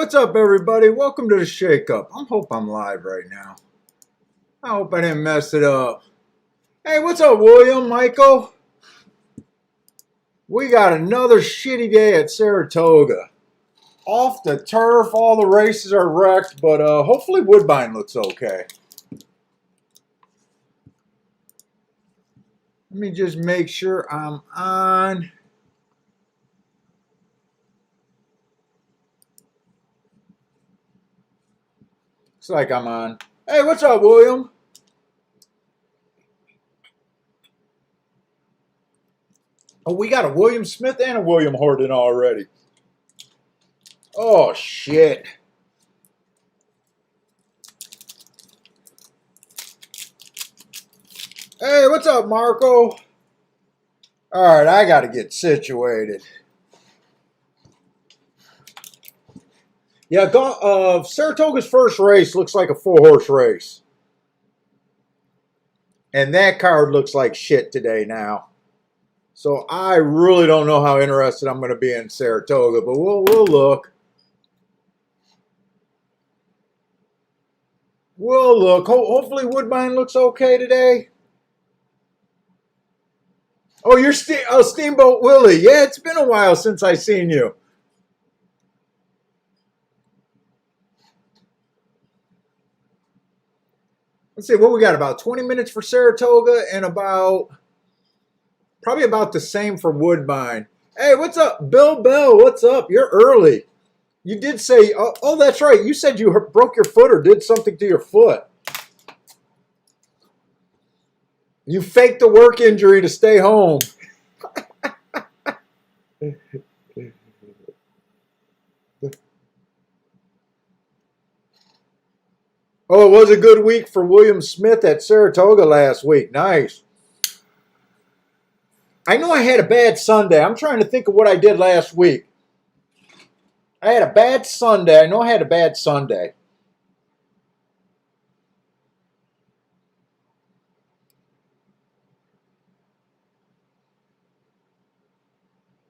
what's up, everybody? Welcome to the Shake Up. I hope I'm live right now. I hope I didn't mess it up. Hey, what's up, William, Michael? We got another shitty day at Saratoga. Off the turf, all the races are wrecked, but hopefully Woodbine looks okay. Let me just make sure I'm on. Looks like I'm on. Hey, what's up, William? Oh, we got a William Smith and a William Horton already. Oh, shit. Hey, what's up, Marco? All right, I got to get situated. Yeah, Saratoga's first race looks like a 4-horse race. And that card looks like shit today now. So I really don't know how interested I'm going to be in Saratoga, but we'll look. We'll look. Hopefully Woodbine looks okay today. Oh, you're Steamboat Willie. Yeah, it's been a while since I seen you. Let's see, what we got? About 20 minutes for Saratoga and probably about the same for Woodbine. Hey, what's up? Bill Bell, what's up? You're early. You did say, oh, that's right. You said you broke your foot or did something to your foot. You faked the work injury to stay home. Oh, it was a good week for William Smith at Saratoga last week. Nice. I know I had a bad Sunday. I'm trying to think of what I did last week. I had a bad Sunday. I know I had a bad Sunday.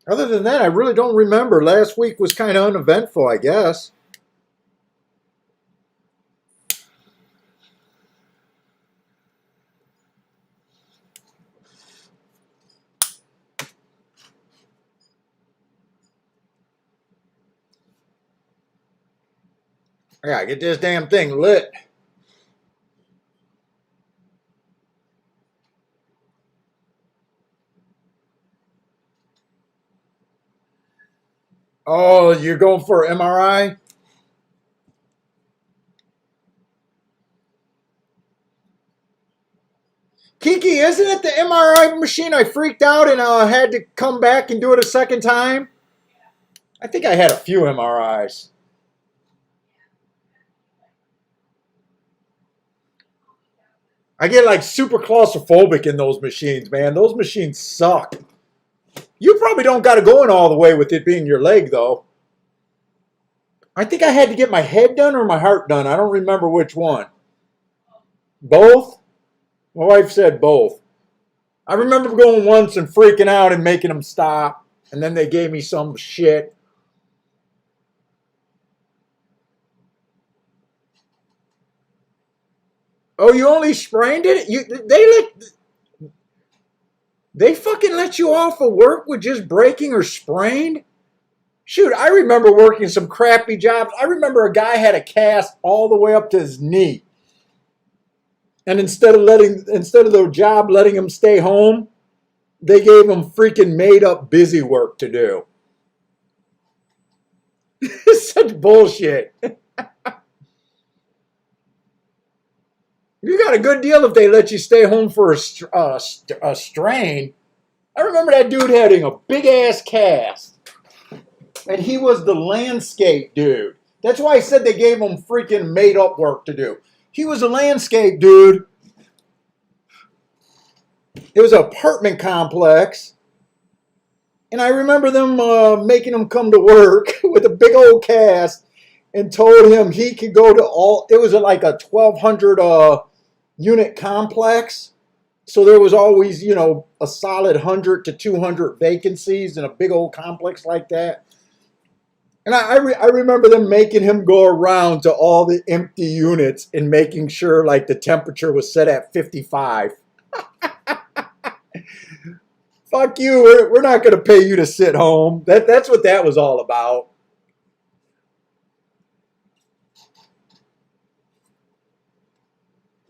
Other than that, I really don't remember. Last week was kind of uneventful, I guess. I gotta get this damn thing lit. Oh, you're going for MRI? Kiki, isn't it the MRI machine I freaked out and had to come back and do it a second time? I think I had a few MRIs. I get like super claustrophobic in those machines, man. Those machines suck. You probably don't got to go in all the way with it being your leg, though. I think I had to get my head done or my heart done. I don't remember which one. Both? My wife said both. I remember going once and freaking out and making them stop. And then they gave me some shit. Oh, you only sprained it? They fucking let you off of work with just breaking or sprained? Shoot, I remember working some crappy jobs. I remember a guy had a cast all the way up to his knee. And instead of the job letting him stay home, they gave him freaking made up busy work to do. Such bullshit. You got a good deal if they let you stay home for a strain. I remember that dude having a big ass cast. And he was the landscape dude. That's why I said they gave him freaking made up work to do. He was a landscape dude. It was an apartment complex. And I remember them making him come to work with a big old cast and told him he could go to it was like a 1,200 unit complex. So there was always, a solid 100 to 200 vacancies in a big old complex like that. And I remember them making him go around to all the empty units and making sure like the temperature was set at 55. Fuck you. We're not going to pay you to sit home. That's what that was all about.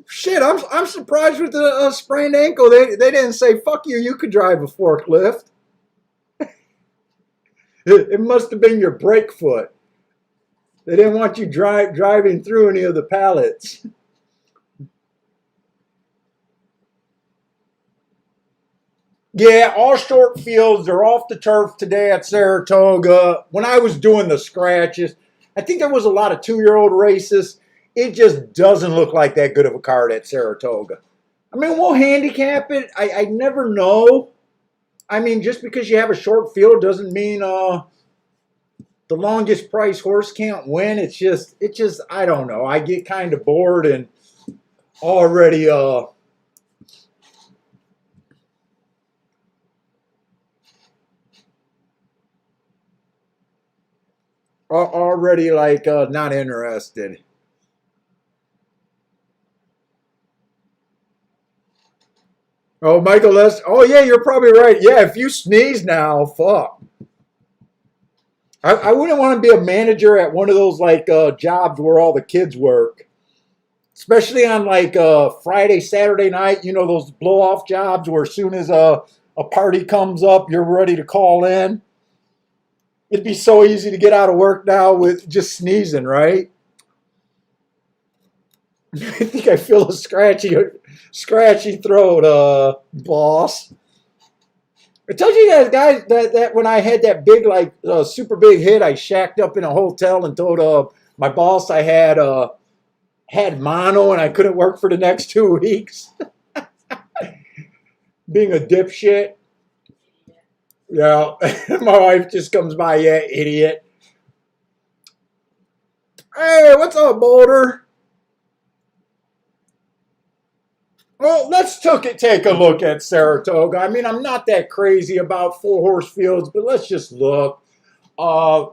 Shit, I'm surprised with the sprained ankle. They didn't say fuck you. You could drive a forklift. It must have been your brake foot. They didn't want you driving through any of the pallets. Yeah, all short fields. They're off the turf today at Saratoga. When I was doing the scratches, I think there was a lot of 2-year-old races. It just doesn't look like that good of a card at Saratoga. I mean, we'll handicap it. I never know. I mean, just because you have a short field doesn't mean the longest price horse can't win. It's just I don't know. I get kind of bored and already already like not interested. Oh, Michael Les. Oh yeah, you're probably right. Yeah, if you sneeze now, fuck. I wouldn't want to be a manager at one of those like jobs where all the kids work, especially on like Friday, Saturday night. You know those blow off jobs where as soon as a party comes up, you're ready to call in. It'd be so easy to get out of work now with just sneezing, right? I think I feel a scratchy throat, boss. I told you guys that when I had that big, like, super big hit, I shacked up in a hotel and told my boss I had mono and I couldn't work for the next 2 weeks. Being a dipshit. Yeah, my wife just comes by, yeah, idiot. Hey, what's up, Boulder? Well, let's take a look at Saratoga. I mean, I'm not that crazy about 4-horse fields, but let's just look. Uh,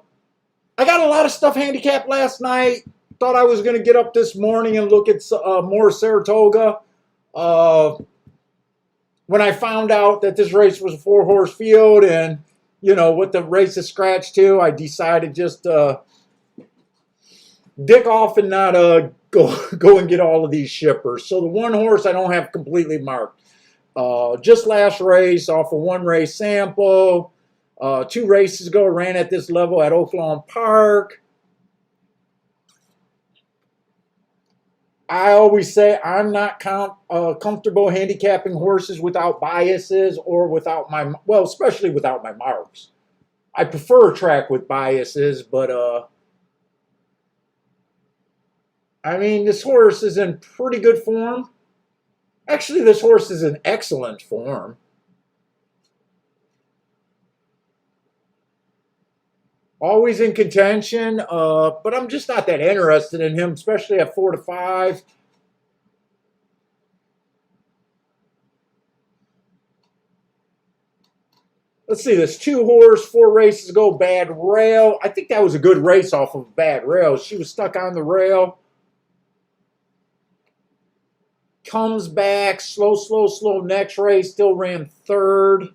I got a lot of stuff handicapped last night. Thought I was going to get up this morning and look at more Saratoga. Uh, when I found out that this race was a 4-horse field and, you know, what the race is scratched to, I decided just dick off and not go and get all of these shippers. So the 1 horse I don't have completely marked. Just last race off of 1 race sample. 2 races ago ran at this level at Oaklawn Park. I always say I'm not comfortable handicapping horses without biases or without my, well, especially without my marks. I prefer a track with biases, but I mean, this horse is in pretty good form. Actually, this horse is in excellent form. Always in contention, but I'm just not that interested in him, especially at 4 to 5. Let's see, this 2-horse, 4 races ago, Bad Rail. I think that was a good race off of Bad Rail. She was stuck on the rail. Comes back, slow. Next race, still ran 3rd.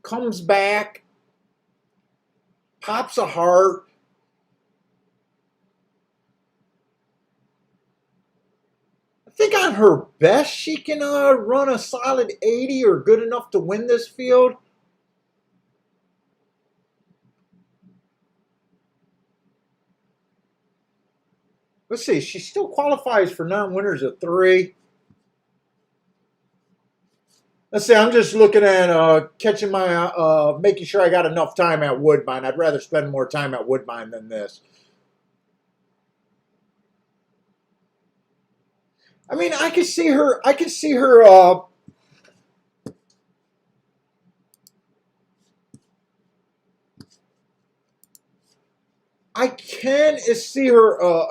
Comes back, pops a heart. I think on her best, she can run a solid 80 or good enough to win this field. Let's see, she still qualifies for non-winners at 3. Let's see, I'm just looking at catching my, making sure I got enough time at Woodbine. I'd rather spend more time at Woodbine than this. I mean, I can see her, I can see her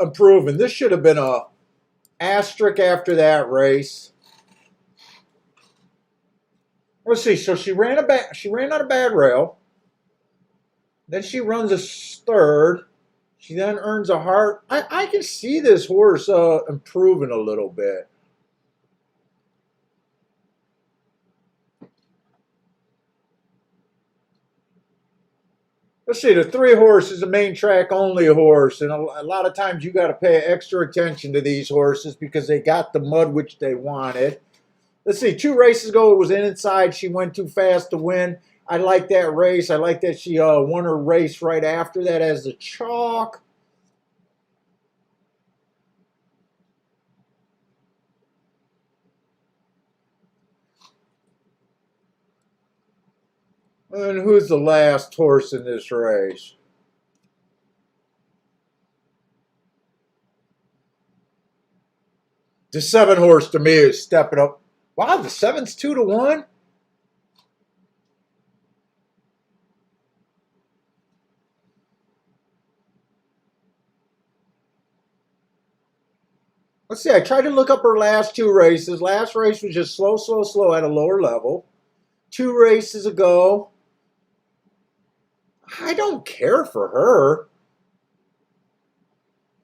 improving. This should have been a asterisk after that race. Let's see. So she ran out of Bad Rail. Then she runs a third. She then earns a heart. I can see this horse improving a little bit. Let's see, the 3 horse is a main track only horse, and a lot of times you got to pay extra attention to these horses because they got the mud which they wanted. Let's see, 2 races ago it was inside. She went too fast to win. I like that race. I like that she won her race right after that as the chalk. And who's the last horse in this race? The 7 horse to me is stepping up. Wow, the 7's 2-1. Let's see. I tried to look up her last 2 races. Last race was just slow, slow, slow at a lower level. 2 races ago. I don't care for her.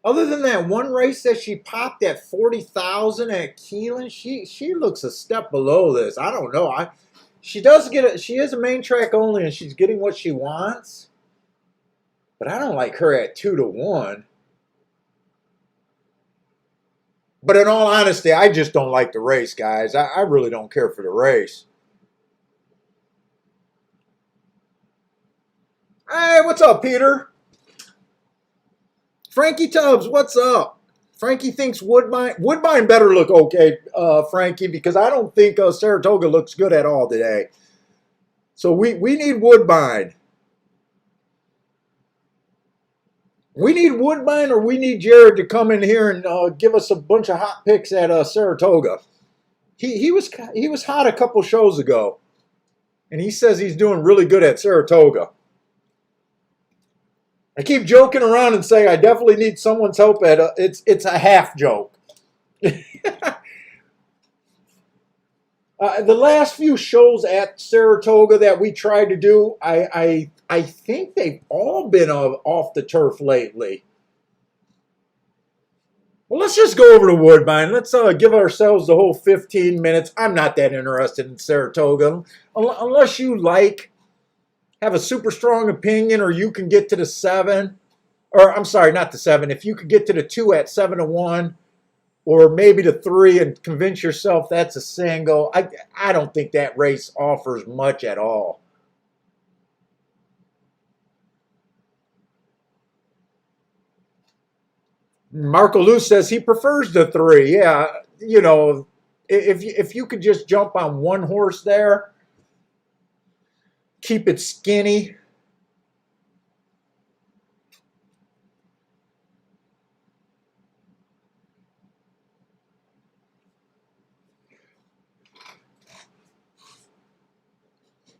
Other than that one race that she popped at 40,000 at Keelan, she looks a step below this. I don't know. She does get it. She is a main track only, and she's getting what she wants. But I don't like her at 2-1. But in all honesty, I just don't like the race, guys. I really don't care for the race. Hey, what's up, Peter? Frankie Tubbs, what's up? Frankie thinks Woodbine better look okay, Frankie, because I don't think Saratoga looks good at all today. So we need Woodbine. We need Woodbine, or we need Jared to come in here and give us a bunch of hot picks at Saratoga. He was hot a couple shows ago, and he says he's doing really good at Saratoga. I keep joking around and saying I definitely need someone's help at it's a half joke. The last few shows at Saratoga that we tried to do, I think they've all been off the turf lately. Well, let's just go over to Woodbine. Let's give ourselves the whole 15 minutes. I'm not that interested in Saratoga. Unless you have a super strong opinion, or you can get to the 7. Or, I'm sorry, not the 7. If you could get to the 2 at 7-1, or maybe the 3 and convince yourself that's a single. I don't think that race offers much at all. Marco Luz says he prefers the 3. Yeah, you know, if you could just jump on one horse there, keep it skinny.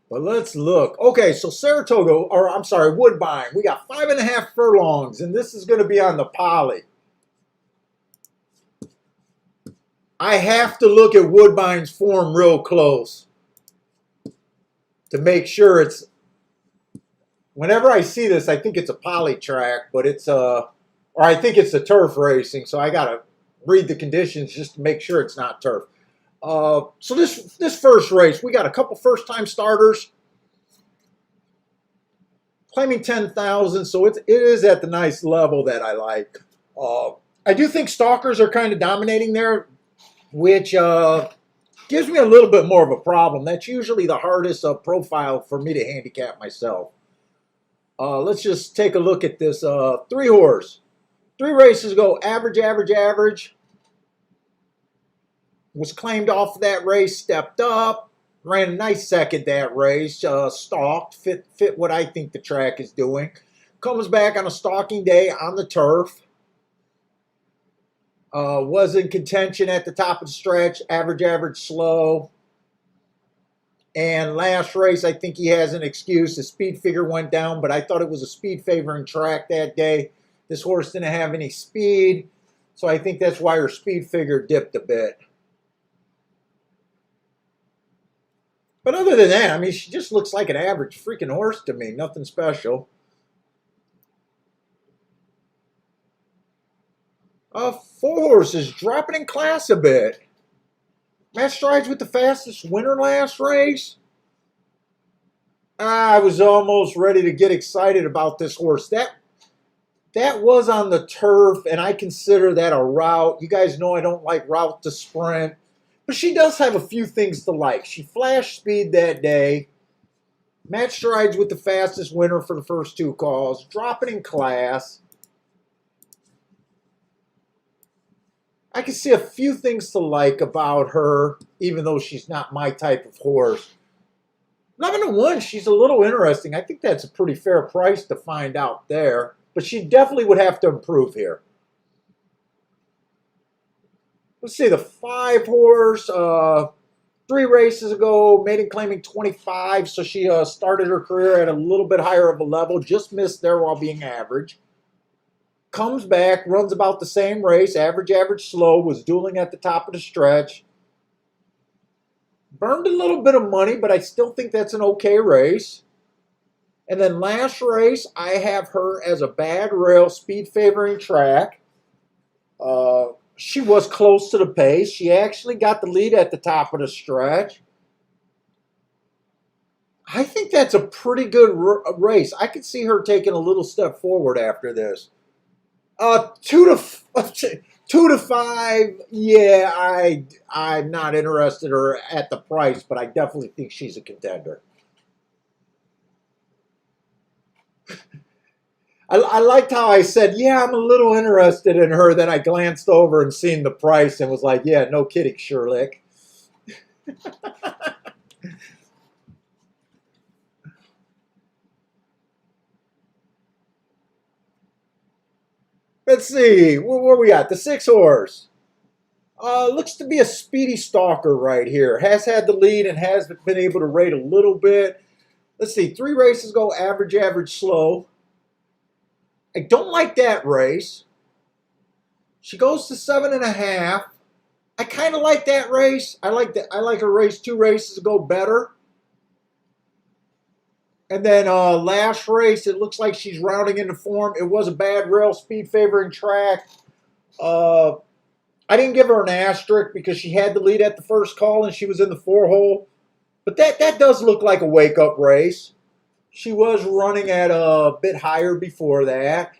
But let's look. Okay, so Saratoga, or I'm sorry, Woodbine. We got 5.5 furlongs, and this is going to be on the poly. I have to look at Woodbine's form real close to make sure it's. Whenever I see this, I think it's a poly track, but it's or I think it's a turf racing. So I gotta read the conditions just to make sure it's not turf. So this first race, we got a couple first-time starters claiming 10,000, so it is at the nice level that I like. I do think stalkers are kind of dominating there, which gives me a little bit more of a problem. That's usually the hardest profile for me to handicap myself. Let's just take a look at this 3-horse. 3 races ago, average, average, average. Was claimed off of that race, stepped up, ran a nice second that race, stalked, fit what I think the track is doing. Comes back on a stalking day on the turf. Was in contention at the top of the stretch, average, average, slow. And last race, I think he has an excuse. The speed figure went down, but I thought it was a speed favoring track that day. This horse didn't have any speed, so I think that's why her speed figure dipped a bit. But other than that, I mean, she just looks like an average freaking horse to me. Nothing special. Four horses dropping in class a bit. Matt Strides with the fastest winner last race. I was almost ready to get excited about this horse. That was on the turf, and I consider that a route. You guys know I don't like route to sprint, but she does have a few things to like. She flashed speed that day. Matt Strides with the fastest winner for the first two calls. Dropping in class. I can see a few things to like about her, even though she's not my type of horse. 11-1, she's a little interesting. I think that's a pretty fair price to find out there. But she definitely would have to improve here. Let's see, the 5-horse, 3 races ago, maiden claiming 25. So she started her career at a little bit higher of a level. Just missed there while being average. Comes back, runs about the same race, average, slow, was dueling at the top of the stretch. Burned a little bit of money, but I still think that's an okay race. And then last race, I have her as a bad rail, speed favoring track. She was close to the pace. She actually got the lead at the top of the stretch. I think that's a pretty good race. I could see her taking a little step forward after this. 2 to 5. Yeah, I'm not interested in her at the price, but I definitely think she's a contender. I liked how I said, yeah, I'm a little interested in her. Then I glanced over and seen the price and was like, yeah, no kidding, Sherlick. Let's see, where we at? The 6-horse. Looks to be a speedy stalker right here. Has had the lead and has been able to rate a little bit. Let's see, 3 races ago, average, slow. I don't like that race. She goes to 7.5. I kind of like that race. I like her race 2 races ago better. And then last race, it looks like she's rounding into form. It was a bad rail, speed favoring track. I didn't give her an asterisk because she had the lead at the first call and she was in the 4-hole. But that does look like a wake-up race. She was running at a bit higher before that.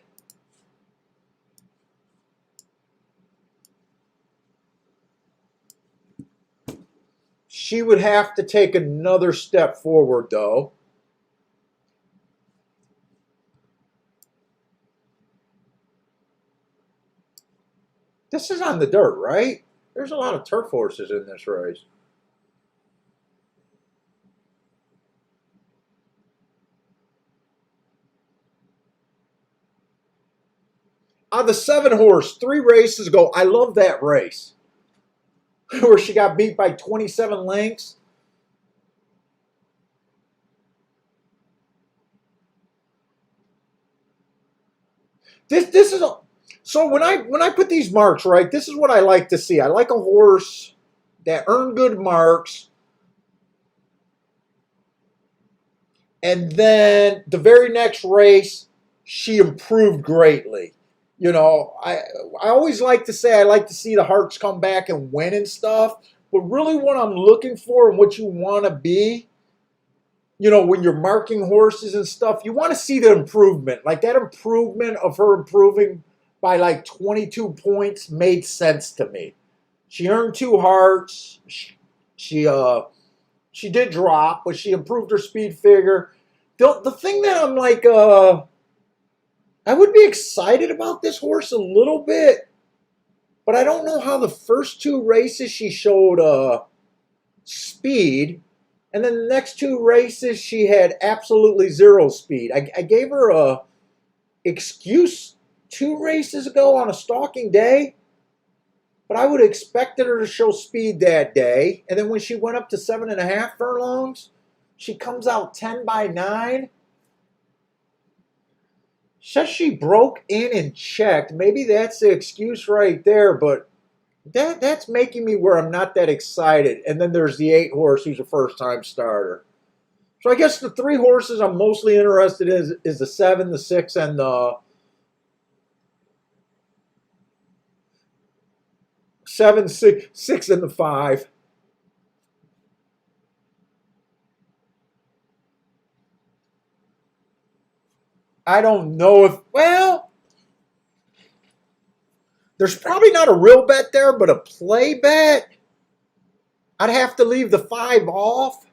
She would have to take another step forward, though. This is on the dirt, right? There's a lot of turf horses in this race. On the 7-horse, 3 races ago, I love that race. Where she got beat by 27 lengths. This is a, so when I put these marks, right, this is what I like to see. I like a horse that earned good marks. And then the very next race, she improved greatly. You know, I always like to say I like to see the hearts come back and win and stuff. But really what I'm looking for and what you want to be, you know, when you're marking horses and stuff, you want to see the improvement. Like that improvement of her improving by like 22 points made sense to me. She earned 2 hearts. She did drop, but she improved her speed figure. The thing that I'm like, I would be excited about this horse a little bit, but I don't know how the first 2 races she showed speed, and then the next 2 races she had absolutely 0 speed. I gave her a excuse 2 races ago on a stalking day, but I would have expected her to show speed that day. And then when she went up to 7.5 furlongs, she comes out 10 by 9. Says she broke in and checked. Maybe that's the excuse right there, but that's making me where I'm not that excited. And then there's the 8-horse who's a first-time starter. So I guess the 3 horses I'm mostly interested in is the 7, the 6, and the 7, 6, 6 and the 5. I don't know if, well, there's probably not a real bet there, but a play bet. I'd have to leave the 5 off.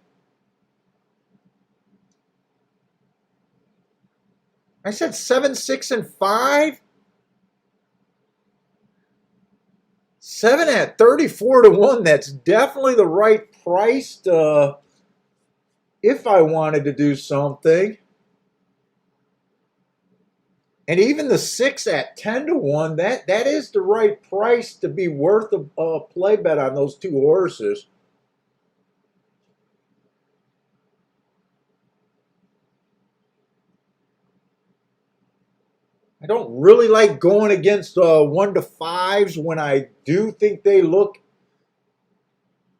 I said 7, 6, and 5. 7 at 34 to 1. That's definitely the right price to, if I wanted to do something. And even the 6 at 10 to 1, that is the right price to be worth a play bet on those 2 horses. I don't really like going against 1 to 5s when I do think they look.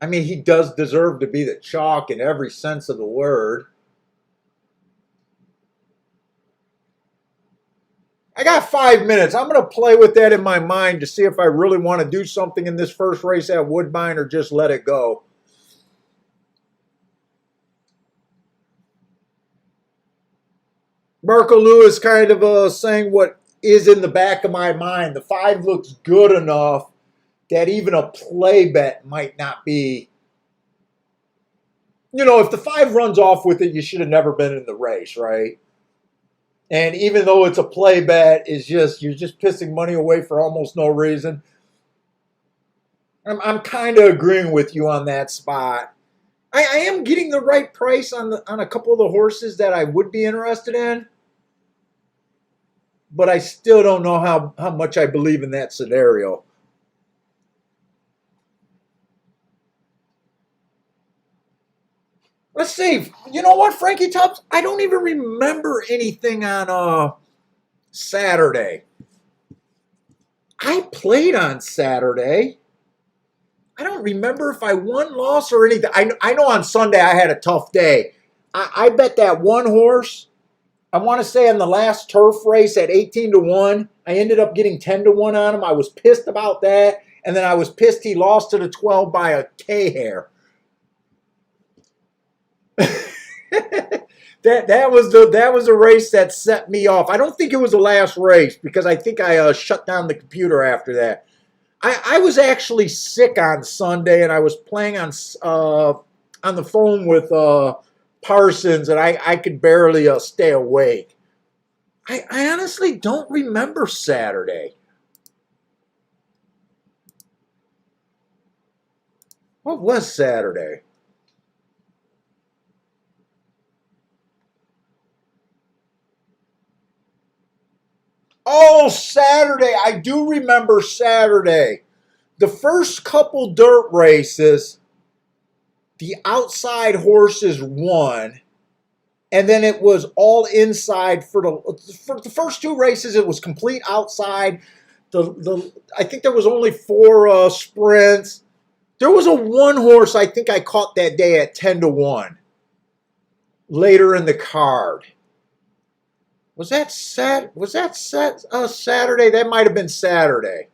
I mean, he does deserve to be the chalk in every sense of the word. I got 5 minutes. I'm going to play with that in my mind to see if I really want to do something in this first race at Woodbine or just let it go. Marco Lewis kind of saying what is in the back of my mind. The 5 looks good enough that even a play bet might not be. You know, if the 5 runs off with it, you should have never been in the race, right? And even though it's a play bet, you're just pissing money away for almost no reason. I'm kind of agreeing with you on that spot. I am getting the right price on a couple of the horses that I would be interested in, but I still don't know how much I believe in that scenario. Let's see. You know what, Frankie Tubbs? I don't even remember anything on Saturday. I played on Saturday. I don't remember if I won, lost, or anything. I know on Sunday I had a tough day. I bet that one horse, I want to say in the last turf race at 18 to 1, I ended up getting 10 to 1 on him. I was pissed about that. And then I was pissed he lost to the 12 by a K-hair. that was the race that set me off. I don't think it was the last race because I think I shut down the computer after that. I was actually sick on Sunday and I was playing on the phone with Parsons and I could barely stay awake. I honestly don't remember Saturday. What was Saturday? Oh, Saturday. I do remember Saturday. The first couple dirt races, the outside horses won. And then it was all inside for the first 2 races. It was complete outside. I think there was only 4 sprints. There was a 1 horse I think I caught that day at 10 to 1 later in the card. Was that Saturday? That might have been Saturday.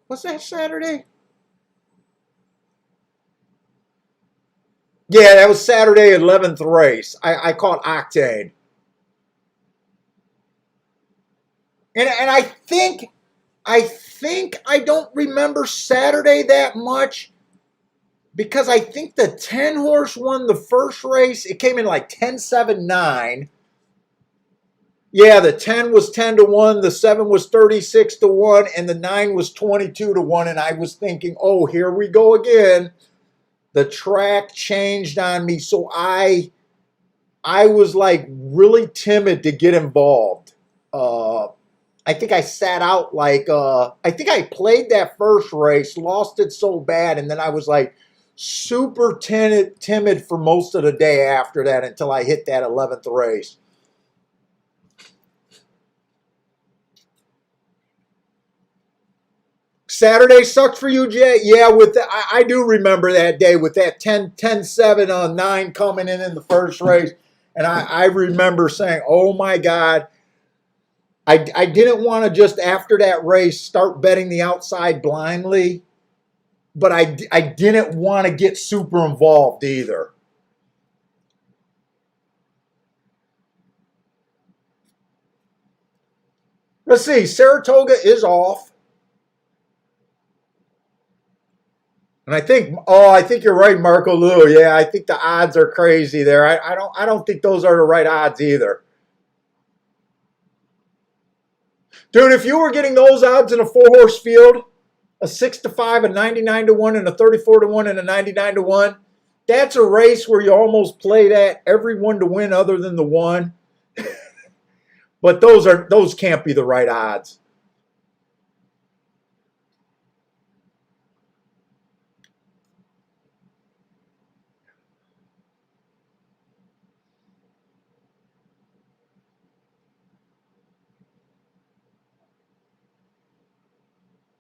Was that Saturday? Yeah, that was Saturday, 11th race. I caught Octane. And I think I don't remember Saturday that much because I think the 10 horse won the first race. It came in like 10-7-9. Yeah, the 10 was 10 to 1, the 7 was 36 to 1, and the 9 was 22 to 1. And I was thinking, oh, here we go again. The track changed on me. So I was like really timid to get involved. I think I sat out I think I played that first race, lost it so bad, and then I was like super timid for most of the day after that until I hit that 11th race. Saturday sucked for you, Jay? Yeah, I do remember that day with that 10-7 on 9 coming in the first race. And I remember saying, oh my God, I didn't want to just after that race start betting the outside blindly, but I didn't want to get super involved either. Let's see, Saratoga is off. And I think you're right, Marco Lou. Yeah, I think the odds are crazy there. I don't think those are the right odds either. Dude, if you were getting those odds in a 4-horse field, a 6-5, a 99-1, and a 34-1 and a 99-1, that's a race where you almost play that every one to win other than the one. But those can't be the right odds.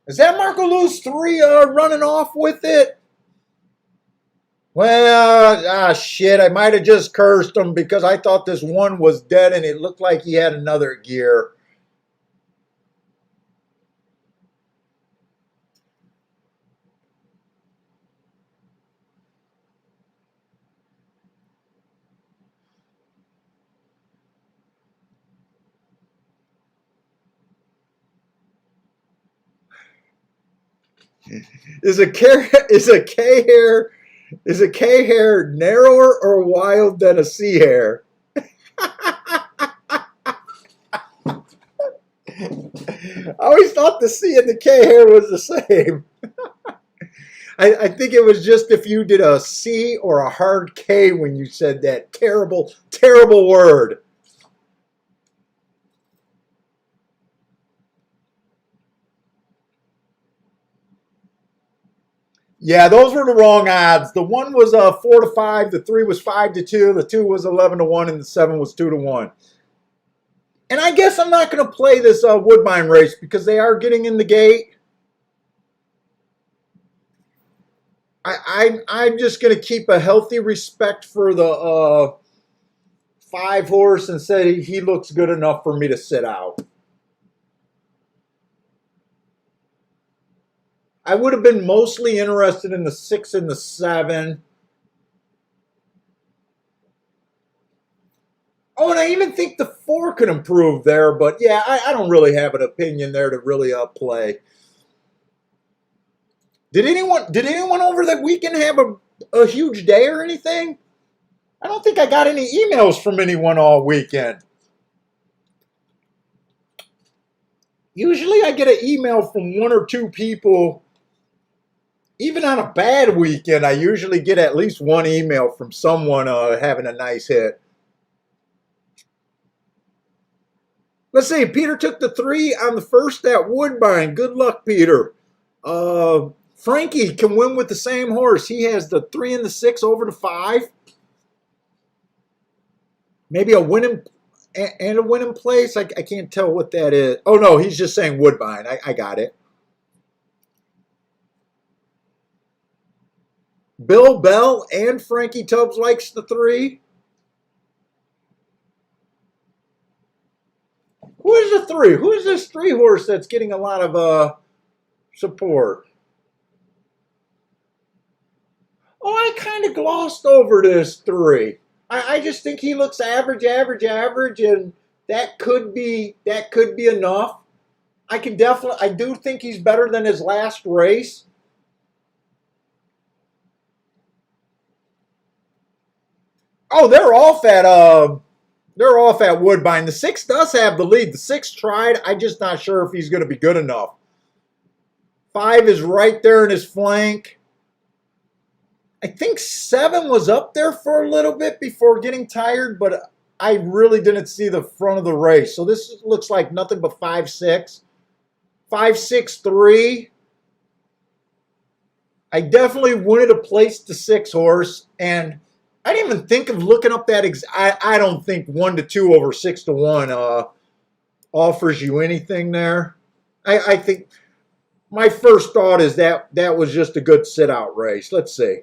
Is that Marco Lou's 3 running off with it? Well, shit, I might have just cursed him because I thought this one was dead and it looked like he had another gear. Is a K hair narrower or wild than a C hair? I always thought the C and the K hair was the same. I think it was just if you did a C or a hard K when you said that terrible, terrible word. Yeah, those were the wrong odds. The one was 4-5, the 3 was 5-2, the 2 was 11-1, and the 7 was 2-1. And I guess I'm not going to play this Woodbine race because they are getting in the gate. I'm just going to keep a healthy respect for the 5-horse and say he looks good enough for me to sit out. I would have been mostly interested in the 6 and the 7. Oh, and I even think the 4 could improve there, but yeah, I don't really have an opinion there to really play. Did anyone over that weekend have a huge day or anything? I don't think I got any emails from anyone all weekend. Usually I get an email from 1 or 2 people. Even on a bad weekend, I usually get at least 1 email from someone having a nice hit. Let's see, Peter took the 3 on the first at Woodbine. Good luck, Peter. Frankie can win with the same horse. He has the 3 and the 6 over the 5. Maybe a winning and a winning place. I can't tell what that is. Oh, no, he's just saying Woodbine. I got it. Bill Bell and Frankie Tubbs likes the 3. Who is the 3? Who is this 3 horse that's getting a lot of support? Oh, I kind of glossed over this 3. I just think he looks average, and that could be enough. I do think he's better than his last race. Oh, they're off at Woodbine. The 6 does have the lead. The 6 tried. I'm just not sure if he's going to be good enough. 5 is right there in his flank. I think 7 was up there for a little bit before getting tired, but I really didn't see the front of the race. So this looks like nothing but 5-6. 5-6-3. I definitely wanted to place the 6 horse, and I didn't even think of looking up that. I don't think 1-2 over 6-1 offers you anything there. I think my first thought is that was just a good sit-out race. Let's see.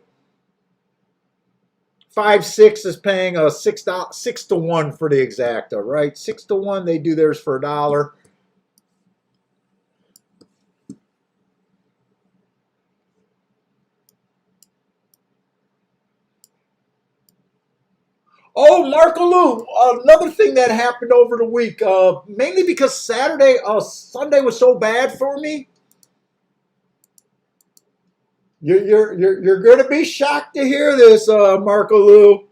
5-6 is paying a six to one for the exacta, right? 6 to 1. They do theirs for $1. Oh, Marco Lou, another thing that happened over the week, mainly because Sunday was so bad for me. You're going to be shocked to hear this, Marco Lou.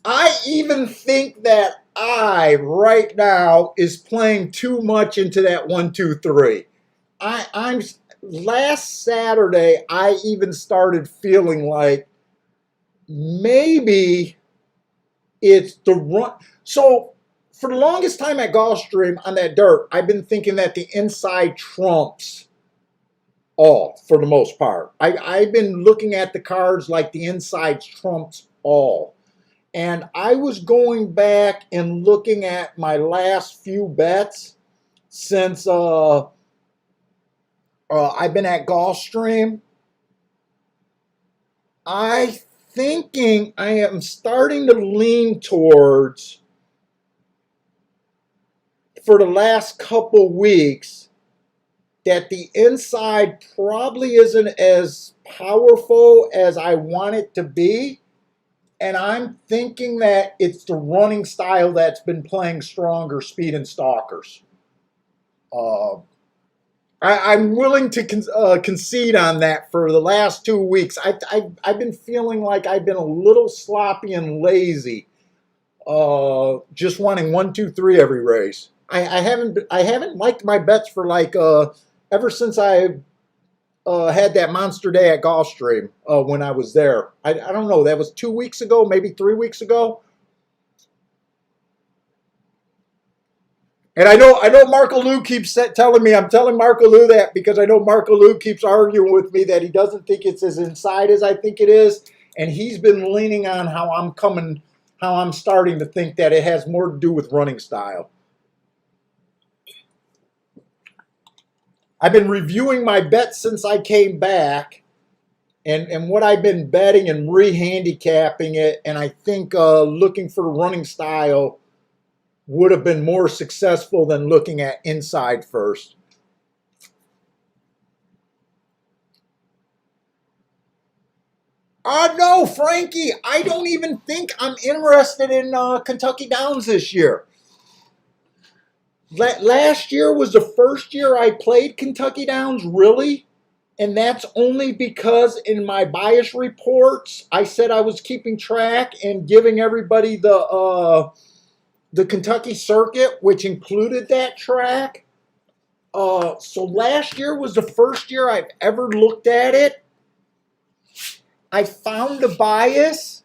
I even think that I right now is playing too much into that 1-2-3. I'm last Saturday. I even started feeling like maybe it's the run. So for the longest time at Gulfstream on that dirt, I've been thinking that the inside trumps all for the most part. I've been looking at the cards like the inside trumps all. And I was going back and looking at my last few bets since I've been at Gulfstream. I am starting to lean towards, for the last couple weeks, that the inside probably isn't as powerful as I want it to be. And I'm thinking that it's the running style that's been playing stronger, speed and stalkers. I'm willing to concede on that for the last 2 weeks. I've been feeling like I've been a little sloppy and lazy, just wanting 1-2-3 every race. I haven't liked my bets for like ever since I had that monster day at Gulfstream when I was there. I don't know. That was 2 weeks ago, maybe 3 weeks ago. And I know Marco Lou keeps telling me, I'm telling Marco Lou that because I know Marco Lou keeps arguing with me that he doesn't think it's as inside as I think it is. And he's been leaning on how I'm starting to think that it has more to do with running style. I've been reviewing my bets since I came back and what I've been betting and re-handicapping it. And I think looking for running style would have been more successful than looking at inside first. No, Frankie, I don't even think I'm interested in Kentucky Downs this year. Last year was the first year I played Kentucky Downs, really. And that's only because in my bias reports, I said I was keeping track and giving everybody the Kentucky circuit, which included that track. So last year was the first year I've ever looked at it. I found a bias,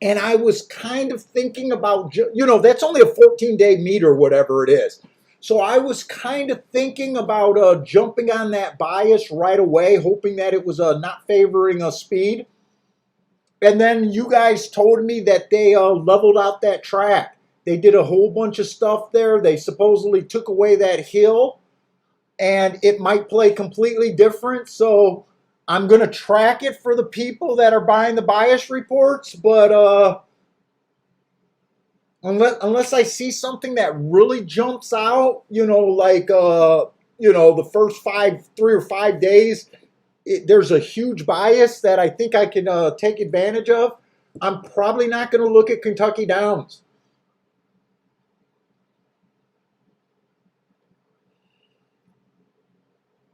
and I was kind of thinking about, that's only a 14-day meet or whatever it is. So I was kind of thinking about jumping on that bias right away, hoping that it was not favoring speed. And then you guys told me that they leveled out that track. They did a whole bunch of stuff there. They supposedly took away that hill, and it might play completely different. So I'm going to track it for the people that are buying the bias reports. But unless I see something that really jumps out, like the first 3 or 5 days, there's a huge bias that I think I can take advantage of, I'm probably not going to look at Kentucky Downs.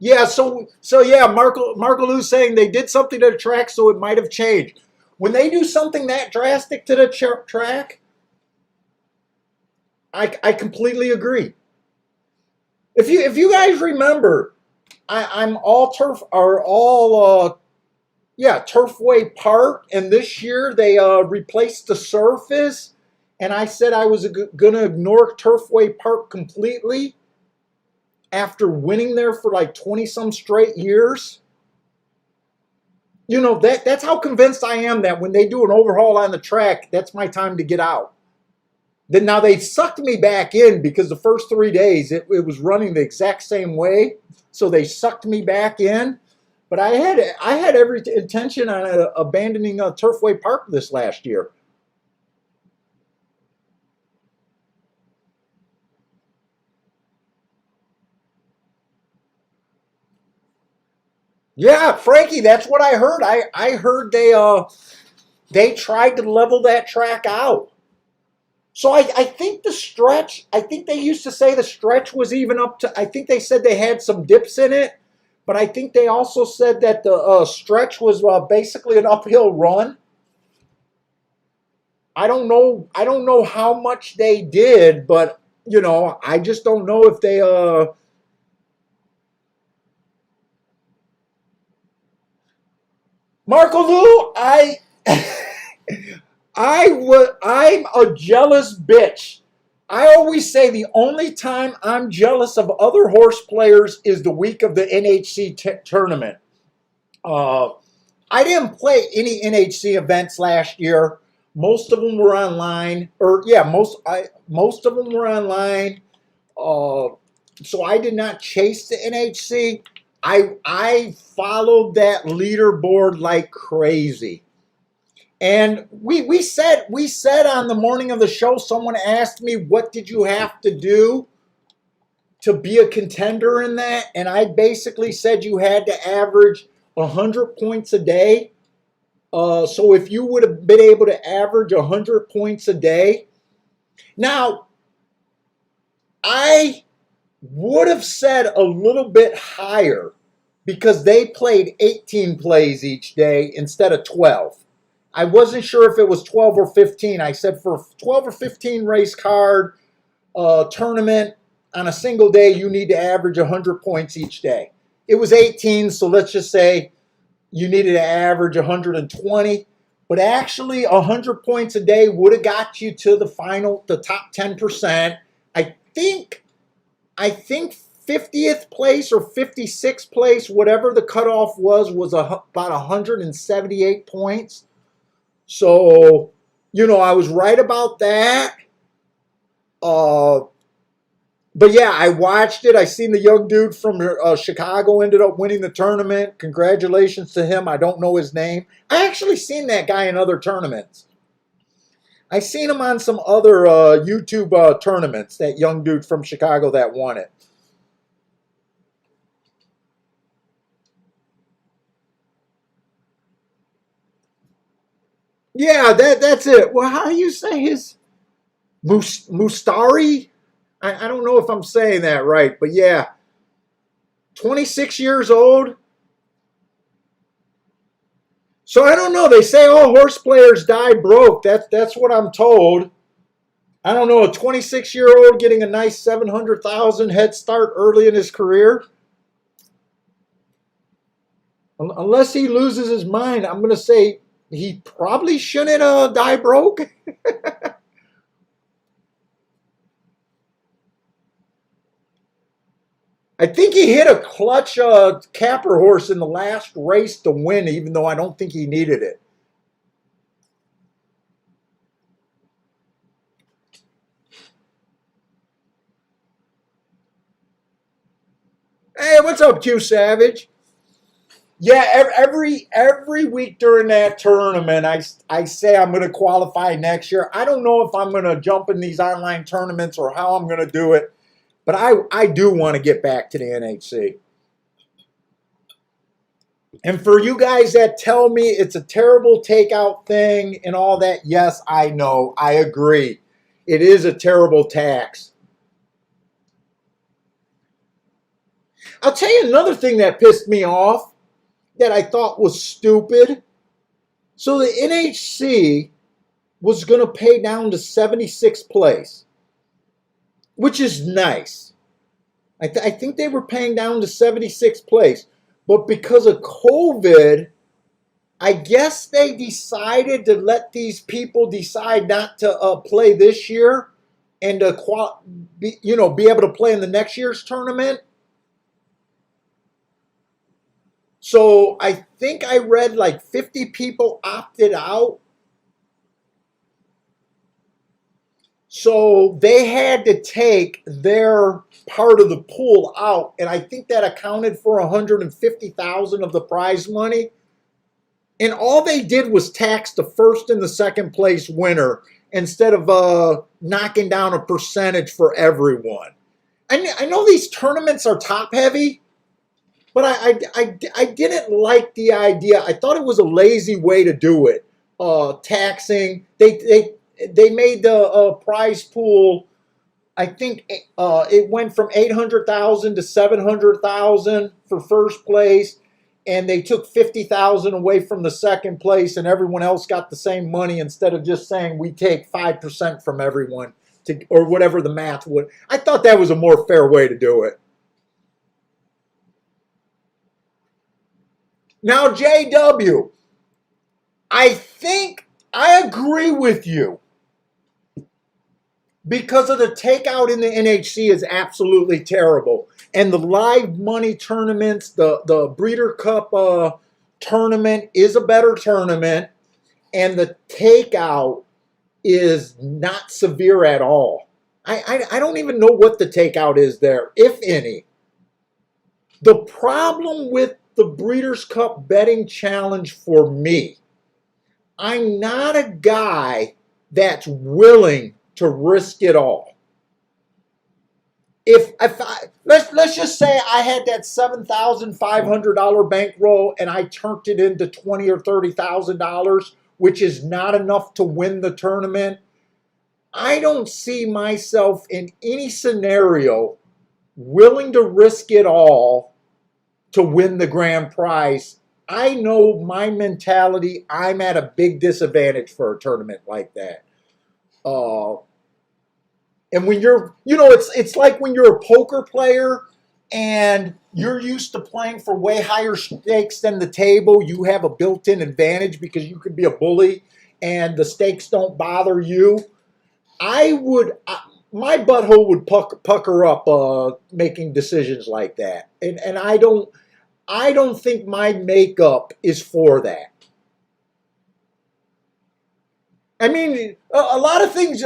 Yeah, so yeah, Marco Lou's saying they did something to the track, so it might have changed. When they do something that drastic to the track, I completely agree. If you guys remember, I'm all turf or all Turfway Park, and this year they replaced the surface, and I said I was going to ignore Turfway Park completely after winning there for like 20 some straight years. That's how convinced I am that when they do an overhaul on the track, that's my time to get out. Then now they sucked me back in because the first 3 days it was running the exact same way, so they sucked me back in. But I had every intention on abandoning Turfway Park this last year. Yeah, Frankie, that's what I heard. I heard they tried to level that track out. So I think the stretch, I think they used to say the stretch was even up to, I think they said they had some dips in it, but I think they also said that the stretch was basically an uphill run. I don't know how much they did, but I just don't know if they Marco Lou, I'm a jealous bitch. I always say the only time I'm jealous of other horse players is the week of the NHC tournament. Uh, I didn't play any NHC events last year. Most of them were online, or yeah, most of them were online. Uh, so I did not chase the NHC. I followed that leaderboard like crazy. And we said on the morning of the show, someone asked me, what did you have to do to be a contender in that? And I basically said you had to average 100 points a day. So if you would have been able to average 100 points a day, now I would have said a little bit higher because they played 18 plays each day instead of 12. I wasn't sure if it was 12 or 15. I said for a 12 or 15 race card tournament on a single day, you need to average 100 points each day. It was 18, so let's just say you needed to average 120. But actually, 100 points a day would have got you to the top 10%. I think I think 50th place or 56th place, whatever the cutoff was about 178 points. So, I was right about that. Uh, but yeah, I watched it. I seen the young dude from Chicago ended up winning the tournament. Congratulations to him. I don't know his name. I actually seen that guy in other tournaments. I seen him on some other YouTube tournaments. That young dude from Chicago that won it. Yeah, that's it. Well, how do you say his Mustari? I don't know if I'm saying that right, but yeah, 26 years old. So I don't know. They say all horse players die broke. That's what I'm told. I don't know. A 26-year-old getting a nice 700,000 head start early in his career. Unless he loses his mind, I'm going to say he probably shouldn't die broke. I think he hit a clutch capper horse in the last race to win, even though I don't think he needed it. Hey, what's up, Q Savage? Yeah, every week during that tournament, I say I'm going to qualify next year. I don't know if I'm going to jump in these online tournaments or how I'm going to do it, but I do want to get back to the NHC. And for you guys that tell me it's a terrible takeout thing and all that, yes, I know. I agree. It is a terrible tax. I'll tell you another thing that pissed me off that I thought was stupid. So the NHC was going to pay down to 76th place, which is nice. I think they were paying down to 76th place. But because of COVID, I guess they decided to let these people decide not to play this year and to be able to play in the next year's tournament. So I think I read like 50 people opted out. So they had to take their part of the pool out, and I think that accounted for 150,000 of the prize money. And all they did was tax the first and the second place winner instead of knocking down a percentage for everyone. I know these tournaments are top heavy, but I didn't like the idea. I thought it was a lazy way to do it. Taxing. They made the prize pool. I think it went from 800,000 to 700,000 for first place, and they took 50,000 away from the second place, and everyone else got the same money instead of just saying we take 5% from everyone to, or whatever the math would. I thought that was a more fair way to do it. Now, JW, I think I agree with you because of the takeout in the NHC is absolutely terrible. And the live money tournaments, the Breeder Cup tournament is a better tournament, and the takeout is not severe at all. I don't even know what the takeout is there, if any. The problem with the Breeders' Cup betting challenge for me, I'm not a guy that's willing to risk it all. If let's just say I had that $7,500 bankroll and I turned it into $20,000 or $30,000, which is not enough to win the tournament, I don't see myself in any scenario willing to risk it all to win the grand prize. I know my mentality. I'm at a big disadvantage for a tournament like that. And when you're, it's like when you're a poker player and you're used to playing for way higher stakes than the table. You have a built-in advantage because you could be a bully and the stakes don't bother you. My butthole would pucker up making decisions like that, and I don't think my makeup is for that. I mean, a lot of things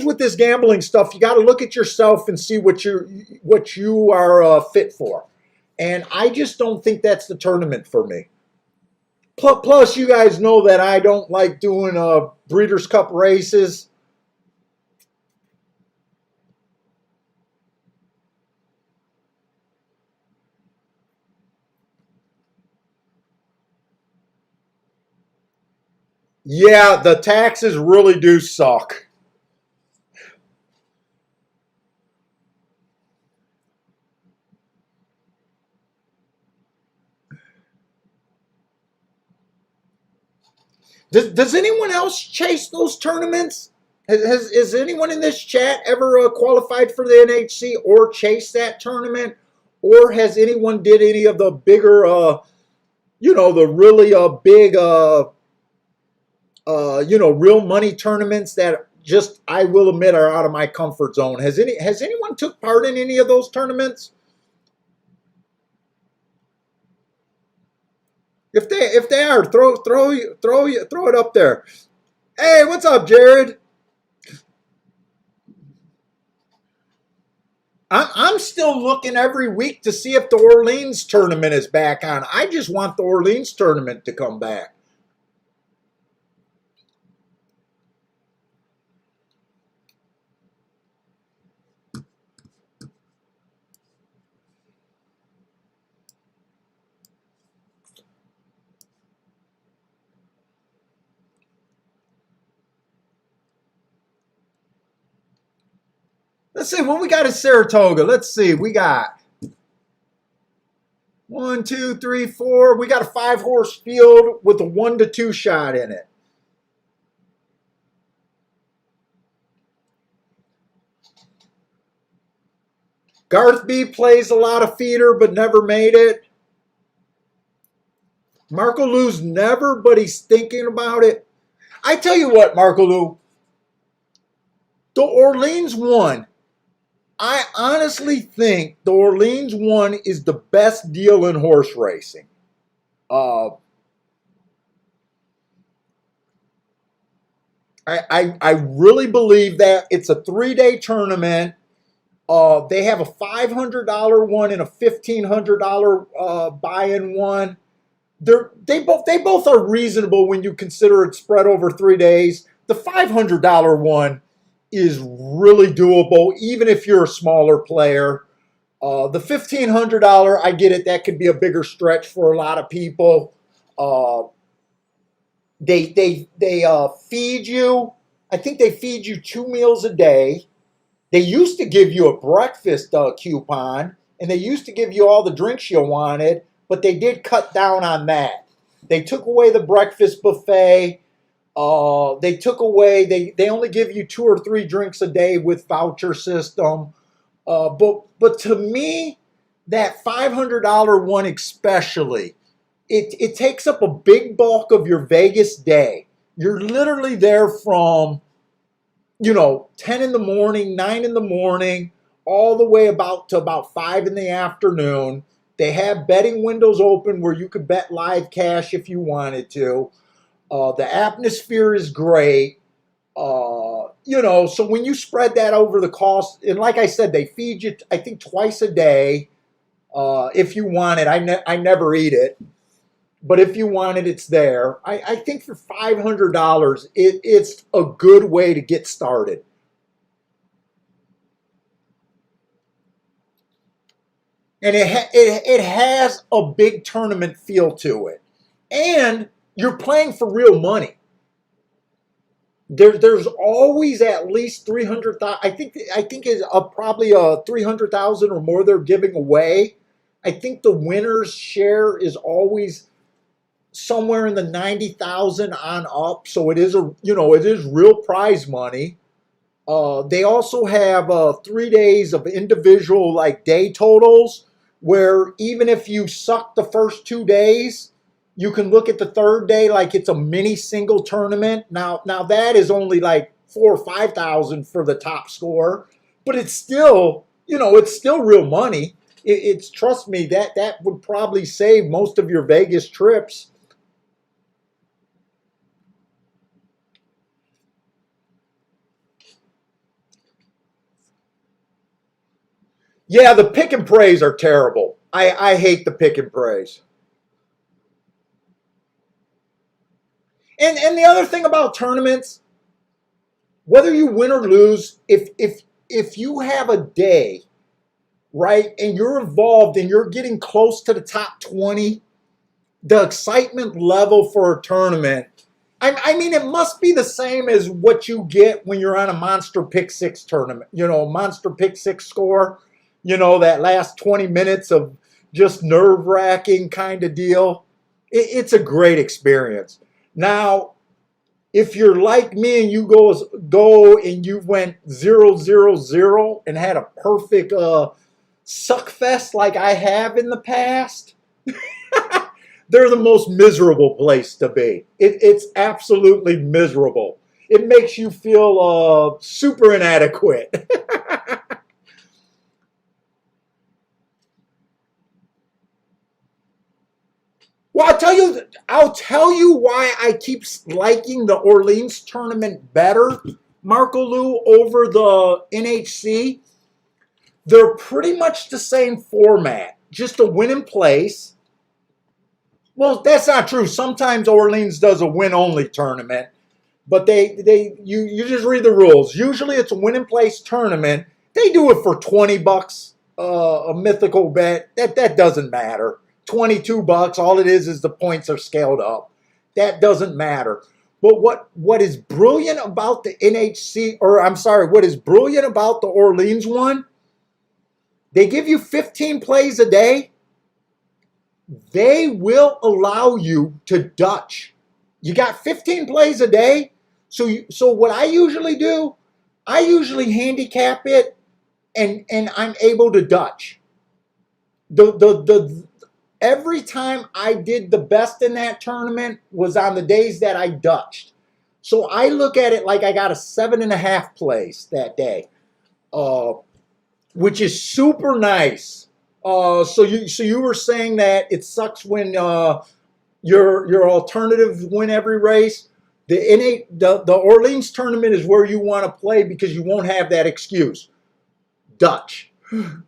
with this gambling stuff. You got to look at yourself and see what you are fit for, and I just don't think that's the tournament for me. Plus, you guys know that I don't like doing Breeders' Cup races. Yeah, the taxes really do suck. Does anyone else chase those tournaments? Has anyone in this chat ever qualified for the NHC or chased that tournament? Or has anyone did any of the bigger, the really big, real money tournaments that just, I will admit, are out of my comfort zone? Has anyone took part in any of those tournaments? If they are, throw it up there. Hey, what's up, Jared? I'm still looking every week to see if the Orleans tournament is back on. I just want the Orleans tournament to come back. Let's see what we got at Saratoga. Let's see. We got 1, 2, 3, 4. We got a 5-horse field with a 1 to 2 shot in it. Garth B plays a lot of feeder but never made it. Marco Lou's never, but he's thinking about it. I tell you what, Marco Lou, the Orleans one, I honestly think the Orleans one is the best deal in horse racing. I really believe that. It's a 3-day tournament. They have a $500 one and a $1,500 buy-in one. They both are reasonable when you consider it spread over 3 days. The $500 one is really doable, even if you're a smaller player. The $1,500, I get it. That could be a bigger stretch for a lot of people. Uh, they feed you. I think they feed you 2 meals a day. They used to give you a breakfast coupon, and they used to give you all the drinks you wanted, but they did cut down on that. They took away the breakfast buffet. They took away. They only give you 2 or 3 drinks a day with voucher system. But to me, that $500 one especially, it takes up a big bulk of your Vegas day. You're literally there from 10 in the morning, 9 in the morning, all the way about 5 in the afternoon. They have betting windows open where you could bet live cash if you wanted to. The atmosphere is great. So when you spread that over the cost, and like I said, they feed you, I think, twice a day. If you want it, I never eat it. But if you want it, it's there. I think for $500, it's a good way to get started. And it has a big tournament feel to it. And you're playing for real money. There's always at least 300,000. I think is probably 300,000 or more they're giving away. I think the winner's share is always somewhere in the 90,000 on up. So it is real prize money. They also have 3 days of individual like day totals where even if you suck the first 2 days, you can look at the third day like it's a mini single tournament. Now that is only like 4 or 5,000 for the top score, but it's still it's still real money. It's trust me that would probably save most of your Vegas trips. Yeah, the pick and praise are terrible. I hate the pick and praise. And the other thing about tournaments, whether you win or lose, if you have a day, right, and you're involved and you're getting close to the top 20, the excitement level for a tournament, I mean, it must be the same as what you get when you're on a Monster Pick Six tournament. Monster Pick Six score. That last 20 minutes of just nerve wracking kind of deal. It's a great experience. Now, if you're like me and you go and you went 0-0-0 and had a perfect suck fest like I have in the past, they're the most miserable place to be. It's absolutely miserable. It makes you feel super inadequate. Well, I'll tell you why I keep liking the Orleans tournament better, Marco Lou, over the NHC. They're pretty much the same format, just a win in place. Well, that's not true. Sometimes Orleans does a win only tournament, but you just read the rules. Usually it's a win in place tournament. They do it for $20 a mythical bet. That doesn't matter. $22. All it is the points are scaled up. That doesn't matter. But what is brilliant about the NHC, or I'm sorry, what is brilliant about the Orleans one? They give you 15 plays a day. They will allow you to Dutch. You got 15 plays a day. So what I usually do, I usually handicap it, and I'm able to Dutch. The Every time I did the best in that tournament was on the days that I Dutched. So I look at it like I got a 7.5 place that day, uh, which is super nice. So you were saying that it sucks when your alternatives win every race. The Orleans tournament is where you want to play because you won't have that excuse. Dutch. And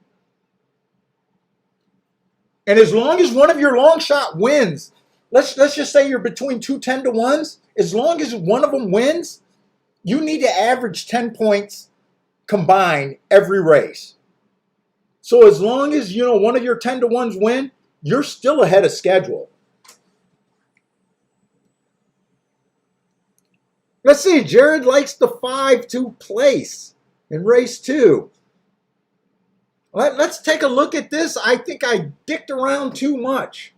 as long as one of your long shot wins, let's just say you're between two 10-to-1s, as long as one of them wins, you need to average 10 points combined every race. So as long as one of your 10-to-1s win, you're still ahead of schedule. Let's see, Jared likes the 5-2 place in race 2. Let's take a look at this. I think I dicked around too much.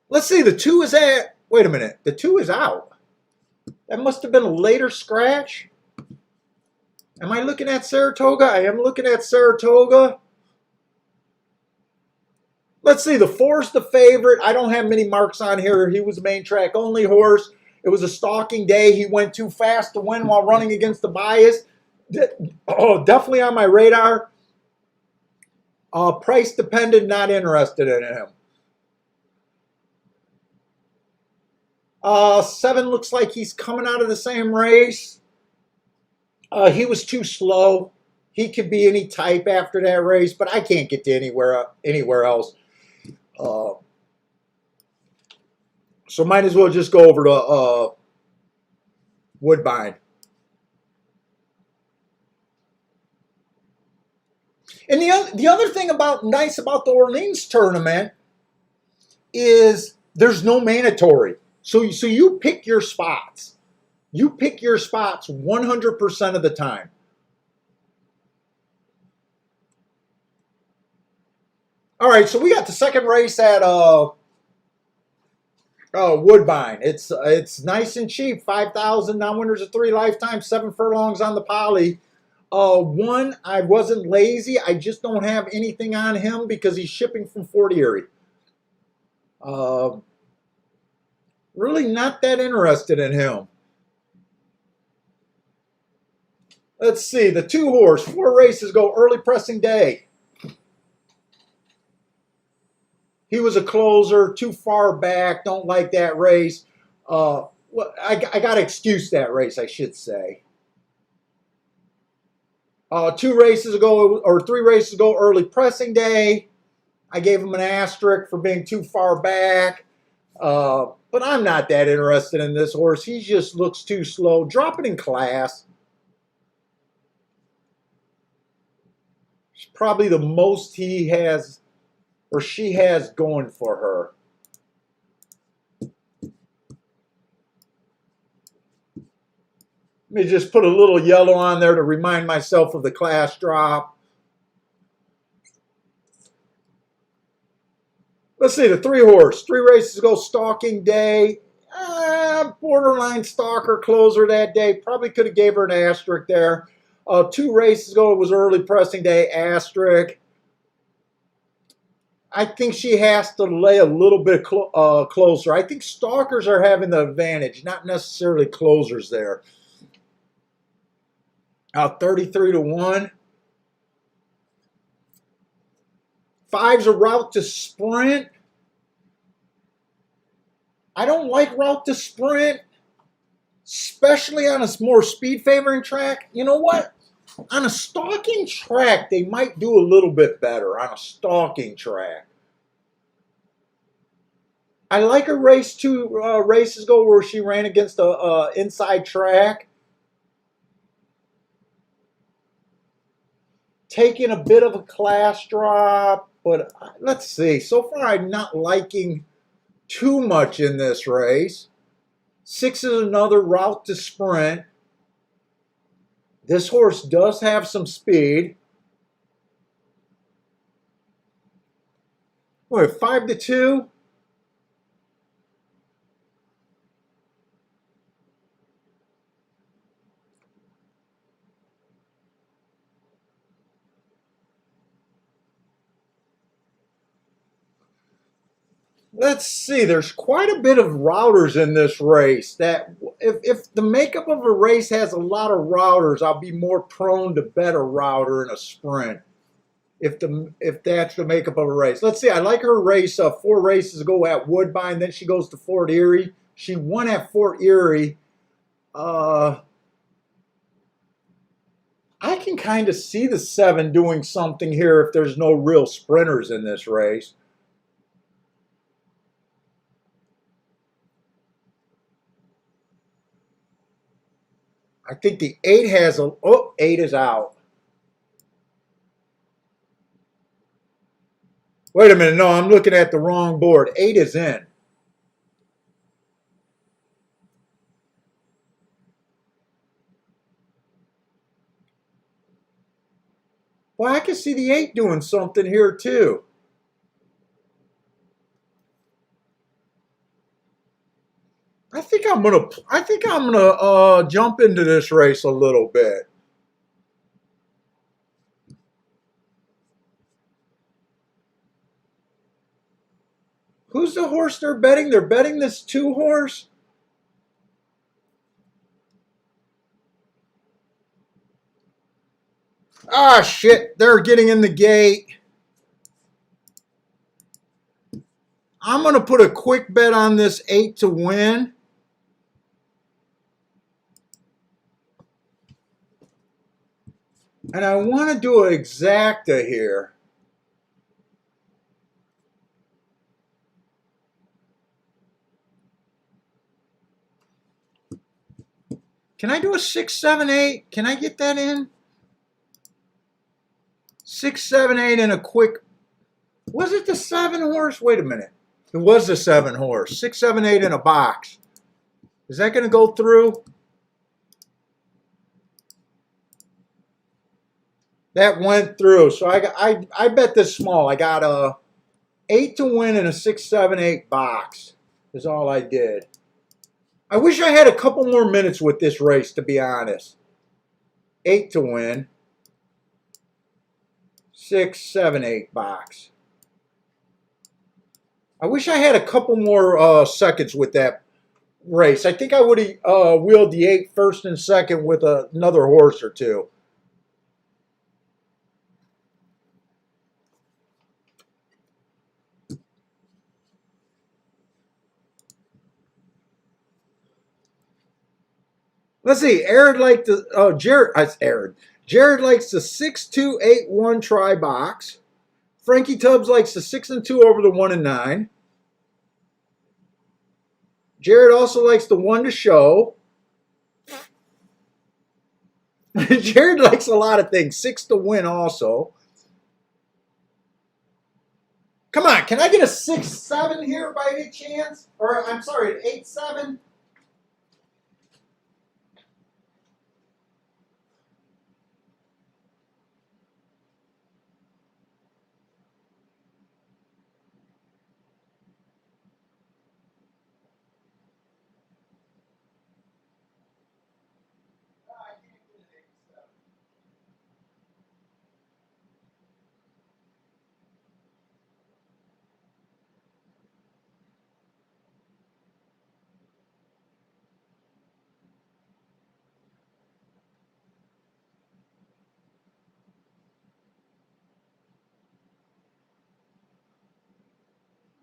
Let's see, the 2 is at, wait a minute, the 2 is out. That must have been a later scratch. Am I looking at Saratoga? I am looking at Saratoga. Let's see, the 4 is the favorite. I don't have many marks on here. He was a main track only horse. It was a stalking day. He went too fast to win while running against the bias. Oh, definitely on my radar. Price dependent, not interested in him. 7 looks like he's coming out of the same race. He was too slow. He could be any type after that race, but I can't get to anywhere else. So might as well just go over to Woodbine. And the other thing nice about the Orleans tournament is there's no mandatory. So you pick your spots. You pick your spots 100% of the time. All right, so we got the second race at Woodbine. It's nice and cheap. 5,000 non-winners of 3 lifetimes, 7 furlongs on the poly. 1, I wasn't lazy. I just don't have anything on him because he's shipping from Fort Erie. Really not that interested in him. Let's see, the 2 horse, 4 races go, early pressing day. He was a closer, too far back, don't like that race. Well, I got to excuse that race, I should say. 2 races ago, or 3 races ago, early pressing day. I gave him an asterisk for being too far back. But I'm not that interested in this horse. He just looks too slow. Drop it in class. It's probably the most he has or she has going for her. Let me just put a little yellow on there to remind myself of the class drop. Let's see, the 3 horse. 3 races ago, stalking day. Borderline stalker closer that day. Probably could have gave her an asterisk there. 2 races ago, it was early pressing day, asterisk. I think she has to lay a little bit closer. I think stalkers are having the advantage, not necessarily closers there. 33-1. 5's a route to sprint. I don't like route to sprint, especially on a more speed favoring track. You know what? On a stalking track, they might do a little bit better on a stalking track. I like a race 2 races ago where she ran against a inside track. Taking a bit of a class drop, but let's see. So far, I'm not liking too much in this race. 6 is another route to sprint. This horse does have some speed. We're at 5-2. Let's see, there's quite a bit of routers in this race. That if the makeup of a race has a lot of routers, I'll be more prone to bet a router in a sprint. if that's the makeup of a race. Let's see. I like her race 4 races ago at Woodbine. Then she goes to Fort Erie. She won at Fort Erie. I can kind of see the 7 doing something here if there's no real sprinters in this race. I think the 8 has a... Oh, 8 is out. Wait a minute. No, I'm looking at the wrong board. 8 is in. Well, I can see the 8 doing something here too. I think I'm gonna jump into this race a little bit. Who's the horse they're betting? They're betting this 2 horse. Ah, shit! They're getting in the gate. I'm gonna put a quick bet on this 8 to win. And I want to do an exacta here. Can I do a 6, 7, 8? Can I get that in? 6, 7, 8 and a quick... Was it the 7 horse? Wait a minute. It was the 7 horse. 6, 7, 8 in a box. Is that going to go through? That went through. So I bet this small. I got a 8 to win in a 6, 7, 8 box. Is all I did. I wish I had a couple more minutes with this race, to be honest. 8 to win. 6, 7, 8 box. I wish I had a couple more seconds with that race. I think I would have wheeled the 8 first and second with another horse or two. Let's see. Jared likes the Jared likes the 6, 2, 8, 1 try box. Frankie Tubbs likes the 6 and 2 over the 1 and 9. Jared also likes the 1 to show. Jared likes a lot of things. 6 to win also. Come on, can I get a 6, 7 here by any chance? Or I'm sorry, an 8, 7?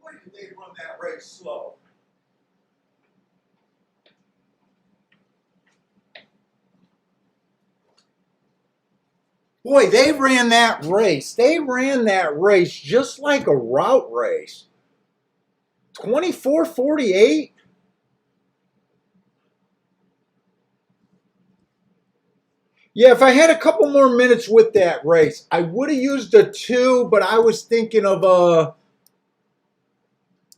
Why did they run that race slow? Boy, they ran that race. They ran that race just like a route race. 24:48. Yeah, if I had a couple more minutes with that race, I would have used a 2, but I was thinking of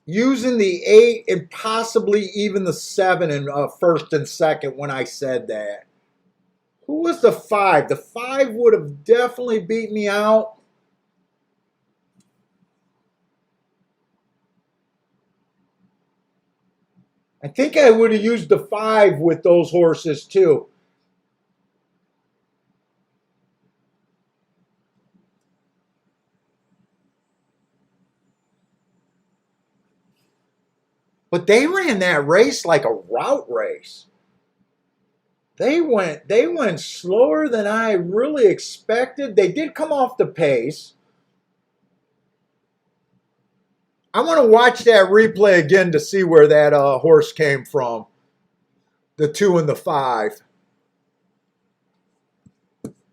using the 8 and possibly even the 7 in first and second when I said that. Who was the 5? The 5 would have definitely beat me out. I think I would have used the 5 with those horses too. But they ran that race like a route race. They went slower than I really expected. They did come off the pace. I want to watch that replay again to see where that horse came from. The 2 and the 5.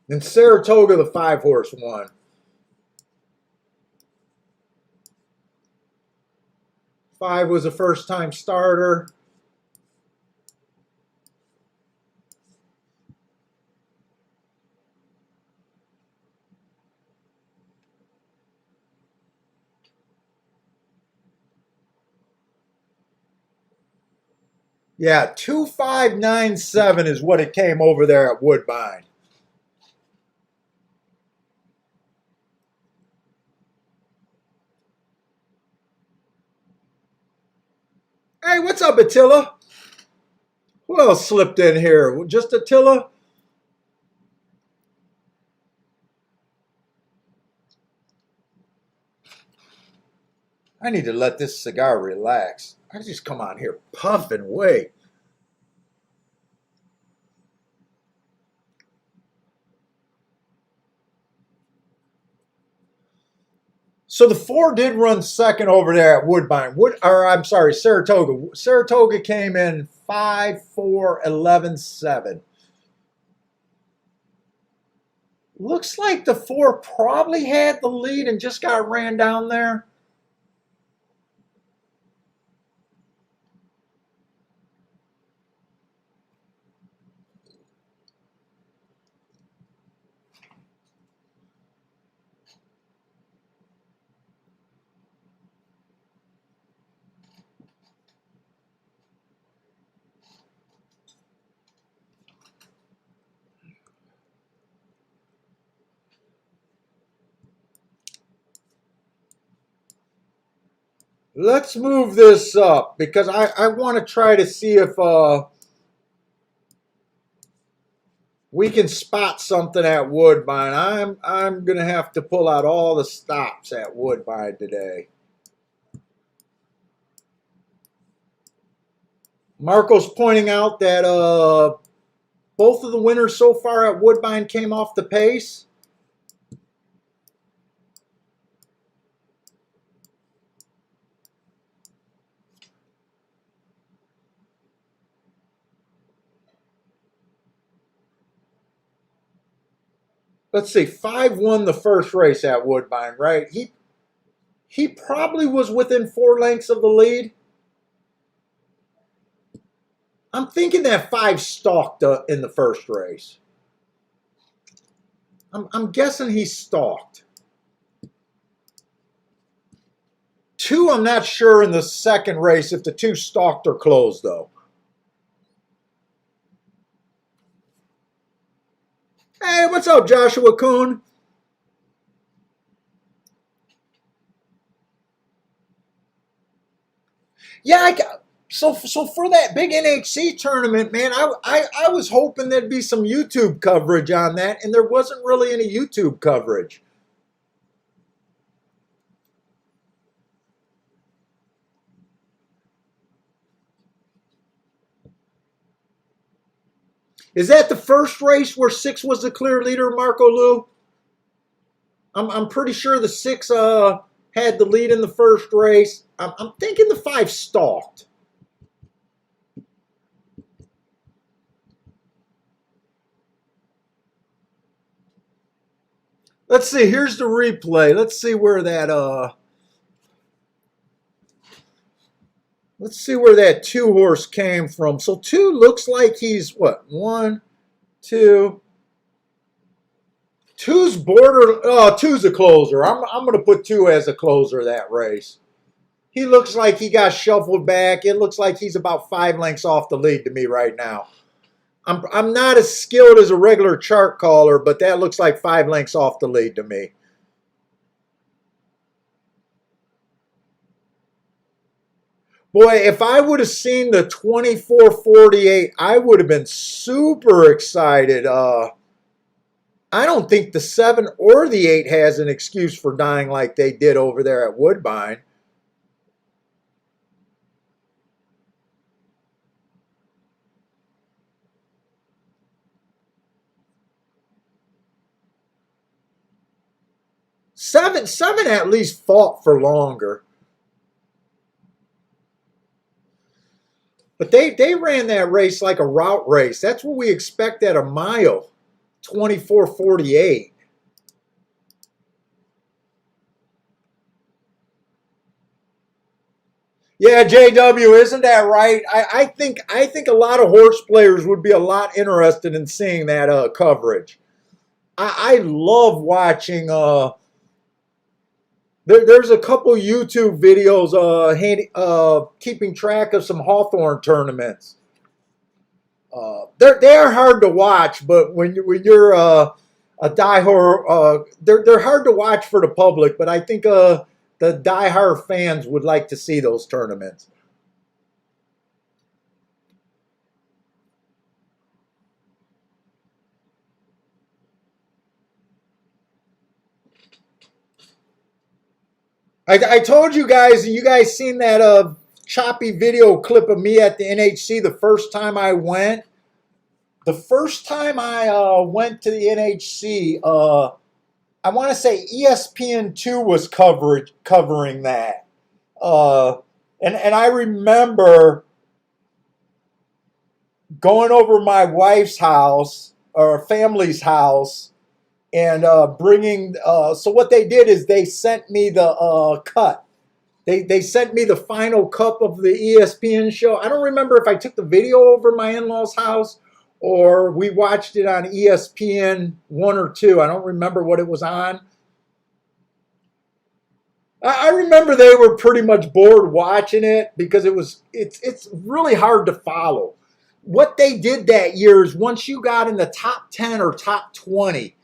And Saratoga, the 5 horse, won. Five was a first-time starter. Yeah, 2597 is what it came over there at Woodbine. Hey, what's up, Attila? Who else slipped in here? Just Attila? I need to let this cigar relax. I just come on here puffing away. So the 4 did run second over there at Woodbine. I'm sorry, Saratoga. Saratoga came in 5-4-11-7. Looks like the 4 probably had the lead and just got ran down there. Let's move this up because I want to try to see if we can spot something at Woodbine. I'm gonna have to pull out all the stops at Woodbine today. Marco's pointing out that both of the winners so far at Woodbine came off the pace. Let's see, 5 won the first race at Woodbine, right? He probably was within 4 lengths of the lead. I'm thinking that 5 stalked in the first race. I'm guessing he stalked. 2, I'm not sure in the second race if the 2 stalked or closed, though. Hey, what's up, Joshua Kuhn? Yeah, so for that big NHC tournament, man, I was hoping there'd be some YouTube coverage on that, and there wasn't really any YouTube coverage. Is that the first race where 6 was the clear leader, Marco Lou? I'm pretty sure the 6 had the lead in the first race. I'm thinking the 5 stalked. Let's see. Here's the replay. Let's see where that let's see where that 2 horse came from. So 2 looks like he's what? 1, 2. 2's border. 2's a closer. I'm going to put 2 as a closer of that race. He looks like he got shuffled back. It looks like he's about 5 lengths off the lead to me right now. I'm not as skilled as a regular chart caller, but that looks like 5 lengths off the lead to me. Boy, if I would have seen the 24:48, I would have been super excited. I don't think the 7 or the 8 has an excuse for dying like they did over there at Woodbine. Seven at least fought for longer. But they ran that race like a route race. That's what we expect at a mile, 24:48. Yeah, JW, isn't that right? I think a lot of horse players would be a lot interested in seeing that coverage. I love watching. There's a couple YouTube videos keeping track of some Hawthorne tournaments. They're hard to watch, but when you're a diehard, they're hard to watch for the public. But I think the diehard fans would like to see those tournaments. I told you guys, and you guys seen that choppy video clip of me at the NHC the first time I went. The first time I went to the NHC, I want to say ESPN2 was covering that. Uh, and I remember going over my wife's house or family's house and bringing. So what they did is they sent me the cut. They sent me the final cup of the ESPN show. I don't remember if I took the video over my in-laws' house or we watched it on ESPN 1 or 2. I don't remember what it was on. I remember they were pretty much bored watching it because it's really hard to follow. What they did that year is once you got in the top 10 or top 20,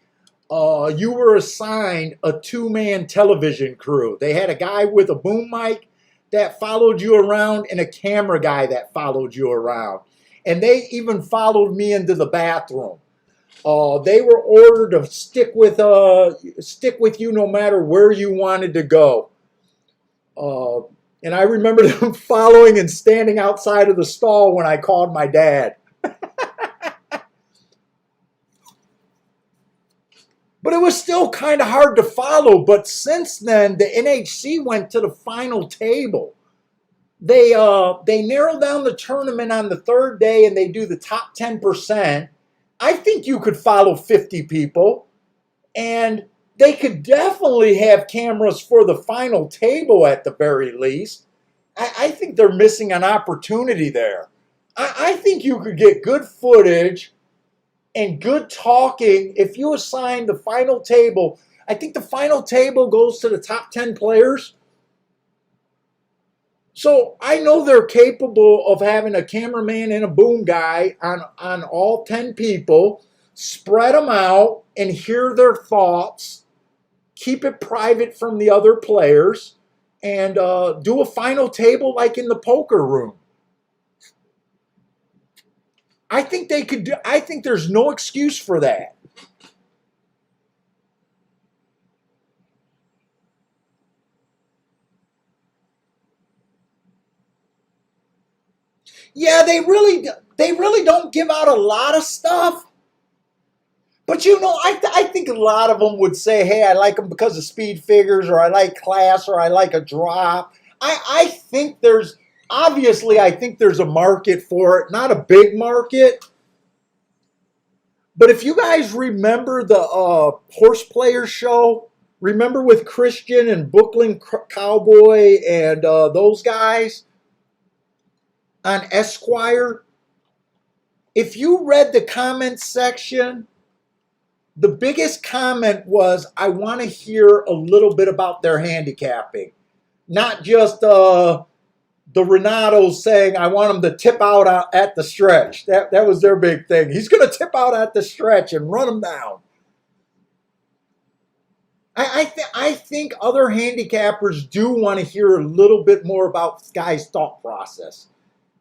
you were assigned a two-man television crew. They had a guy with a boom mic that followed you around and a camera guy that followed you around. And they even followed me into the bathroom. They were ordered to stick with you no matter where you wanted to go. Uh, and I remember them following and standing outside of the stall when I called my dad. But it was still kind of hard to follow. But since then, the NHC went to the final table. They narrow down the tournament on the third day and they do the top 10%. I think you could follow 50 people, and they could definitely have cameras for the final table at the very least. I think they're missing an opportunity there. I think you could get good footage and good talking if you assign the final table. I think the final table goes to the top 10 players. So I know they're capable of having a cameraman and a boom guy on all 10 people, spread them out and hear their thoughts, keep it private from the other players, and do a final table like in the poker room. I think they could do. I think there's no excuse for that. Yeah, they really don't give out a lot of stuff. But I think a lot of them would say, "Hey, I like them because of speed figures, or I like class, or I like a drop." I think there's obviously I think there's a market for it, not a big market. But if you guys remember the horse player show, remember with Christian and Brooklyn Cowboy and those guys on Esquire, if you read the comments section, the biggest comment was, I want to hear a little bit about their handicapping. Not just the Renatos saying, I want them to tip out at the stretch. That was their big thing. He's going to tip out at the stretch and run them down. I think other handicappers do want to hear a little bit more about guys' thought process.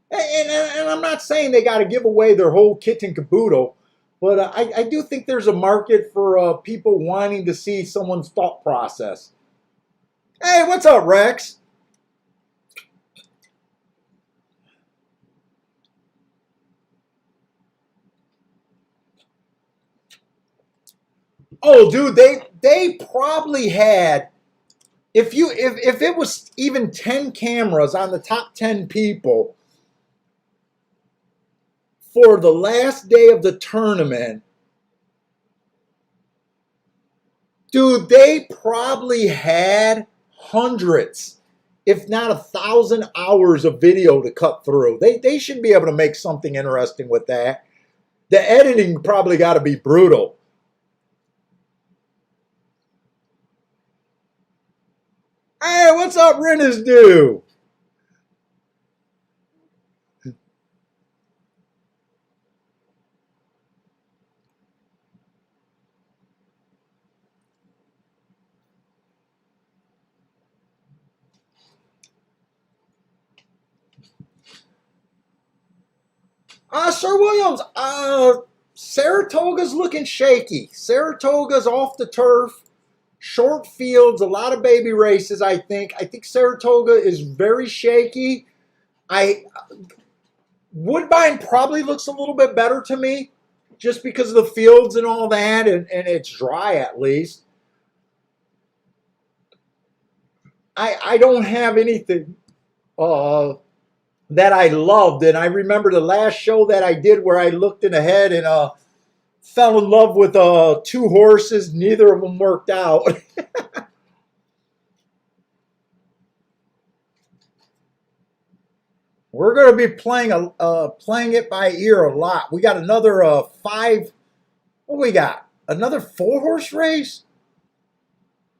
And I'm not saying they got to give away their whole kit and caboodle, but I do think there's a market for people wanting to see someone's thought process. Hey, what's up, Rex? Oh, dude, they probably had, if it was even 10 cameras on the top 10 people, for the last day of the tournament, dude, they probably had hundreds, if not 1,000 hours of video to cut through. They should be able to make something interesting with that. The editing probably got to be brutal. Hey, what's up, Rennes do? Sir Williams, Saratoga's looking shaky. Saratoga's off the turf, short fields, a lot of baby races, I think. I think Saratoga is very shaky. Woodbine probably looks a little bit better to me just because of the fields and all that, and it's dry at least. I don't have anything that I loved, and I remember the last show that I did where I looked in ahead and fell in love with two horses. Neither of them worked out. We're going to be playing it by ear a lot. We got another five. What we got? Another 4-horse race?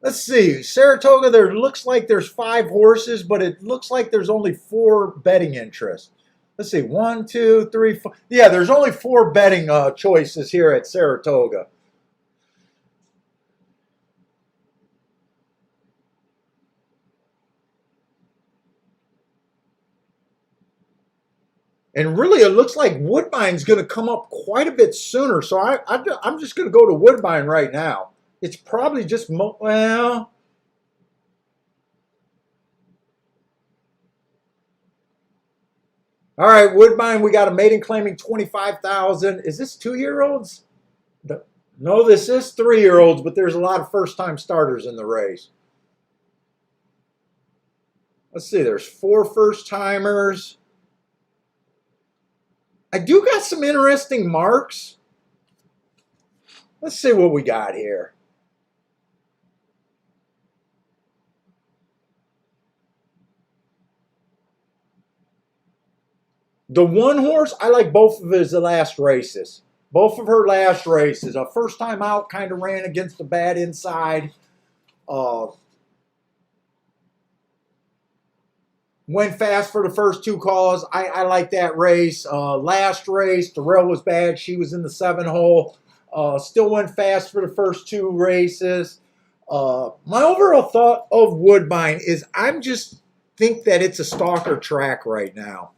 Let's see. Saratoga, there looks like there's 5 horses, but it looks like there's only 4 betting interests. Let's see. 1, 2, 3, 4. Yeah, there's only 4 betting choices here at Saratoga. And really, it looks like Woodbine's going to come up quite a bit sooner. So I'm just going to go to Woodbine right now. It's probably just, well, all right, Woodbine, we got a maiden claiming 25,000. Is this 2-year-olds? No, this is 3-year-olds, but there's a lot of first-time starters in the race. Let's see, there's 4 first-timers. I do got some interesting marks. Let's see what we got here. The 1 horse, I like both of his last races. Both of her last races. A first time out, kind of ran against the bad inside. Went fast for the first 2 calls. I like that race. Last race, the rail was bad. She was in the 7 hole. Still went fast for the first 2 races. My overall thought of Woodbine is I'm just think that it's a stalker track right now.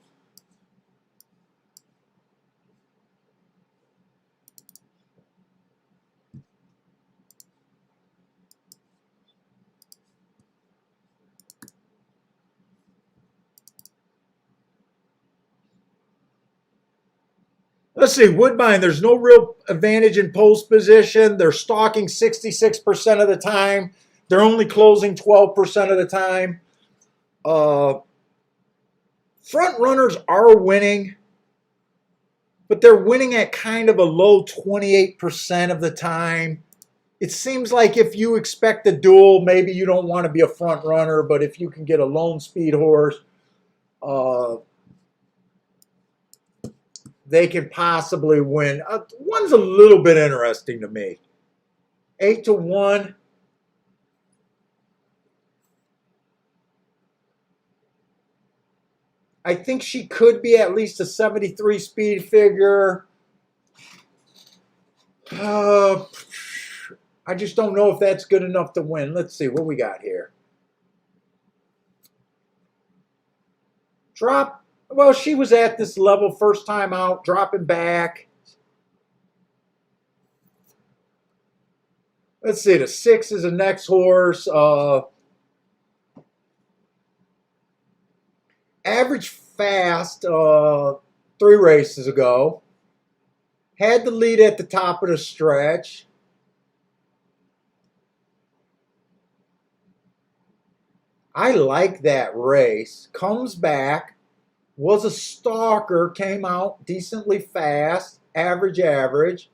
Let's see, Woodbine, there's no real advantage in post position. They're stalking 66% of the time. They're only closing 12% of the time. Front runners are winning, but they're winning at kind of a low 28% of the time. It seems like if you expect a duel, maybe you don't want to be a front runner, but if you can get a lone speed horse, they can possibly win. One's a little bit interesting to me. 8-1. I think she could be at least a 73 speed figure. I just don't know if that's good enough to win. Let's see what we got here. Drop. Well, she was at this level first time out, dropping back. Let's see. The 6 is the next horse. Average fast 3 races ago. Had the lead at the top of the stretch. I like that race. Comes back. Was a stalker, came out decently fast, average.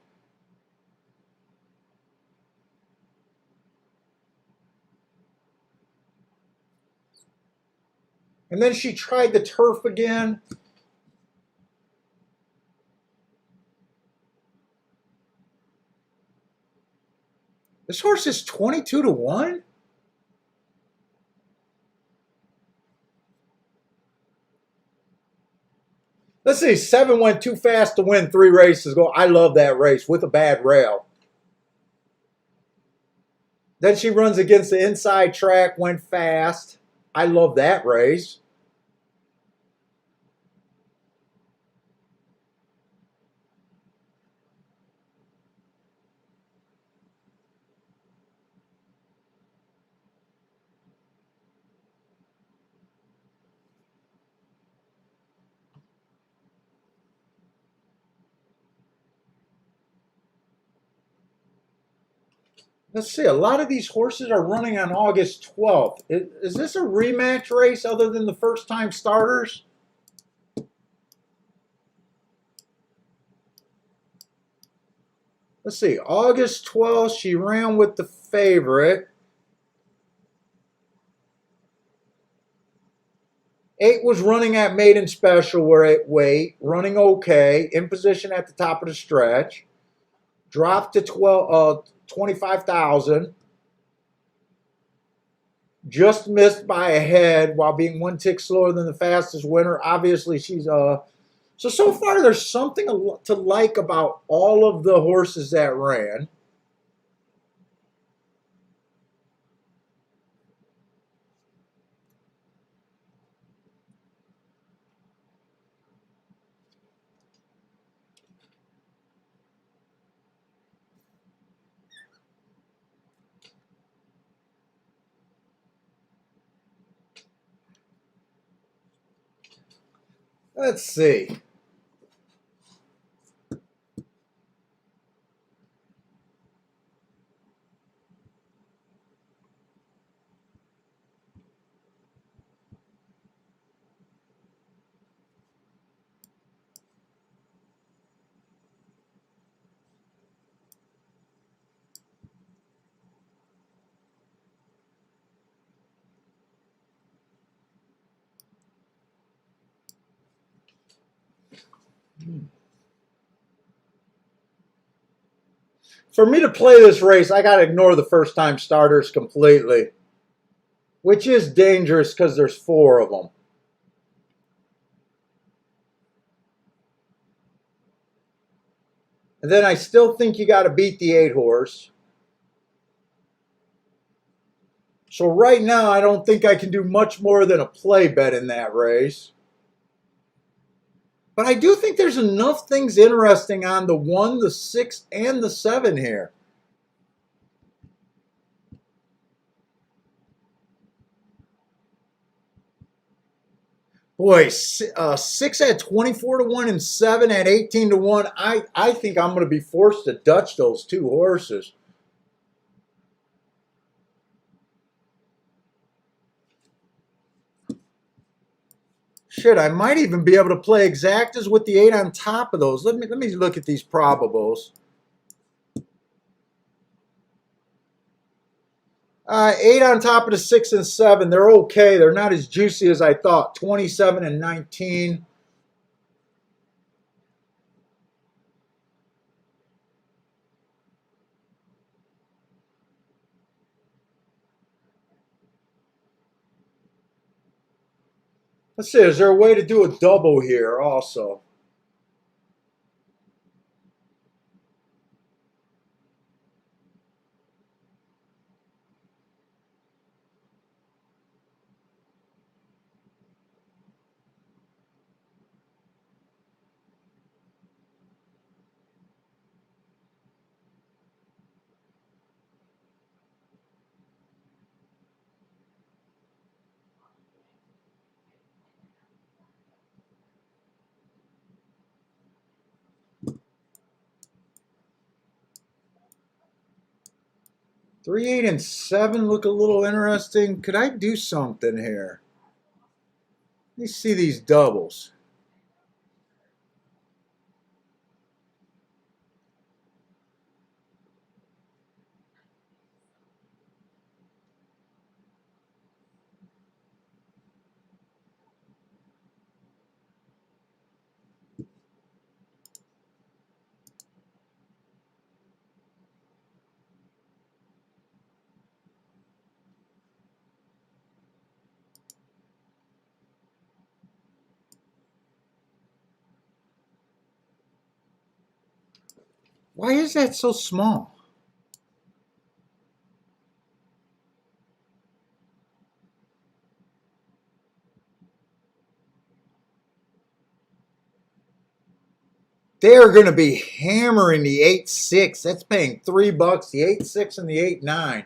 And then she tried the turf again. This horse is 22 to 1? Let's see, 7 went too fast to win 3 races ago. I love that race with a bad rail. Then she runs against the inside track, went fast. I love that race. Let's see, a lot of these horses are running on August 12th. Is this a rematch race other than the first time starters? Let's see, August 12th, she ran with the favorite. 8 was running at maiden special weight, running okay, in position at the top of the stretch. Dropped to 25,000. Just missed by a head while being 1 tick slower than the fastest winner. Obviously, she's so far there's something to like about all of the horses that ran. Let's see. For me to play this race, I got to ignore the first time starters completely, which is dangerous because there's 4 of them. And then I still think you got to beat the 8 horse. So right now, I don't think I can do much more than a play bet in that race. But I do think there's enough things interesting on the 1, the 6, and the 7 here. Boy, 6 at 24 to 1 and 7 at 18 to 1. I think I'm going to be forced to Dutch those 2 horses. Shit, I might even be able to play exactas with the 8 on top of those. Let me look at these probables. 8 on top of the 6 and 7. They're okay. They're not as juicy as I thought. 27 and 19. Let's see, is there a way to do a double here also? Three, 8, and 7 look a little interesting. Could I do something here? me see these doubles. Why is that so small? They're going to be hammering the 8.6. That's paying $3. The 8.6 and the 8.9.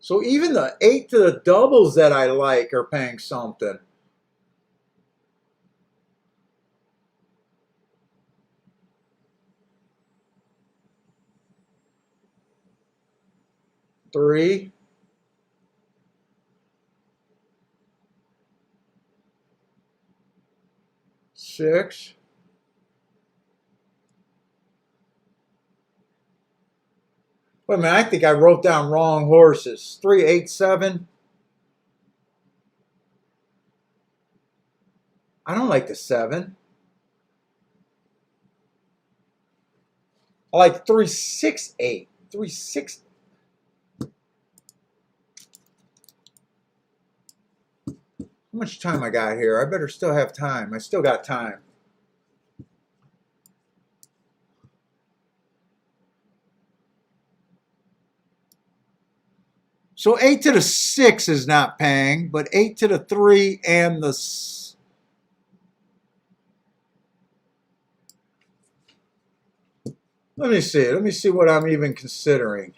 So even the 8 to the doubles that I like are paying something. Three. Six. Wait a minute, I think I wrote down wrong horses. 3, 8, 7. I don't like the 7. I like 3, 6, 8. 3, 6. How much time I got here? I better still have time. I still got time. So 8 to the 6 is not paying, but 8 to the 3 and the... Let me see. Let me see what I'm even considering.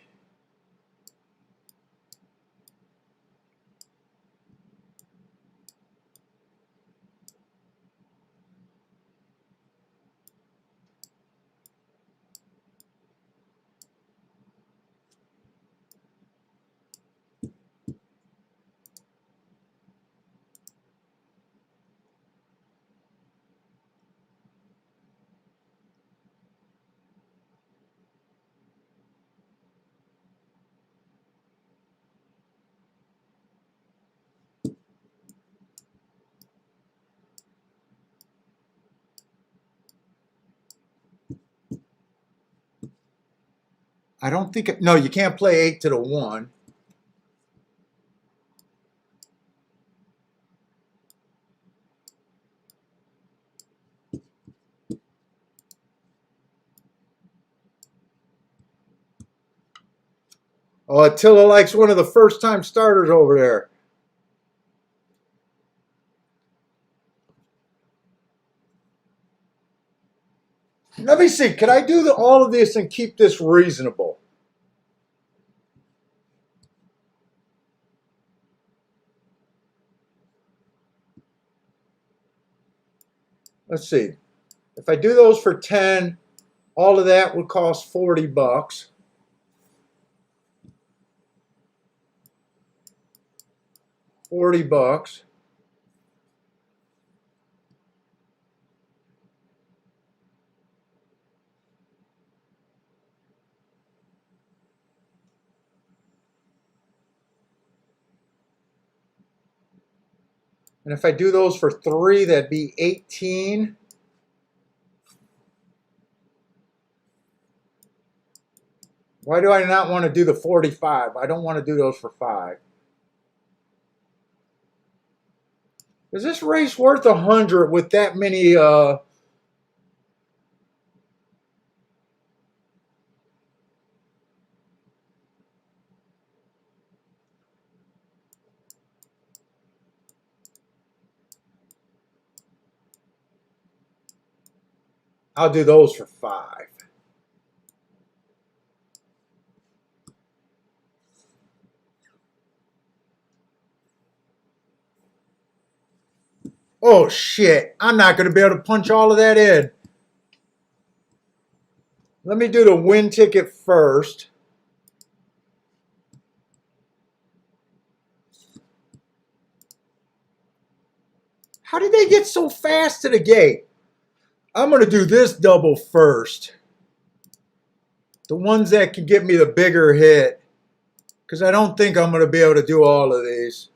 I don't think... No, you can't play 8 to the 1. Oh, Attila likes one of the first-time starters over there. Let me see. Can I do all of this and keep this reasonable? Let's see. If I do those for 10, all of that would cost $40. $40. And if I do those for 3, that'd be 18. Why do I not want to do the 45? I don't want to do those for 5. Is this race worth 100 with that many? I'll do those for 5. Oh, shit. I'm not going to be able to punch all of that in. Let me do the win ticket first. How did they get so fast to the gate? I'm going to do this double first. The ones that can get me the bigger hit. Because I don't think I'm going to be able to do all of these.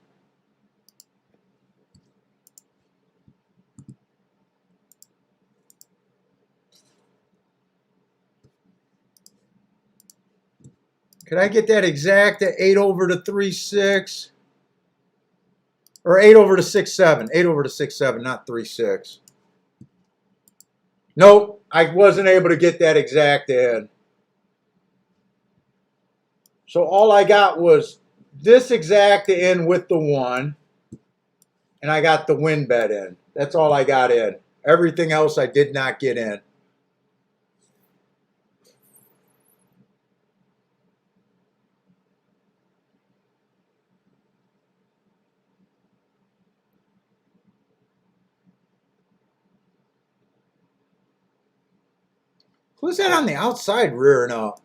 Could I get that exact at 8 over to 3-6? Or 8 over to 6-7. 8 over to 6-7, not 3-6. Nope, I wasn't able to get that exact in. So all I got was this exact in with the 1. And I got the win bet in. That's all I got in. Everything else I did not get in. Who's that on the outside rearing up?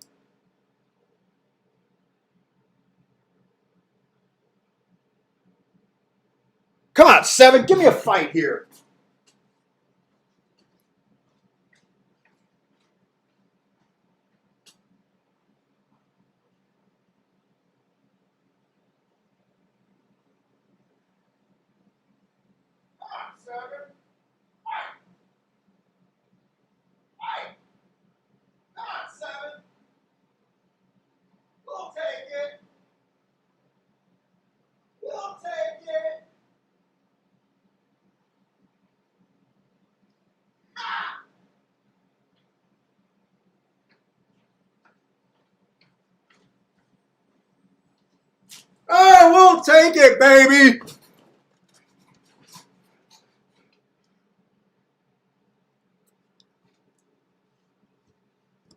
Come on, 7. Give me a fight here. Come on, 7. Fight. Come on, 7. We'll take it. We'll take it. Oh, we'll take it, baby.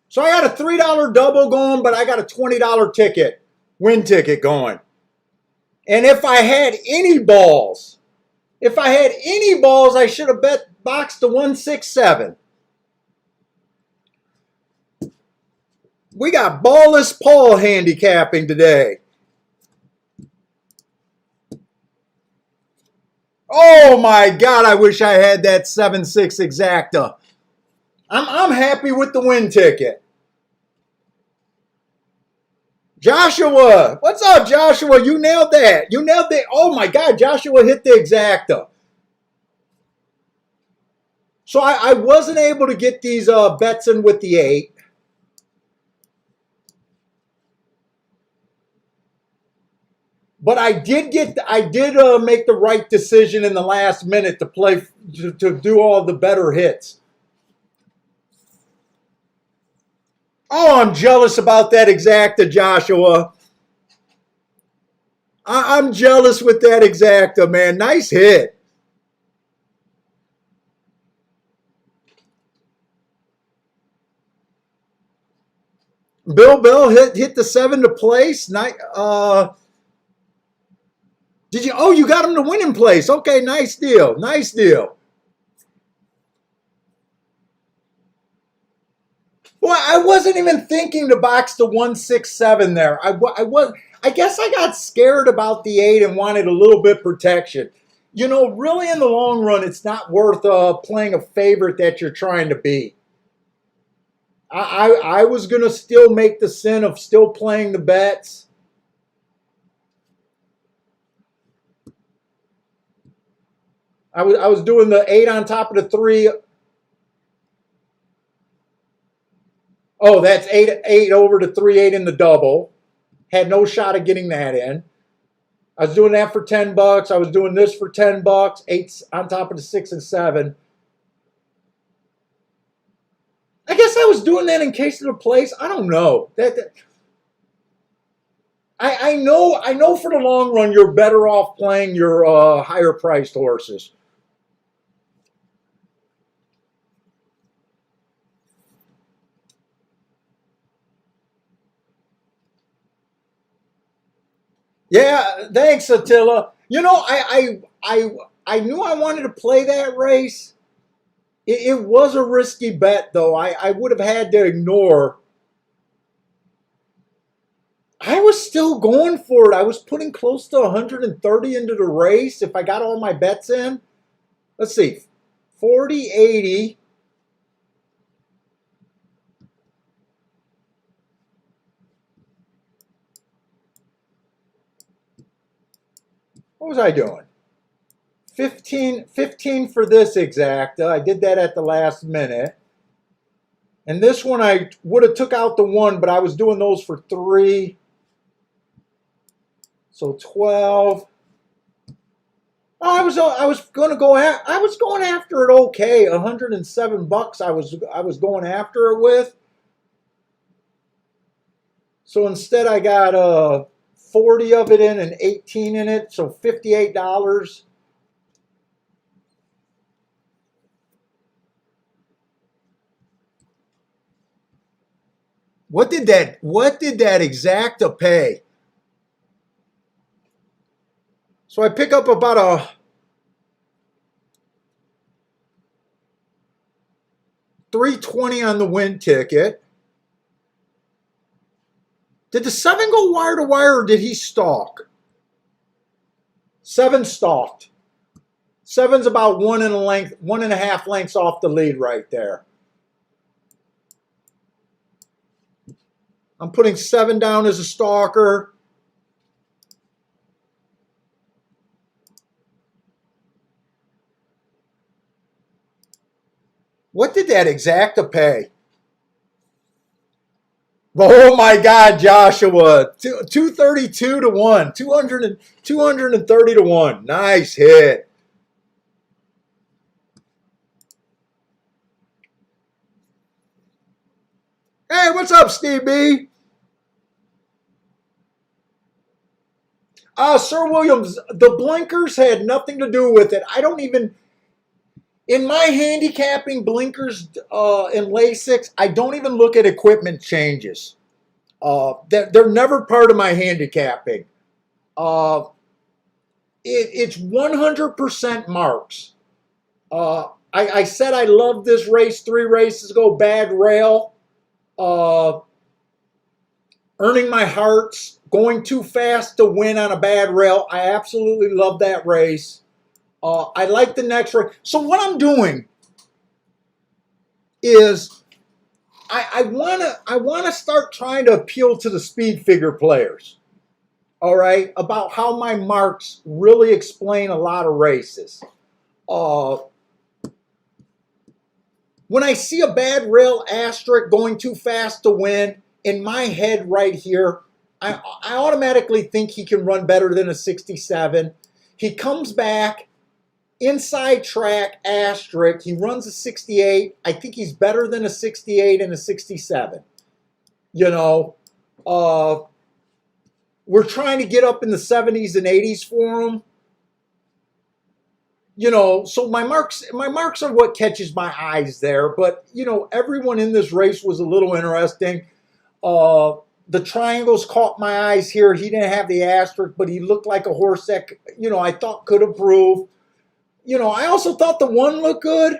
So I got a $3 double going, but I got a $20 ticket, win ticket going. And if I had any balls, I should have bet boxed the 167. We got ballless Paul handicapping today. Oh my God, I wish I had that 7-6 exacta. I'm happy with the win ticket. Joshua, what's up, Joshua? You nailed that. You nailed it. Oh my God, Joshua hit the exacta. So I wasn't able to get these bets in with the 8. But I did make the right decision in the last minute to play to do all the better hits. Oh, I'm jealous about that exacta, Joshua. I'm jealous with that exacta, man. Nice hit. Bill Bell hit the 7 to place. Did you? Oh, you got him to win in place. Okay, nice deal. Nice deal. Well, I wasn't even thinking to box the 167 there. I guess I got scared about the 8 and wanted a little bit protection. You know, really in the long run, it's not worth playing a favorite that you're trying to beat. I was going to still make the sin of still playing the bets. I was doing the 8 on top of the 3. Oh, that's 8 over to 3-8 in the double. Had no shot of getting that in. I was doing that for $10. I was doing this for $10. 8 on top of the 6 and 7. I guess I was doing that in case of the place. I don't know. I know for the long run you're better off playing your higher priced horses. Yeah, thanks, Attila. You know, I knew I wanted to play that race. It was a risky bet, though. I would have had to ignore. I was still going for it. I was putting close to 130 into the race if I got all my bets in. let's see, 40, 80. What was I doing? 15 for this exacta. I did that at the last minute. And this one I would have took out the 1, but I was doing those for 3. So 12. I was going to go I was going after it okay. $107 I was going after it with. So instead I got 40 of it in and 18 in it, so $58. What did that exacta pay? So I pick up about a $320 on the win ticket. Did the 7 go wire to wire or did he stalk? 7 stalked. 7's about 1.5 lengths off the lead right there. I'm putting 7 down as a stalker. What did that exacta pay? Oh my God, Joshua. 232 to 1. 230 to 1. Nice hit. Hey, what's up, Steve B? Sir Williams, the blinkers had nothing to do with it. I don't even, in my handicapping blinkers and LASIKs, I don't even look at equipment changes. They're never part of my handicapping. It's 100% marks. I said I loved this race 3 races ago, bad rail. Earning my hearts, going too fast to win on a bad rail. I absolutely love that race. I like the next race. So what I'm doing is I wanna start trying to appeal to the speed figure players. All right, about how my marks really explain a lot of races. When I see a bad rail asterisk going too fast to win, in my head right here, I automatically think he can run better than a 67. He comes back, inside track asterisk, he runs a 68. I think he's better than a 68 and a 67. You know, we're trying to get up in the 70s and 80s for him. You know, so my marks are what catches my eyes there. But, you know, everyone in this race was a little interesting. The triangles caught my eyes here. He didn't have the asterisk, but he looked like a horse that, you know, I thought could improve. You know, I also thought the 1 looked good.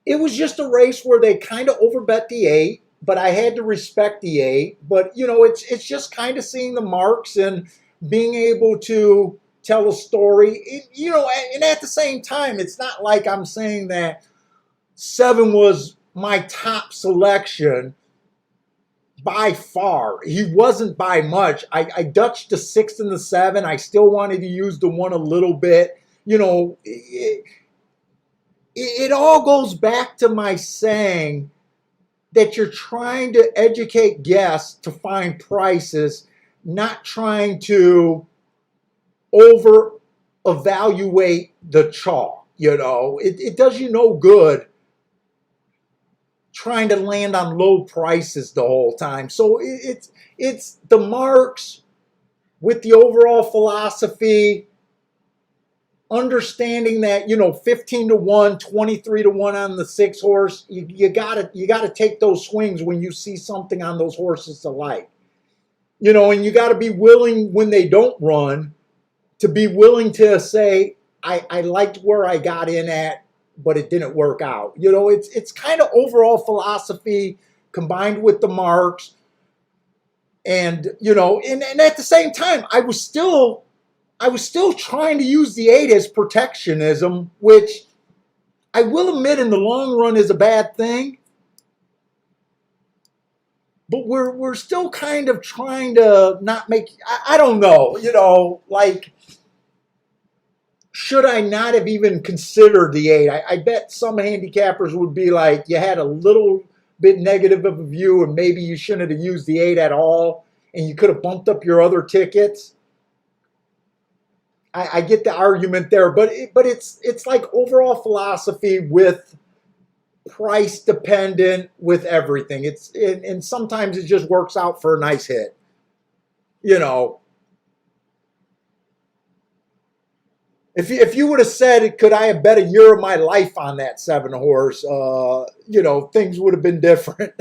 It was just a race where they kind of overbet the 8, but I had to respect the 8. But, you know, it's just kind of seeing the marks and being able to tell a story. You know, and at the same time, it's not like I'm saying that 7 was my top selection by far. He wasn't by much. I dutched the 6 and the 7. I still wanted to use the 1 a little bit. You know, it all goes back to my saying that you're trying to educate guests to find prices, not trying to over evaluate the chalk. You know, it does you no good trying to land on low prices the whole time. So it's the marks with the overall philosophy, understanding that, you know, 15 to 1, 23 to 1 on the 6 horse, you gotta take those swings when you see something on those horses to like. You know, and you gotta be willing when they don't run to be willing to say, I liked where I got in at, but it didn't work out. You know, it's kind of overall philosophy combined with the marks. And, you know, and at the same time, I was still I was still trying to use the 8 as protectionism, which I will admit in the long run is a bad thing. But we're still kind of trying to not make, I don't know, you know, like, should I not have even considered the 8? I bet some handicappers would be like, you had a little bit negative of a view and maybe you shouldn't have used the 8 at all and you could have bumped up your other tickets. I get the argument there, but it's like overall philosophy with price dependent with everything. And sometimes it just works out for a nice hit. You know, if you would have said, could I have bet a year of my life on that 7 horse, you know, things would have been different.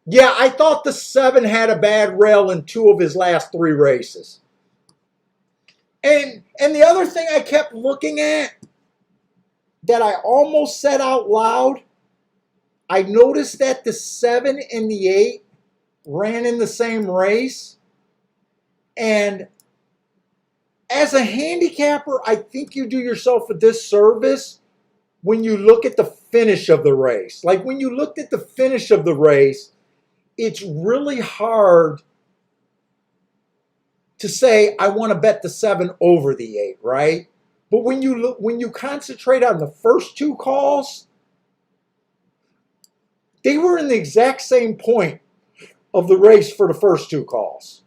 Yeah, I thought the 7 had a bad rail in 2 of his last 3 races. And the other thing I kept looking at that I almost said out loud, I noticed that the 7 and the 8 ran in the same race. And as a handicapper, I think you do yourself a disservice when you look at the finish of the race. Like when you looked at the finish of the race, it's really hard to say, I want to bet the 7 over the 8, right? But when you concentrate on the first 2 calls, they were in the exact same point of the race for the first 2 calls.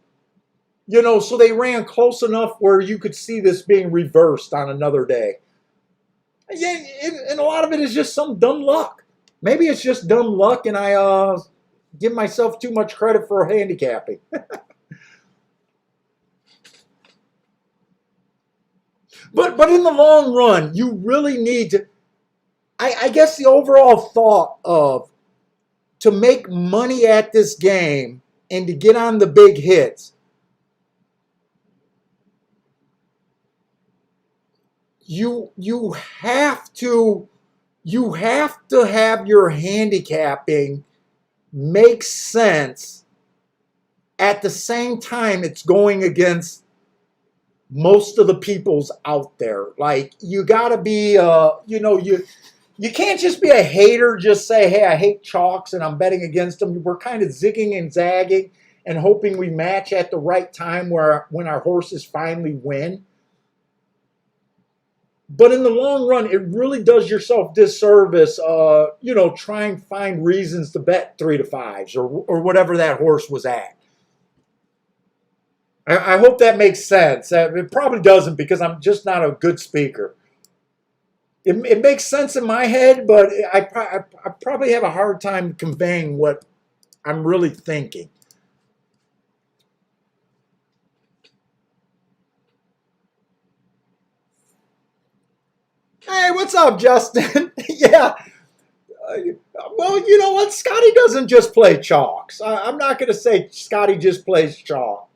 You know, so they ran close enough where you could see this being reversed on another day. Yeah, and a lot of it is just some dumb luck. Maybe it's just dumb luck and I give myself too much credit for handicapping. But in the long run, you really need to, I guess the overall thought of to make money at this game and to get on the big hits, you have to have your handicapping make sense at the same time it's going against most of the people's out there. Like you gotta be you know, you can't just be a hater, just say, hey, I hate chalks and I'm betting against them. We're kind of zigging and zagging and hoping we match at the right time when our horses finally win. But in the long run, it really does yourself disservice, you know, try and find reasons to bet 3 to 5s or whatever that horse was at. I hope that makes sense. It probably doesn't because I'm just not a good speaker. It makes sense in my head, but I probably have a hard time conveying what I'm really thinking. Hey, what's up, Justin? Yeah. Well, you know what? Scotty doesn't just play chalks. I'm not going to say Scotty just plays chalk.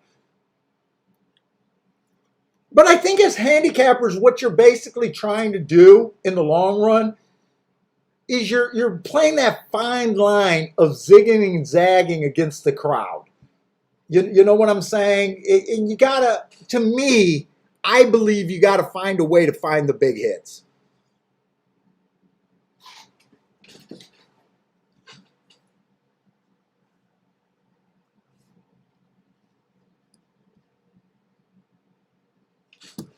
But I think as handicappers, what you're basically trying to do in the long run is you're playing that fine line of zigging and zagging against the crowd. You know what I'm saying? And you gotta, to me, I believe you gotta find a way to find the big hits.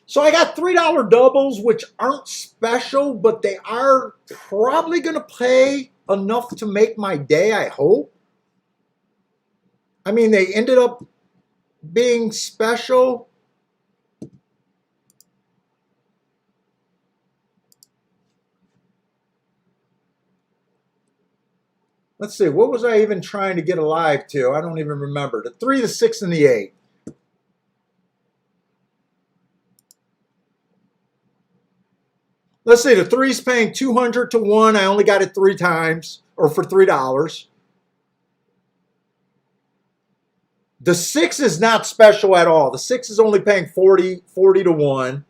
So I got $3 doubles, which aren't special, but they are probably going to pay enough to make my day, I hope. I mean, they ended up being special. Let's see, what was I even trying to get alive to? I don't even remember. The 3, the 6, and the 8. Let's see, the 3's paying 200 to 1. I only got it 3 times, or for $3. The 6 is not special at all. The 6 is only paying 40 to 1.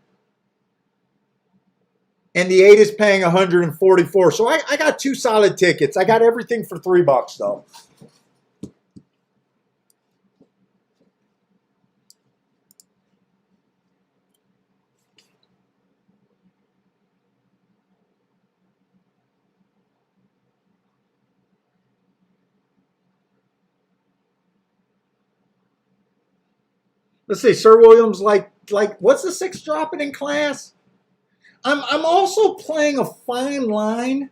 And the 8 is paying 144. So I got 2 solid tickets. I got everything for $3 though. Let's see, Sir Williams, like what's the 6 dropping in class? I'm also playing a fine line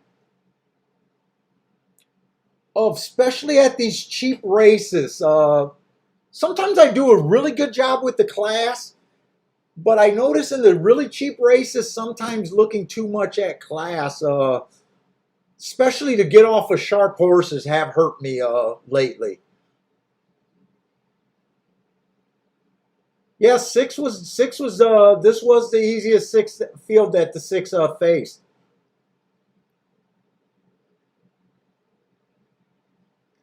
of, especially at these cheap races. Sometimes I do a really good job with the class, but I notice in the really cheap races, sometimes looking too much at class, especially to get off of sharp horses, have hurt me lately. Yeah, six was this was the easiest 6 field that the 6 faced.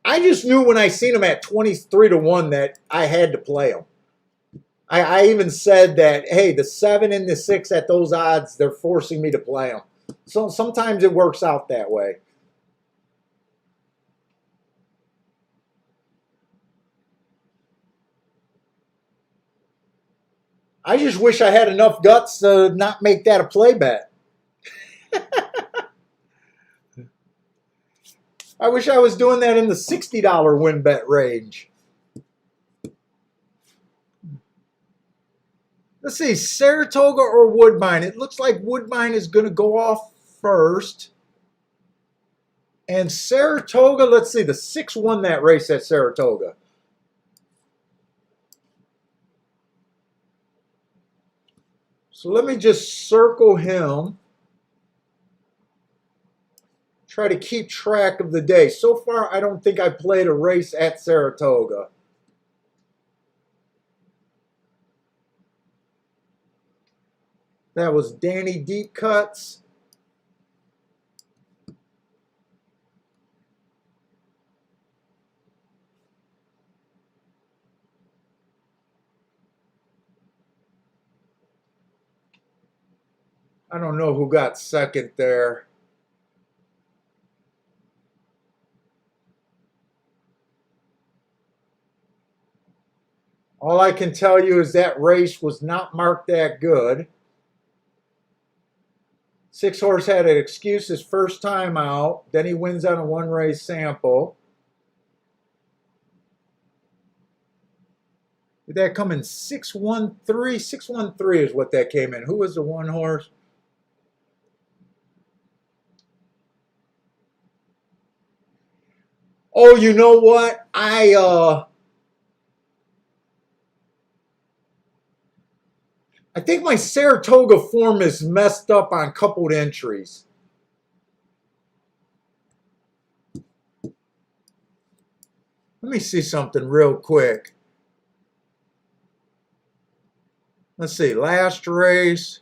I just knew when I seen him at 23-1 that I had to play him. I even said that, hey, the 7 and the 6 at those odds, they're forcing me to play them. So sometimes it works out that way. I just wish I had enough guts to not make that a play bet. I wish I was doing that in the $60 win bet range. Let's see, Saratoga or Woodbine. It looks like Woodbine is going to go off first. And Saratoga, let's see, the 6 won that race at Saratoga. So let me just circle him. Try to keep track of the day. So far, I don't think I played a race at Saratoga. That was Danny Deep Cuts. I don't know who got second there. All I can tell you is that race was not marked that good. 6 horse had an excuse his first time out. Then he wins on a 1 race sample. Did that come in 613? 613 is what that came in. Who was the 1 horse? Oh, you know what? I think my Saratoga form is messed up on coupled entries. Let me see something real quick. Let's see, last race,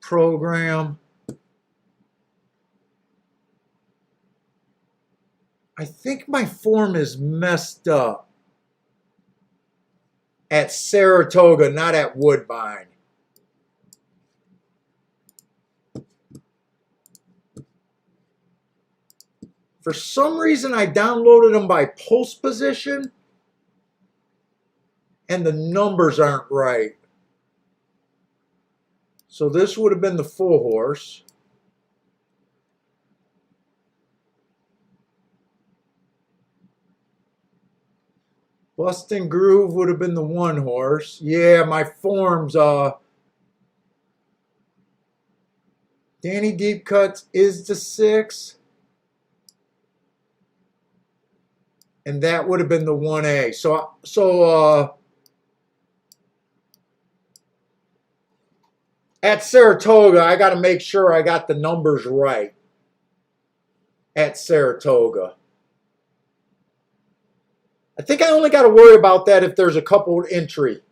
program. I think my form is messed up at Saratoga, not at Woodbine. For some reason, I downloaded them by post position, and the numbers aren't right. So this would have been the full horse. Bustin' Groove would have been the 1 horse. Yeah, my forms, Danny Deep Cuts is the 6. And that would have been the 1A. So at Saratoga, I got to make sure I got the numbers right at Saratoga. I think I only got to worry about that if there's a coupled entry.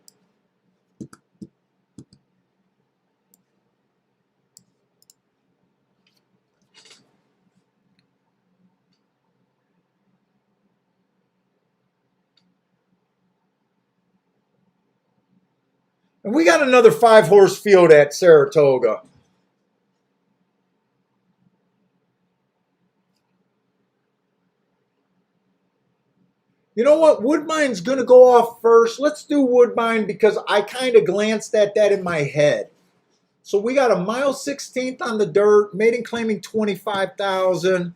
And we got another 5 horse field at Saratoga. You know what? Woodbine's going to go off first. Let's do Woodbine because I kind of glanced at that in my head. So we got a 1/16 on the dirt, maiden claiming 25,000.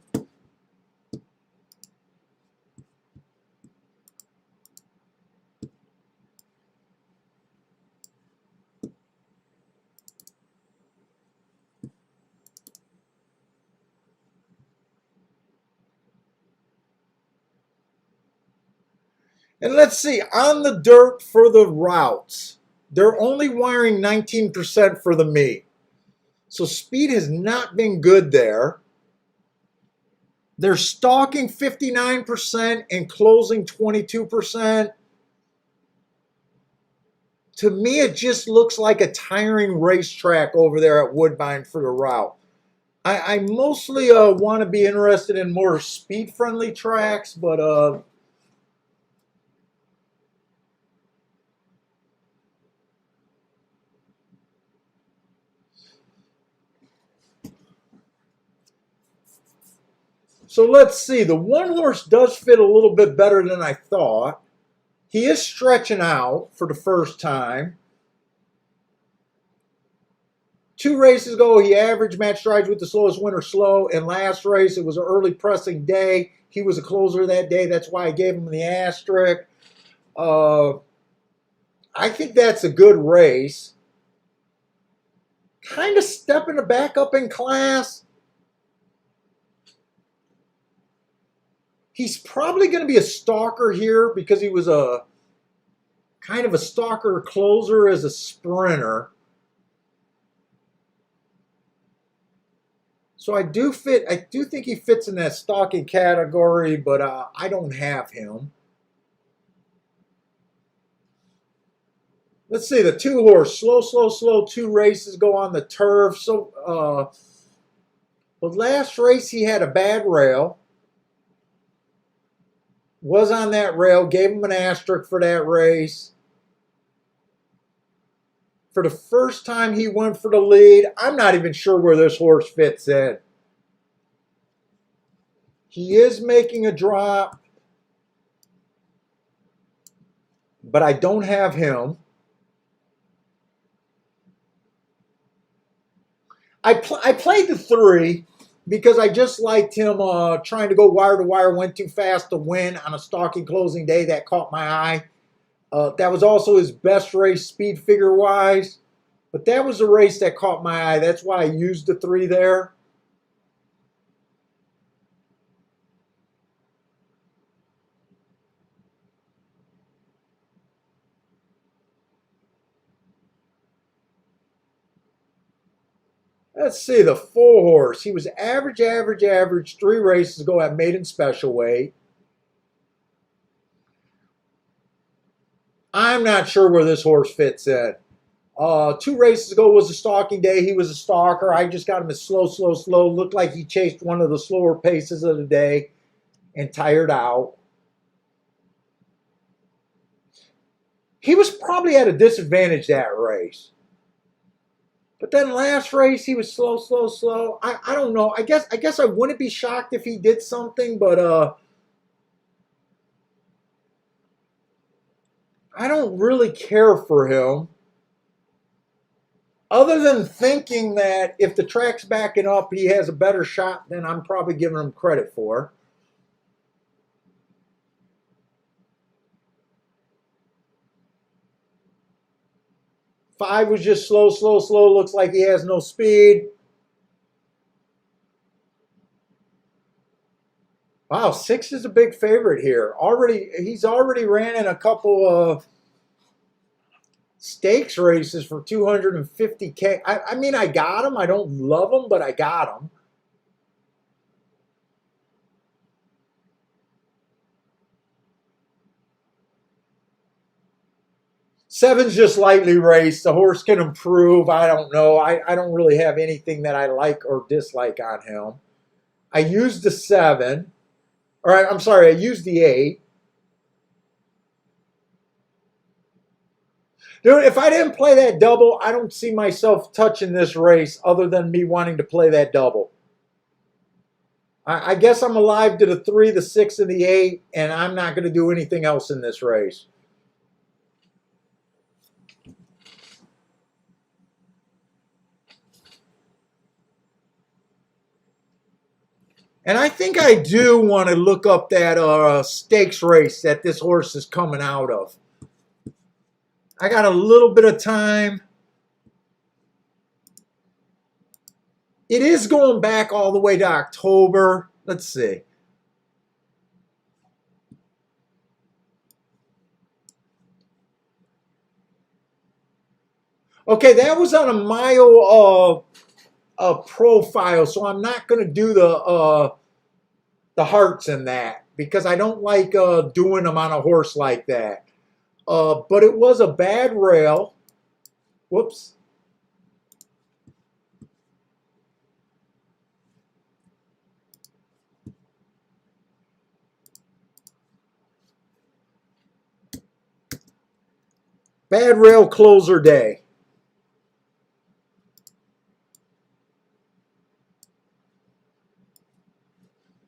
And let's see, on the dirt for the routes, they're only wiring 19% for the meet. So speed has not been good there. They're stalking 59% and closing 22%. To me, it just looks like a tiring racetrack over there at Woodbine for the route. I mostly want to be interested in more speed-friendly tracks, but so let's see. The one horse does fit a little bit better than I thought. He is stretching out for the first time. 2 races ago, he averaged match strides with the slowest winner slow. And last race, it was an early pressing day. He was a closer that day. That's why I gave him the asterisk. I think that's a good race. Kind of stepping back up in class. He's probably going to be a stalker here because he was a kind of a stalker closer as a sprinter. So I do think he fits in that stalking category, but I don't have him. Let's see, the 2-horse, slow, 2 races go on the turf. So, but last race he had a bad rail. Was on that rail, gave him an asterisk for that race. For the first time he went for the lead. I'm not even sure where this horse fits in. He is making a drop, but I don't have him. I played the 3 because I just liked him trying to go wire to wire, went too fast to win on a stalking closing day. That caught my eye. That was also his best race speed figure wise, but that was a race that caught my eye. That's why I used the 3 there. Let's see, the 4-horse. He was average. 3 races ago at maiden special weight. I'm not sure where this horse fits in. 2 races ago was a stalking day. He was a stalker. I just got him as slow. Looked like he chased one of the slower paces of the day and tired out. He was probably at a disadvantage that race. But then last race he was slow. I don't know. I guess I wouldn't be shocked if he did something, but I don't really care for him. Other than thinking that if the track's backing up, he has a better shot than I'm probably giving him credit for. Five was just slow. Looks like he has no speed. Wow, 6 is a big favorite here. He's already ran in a couple of stakes races for 250K. I mean, I got him. I don't love him, but I got him. Seven's just lightly raced. The horse can improve. I don't know. I don't really have anything that I like or dislike on him. I used the 7. All right, I'm sorry. I used the 8. Dude, if I didn't play that double, I don't see myself touching this race other than me wanting to play that double. I guess I'm alive to the 3, the 6, and the 8, and I'm not going to do anything else in this race. And I think I do want to look up that stakes race that this horse is coming out of. I got a little bit of time. It is going back all the way to October. Let's see. Okay, that was on a mile profile, so I'm not going to do the hearts in that because I don't like doing them on a horse like that. But it was a bad rail. Whoops. Bad rail closer day.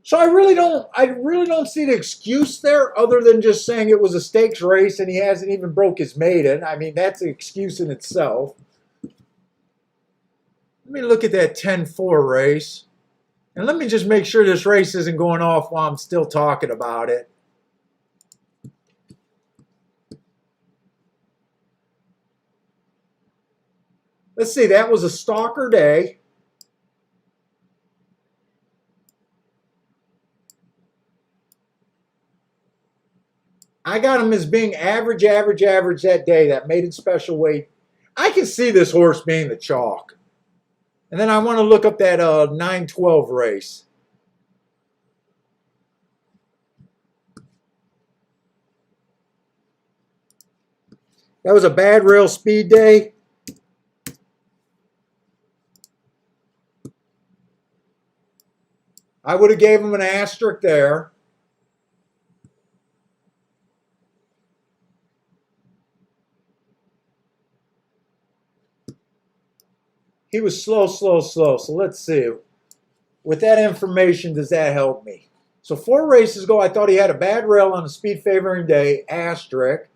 So I really don't see the excuse there other than just saying it was a stakes race and he hasn't even broke his maiden. I mean, that's an excuse in itself. Let me look at that 10-4 race. And let me just make sure this race isn't going off while I'm still talking about it. Let's see, that was a stalker day. I got him as being average that day, that maiden special weight. I can see this horse being the chalk. And then I want to look up that 9-12 race. That was a bad rail speed day. I would have gave him an asterisk there. He was slow. So let's see. With that information, does that help me? So 4 races ago, I thought he had a bad rail on a speed favoring day, asterisk.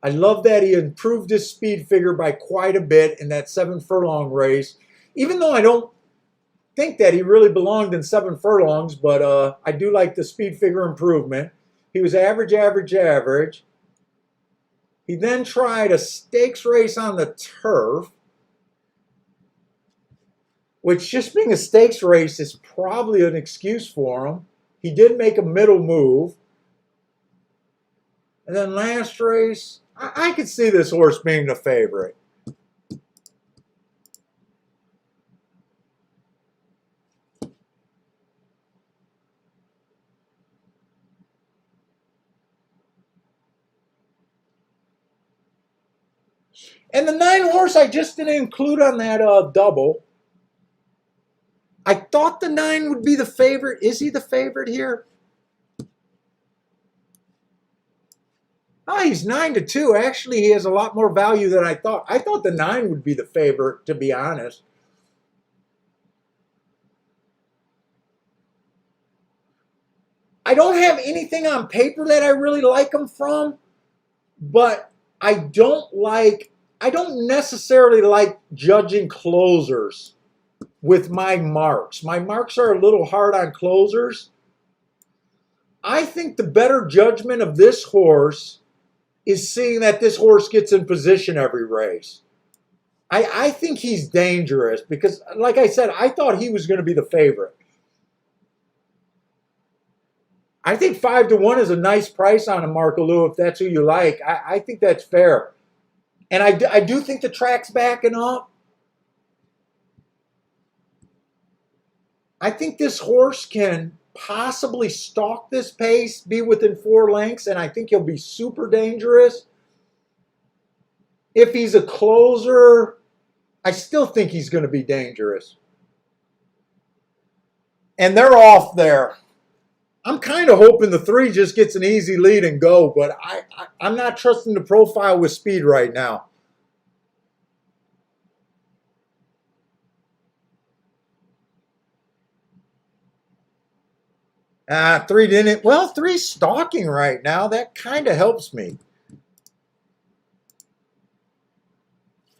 I love that he improved his speed figure by quite a bit in that 7 furlong race. Even though I don't think that he really belonged in 7 furlongs, but I do like the speed figure improvement. He was average. He then tried a stakes race on the turf, which just being a stakes race is probably an excuse for him. He did make a middle move. And then last race, I could see this horse being the favorite. And the 9 horse I just didn't include on that double. I thought the 9 would be the favorite. Is he the favorite here? Oh, he's 9-2. Actually, he has a lot more value than I thought. I thought the 9 would be the favorite, to be honest. I don't have anything on paper that I really like him from, but I don't necessarily like judging closers with my marks. My marks are a little hard on closers. I think the better judgment of this horse is seeing that this horse gets in position every race. I think he's dangerous because, like I said, I thought he was going to be the favorite. I think 5-1 is a nice price on a Markaloo if that's who you like. I think that's fair. And I do think the track's backing up. I think this horse can possibly stalk this pace, be within 4 lengths, and I think he'll be super dangerous. If he's a closer, I still think he's going to be dangerous. And they're off there. I'm kind of hoping the 3 just gets an easy lead and go, but I'm not trusting the profile with speed right now. Three didn't. Well, 3's stalking right now. That kind of helps me.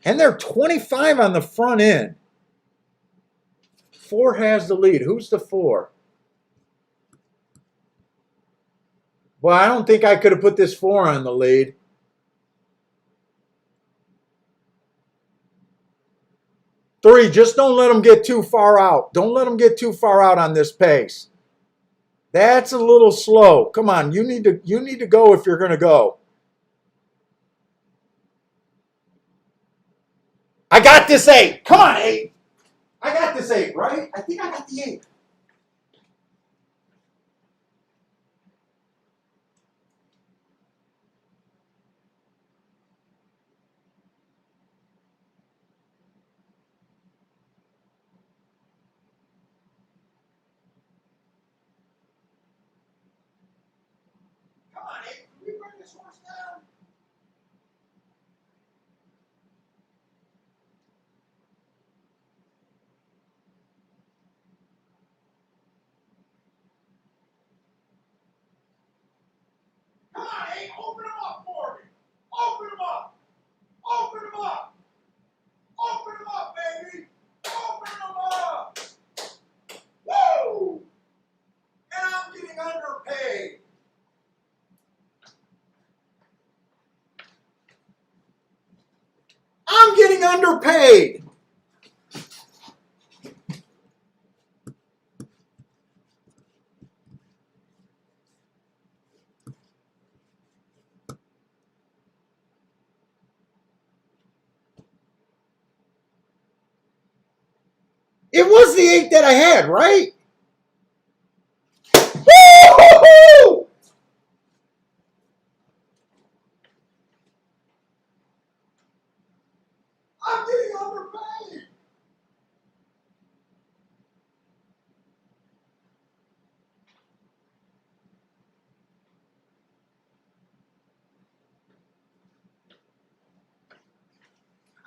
And they're 25 on the front end. 4 has the lead. Who's the 4? Well, I don't think I could have put this 4 on the lead. Three, just don't let them get too far out. Don't let them get too far out on this pace. That's a little slow. Come on, you need to go if you're going to go. I got this 8. Come on, 8. I got this 8, right? I think I got the 8. Come on, 8. Can we bring this horse down? Come on, 8. Open him up for me. Open him up. Open him up. Open him up, baby. Open him up. Woo! And I'm getting underpaid. I'm getting underpaid. It was the 8 that I had, right? Woo-hoo-hoo! I'm getting underpaid.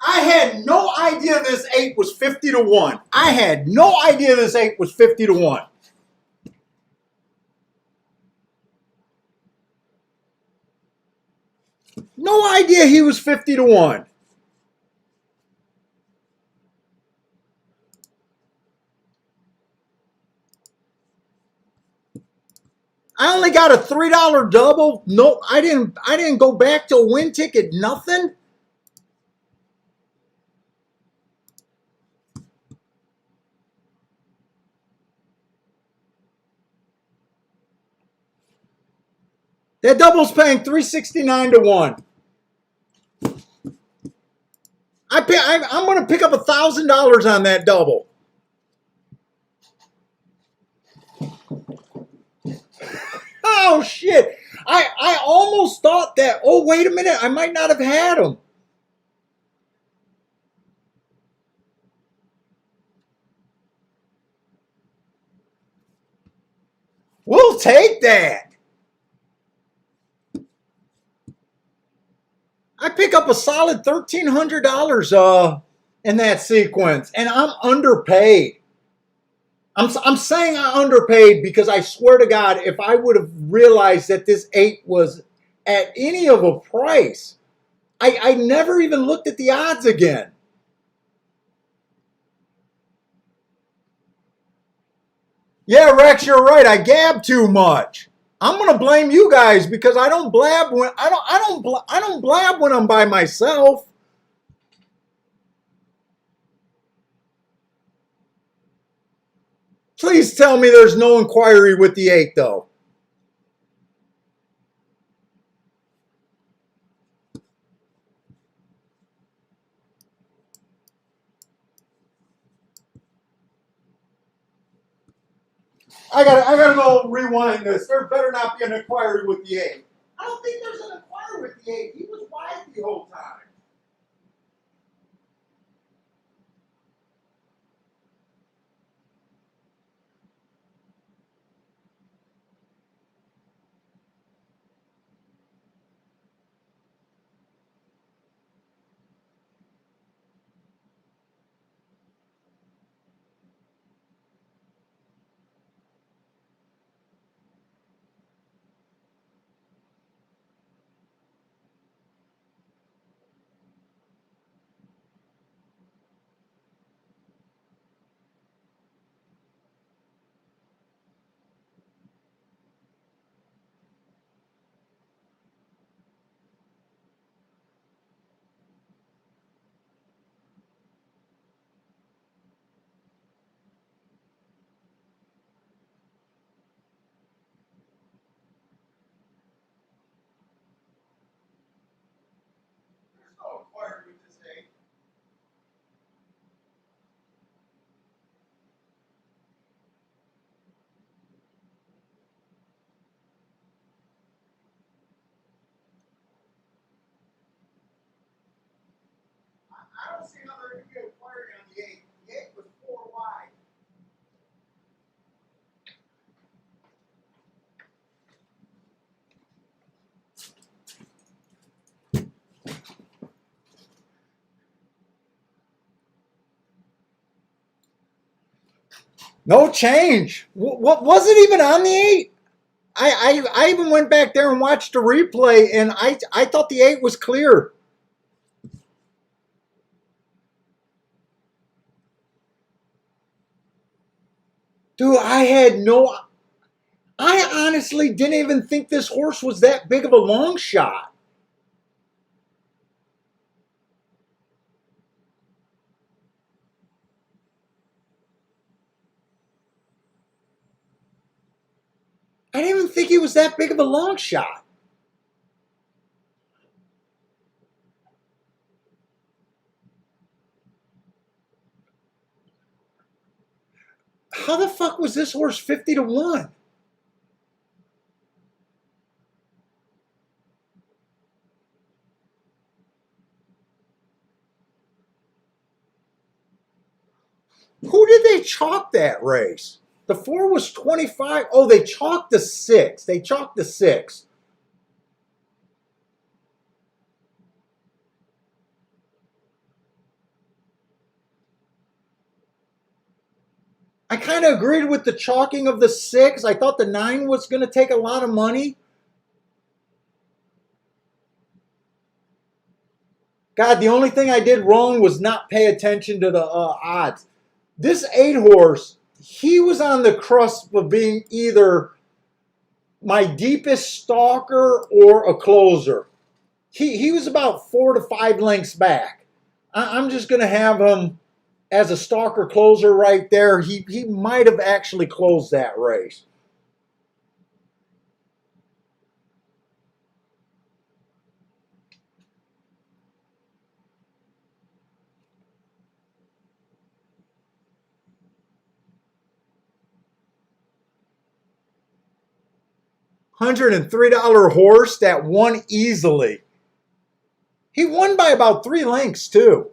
I had no idea this 8 was 50 to 1. I had no idea this 8 was 50 to 1. No idea he was 50 to 1. I only got a $3 double. No, I didn't go back to a win ticket, nothing. That double's paying $369 to 1. I'm going to pick up $1,000 on that double. Oh shit! I almost thought that. Oh wait a minute! I might not have had him. We'll take that. I pick up a solid $1,300 in that sequence, and I'm underpaid. I'm saying I underpaid because I swear to God, if I would have realized that this 8 was at any of a price, I never even looked at the odds again. Yeah, Rex, you're right. I gab too much. I'm gonna blame you guys because I don't blab when I don't blab when I'm by myself. Please tell me there's no inquiry with the 8 though. I gotta go rewind this. There better not be an inquiry with the 8. I don't think there's an inquiry with the 8. He was wide the whole time. No change. What was it even on the 8? I even went back there and watched the replay, and I thought the 8 was clear. Dude, I honestly didn't even think this horse was that big of a long shot. I didn't even think he was that big of a long shot. How the fuck was this horse 50-1? Who did they chalk that race? The 4 was 25. Oh, they chalked the 6. They chalked the 6. I kind of agreed with the chalking of the 6. I thought the 9 was going to take a lot of money. God, the only thing I did wrong was not pay attention to the odds. This 8 horse, he was on the cusp of being either my deepest stalker or a closer. He was about 4 to 5 lengths back. I'm just going to have him as a stalker closer right there. He might have actually closed that race. $103 horse that won easily. He won by about 3 lengths too.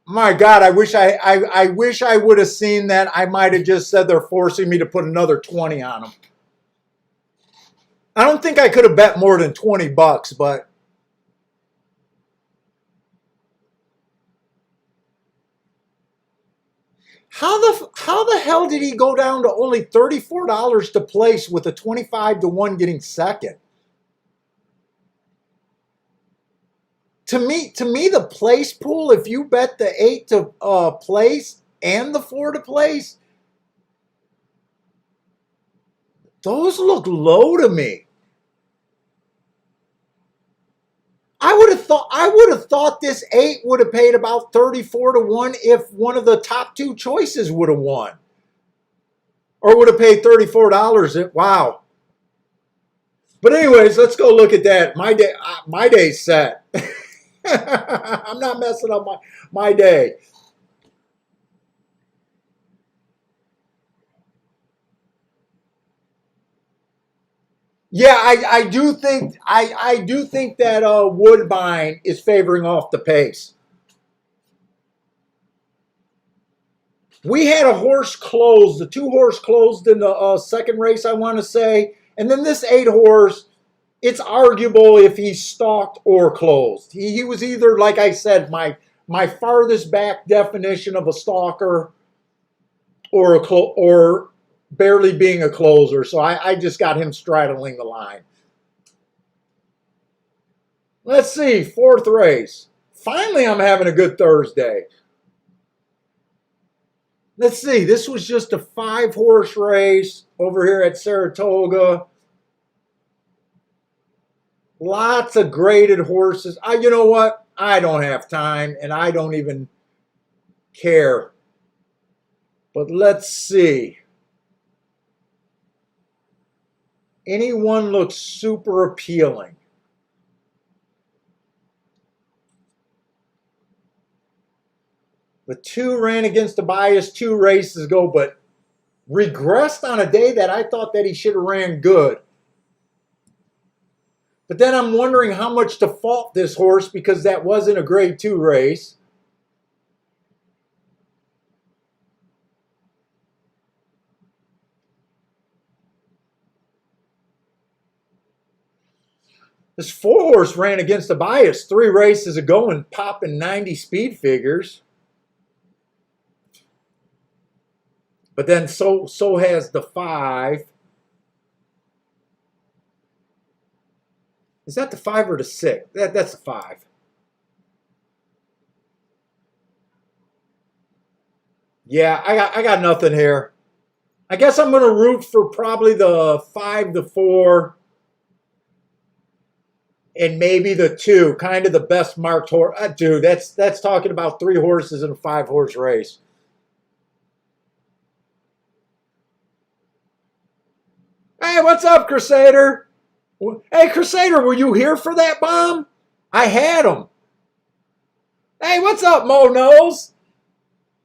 My God, I wish I would have seen that. I might have just said they're forcing me to put another 20 on them. I don't think I could have bet more than 20 bucks, but how the hell did he go down to only $34 to place with a 25-1 getting second? To me, the place pool, if you bet the 8 to place and the 4 to place, those look low to me. I would have thought this 8 would have paid about 34-1 if one of the top 2 choices would have won. Or would have paid $34. Wow. But anyways, let's go look at that. My day's set. I'm not messing up my day. Yeah, I do think that Woodbine is favoring off the pace. We had a horse closed, the 2 horse closed in the second race, I want to say, and then this 8 horse, it's arguable if he stalked or closed. He was either, like I said, my farthest back definition of a stalker or barely being a closer. So I just got him straddling the line. Let's see, 4th race. Finally, I'm having a good Thursday. Let's see, this was just a 5 horse race over here at Saratoga. Lots of graded horses. You know what? I don't have time and I don't even care. But let's see. Anyone looks super appealing. The 2 ran against the bias 2 races ago, but regressed on a day that I thought that he should have ran good. But then I'm wondering how much to fault this horse because that wasn't a grade 2 race. This 4-horse ran against the bias 3 races ago and popping 90 speed figures. But then so has the 5. Is that the 5 or the 6? That's the 5. Yeah, I got nothing here. I guess I'm going to root for probably the 5, the 4, and maybe the 2. Kind of the best marked horse. Dude, that's talking about 3 horses in a 5-horse race. Hey, what's up, Crusader? Hey, Crusader, were you here for that bomb? I had him. Hey, what's up, Mo Nose?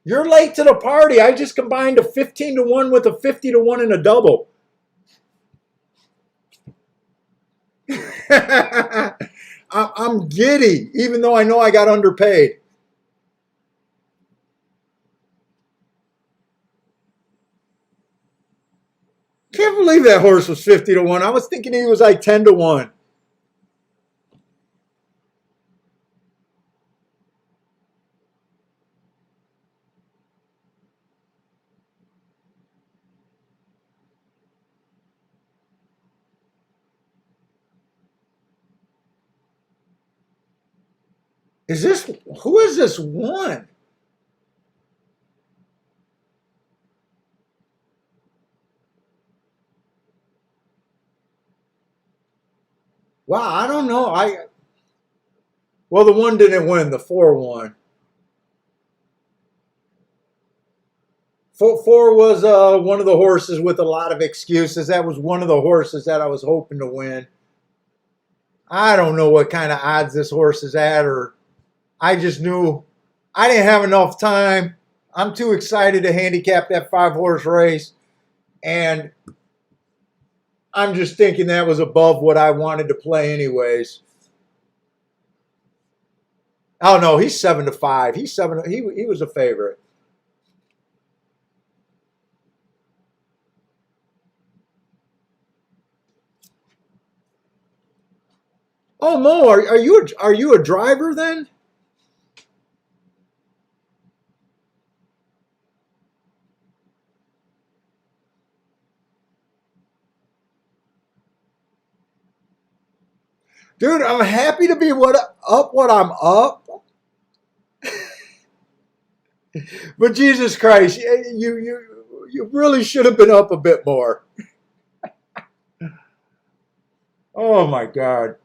You're late to the party. I just combined a 15 to 1 with a 50 to 1 and a double. I'm giddy, even though I know I got underpaid. Can't believe that horse was 50 to 1. I was thinking he was like 10 to 1. Who is this one? Wow, I don't know. Well, the 1 didn't win, the 4 won. 4 was one of the horses with a lot of excuses. That was one of the horses that I was hoping to win. I don't know what kind of odds this horse is at, or I just knew I didn't have enough time. I'm too excited to handicap that 5-horse race, and I'm just thinking that was above what I wanted to play anyways. Oh no, he's 7 to 5. He's 7. He was a favorite. Oh Mo, are you a driver then? Dude, I'm happy to be what I'm up. But Jesus Christ, you really should have been up a bit more. Oh my God.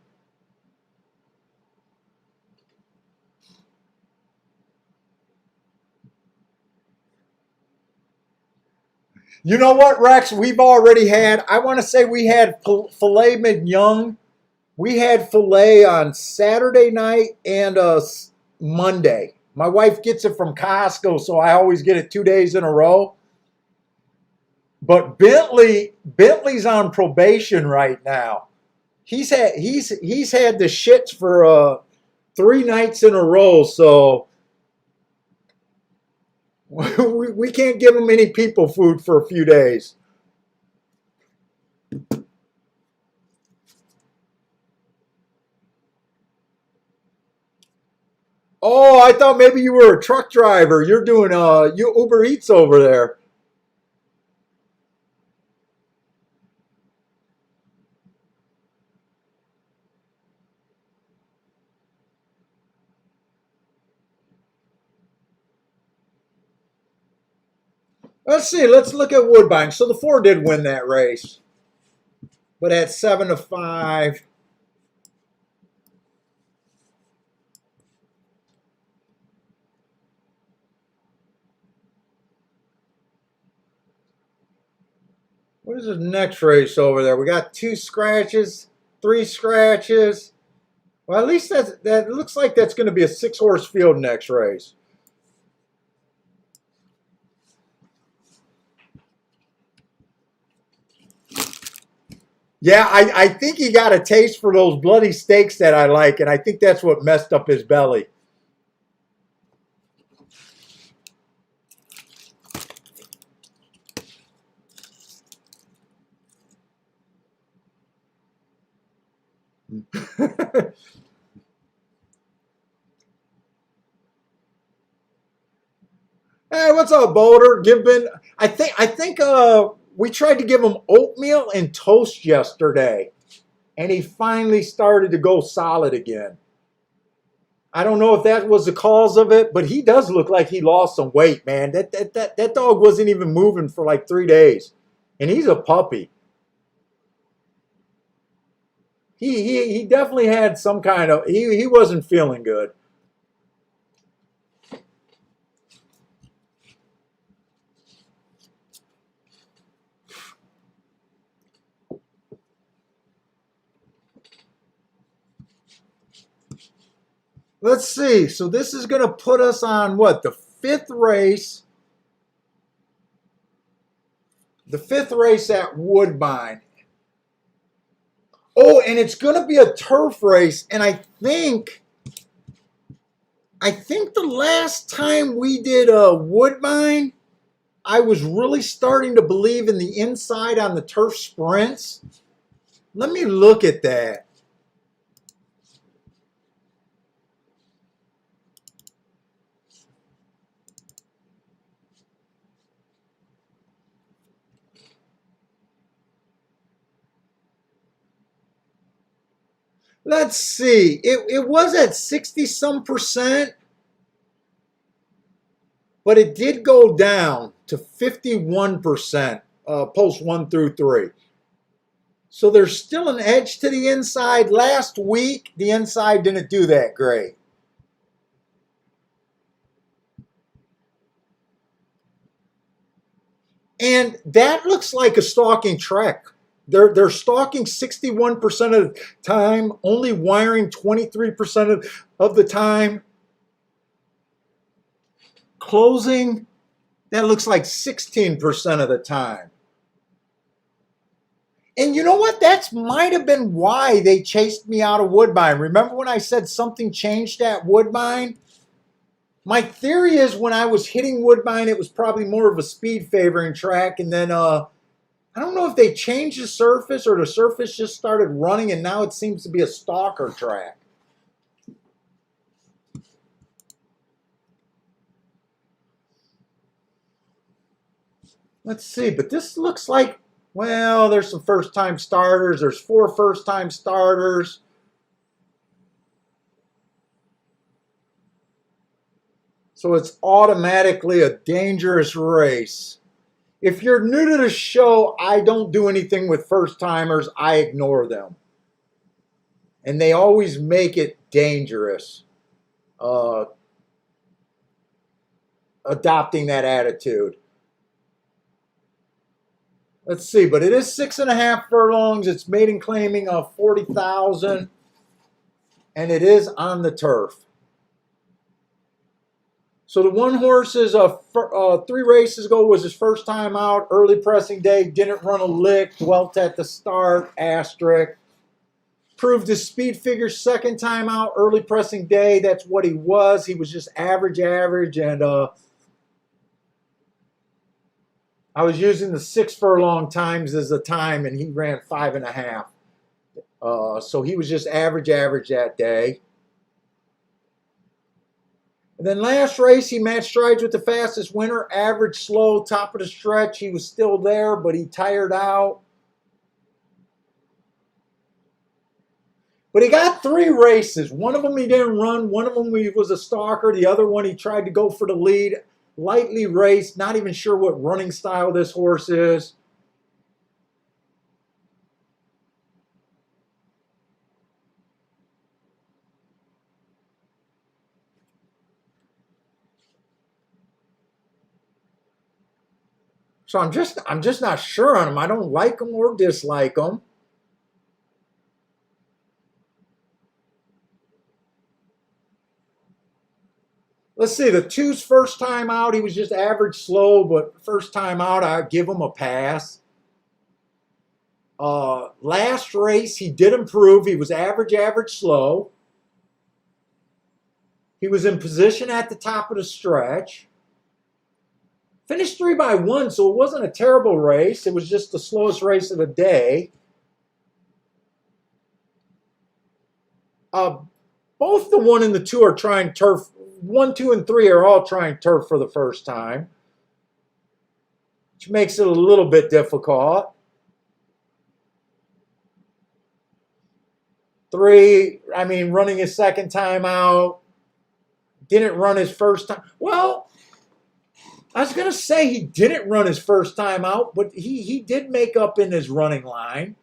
You know what, Rex? We've already had, I want to say we had filet mignon. We had filet on Saturday night and Monday. My wife gets it from Costco, so I always get it 2 days in a row. But Bentley's on probation right now. He's had the shits for 3 nights in a row, so we can't give him any people food for a few days. Oh, I thought maybe you were a truck driver. You're doing you Uber Eats over there. Let's see. Let's look at Woodbine. So the 4 did win that race, but at 7 to 5. What is the next race over there? We got 2 scratches, 3 scratches. Well, at least that looks like that's going to be a 6-horse field next race. Yeah, I think he got a taste for those bloody steaks that I like, and I think that's what messed up his belly. Hey, what's up, Boulder? I think we tried to give him oatmeal and toast yesterday, and he finally started to go solid again. I don't know if that was the cause of it, but he does look like he lost some weight, man. That dog wasn't even moving for like 3 days, and he's a puppy. He definitely had some kind of he wasn't feeling good. Let's see. So this is going to put us on what, the fifth race at Woodbine. Oh, and it's going to be a turf race, and I think the last time we did a Woodbine, I was really starting to believe in the inside on the turf sprints. Let me look at that. Let's see. It was at 60 some percent, but it did go down to 51% post 1 through 3. So there's still an edge to the inside. Last week, the inside didn't do that great. And that looks like a stalking trek. They're stalking 61% of the time, only wiring 23% of the time. Closing, that looks like 16% of the time. And you know what? That might have been why they chased me out of Woodbine. Remember when I said something changed at Woodbine? My theory is when I was hitting Woodbine, it was probably more of a speed favoring track. And then I don't know if they changed the surface or the surface just started running and now it seems to be a stalker track. Let's see, but this looks like, well, there's some first-time starters. There's 4 first-time starters. So it's automatically a dangerous race. If you're new to the show, I don't do anything with first-timers. I ignore them. And they always make it dangerous, uh, adopting that attitude. Let's see, but it is 6.5 furlongs. It's maiden claiming of 40,000, and it is on the turf. So the one horse is 3 races ago was his first time out, early pressing day, didn't run a lick, dwelt at the start, asterisk. Proved his speed figure second time out, early pressing day. That's what he was. He was just average, and I was using the 6 furlong times as a time, and he ran 5.5. So he was just average that day. And then last race, he matched strides with the fastest winner, average, slow, top of the stretch. He was still there, but he tired out. But he got 3 races. One of them he didn't run. One of them he was a stalker. The other one he tried to go for the lead. Lightly raced, not even sure what running style this horse is. So I'm just not sure on him. I don't like him or dislike him. Let's see, the 2's first time out, he was just average slow, but first time out, I give him a pass. Last race, he did improve. He was average, average, slow. He was in position at the top of the stretch. Finished 3 by 1, so it wasn't a terrible race. It was just the slowest race of the day. Both the 1 and the 2 are trying turf. 1, 2, and 3 are all trying turf for the first time, which makes it a little bit difficult. 3, I mean, running his second time out. Didn't run his first time. Well, I was going to say he didn't run his first time out, but he did make up in his running line.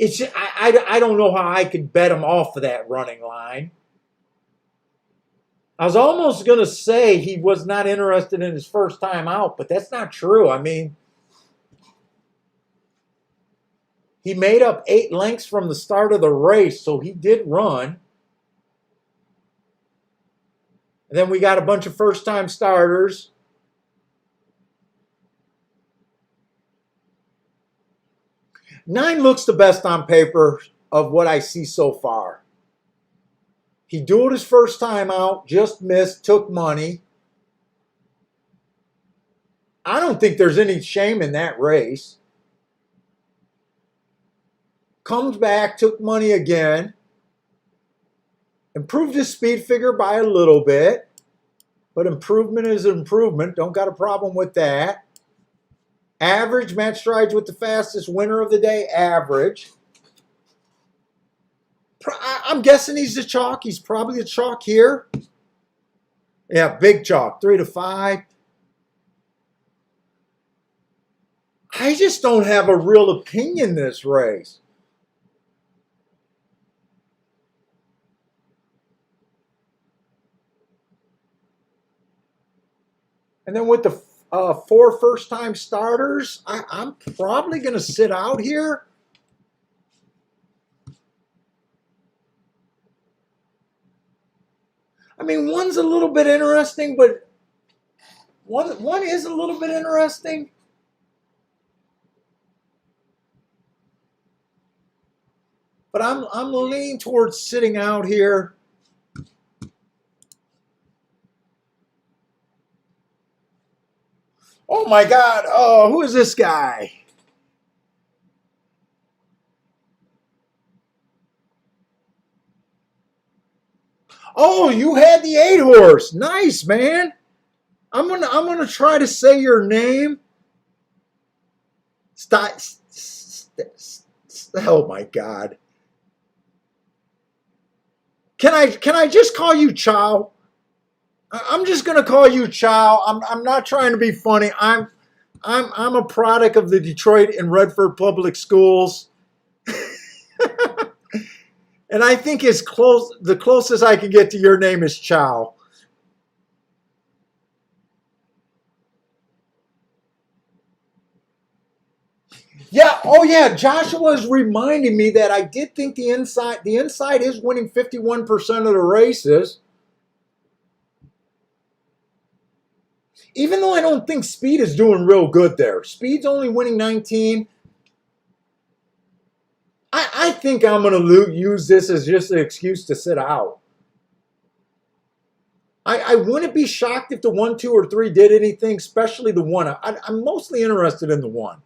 I don't know how I could bet him off of that running line. I was almost going to say he was not interested in his first time out, but that's not true. I mean, he made up 8 lengths from the start of the race, so he did run. And then we got a bunch of first-time starters. Nine looks the best on paper of what I see so far. He dueled his first time out, just missed, took money. I don't think there's any shame in that race. Comes back, took money again. Improved his speed figure by a little bit. But improvement is improvement. Don't got a problem with that. Average, match strides with the fastest, winner of the day, average. I'm guessing he's the chalk. He's probably the chalk here. Yeah, big chalk, 3 to 5. I just don't have a real opinion this race. And then with the 4 first-time starters, I'm probably going to sit out here. I mean, one's a little bit interesting, but one is a little bit interesting. But I'm leaning towards sitting out here. Oh my God! Oh, who is this guy? Oh, you had the 8 horse. Nice, man. I'm gonna try to say your name. Oh my God. Can I just call you Chow? I'm just gonna call you Chow. I'm not trying to be funny. I'm a product of the Detroit and Redford public schools. And I think the closest I can get to your name is Chow. Yeah, oh yeah, Joshua is reminding me that I did think the inside is winning 51% of the races. Even though I don't think Speed is doing real good there. Speed's only winning 19. I think I'm going to use this as just an excuse to sit out. I wouldn't be shocked if the 1, 2, or 3 did anything, especially the 1. I'm mostly interested in the 1.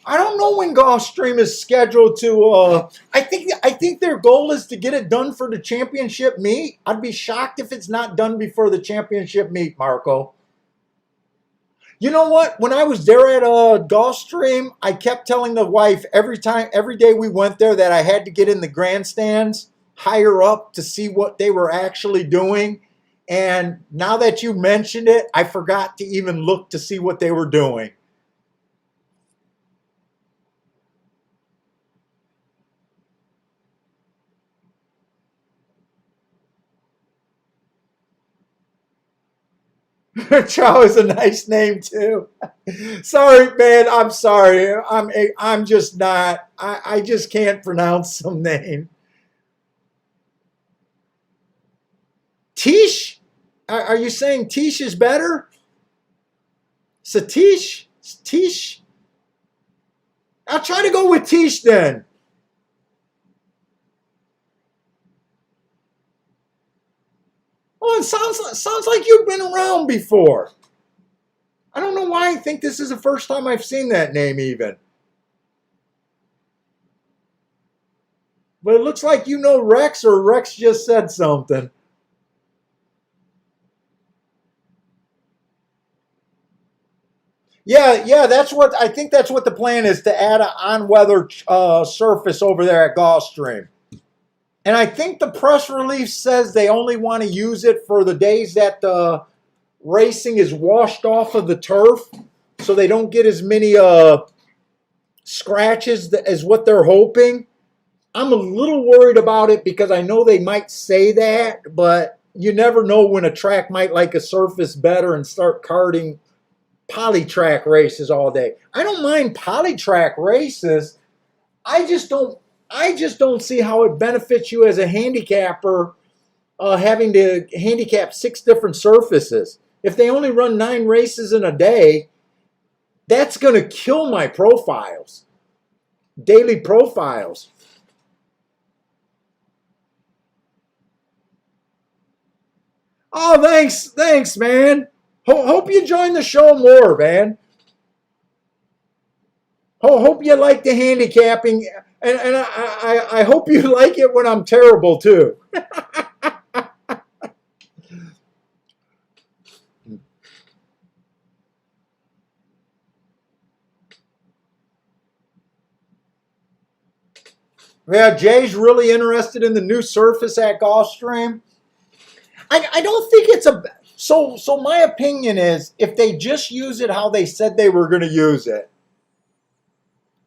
I don't know when Gulfstream is scheduled to. I think their goal is to get it done for the championship meet. I'd be shocked if it's not done before the championship meet, Marco. You know what? When I was there at Gulfstream, I kept telling the wife every day we went there that I had to get in the grandstands higher up to see what they were actually doing. And now that you mentioned it, I forgot to even look to see what they were doing. Chow is a nice name too. Sorry, man. I'm sorry. I'm just not. I just can't pronounce some name. Tish? Are you saying Tish is better? Satish? Tish? I'll try to go with Tish then. Oh, it sounds like you've been around before. I don't know why I think this is the first time I've seen that name even. But it looks like you know Rex, or Rex just said something. Yeah, that's what I think. That's what the plan is, to add an on-weather surface over there at Gulfstream. And I think the press release says they only want to use it for the days that the racing is washed off of the turf, so they don't get as many scratches as what they're hoping. I'm a little worried about it because I know they might say that, but you never know when a track might like a surface better and start karting poly-track races all day. I don't mind poly-track races. I just don't see how it benefits you as a handicapper, having to handicap 6 different surfaces. If they only run 9 races in a day, that's going to kill my profiles, daily profiles. Oh, thanks, man. Hope you join the show more, man. Hope you like the handicapping, and I hope you like it when I'm terrible too. Yeah, Jay's really interested in the new surface at Gulfstream. I don't think it's a so my opinion is, if they just use it how they said they were going to use it,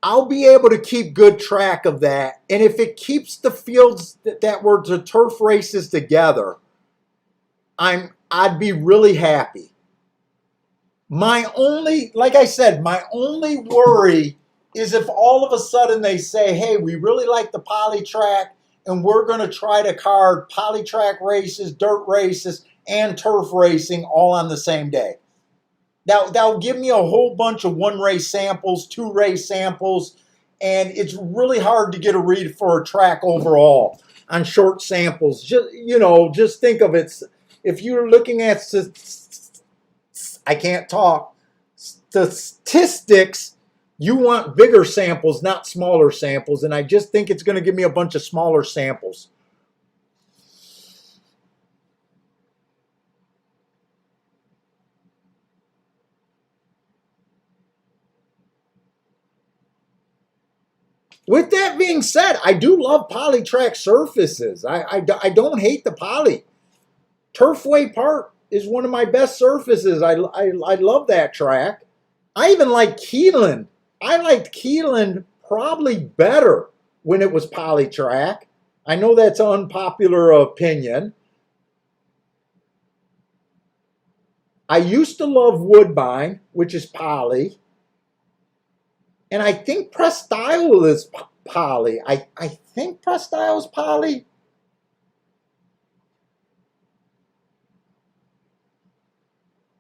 I'll be able to keep good track of that. And if it keeps the fields that were the turf races together, I'd be really happy. Like I said, my only worry is if all of a sudden they say, hey, we really like the poly track and we're going to try to card poly track races, dirt races, and turf racing all on the same day. That'll give me a whole bunch of 1 race samples, 2 race samples, and it's really hard to get a read for a track overall on short samples. Just think of it. If you're looking at, I can't talk, statistics, you want bigger samples, not smaller samples, and I just think it's going to give me a bunch of smaller samples. With that being said, I do love poly track surfaces. I don't hate the poly. Turfway Park is one of my best surfaces. I love that track. I even like Keeneland. I liked Keeneland probably better when it was poly track. I know that's an unpopular opinion. I used to love Woodbine, which is poly. And I think Presque Isle is poly. I think Presque Isle is poly.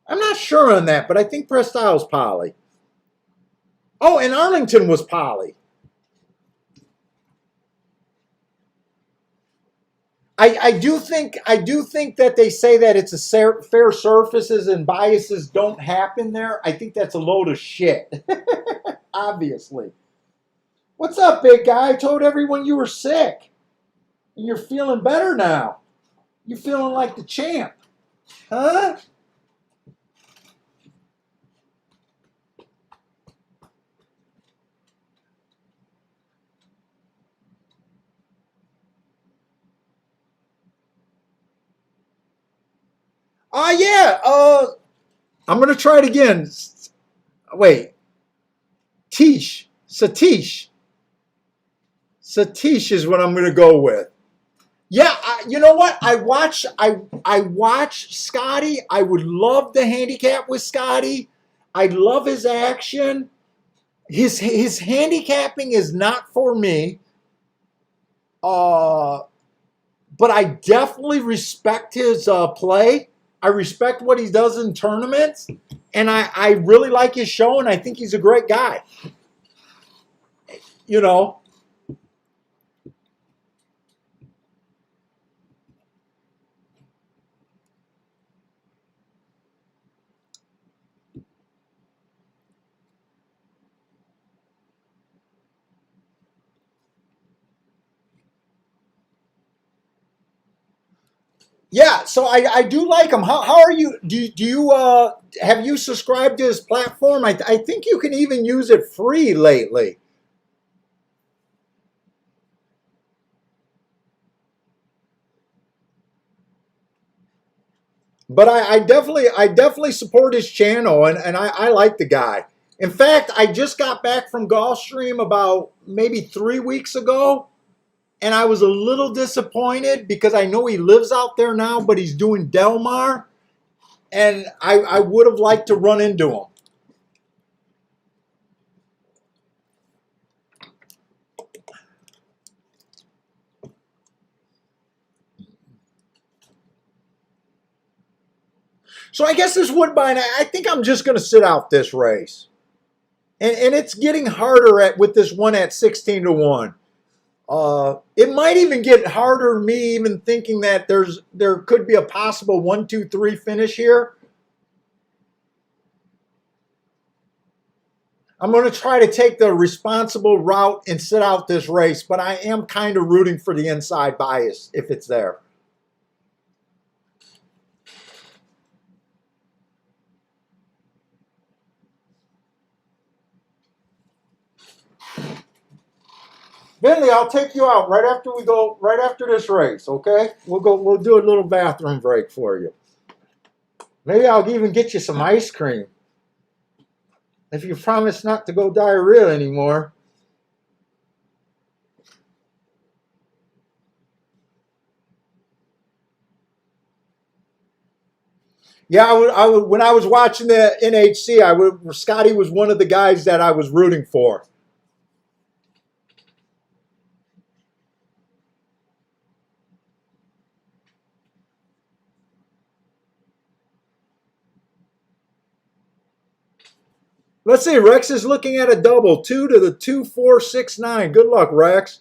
I'm not sure on that, but I think Presque Isle is poly. Oh, and Arlington was poly. I do think that they say that it's a fair surfaces and biases don't happen there. I think that's a load of shit. Obviously. What's up, big guy? I told everyone you were sick. And you're feeling better now. You're feeling like the champ. Huh? Yeah. I'm going to try it again. Wait. Satish. Satish is what I'm going to go with. Yeah, you know what? I watch Scotty. I would love to handicap with Scotty. I love his action. His handicapping is not for me. Uh, but I definitely respect his play. I respect what he does in tournaments, and I really like his show, and I think he's a great guy. You know, yeah. So I do like him. How are you? Do you have you subscribed to his platform? I think you can even use it free lately. But I definitely support his channel, and I like the guy. In fact, I just got back from Gulfstream about maybe 3 weeks ago, and I was a little disappointed because I know he lives out there now, but he's doing Del Mar, and I would have liked to run into him. So I guess this Woodbine, I think I'm just going to sit out this race, and it's getting harder with this one at 16 to 1. It might even get harder. Me even thinking that there could be a possible 1, 2, 3 finish here. I'm going to try to take the responsible route and sit out this race, but I am kind of rooting for the inside bias if it's there. Bentley, I'll take you out right after we go, right after this race, okay? We'll do a little bathroom break for you. Maybe I'll even get you some ice cream if you promise not to go diarrhea anymore. Yeah, when I was watching the NHC, Scotty was one of the guys that I was rooting for. Let's see. Rex is looking at a double 2 to the 2, 4, 6, 9. Good luck, Rex.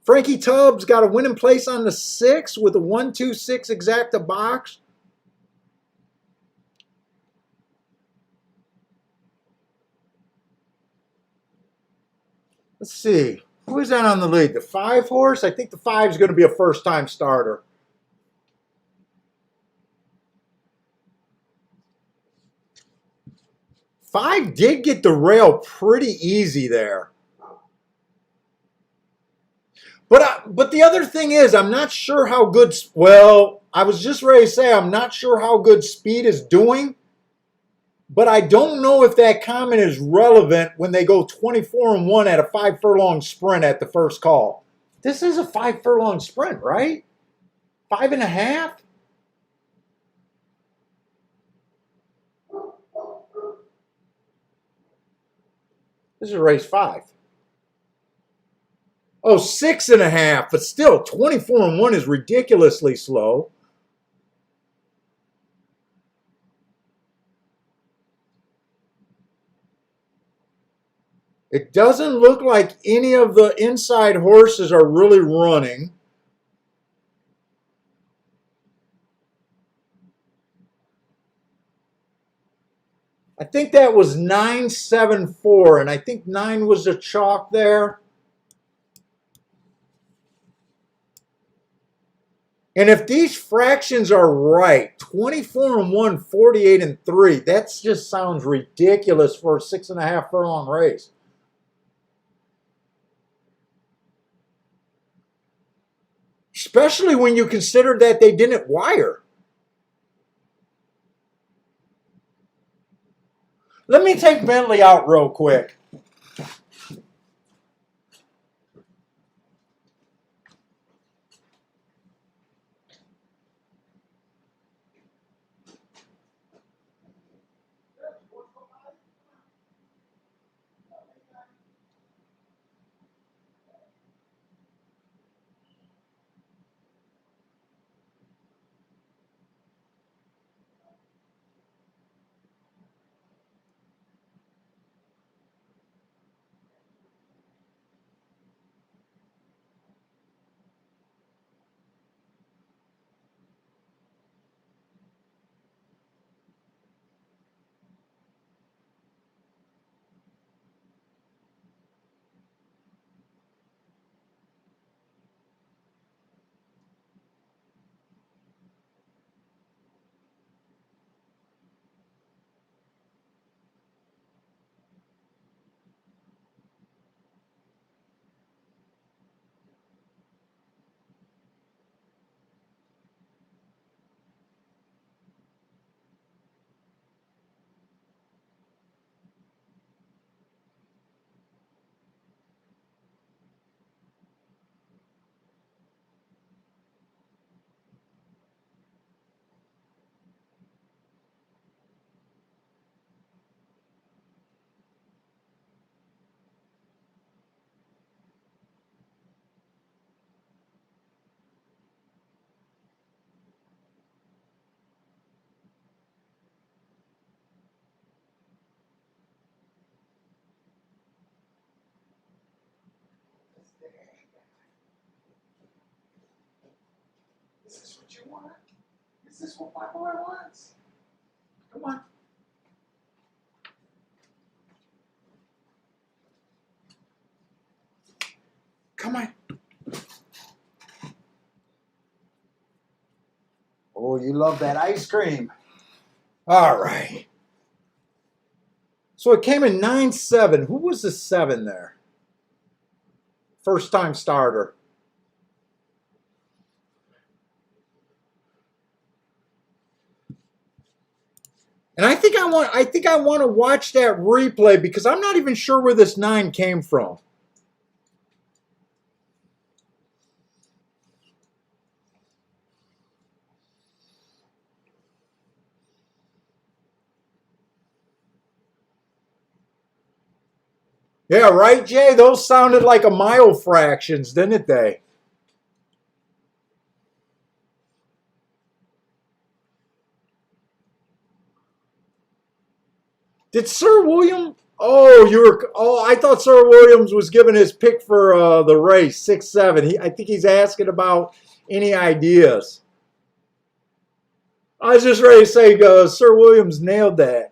Frankie Tubbs got a winning place on the 6 with a 1, 2, 6 exacta box. Let's see. Who is that on the lead? The 5 horse? I think the 5 is going to be a first time starter. 5 did get the rail pretty easy there. But the other thing is, I'm not sure how good. Well, I was just ready to say I'm not sure how good Speed is doing, but I don't know if that comment is relevant when they go 24 and 1 at a 5 furlong sprint at the first call. This is a 5 furlong sprint, right? 5.5. This is race 5. Oh, 6.5, but still 24 and 1 is ridiculously slow. It doesn't look like any of the inside horses are really running. I think that was 974, and I think 9 was the chalk there. And if these fractions are right, 24 and 1, 48 and 3, that just sounds ridiculous for a 6.5 furlong race. Especially when you consider that they didn't wire. Let me take Bentley out real quick. Is this what you want? Is this what my boy wants? Come on. Come on. Oh, you love that ice cream. All right. So it came in 9-7. Who was the 7 there? First time starter. And I think I want to watch that replay because I'm not even sure where this 9 came from. Yeah, right, Jay? Those sounded like a mile fractions, didn't they? Did Sir William? Oh, you were. Oh, I thought Sir Williams was giving his pick for the race 6-7. I think he's asking about any ideas. I was just ready to say, Sir Williams nailed that.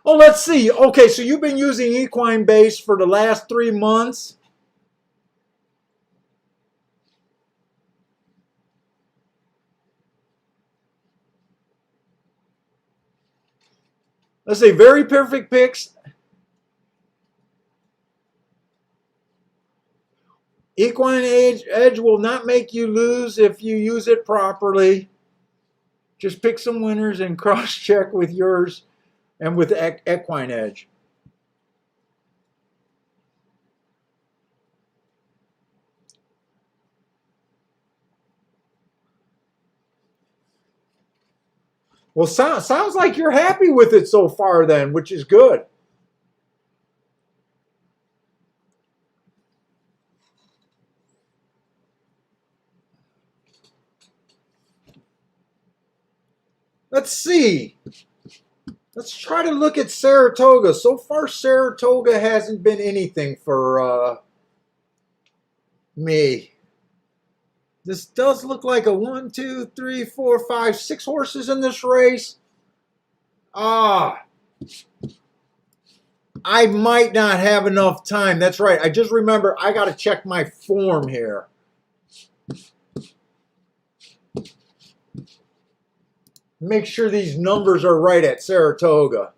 Oh, let's see. Okay, so you've been using equine base for the last 3 months. Let's see, very perfect picks. Equine edge will not make you lose if you use it properly. Just pick some winners and cross-check with yours and with equine edge. Well, sounds like you're happy with it so far then, which is good. Let's see. Let's try to look at Saratoga. So far, Saratoga hasn't been anything for me. This does look like a 1, 2, 3, 4, 5, 6 horses in this race. I might not have enough time. That's right. I just remember I got to check my form here. Make sure these numbers are right at Saratoga.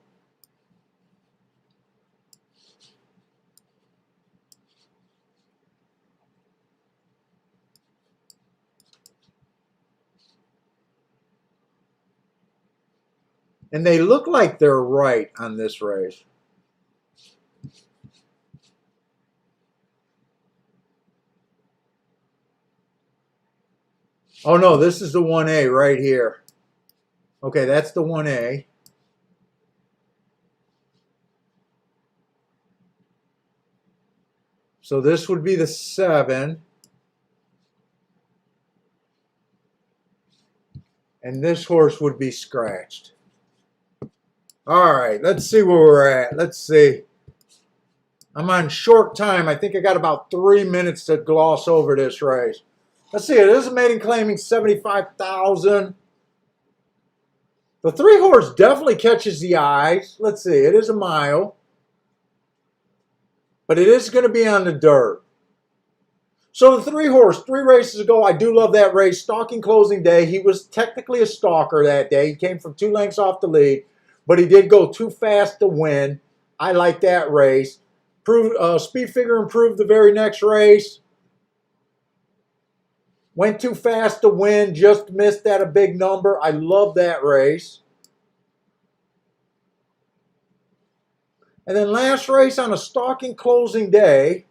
And they look like they're right on this race. Oh, no, this is the 1A right here. Okay, that's the 1A. So this would be the 7. And this horse would be scratched. All right, let's see where we're at. Let's see. I'm on short time. I think I got about 3 minutes to gloss over this race. Let's see. It is a maiden claiming 75,000. The 3 horse definitely catches the eyes. Let's see. It is a mile. But it is going to be on the dirt. So the 3 horse, 3 races ago, I do love that race. Stalking closing day. He was technically a stalker that day. He came from 2 lengths off the lead. But he did go too fast to win. I like that race. Speed figure improved the very next race. Went too fast to win. Just missed at a big number. I love that race. And then last race on a stalking closing day,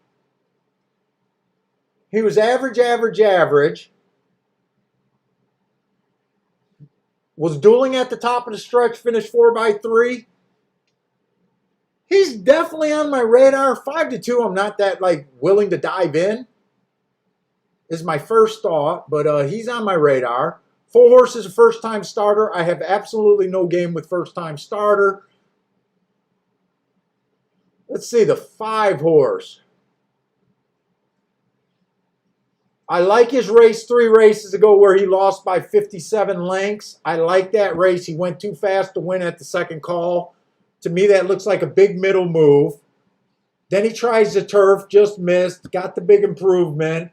he was average, average, average. Was dueling at the top of the stretch, finished 4x3. He's definitely on my radar. 5-2, I'm not that willing to dive in. Is my first thought, but he's on my radar. 4 horses, a first-time starter. I have absolutely no game with first-time starter. Let's see, the 5 horse. I like his race 3 races ago where he lost by 57 lengths. I like that race. He went too fast to win at the second call. To me, that looks like a big middle move. Then he tries the turf, just missed, got the big improvement.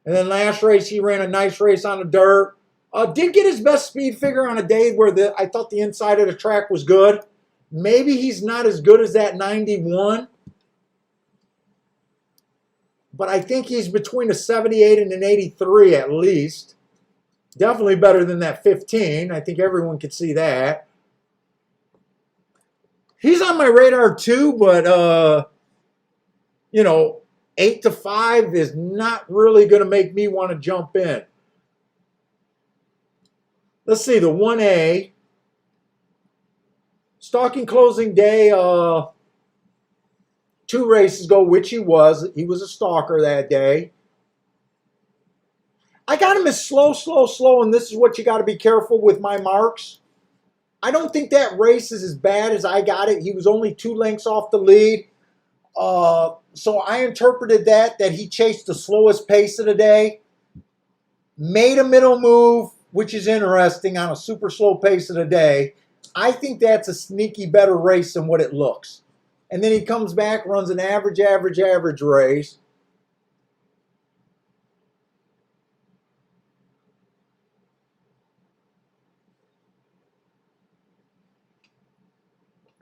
And then last race, he ran a nice race on the dirt. Did get his best speed figure on a day where I thought the inside of the track was good. Maybe he's not as good as that 91. But I think he's between a 78 and an 83 at least. Definitely better than that 15. I think everyone could see that. He's on my radar too, but, you know, 8 to 5 is not really going to make me want to jump in. Let's see, the 1A. Stalking closing day, 2 races ago, which he was. He was a stalker that day. I got him as slow, and this is what you got to be careful with my marks. I don't think that race is as bad as I got it. He was only 2 lengths off the lead. So I interpreted that he chased the slowest pace of the day. Made a middle move, which is interesting, on a super slow pace of the day. I think that's a sneaky better race than what it looks. And then he comes back, runs an average race.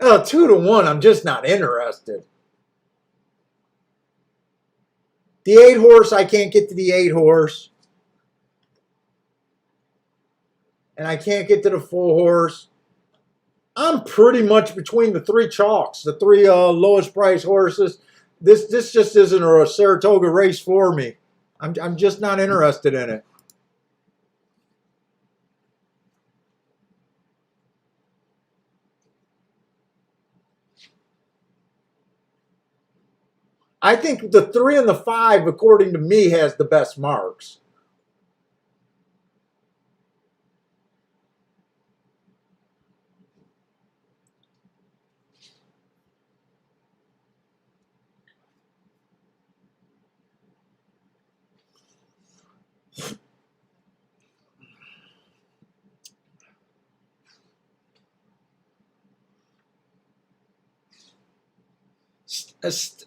Oh, 2 to 1, I'm just not interested. The 8 horse, I can't get to the 8 horse. And I can't get to the 4 horse. I'm pretty much between the 3 chalks, the 3 lowest price horses. This just isn't a Saratoga race for me. I'm just not interested in it. I think the 3 and the 5, according to me, has the best marks.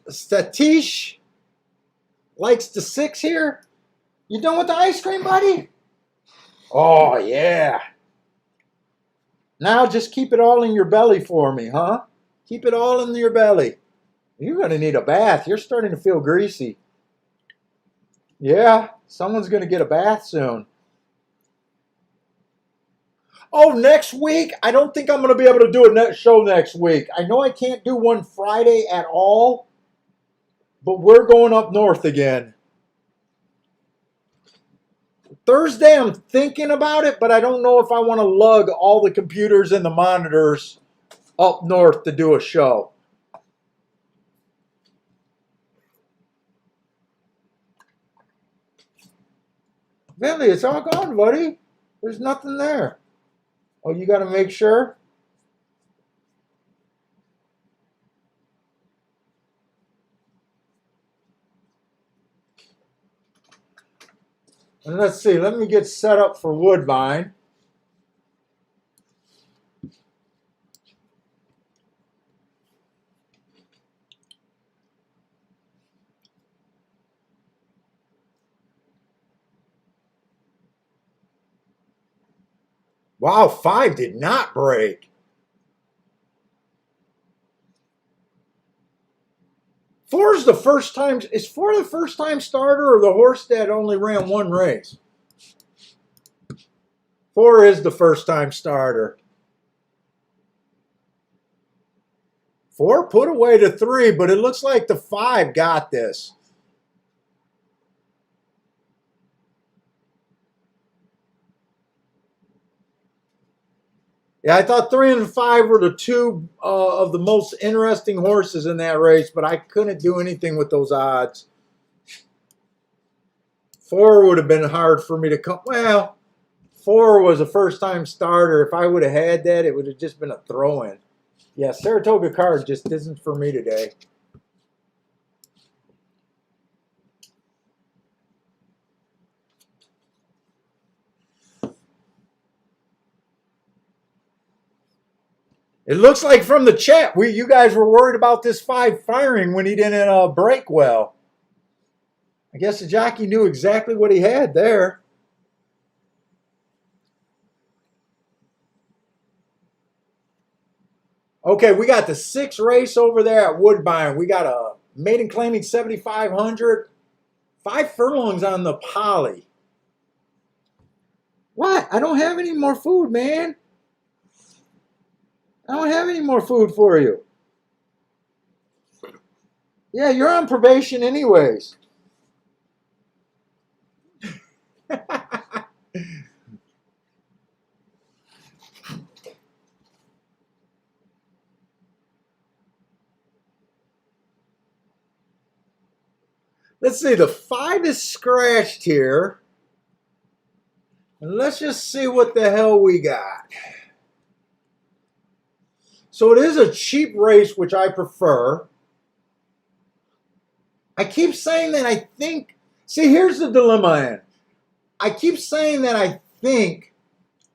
Statish likes the 6 here. You done with the ice cream, buddy? Oh, yeah. Now just keep it all in your belly for me, huh? Keep it all in your belly. You're going to need a bath. You're starting to feel greasy. Yeah, someone's going to get a bath soon. Oh, next week? I don't think I'm going to be able to do a show next week. I know I can't do one Friday at all, but we're going up north again. Thursday, I'm thinking about it, but I don't know if I want to lug all the computers and the monitors up north to do a show. Billy, it's all gone, buddy. There's nothing there. Oh, you got to make sure? And let's see, let me get set up for Woodbine. Wow, 5 did not break. 4 is the first time. Is 4 the first time starter or the horse that only ran 1 race? 4 is the first time starter. 4 put away to 3, but it looks like the 5 got this. Yeah, I thought 3 and 5 were the 2 of the most interesting horses in that race, but I couldn't do anything with those odds. 4 would have been hard for me to come. Well, 4 was a first-time starter. If I would have had that, it would have just been a throw-in. Yeah, Saratoga card just isn't for me today. It looks like from the chat, you guys were worried about this 5 firing when he didn't break well. I guess the jockey knew exactly what he had there. Okay, we got the 6th race over there at Woodbine. We got a maiden claiming 7,500. 5 furlongs on the poly. What? I don't have any more food, man. I don't have any more food for you. Yeah, you're on probation anyways. Let's see, the 5 is scratched here. And let's just see what the hell we got. So it is a cheap race, which I prefer. I keep saying that I think, see, here's the dilemma I'm in. I keep saying that I think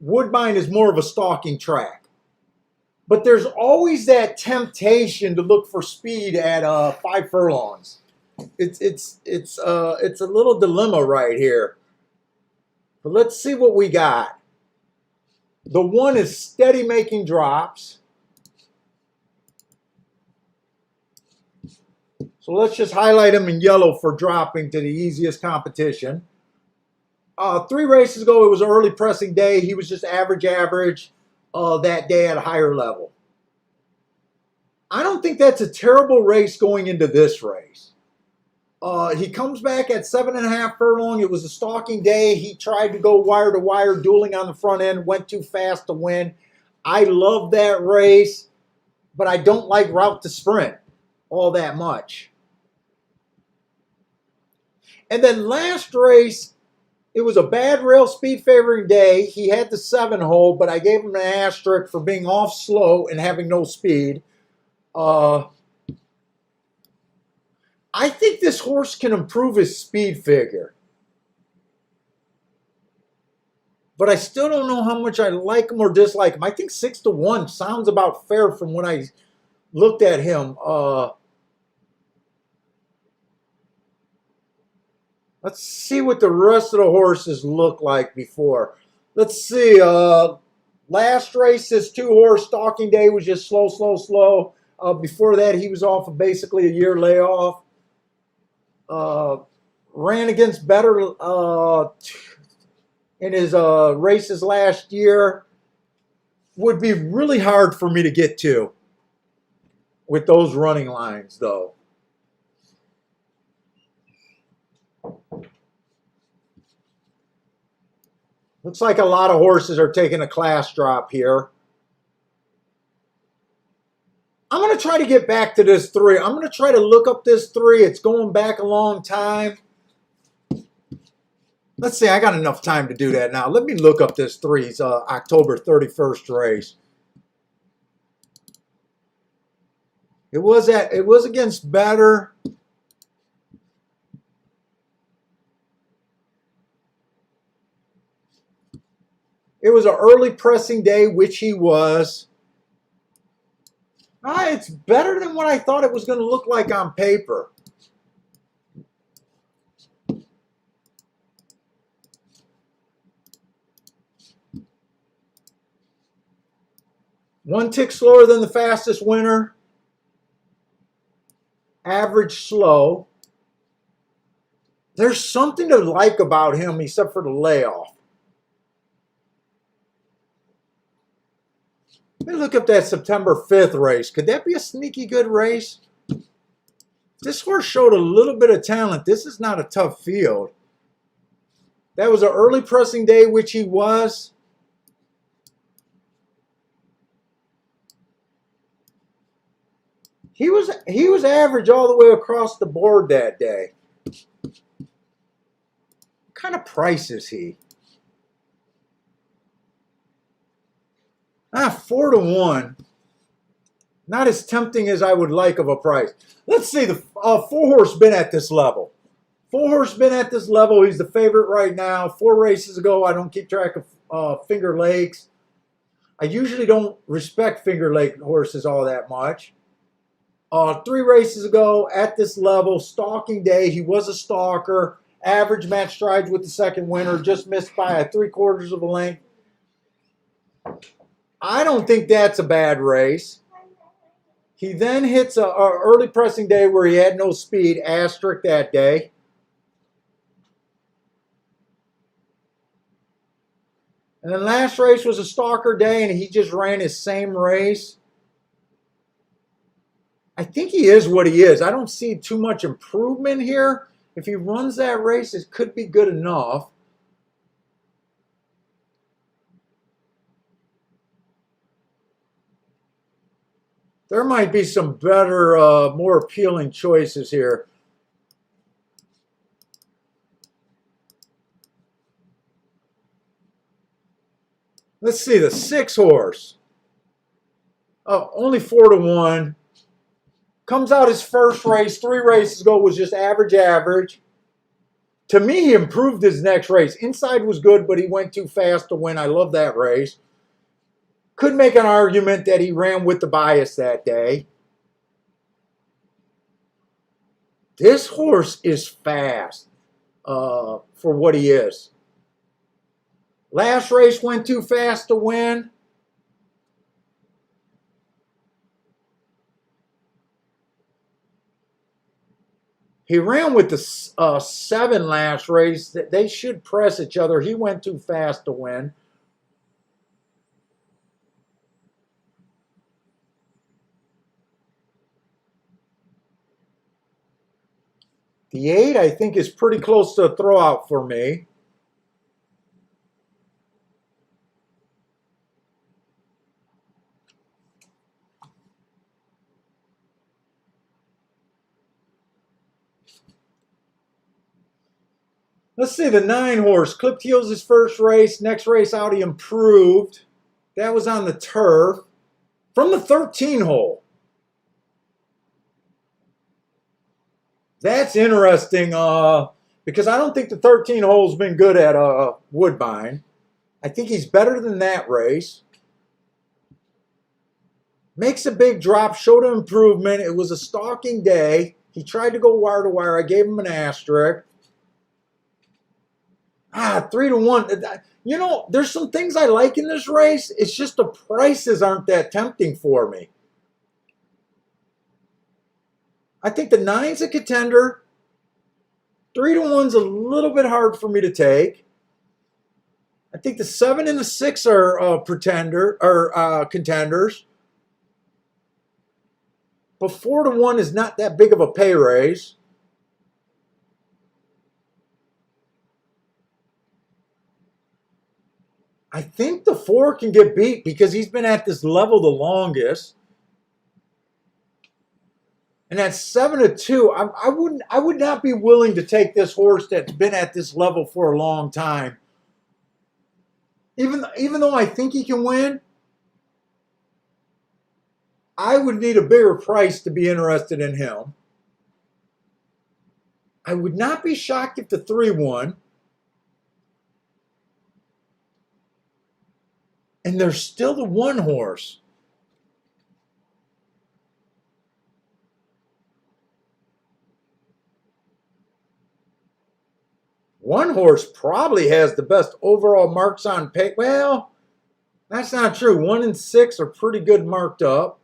Woodbine is more of a stalking track. But there's always that temptation to look for speed at 5 furlongs. It's a little dilemma right here. But let's see what we got. The 1 is steady making drops. So let's just highlight him in yellow for dropping to the easiest competition. 3 races ago, it was an early pressing day. He was just average that day at a higher level. I don't think that's a terrible race going into this race. He comes back at 7.5 furlong. It was a stalking day. He tried to go wire to wire, dueling on the front end, went too fast to win. I love that race, but I don't like route to sprint all that much. And then last race, it was a bad rail speed favoring day. He had the 7 hole, but I gave him an asterisk for being off slow and having no speed. I think this horse can improve his speed figure. But I still don't know how much I like him or dislike him. I think 6-1 sounds about fair from when I looked at him. Let's see what the rest of the horses look like before. Let's see. Last race, this 2-horse stalking day was just slow, slow, slow. Before that, he was off of basically a year layoff. Ran against better in his races last year. Would be really hard for me to get to with those running lines, though. Looks like a lot of horses are taking a class drop here. I'm going to try to get back to this 3. I'm going to try to look up this 3. It's going back a long time. Let's see. I got enough time to do that now. Let me look up this 3's October 31st race. It was against better. It was an early pressing day, which he was. It's better than what I thought it was going to look like on paper. One tick slower than the fastest winner. Average slow. There's something to like about him except for the layoff. Let me look up that September 5th race. Could that be a sneaky good race? This horse showed a little bit of talent. This is not a tough field. That was an early pressing day, which he was. He was average all the way across the board that day. What kind of price is he? 4-1. Not as tempting as I would like of a price. Let's see, the 4-horse been at this level. 4-horse been at this level. He's the favorite right now. 4 races ago, I don't keep track of Finger Lakes. I usually don't respect Finger Lake horses all that much. 3 races ago, at this level, stalking day, he was a stalker. Average match strides with the second winner, just missed by a 3/4 of a length. I don't think that's a bad race. He then hits a early pressing day where he had no speed, asterisk that day. And then last race was a stalker day, and he just ran his same race. I think he is what he is. I don't see too much improvement here. If he runs that race, it could be good enough. There might be some better, more appealing choices here. Let's see, the 6-horse. Oh, only 4-1. Comes out his first race, 3 races ago, was just average. To me, he improved his next race. Inside was good, but he went too fast to win. I love that race. Could make an argument that he ran with the bias that day. This horse is fast for what he is. Last race went too fast to win. He ran with the 7 last race. They should press each other. He went too fast to win. The 8, I think, is pretty close to a throwout for me. Let's see, the 9-horse. Clipped heels his first race. Next race out, he improved. That was on the turf. From the 13 hole. That's interesting because I don't think the 13 hole's been good at Woodbine. I think he's better than that race. Makes a big drop, showed an improvement. It was a stalking day. He tried to go wire to wire. I gave him an asterisk. 3-1. You know, there's some things I like in this race. It's just the prices aren't that tempting for me. I think the 9's a contender. 3-1's a little bit hard for me to take. I think the 7 and the 6 are contenders. But 4-1 is not that big of a pay raise. I think the 4 can get beat because he's been at this level the longest. And at 7-2, I would not be willing to take this horse that's been at this level for a long time. Even though I think he can win, I would need a bigger price to be interested in him. I would not be shocked if the 3 won. And there's still the 1 horse. One horse probably has the best overall marks on pay. Well, that's not true. 1 and 6 are pretty good marked up.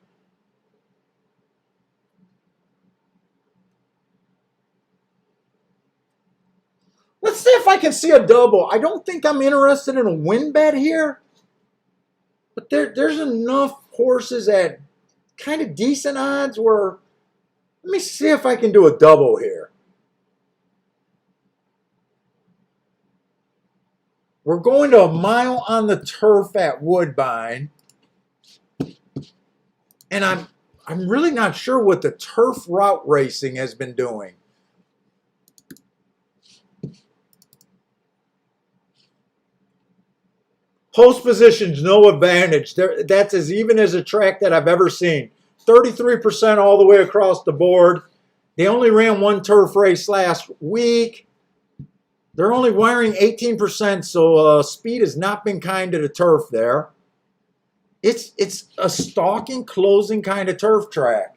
Let's see if I can see a double. I don't think I'm interested in a win bet here. But there's enough horses at kind of decent odds where, let me see if I can do a double here. We're going to a mile on the turf at Woodbine. And I'm really not sure what the turf route racing has been doing. Post position's no advantage. That's as even as a track that I've ever seen. 33% all the way across the board. They only ran one turf race last week. They're only wiring 18%, so speed has not been kind to the turf there. It's a stalking, closing kind of turf track.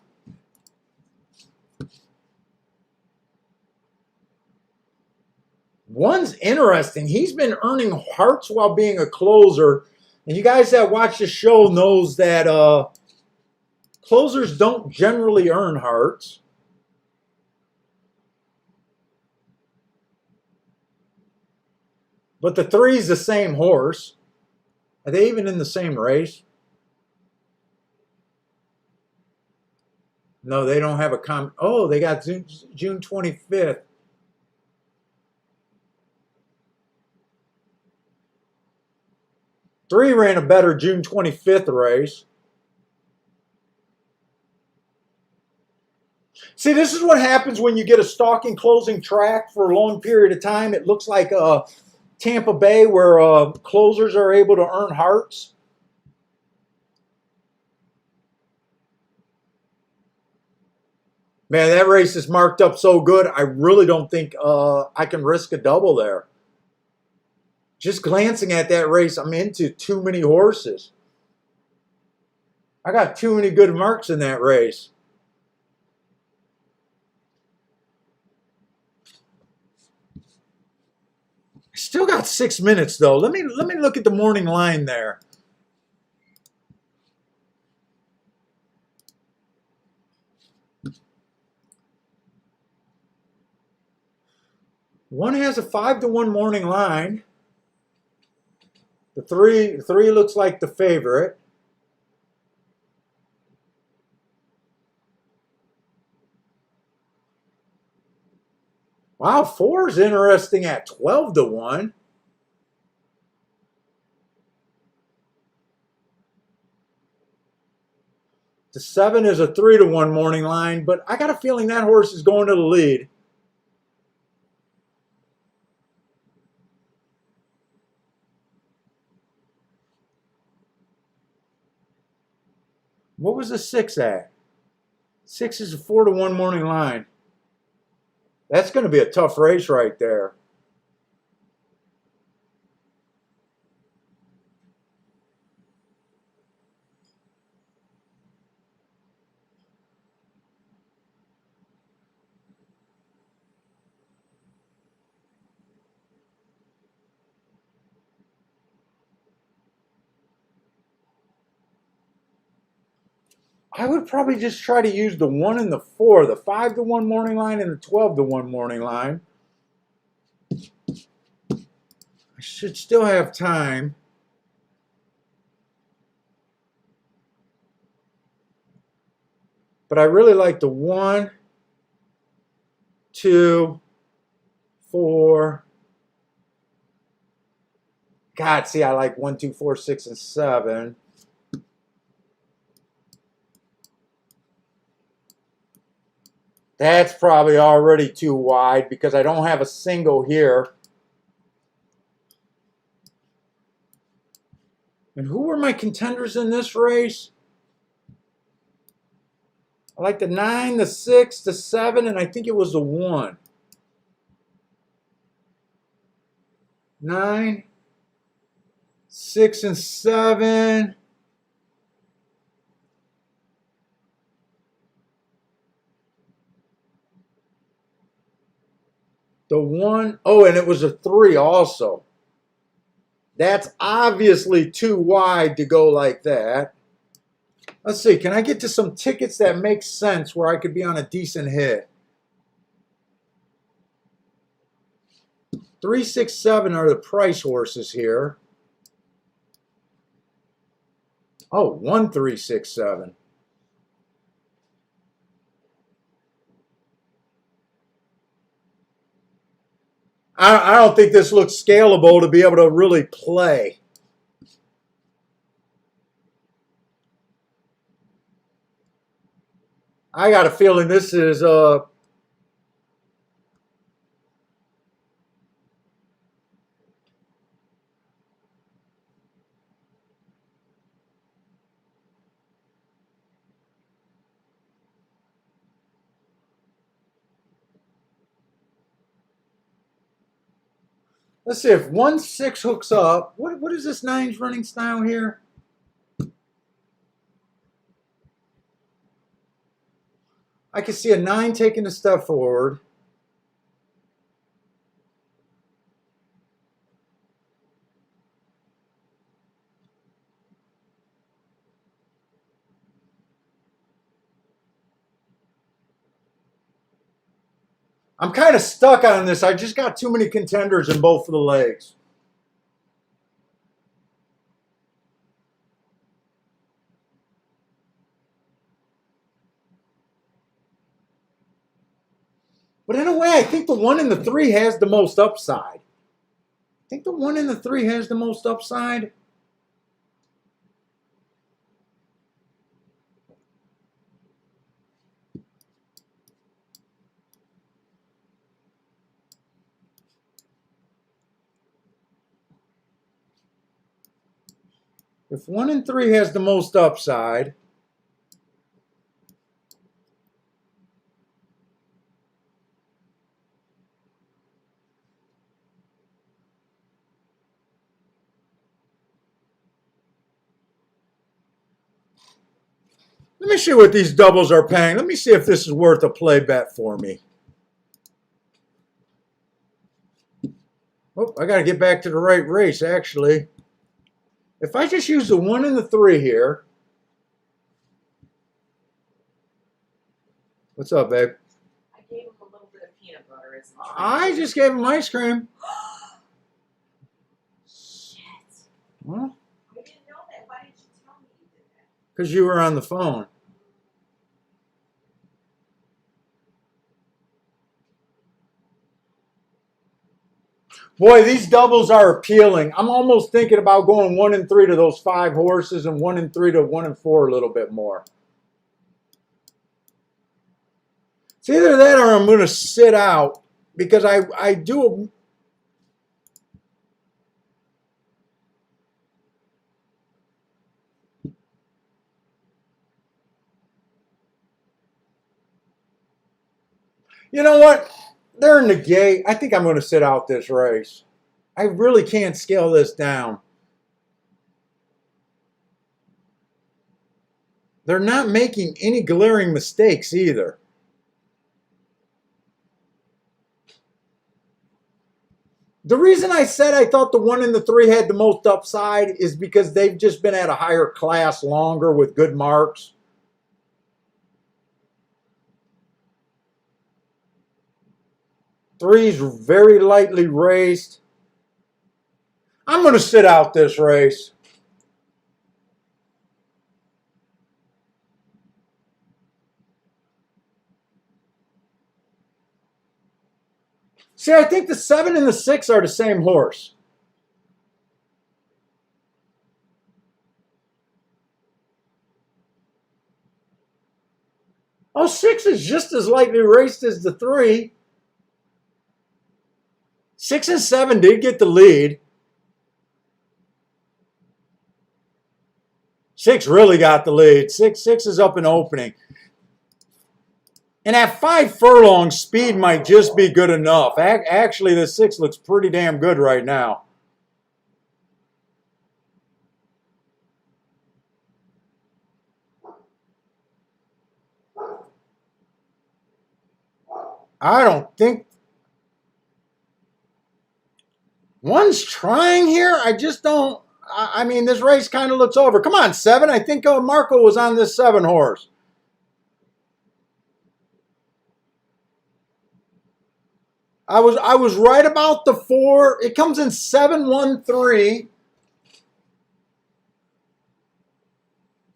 One's interesting. He's been earning hearts while being a closer. And you guys that watch the show knows that closers don't generally earn hearts. But the 3's the same horse. Are they even in the same race? No, they don't have a Oh, they got June 25th. Three ran a better June 25th race. See, this is what happens when you get a stalking closing track for a long period of time. It looks like Tampa Bay, where closers are able to earn hearts. Man, that race is marked up so good, I really don't think I can risk a double there. Just glancing at that race, I'm into too many horses. I got too many good marks in that race. I still got 6 minutes though. Let me look at the morning line there. One has a 5-1 morning line. The three looks like the favorite. Wow, 4 is interesting at 12-1. The 7 is a 3-1 morning line, but I got a feeling that horse is going to the lead. What was the 6 at? 6 is a 4-1 morning line. That's going to be a tough race right there. I would probably just try to use the 1 and the 4, the 5-1 morning line and the 12-1 morning line. I should still have time. But I really like the 1, 2, 4. God, see, I like 1, 2, 4, 6, and 7. That's probably already too wide because I don't have a single here. And who were my contenders in this race? I like the 9, the 6, the 7, and I think it was the 1. 9, 6, and 7. The 1, oh, and it was a 3 also. That's obviously too wide to go like that. Let's see, can I get to some tickets that make sense where I could be on a decent hit? 3, 6, 7 are the price horses here. Oh, 1, 3, 6, 7. I don't think this looks scalable to be able to really play. I got a feeling this is Let's see if 1-6 hooks up. What is this 9's running style here? I can see a 9 taking a step forward. I'm kind of stuck on this. I just got too many contenders in both of the legs. But in a way, I think the 1 and the 3 has the most upside. I think the 1 and the 3 has the most upside. If 1 and 3 has the most upside, let me see what these doubles are paying. Let me see if this is worth a play bet for me. Oh, I got to get back to the right race, actually. If I just use the 1 and the 3 here. What's up, babe? I gave him a little bit of peanut butter as a treat. I just gave him ice cream. Shit. Well, I didn't know that. Why didn't you tell me you did that? because you were on the phone. Boy, these doubles are appealing. I'm almost thinking about going 1 and 3 to those 5 horses and 1 and 3 to 1 and 4 a little bit more. It's either that or I'm going to sit out because I do. You know what? They're in the gate. I think I'm going to sit out this race. I really can't scale this down. They're not making any glaring mistakes either. The reason I said I thought the 1 and the 3 had the most upside is because they've just been at a higher class longer with good marks. Three's very lightly raced. I'm going to sit out this race. See, I think the 7 and the 6 are the same horse. Oh, 6 is just as lightly raced as the 3. 6 and 7 did get the lead. 6 really got the lead. 6 is up and opening. And at 5 furlongs, speed might just be good enough. Actually, the 6 looks pretty damn good right now. I don't think one's trying here. I just don't. I mean, this race kind of looks over. Come on, 7. I think Marco was on this 7 horse. I was right about the 4. It comes in 7-1-3.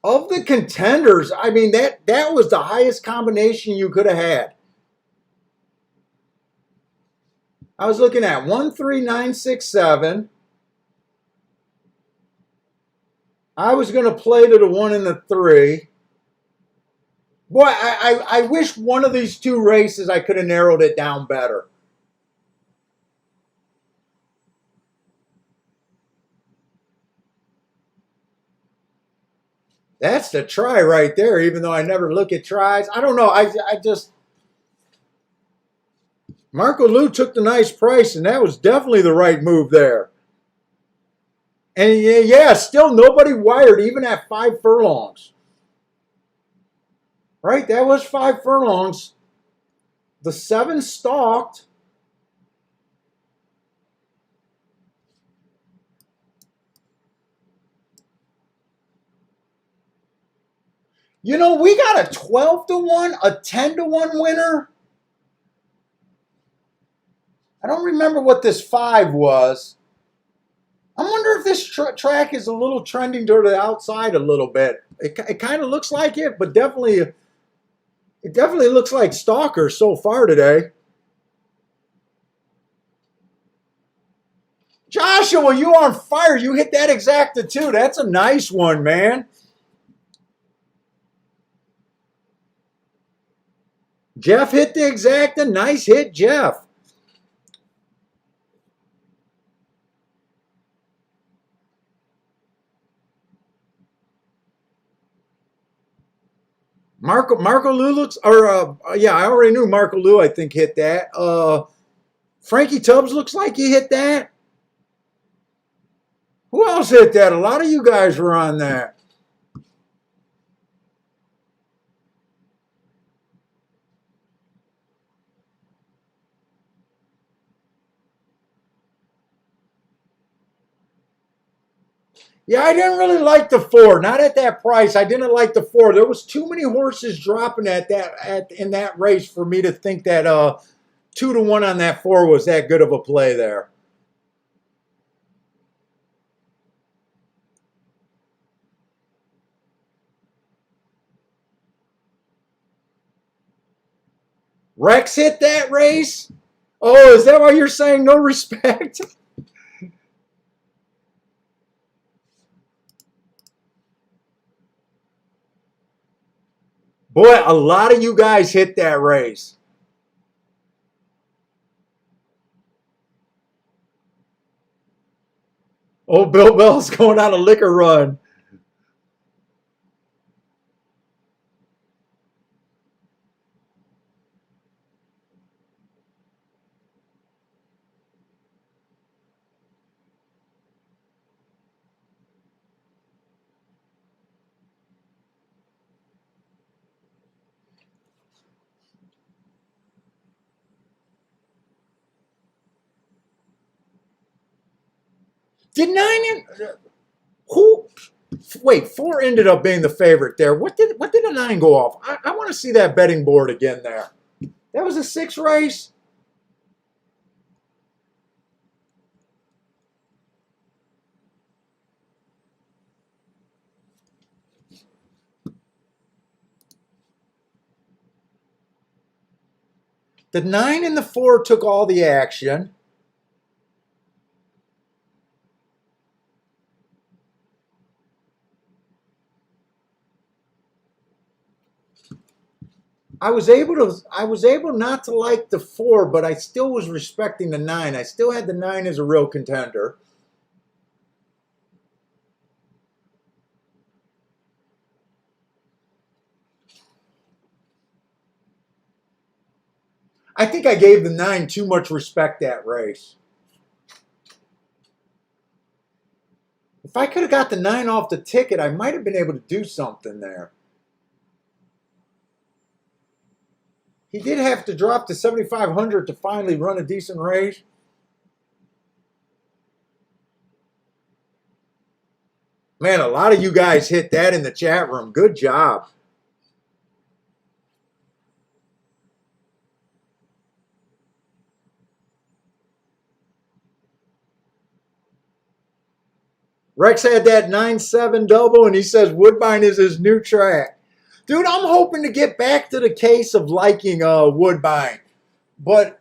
Of the contenders, I mean, that was the highest combination you could have had. I was looking at 1, 3, 9, 6, 7. I was going to play to the 1 and the 3. Boy, I wish one of these 2 races I could have narrowed it down better. That's the try right there, even though I never look at tries. I don't know. I just... Marco Lou took the nice price, and that was definitely the right move there. And yeah, still nobody wired even at 5 furlongs. Right, that was 5 furlongs. The 7 stalked. You know, we got a 12 to 1, a 10 to 1 winner. I don't remember what this 5 was. I wonder if this track is a little trending to the outside a little bit. It kind of looks like it, but it definitely looks like Stalker so far today. Joshua, you on fire. You hit that exacta too. That's a nice one, man. Jeff hit the exacta. Nice hit, Jeff. Marco Lou looks, or yeah, I already knew Marco Lou, I think, hit that. Frankie Tubbs looks like he hit that. Who else hit that? A lot of you guys were on that. Yeah, I didn't really like the 4. Not at that price. I didn't like the 4. There was too many horses dropping in that race for me to think that 2 to 1 on that 4 was that good of a play there. Rex hit that race? Oh, is that why you're saying no respect? Boy, a lot of you guys hit that race. Oh, Bill Bell's going on a liquor run. Did 9 who? Wait, 4 ended up being the favorite there. What did the 9 go off? I want to see that betting board again there. That was a 6 race. The 9 and the 4 took all the action. I was able not to like the 4, but I still was respecting the 9. I still had the 9 as a real contender. I think I gave the 9 too much respect that race. If I could have got the 9 off the ticket, I might have been able to do something there. He did have to drop to 7,500 to finally run a decent race. Man, a lot of you guys hit that in the chat room. Good job. Rex had that 9-7 double, and he says Woodbine is his new track. Dude, I'm hoping to get back to the case of liking Woodbine. But,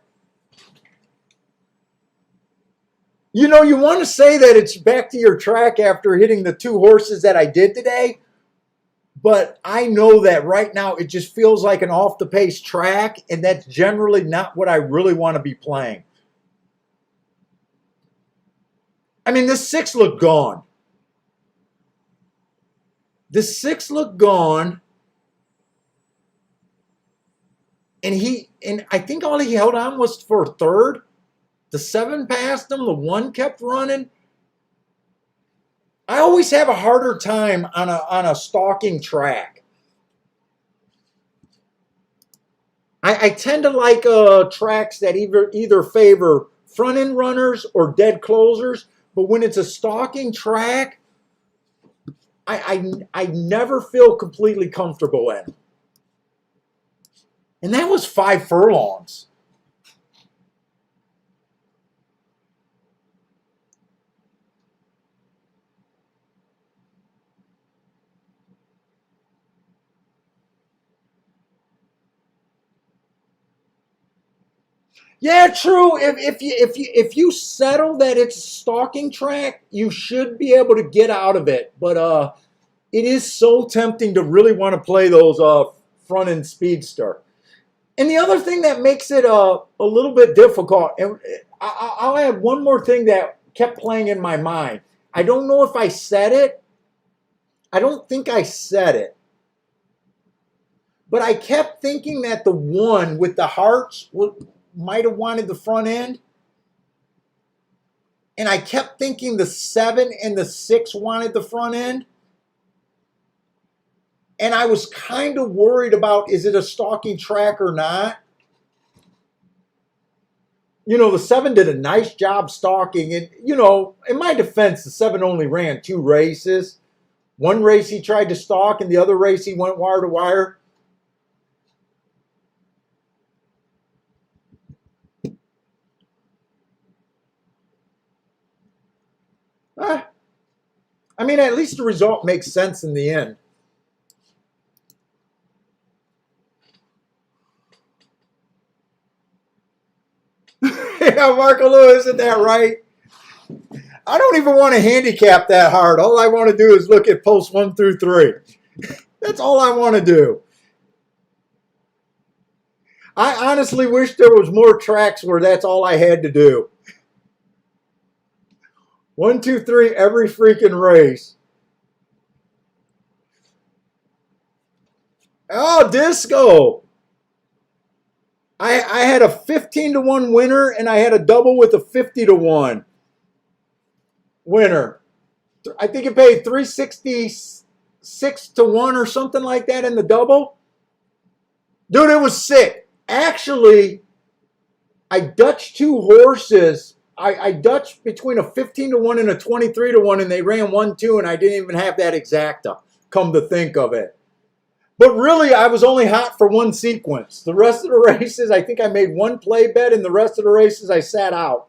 you know, you want to say that it's back to your track after hitting the 2 horses that I did today. But I know that right now it just feels like an off-the-pace track, and that's generally not what I really want to be playing. I mean, this 6 looked gone. The 6 looked gone. and I think all he held on was for third. The 7 passed him. The 1 kept running. I always have a harder time on a stalking track. I tend to like tracks that either favor front end runners or dead closers. But when it's a stalking track, I never feel completely comfortable in. And that was 5 furlongs. Yeah, true. If you settle that it's a stalking track, you should be able to get out of it. But it is so tempting to really want to play those front end speedster. And the other thing that makes it a little bit difficult, and I'll add one more thing that kept playing in my mind. I don't know if I said it. I don't think I said it. But I kept thinking that the 1 with the hearts might have wanted the front end. And I kept thinking the 7 and the 6 wanted the front end. And I was kind of worried about, is it a stalking track or not? You know, the 7 did a nice job stalking. And, you know, in my defense, the 7 only ran 2 races. One race he tried to stalk, and the other race he went wire to wire. I mean, at least the result makes sense in the end. Yeah, Marco Lewis, isn't that right? I don't even want to handicap that hard. All I want to do is look at posts 1 through 3. That's all I want to do. I honestly wish there was more tracks where that's all I had to do. 1, 2, 3, every freaking race. Oh, Disco. I had a 15-1 winner, and I had a double with a 50-1 winner. I think it paid 366 to 1 or something like that in the double. Dude, it was sick. Actually, I Dutched 2 horses. I Dutched between a 15-1 and a 23-1, and they ran 1-2, and I didn't even have that exacta, come to think of it. But really, I was only hot for 1 sequence. The rest of the races, I think I made 1 play bet, and the rest of the races, I sat out.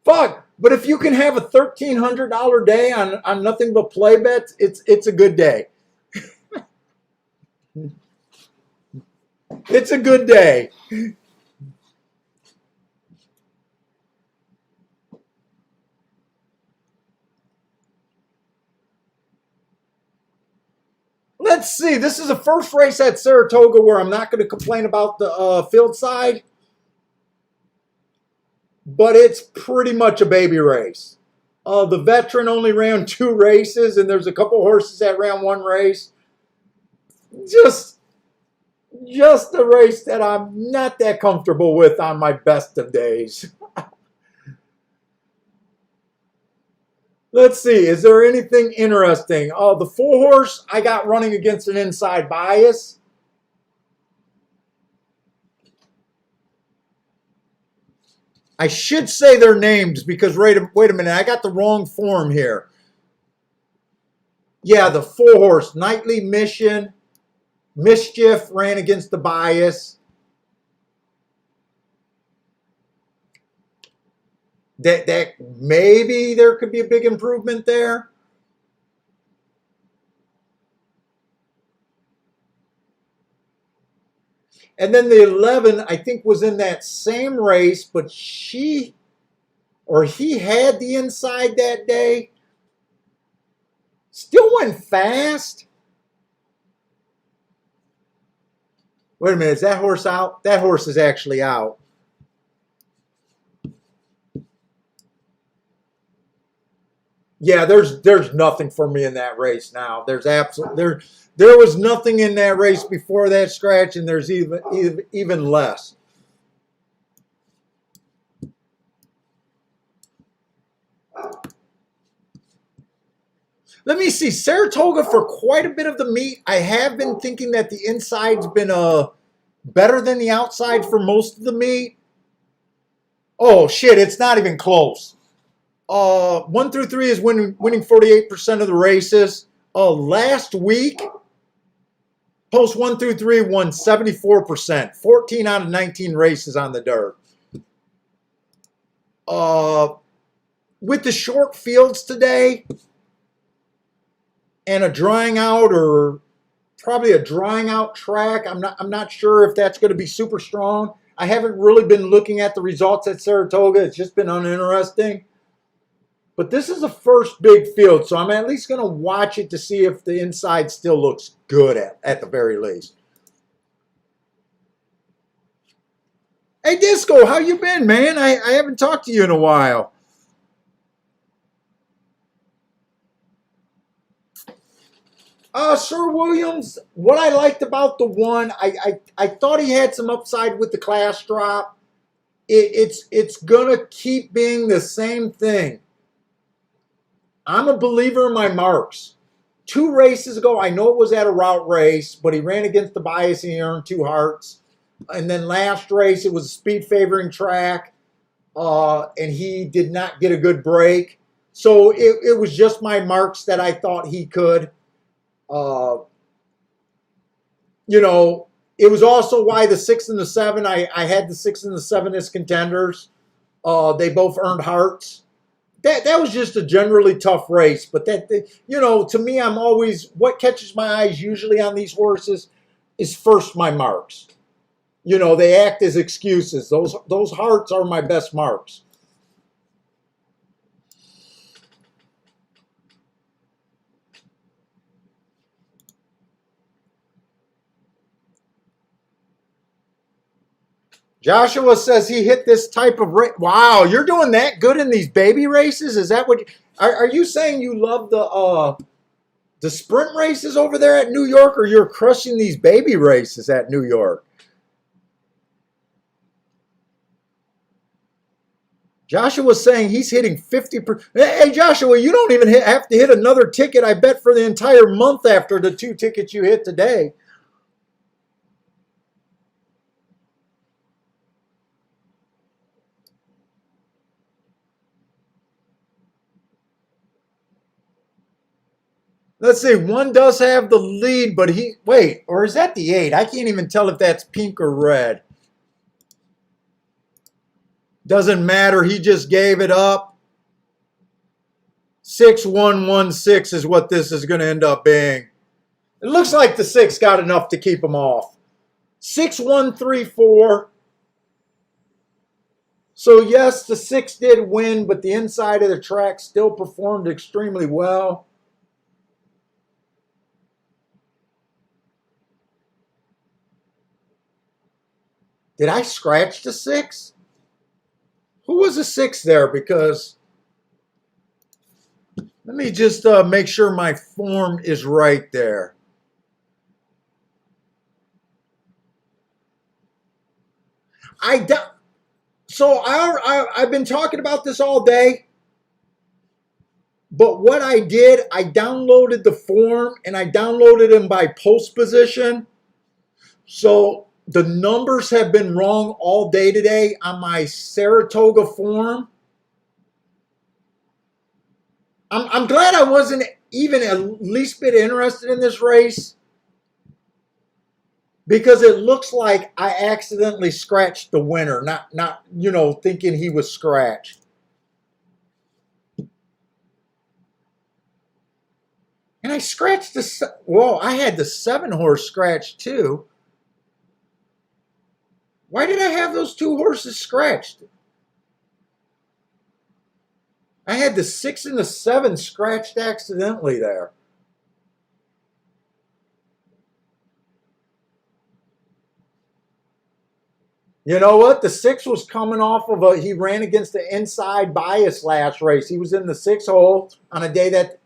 Fuck. But if you can have a $1,300 day on nothing but play bets, it's a good day. It's a good day. Let's see. This is the first race at Saratoga where I'm not going to complain about the field side. But it's pretty much a baby race. The veteran only ran 2 races, and there's a couple horses that ran 1 race. Just a race that I'm not that comfortable with on my best of days. Let's see. Is there anything interesting? The 4 horse I got running against an inside bias. I should say their names because wait a minute, I got the wrong form here. Yeah, the 4 horse Nightly Mission, Mischief ran against the bias. That maybe there could be a big improvement there. And then the 11, I think, was in that same race, but he had the inside that day. Still went fast. Wait a minute, is that horse out? That horse is actually out. Yeah, there's nothing for me in that race now. There's there was nothing in that race before that scratch, and there's even less. Let me see. Saratoga, for quite a bit of the meet, I have been thinking that the inside's been better than the outside for most of the meet. Oh shit, it's not even close. 1 through 3 is winning 48% of the races. Last week, post 1 through 3 won 74%. 14 out of 19 races on the dirt. With the short fields today and a drying out, or probably a drying out track, I'm not sure if that's going to be super strong. I haven't really been looking at the results at Saratoga. It's just been uninteresting. But this is the first big field, so I'm at least going to watch it to see if the inside still looks good at the very least. Hey, Disco, how you been, man? I haven't talked to you in a while. Sir Williams, what I liked about the one, I thought he had some upside with the class drop. It's going to keep being the same thing. I'm a believer in my marks. 2 races ago, I know it was at a route race, but he ran against the bias and he earned 2 hearts. And then last race, it was a speed favoring track, and he did not get a good break. So it was just my marks that I thought he could. You know, it was also why the 6 and the 7, I had the 6 and the 7 as contenders. They both earned hearts. That was just a generally tough race. But you know, to me, I'm always, what catches my eyes usually on these horses is first my marks. You know, they act as excuses. Those hearts are my best marks. Joshua says he hit this type of race. Wow, you're doing that good in these baby races? Is that what? Are you saying you love the sprint races over there at New York, or you're crushing these baby races at New York? Joshua's saying he's hitting 50%. Hey, Joshua, you don't even have to hit another ticket, I bet, for the entire month after the 2 tickets you hit today. Let's see. 1 does have the lead, but wait, or is that the 8? I can't even tell if that's pink or red. Doesn't matter. He just gave it up. 6-1-1-6 is what this is going to end up being. It looks like the 6 got enough to keep him off. 6-1-3-4. So yes, the 6 did win, but the inside of the track still performed extremely well. Did I scratch the 6? Who was the 6 there? Because let me just make sure my form is right there. So I've been talking about this all day. But what I did, I downloaded the form and I downloaded them by post position. So the numbers have been wrong all day today on my Saratoga form. I'm glad I wasn't even at least bit interested in this race, because it looks like I accidentally scratched the winner, not you know, thinking he was scratched. And I scratched I had the 7 horse scratched too. Why did I have those 2 horses scratched? I had the 6 and the 7 scratched accidentally there. You know what? The 6 was coming off of he ran against the inside bias last race. He was in the 6 hole on a day that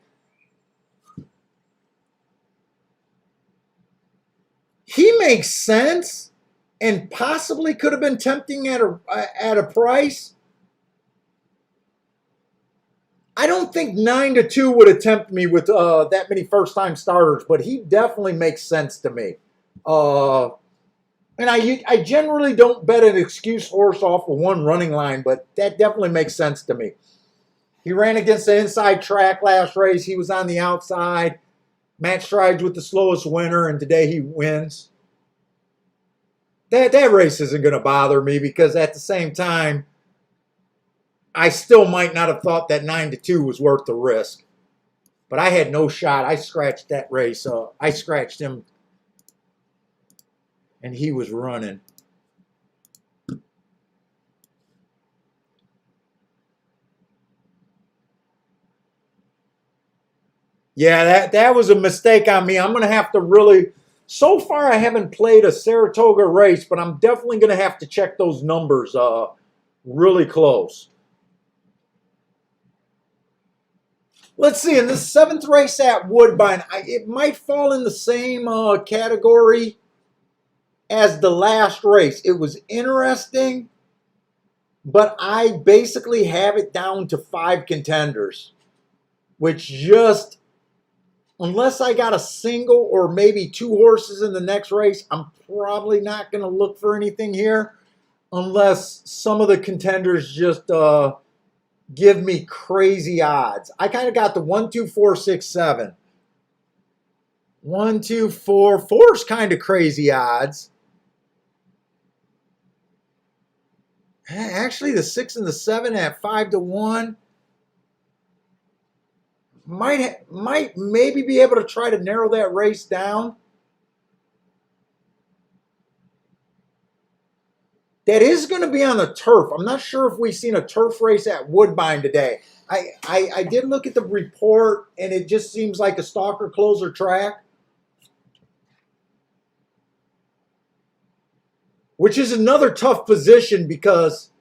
he makes sense and possibly could have been tempting at a price. I don't think 9-2 would have tempted me with that many first-time starters, but he definitely makes sense to me. And I generally don't bet an excuse horse off of one running line, but that definitely makes sense to me. He ran against the inside track last race. He was on the outside. Match strides with the slowest winner, and today he wins. That race isn't going to bother me because at the same time, I still might not have thought that 9-2 was worth the risk. But I had no shot. I scratched that race. I scratched him, and he was running. Yeah, that was a mistake on me. I'm going to have to really... So far, I haven't played a Saratoga race, but I'm definitely going to have to check those numbers really close. Let's see, in the 7th race at Woodbine, it might fall in the same category as the last race. It was interesting, but I basically have it down to 5 contenders, which just, unless I got a single or maybe 2 horses in the next race, I'm probably not going to look for anything here unless some of the contenders just give me crazy odds. I kind of got the 1, 2, 4, 6, 7. 1, 2, 4. 4 is kind of crazy odds. Actually, the 6 and the 7 at 5-1 might maybe be able to try to narrow that race down. That is going to be on the turf. I'm not sure if we've seen a turf race at Woodbine today. I did look at the report, and it just seems like a stalker closer track, which is another tough position because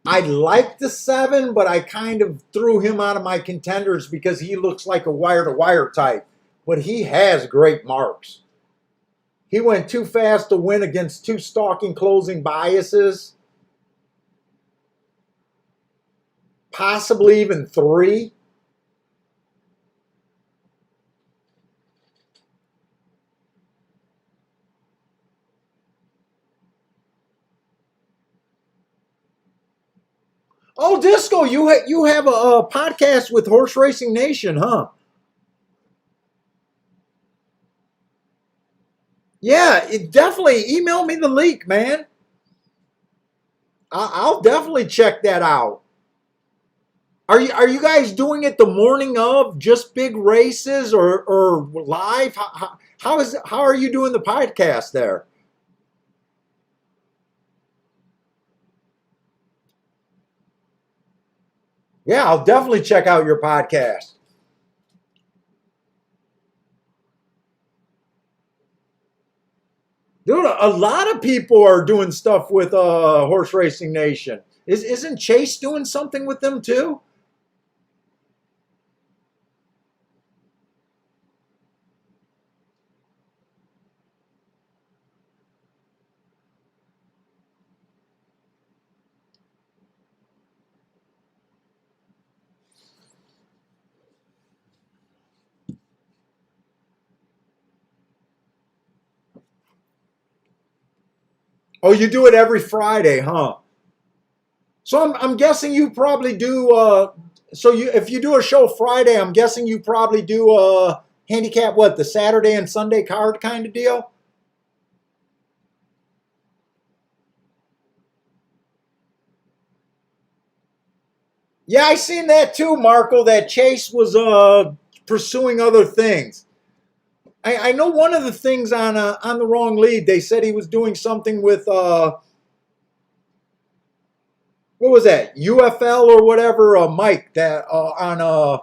I like the 7, but I kind of threw him out of my contenders because he looks like a wire-to-wire type, but he has great marks. He went too fast to win against 2 stalking closing biases. Possibly even 3. Oh, Disco, you have a podcast with Horse Racing Nation, huh? Yeah, definitely email me the link, man. I'll definitely check that out. Are you guys doing it the morning of just big races or live? How are you doing the podcast there? Yeah, I'll definitely check out your podcast. Dude, a lot of people are doing stuff with Horse Racing Nation. Isn't Chase doing something with them too? Oh, you do it every Friday, huh? So I'm guessing you probably do. If you do a show Friday, I'm guessing you probably do a handicap the Saturday and Sunday card kind of deal. Yeah, I seen that too, Marco. That Chase was pursuing other things. I know one of the things on the wrong lead. They said he was doing something with what was that, UFL or whatever, Mike, that on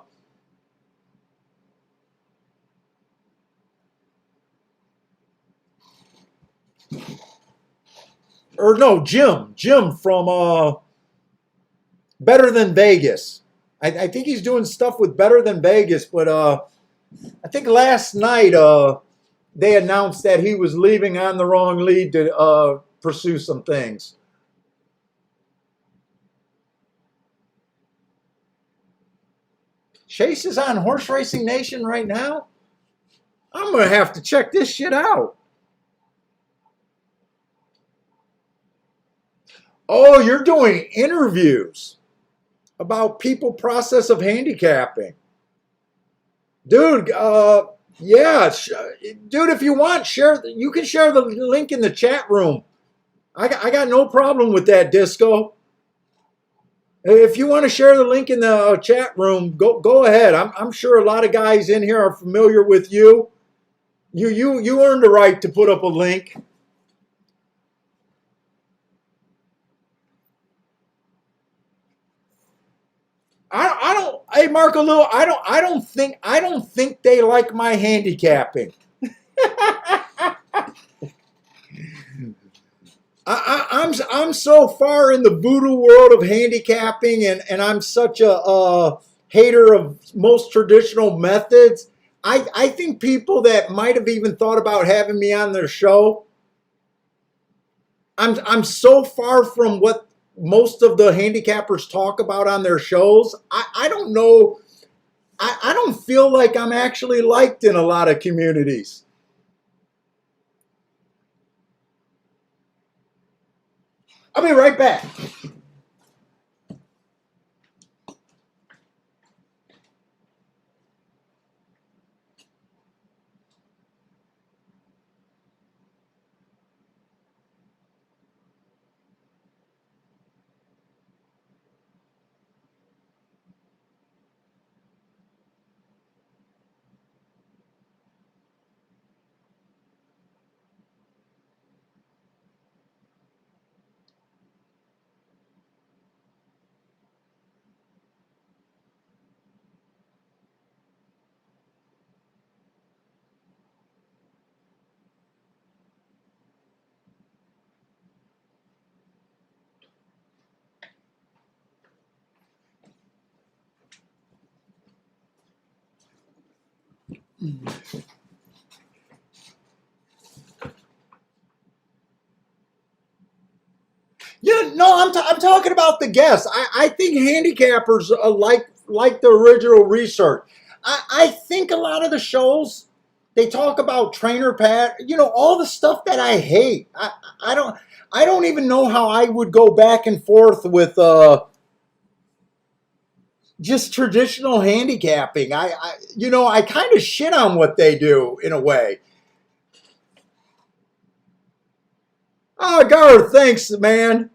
or no, Jim from Better Than Vegas. I think he's doing stuff with Better Than Vegas, but I think last night they announced that he was leaving On the Wrong Lead to pursue some things. Chase is on Horse Racing Nation right now. I'm gonna have to check this shit out. Oh, you're doing interviews about people process of handicapping. Dude, yeah, dude, if you want, share. You can share the link in the chat room. I got no problem with that, Disco. If you want to share the link in the chat room, go ahead. I'm sure a lot of guys in here are familiar with you. You earned the right to put up a link. I don't. Hey, Marco Lou, I don't think they like my handicapping. I'm so far in the voodoo world of handicapping, and I'm such a hater of most traditional methods. I think people that might have even thought about having me on their show. I'm so far from what most of the handicappers talk about on their shows. I don't know. I don't feel like I'm actually liked in a lot of communities. I'll be right back. Yeah, no, I'm talking about the guests. I think handicappers like the original research. I think a lot of the shows they talk about trainer Pat, all the stuff that I hate. I don't I don't even know how I would go back and forth with just traditional handicapping. I kind of shit on what they do in a way. Oh, Garth, thanks, man.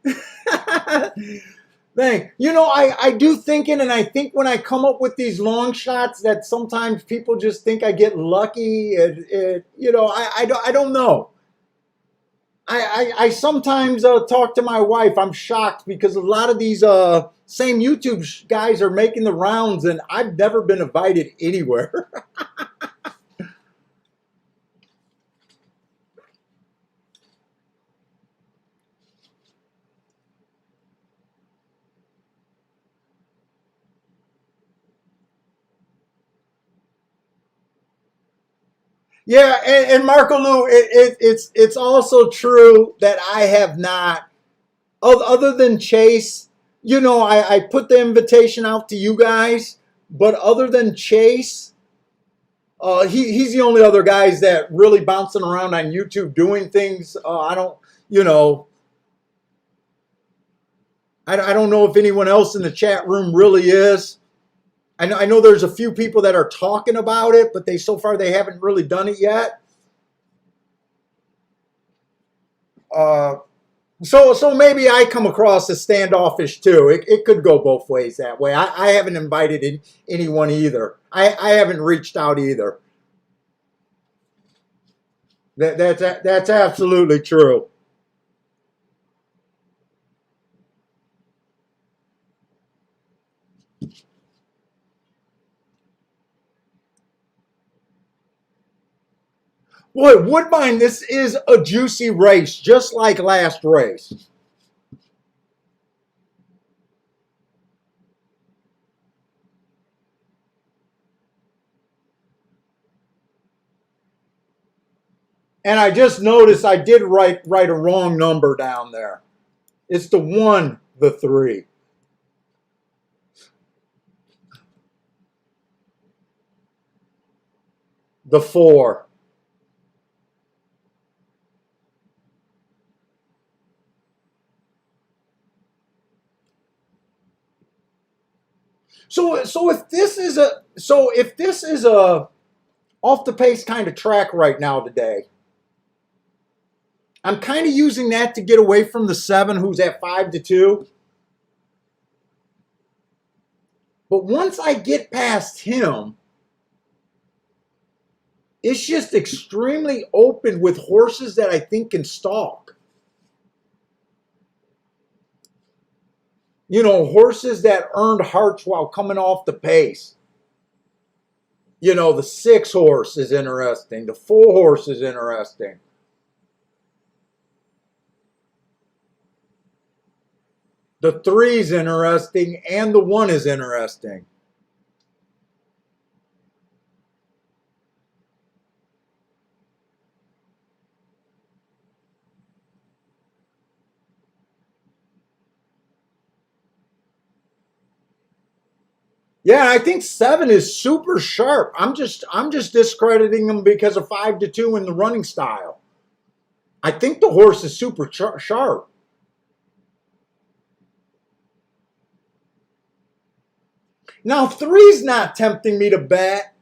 Thank I do thinking, and I think when I come up with these long shots, that sometimes people just think I get lucky. I don't know. I sometimes talk to my wife. I'm shocked because a lot of these same YouTube guys are making the rounds, and I've never been invited anywhere. Yeah, and Marco Lou, it's also true that I have not, other than Chase. I put the invitation out to you guys, but other than Chase, he's the only other guys that really bouncing around on YouTube doing things. I don't, you know, I don't know if anyone else in the chat room really is. I know there's a few people that are talking about it, but so far they haven't really done it yet. Uh, so maybe I come across as standoffish too. It could go both ways that way. I haven't invited anyone either. I haven't reached out either. That's absolutely true. Boy, Woodbine, this is a juicy race, just like last race. And I just noticed I did write a wrong number down there. It's the 1, the 3. The 4. So if this is a off the pace kind of track right now today, I'm kind of using that to get away from the 7 who's at 5-2. But once I get past him, it's just extremely open with horses that I think can stalk. You know, horses that earned hearts while coming off the pace. You know, the 6 horse is interesting. The 4 horse is interesting. The 3 is interesting, and the 1 is interesting. Yeah, I think 7 is super sharp. I'm just discrediting him because of 5-2 in the running style. I think the horse is super sharp. Now 3's not tempting me to bet.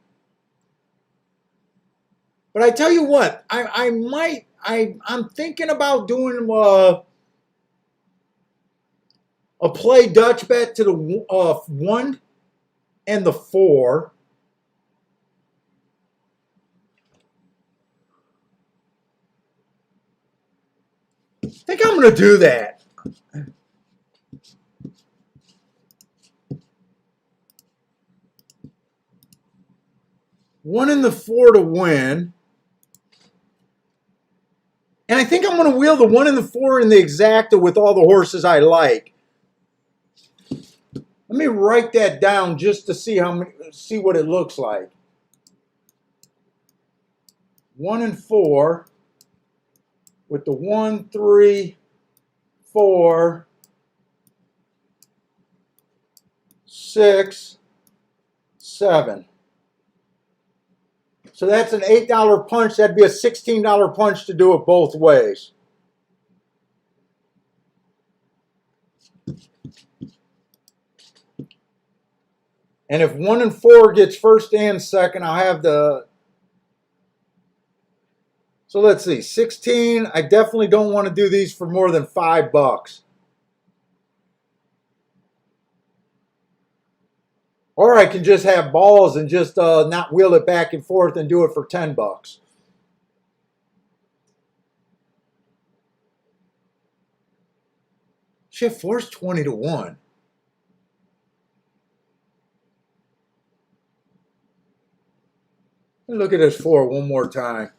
But I tell you what, I'm thinking about doing a play Dutch bet to the 1 and the 4. I think I'm going to do that. One and the 4 to win. And I think I'm going to wheel the 1 and the 4 in the exacta with all the horses I like. Let me write that down just to see what it looks like. 1 and 4 with the 1, 3, 4, 6, 7. So that's an $8 punch. That'd be a $16 punch to do it both ways. And if 1 and 4 gets first and second, I'll have the... So let's see, 16. I definitely don't want to do these for more than $5. Or I can just have balls and just not wheel it back and forth and do it for $10. Shit, 4's 20 to 1. Look at this 4 one more time.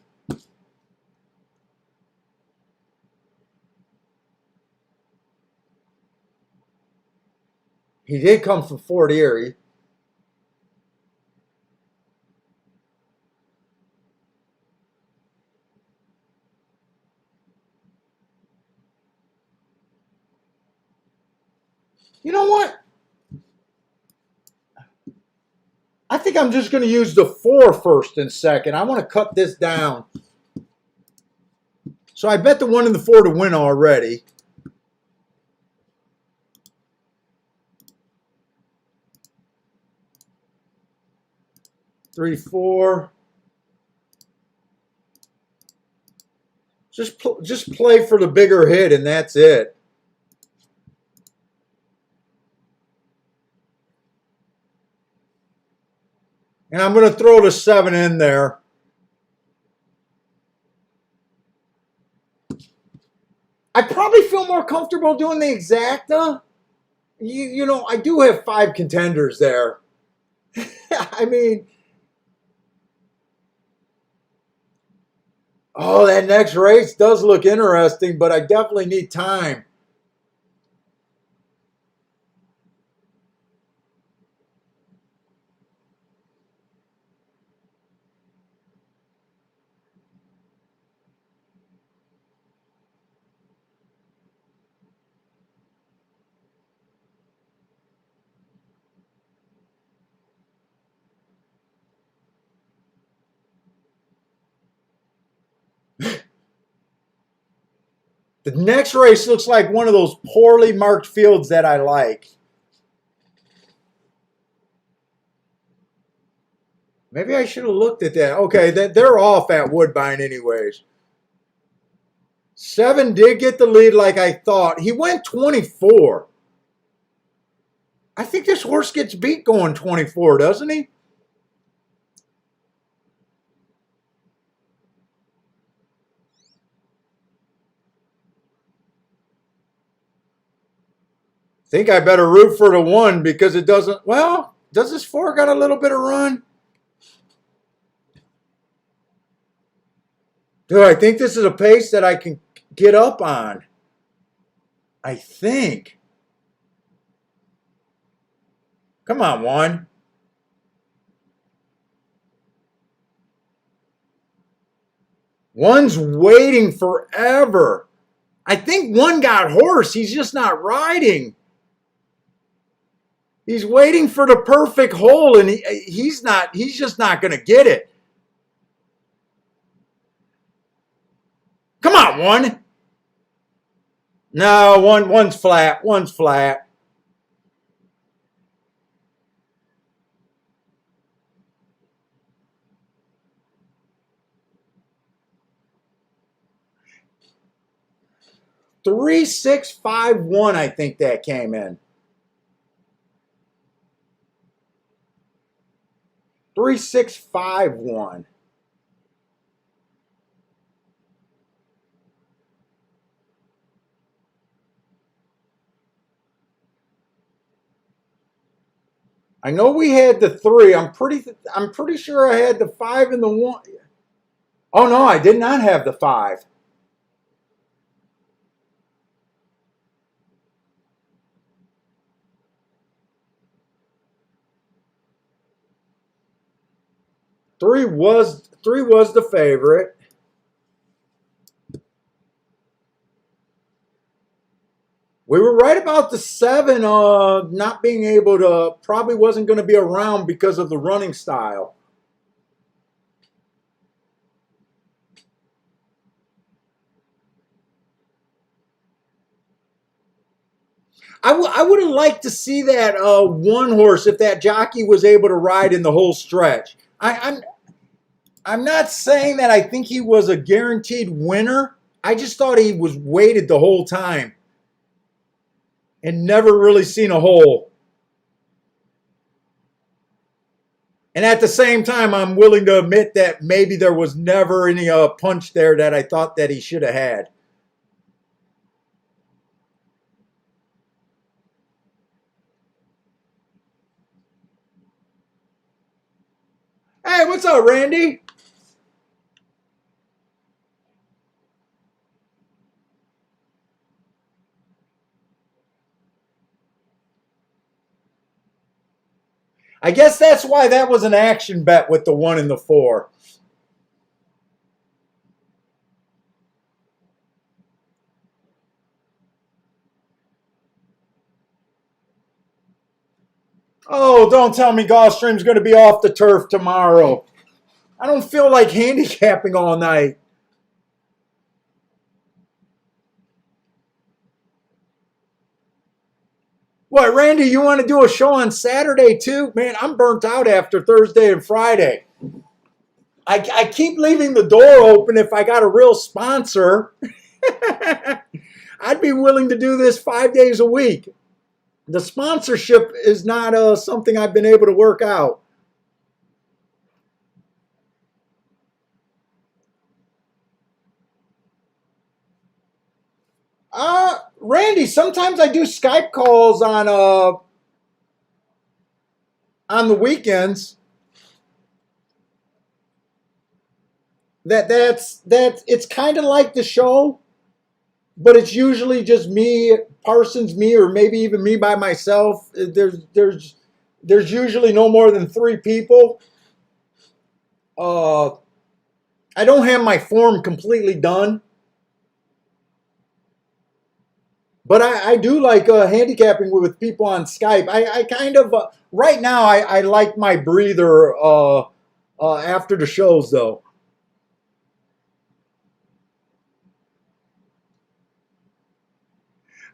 He did come from Fort Erie. You know what? I think I'm just going to use the 4 first and second. I want to cut this down. So I bet the 1 and the 4 to win already. Three, 4. Just play for the bigger hit, and that's it. And I'm going to throw the 7 in there. I probably feel more comfortable doing the exacta. You know, I do have 5 contenders there. I mean, Oh, that next race does look interesting, but I definitely need time. The next race looks like one of those poorly marked fields that I like. Maybe I should have looked at that. Okay, they're off at Woodbine anyways. 7 did get the lead like I thought. He went 24. I think this horse gets beat going 24, doesn't he? Think I better root for the 1 because it doesn't. Well, does this 4 got a little bit of run? Do I think this is a pace that I can get up on? I think. Come on, 1. One's waiting forever. I think 1 got horse. He's just not riding. He's waiting for the perfect hole, and he's not. He's just not going to get it. Come on, 1. No, one's flat. One's flat. Three, 6, 5, 1. I think that came in. 3, 6, 5, 1. I know we had the 3. I'm pretty sure I had the 5 and the 1. Oh no, I did not have the 5. Three was the favorite. We were right about the 7 not being able to, probably wasn't going to be around because of the running style. I would have liked to see that 1 horse if that jockey was able to ride in the whole stretch. I'm not saying that I think he was a guaranteed winner. I just thought he was weighted the whole time and never really seen a hole. And at the same time, I'm willing to admit that maybe there was never any punch there that I thought that he should have had. Hey, what's up, Randy? I guess that's why that was an action bet with the 1 and the 4. Oh, don't tell me Gulfstream's going to be off the turf tomorrow. I don't feel like handicapping all night. What, Randy, you want to do a show on Saturday too? Man, I'm burnt out after Thursday and Friday. I keep leaving the door open if I got a real sponsor. I'd be willing to do this 5 days a week. The sponsorship is not something I've been able to work out. Randy, sometimes I do Skype calls on the weekends. That's it's kind of like the show, but it's usually just me, Parsons, me, or maybe even me by myself. There's usually no more than three people. Uh, I don't have my form completely done, but I do like handicapping with people on Skype. I kind of right now I like my breather after the shows though.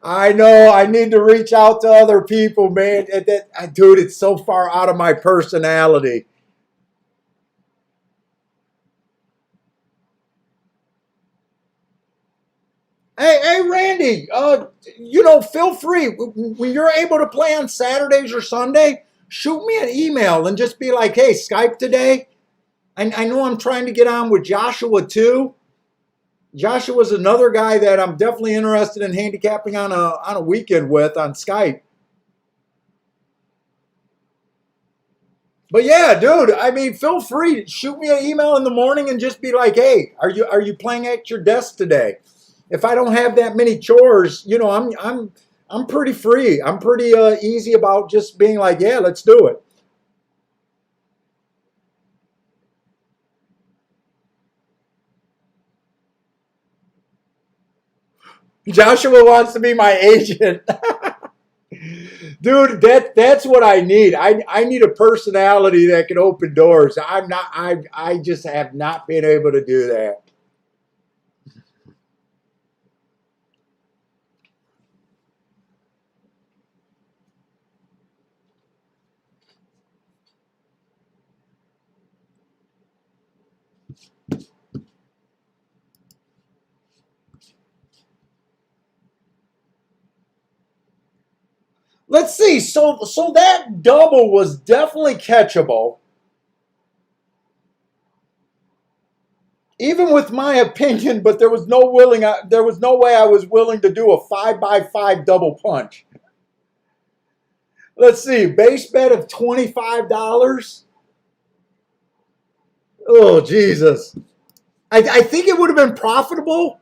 I know I need to reach out to other people, man. Dude, it's so far out of my personality. Hey, Randy. Feel free when you're able to play on Saturdays or Sunday. Shoot me an email and just be like, "Hey, Skype today." I know I'm trying to get on with Joshua too. Joshua's another guy that I'm definitely interested in handicapping on a weekend with on Skype. But yeah, dude, I mean, feel free. Shoot me an email in the morning and just be like, "Hey, are you playing at your desk today?" If I don't have that many chores, I'm pretty free. I'm pretty easy about just being like, "Yeah, let's do it." Joshua wants to be my agent. Dude, that's what I need. I need a personality that can open doors. I just have not been able to do that. Let's see. So that double was definitely catchable. Even with my opinion, but there was no way I was willing to do a 5x5 double punch. Let's see, base bet of $25. Oh Jesus. I think it would have been profitable,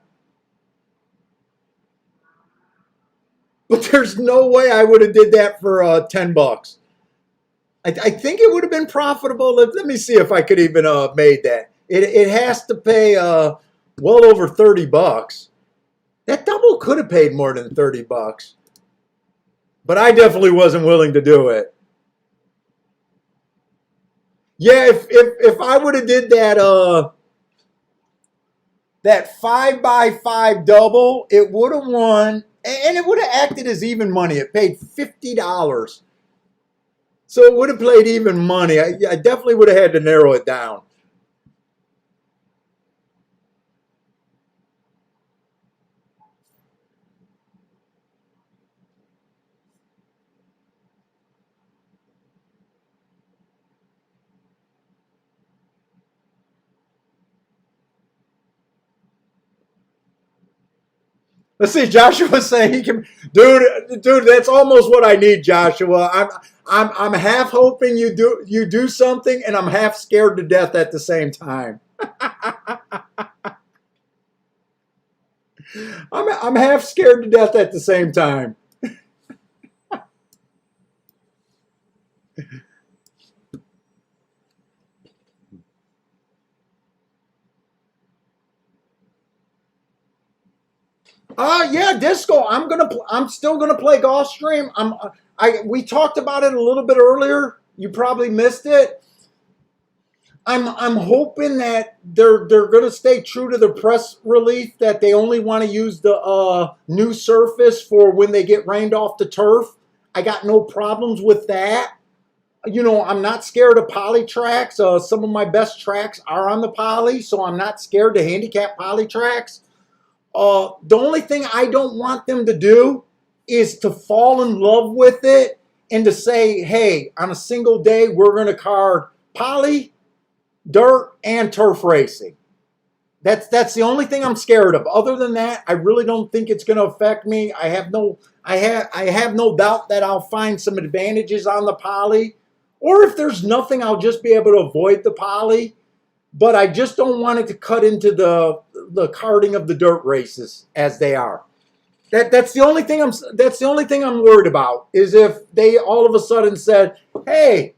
but there's no way I would have did that for $10. I think it would have been profitable. Let me see if I could even made that. It has to pay well over $30. That double could have paid more than $30, but I definitely wasn't willing to do it. Yeah, if I would have did that 5x5 double, it would have won, and it would have acted as even money. It paid $50, so it would have played even money. I definitely would have had to narrow it down. Let's see. Joshua saying he can, dude. That's almost what I need, Joshua. I'm half hoping you do something, and I'm half scared to death at the same time. I'm half scared to death at the same time. Yeah, disco. I'm still gonna play Gulfstream. We talked about it a little bit earlier. You probably missed it. I'm hoping that they're gonna stay true to the press release that they only want to use the new surface for when they get rained off the turf. I got no problems with that. I'm not scared of poly tracks. Some of my best tracks are on the poly, so I'm not scared to handicap poly tracks. The only thing I don't want them to do is to fall in love with it and to say, hey, on a single day, we're going to card poly, dirt, and turf racing. That's the only thing I'm scared of. Other than that, I really don't think it's going to affect me. I have no doubt that I'll find some advantages on the poly. Or if there's nothing, I'll just be able to avoid the poly. but I just don't want it to cut into the karting of the dirt races as they are. That's the only thing I'm worried about is if they all of a sudden said, "Hey,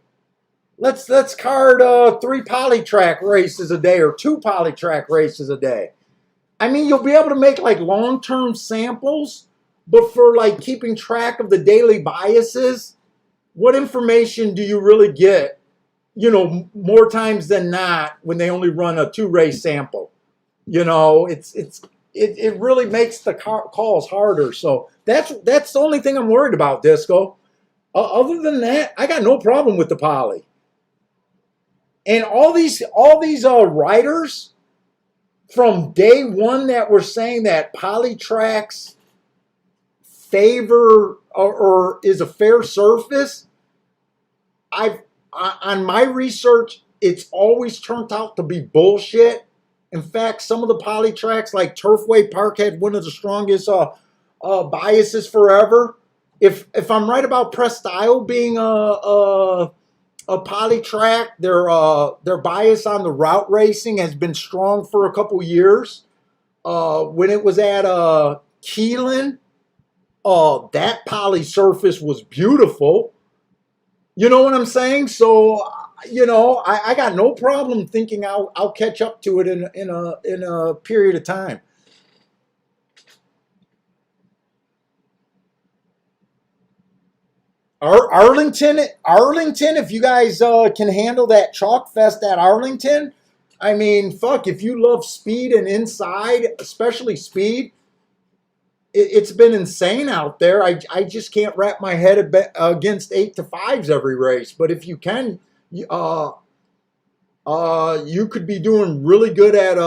let's card 3 polytrack races a day or 2 polytrack races a day." I mean, you'll be able to make like long-term samples, but for like keeping track of the daily biases, what information do you really get? More times than not when they only run a 2 race sample. It really makes the calls harder. So that's the only thing I'm worried about, Disco. Other than that, I got no problem with the poly. And all these writers from day one that were saying that polytracks favor or is a fair surface, on my research, it's always turned out to be bullshit. In fact, some of the polytracks like Turfway Park had one of the strongest biases forever. If I'm right about Pressed Isle being a polytrack, their bias on the route racing has been strong for a couple years. When it was at Keelan, that poly surface was beautiful. You know what I'm saying? So, I got no problem thinking I'll catch up to it in a period of time. Arlington, if you guys can handle that chalk fest at Arlington, I mean, fuck, if you love speed and inside, especially speed, it's been insane out there. I just can't wrap my head against 8 to 5s every race. But if you can, uh, you could be doing really good at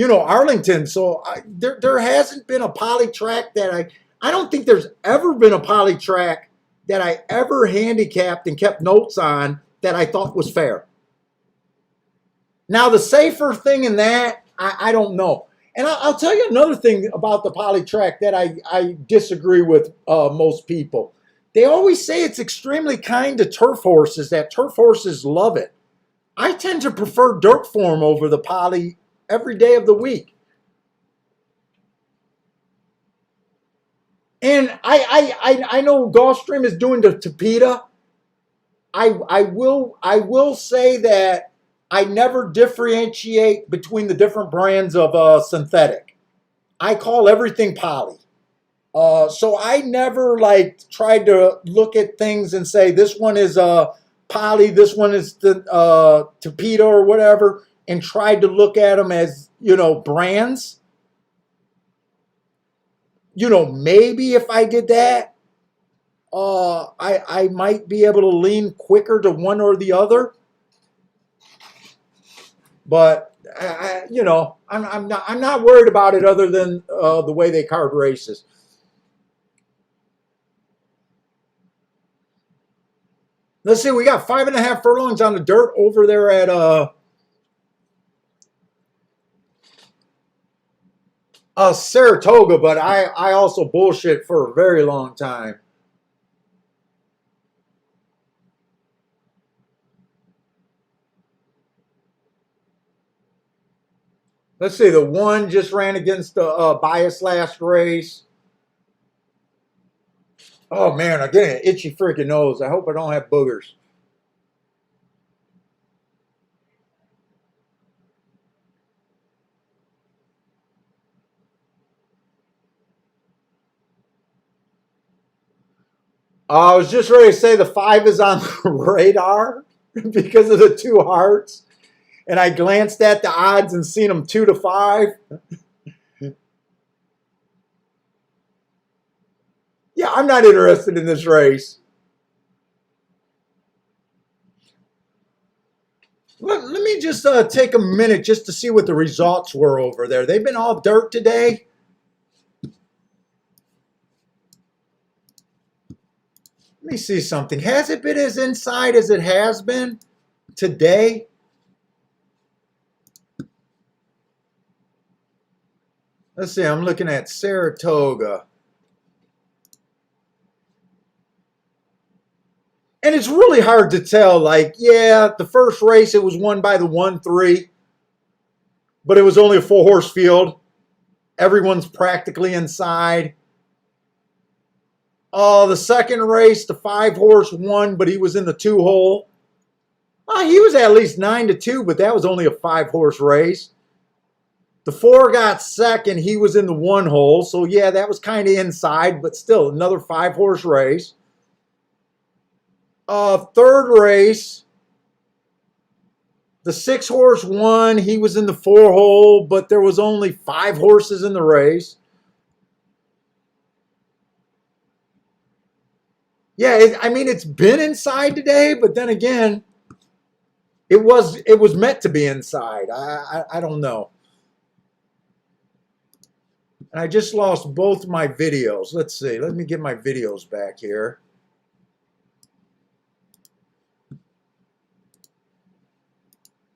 Arlington. So there hasn't been a poly track that I don't think there's ever been a poly track that I ever handicapped and kept notes on that I thought was fair. Now the safer thing in that I don't know. And I'll tell you another thing about the poly track that I disagree with most people. They always say it's extremely kind to turf horses, that turf horses love it. I tend to prefer dirt form over the poly every day of the week. And I know Gulfstream is doing the Tapeta. I will say that I never differentiate between the different brands of synthetic. I call everything poly. So I never like tried to look at things and say this one is poly, this one is the Tapeta or whatever, and tried to look at them as brands. Maybe if I did that, I might be able to lean quicker to one or the other. But I'm not worried about it other than the way they card races. Let's see, we got 5.5 furlongs on the dirt over there at Saratoga, but I also bullshit for a very long time. Let's see, the one just ran against the bias last race. Oh man, I'm getting an itchy freaking nose. I hope I don't have boogers. I was just ready to say the 5 is on the radar because of the 2 hearts. And I glanced at the odds and seen them 2 to 5. Yeah, I'm not interested in this race. Let me just take a minute just to see what the results were over there. They've been all dirt today. Let me see something. Has it been as inside as it has been today? Let's see. I'm looking at Saratoga. And it's really hard to tell. Like, yeah, the first race, it was won by the 1-3, but it was only a 4-horse field. Everyone's practically inside. The second race, the 5-horse won, but he was in the 2-hole. He was at least 9-2, but that was only a 5-horse race. The 4 got second. He was in the 1-hole. So, yeah, that was kind of inside, but still another 5-horse race. Third race, the 6-horse won. He was in the 4-hole, but there was only 5 horses in the race. Yeah, I mean, it's been inside today, but then again, it was meant to be inside. I don't know. And I just lost both my videos. Let's see. Let me get my videos back here.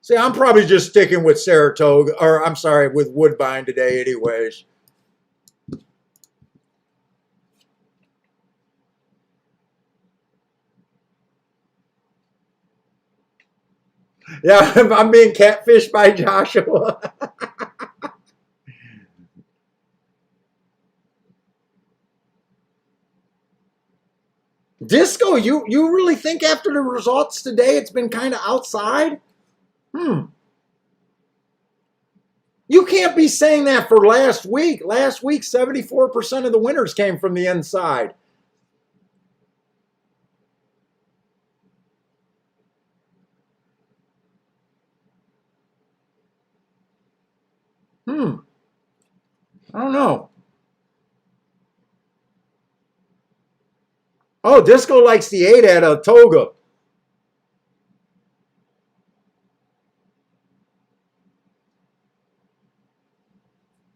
See, I'm probably just sticking with Saratoga, or I'm sorry, with Woodbine today anyways. Yeah, I'm being catfished by Joshua. Disco, you really think after the results today it's been kind of outside? You can't be saying that for last week. Last week, 74% of the winners came from the inside. I don't know. Oh, Disco likes the 8 at a Toga.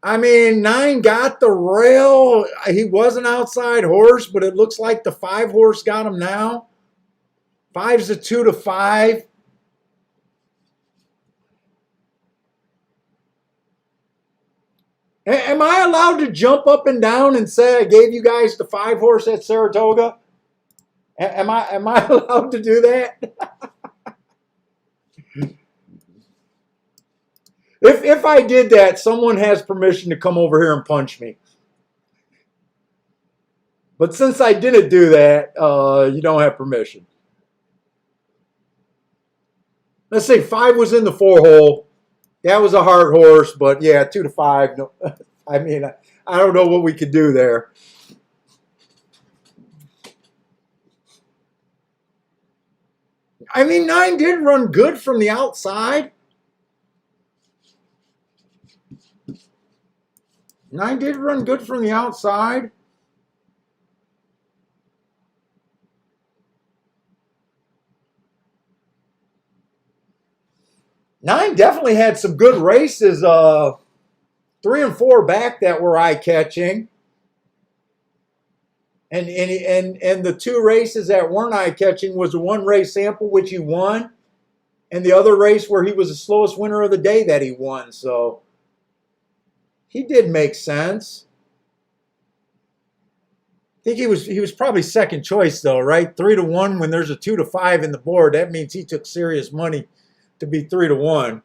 I mean, 9 got the rail. He was an outside horse, but it looks like the 5-horse got him now. 5's a 2-5. Am I allowed to jump up and down and say I gave you guys the 5-horse at Saratoga? Am I allowed to do that? If I did that, someone has permission to come over here and punch me. But since I didn't do that, you don't have permission. Let's say 5 was in the 4-hole. That was a hard horse, but yeah, 2-5. No, I mean, I don't know what we could do there. I mean, 9 did run good from the outside. 9 did run good from the outside. Nine definitely had some good races. 3 and 4 back that were eye-catching. And the 2 races that weren't eye-catching was the 1 race sample, which he won, and the other race where he was the slowest winner of the day that he won. So he did make sense. I think he was probably second choice though, right? 3-1 when there's a 2-5 in the board. That means he took serious money to be 3-1.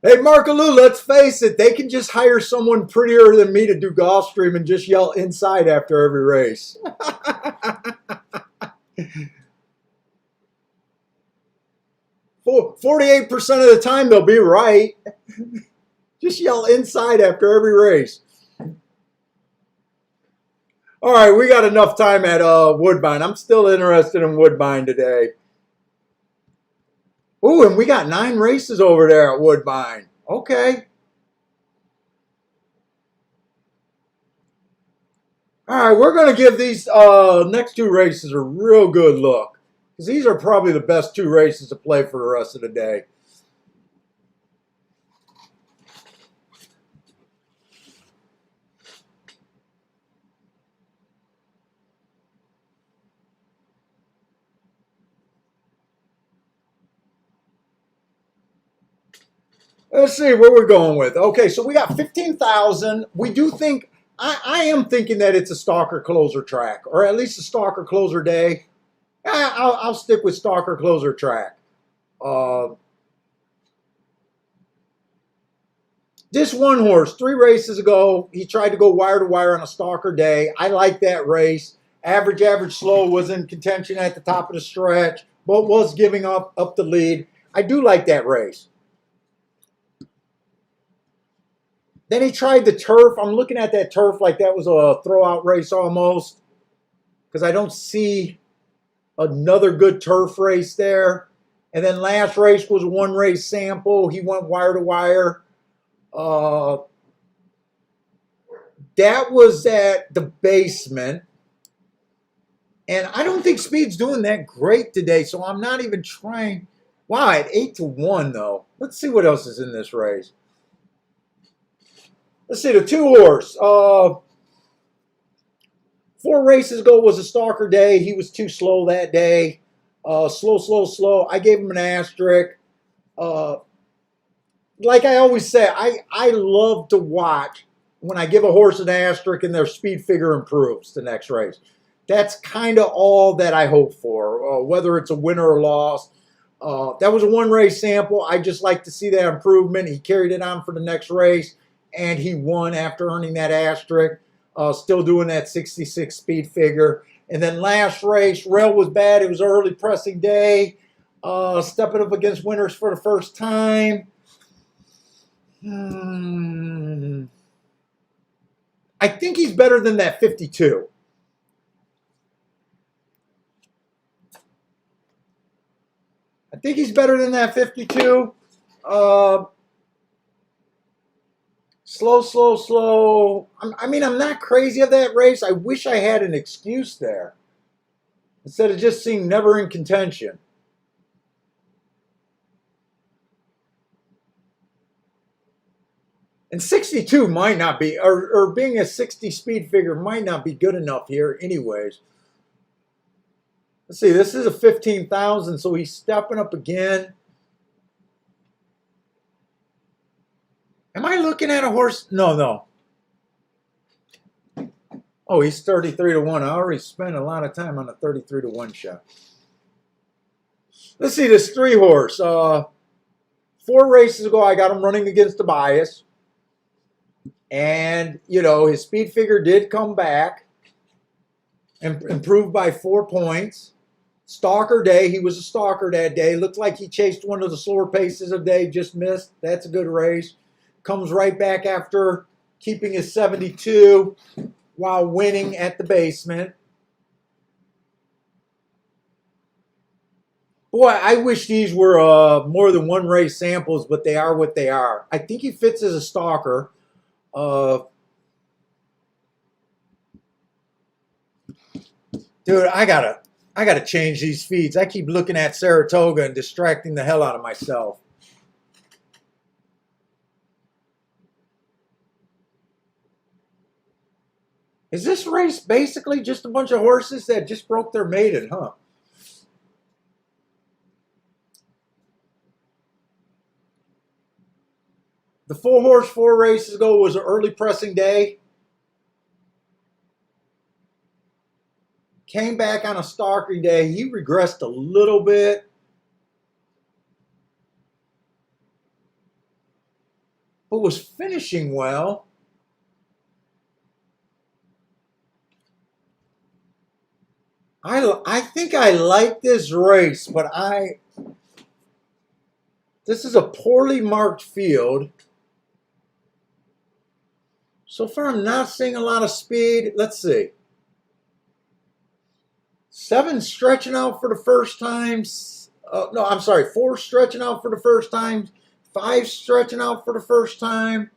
Hey, Markaloo, let's face it, they can just hire someone prettier than me to do Gulfstream and just yell inside after every race. 48% of the time they'll be right. Just yell inside after every race. All right, we got enough time at Woodbine. I'm still interested in Woodbine today. Ooh, and we got 9 races over there at Woodbine. Okay. All right, we're going to give these next 2 races a real good look. Because these are probably the best 2 races to play for the rest of the day. Let's see where we're going with. Okay, so we got 15,000. We do think, I am thinking that it's a stalker closer track, or at least a stalker closer day. I'll stick with stalker closer track. Uh, this one horse, 3 races ago, he tried to go wire to wire on a stalker day. I like that race. Average slow was in contention at the top of the stretch, but was giving up the lead. I do like that race. Then he tried the turf. I'm looking at that turf like that was a throwout race almost, because I don't see another good turf race there. And then last race was a 1 race sample. He went wire to wire. That was at the basement. And I don't think Speed's doing that great today, so I'm not even trying. Wow, at 8-1 though. Let's see what else is in this race. Let's see, the 2 horse. 4 races ago was a stalker day. He was too slow that day. Slow. I gave him an asterisk. Like I always say, I love to watch when I give a horse an asterisk and their speed figure improves the next race. That's kind of all that I hope for, whether it's a winner or loss. That was a 1 race sample. I just like to see that improvement. He carried it on for the next race, and he won after earning that asterisk. Still doing that 66 speed figure. And then last race, rail was bad. It was an early pressing day. Stepping up against winners for the first time. I think he's better than that 52. I think he's better than that 52. Slow. I mean, I'm not crazy of that race. I wish I had an excuse there instead of just seeing never in contention. And 62 might not be, or being a 60 speed figure might not be good enough here anyways. Let's see, this is a 15,000, so he's stepping up again. Am I looking at a horse? No. Oh, he's 33-1. I already spent a lot of time on a 33-1 shot. Let's see, this 3 horse. 4 races ago, I got him running against the bias. And, you know, his speed figure did come back and improved by 4 points. Stalker day, he was a stalker that day. Looked like he chased one of the slower paces of the day, just missed. That's a good race. Comes right back after keeping his 72 while winning at the basement. Boy, I wish these were more than 1 race samples, but they are what they are. I think he fits as a stalker. Dude, I gotta change these feeds. I keep looking at Saratoga and distracting the hell out of myself. Is this race basically just a bunch of horses that just broke their maiden, huh? The 4 horse 4 races ago was an early pressing day. Came back on a stalker day. He regressed a little bit. But was finishing well. I think I like this race, but this is a poorly marked field. So far, I'm not seeing a lot of speed. Let's see. 7 stretching out for the first time. No, I'm sorry. 4 stretching out for the first time. 5 stretching out for the first time.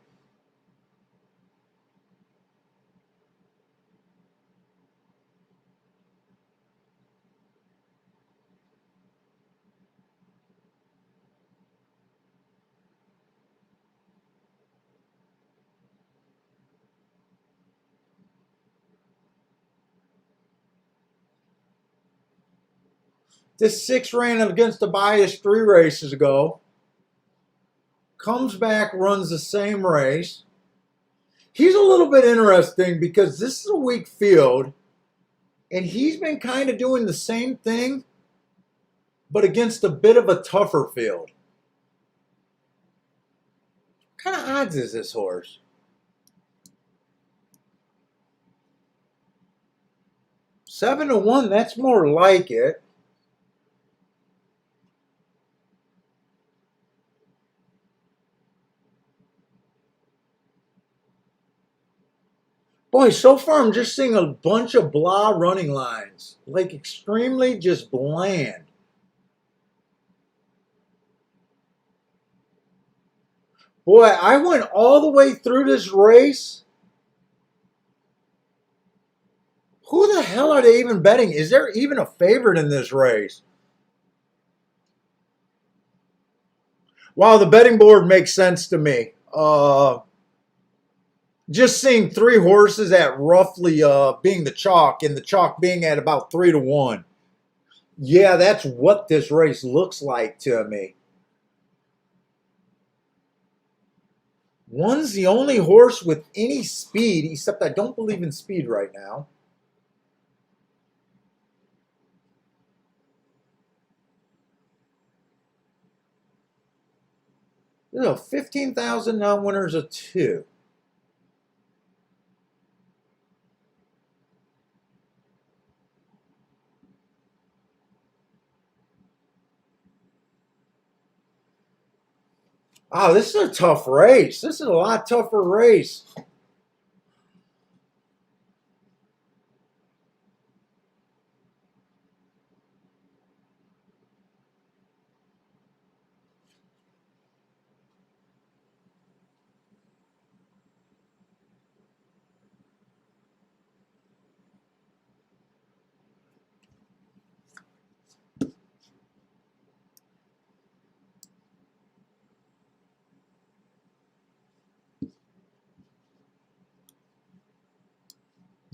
This 6 ran against the bias 3 races ago. comes back, runs the same race. He's a little bit interesting because this is a weak field, and he's been kind of doing the same thing, but against a bit of a tougher field. What kind of odds is this horse? Seven to 1, that's more like it. Boy, so far I'm just seeing a bunch of blah running lines. Like extremely just bland. Boy, I went all the way through this race. Who the hell are they even betting? Is there even a favorite in this race? Wow, the betting board makes sense to me. Just seeing three horses at roughly being the chalk, and the chalk being at about 3 to 1. Yeah, that's what this race looks like to me. One's the only horse with any speed, except I don't believe in speed right now. There's a 15,000 non-winners of 2. Oh, this is a tough race. This is a lot tougher race.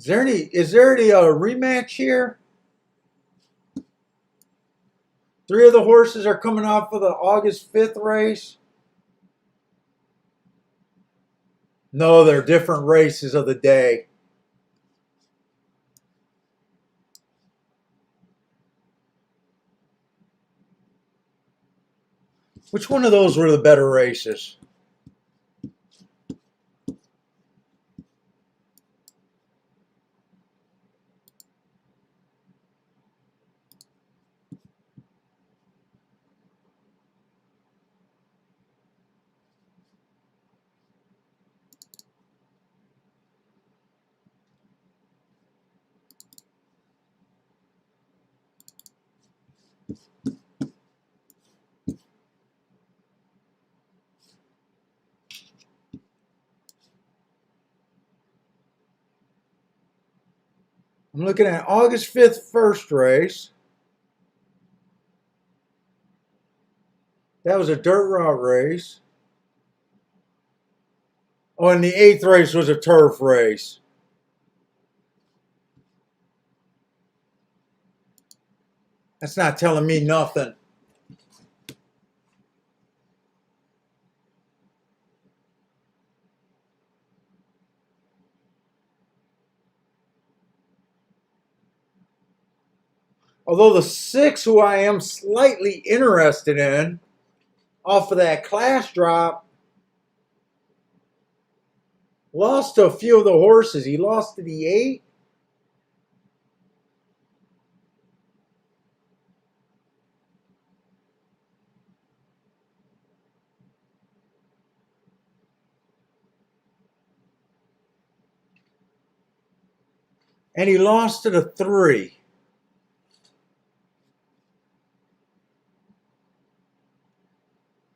Is there any rematch here? 3 of the horses are coming off of the August 5th race. No, they're different races of the day. Which one of those were the better races? I'm looking at August 5th first race. That was a dirt route race. Oh, and the 8th race was a turf race. That's not telling me nothing. Although the 6, who I am slightly interested in, off of that class drop, lost to a few of the horses. He lost to the 8. And he lost to the 3.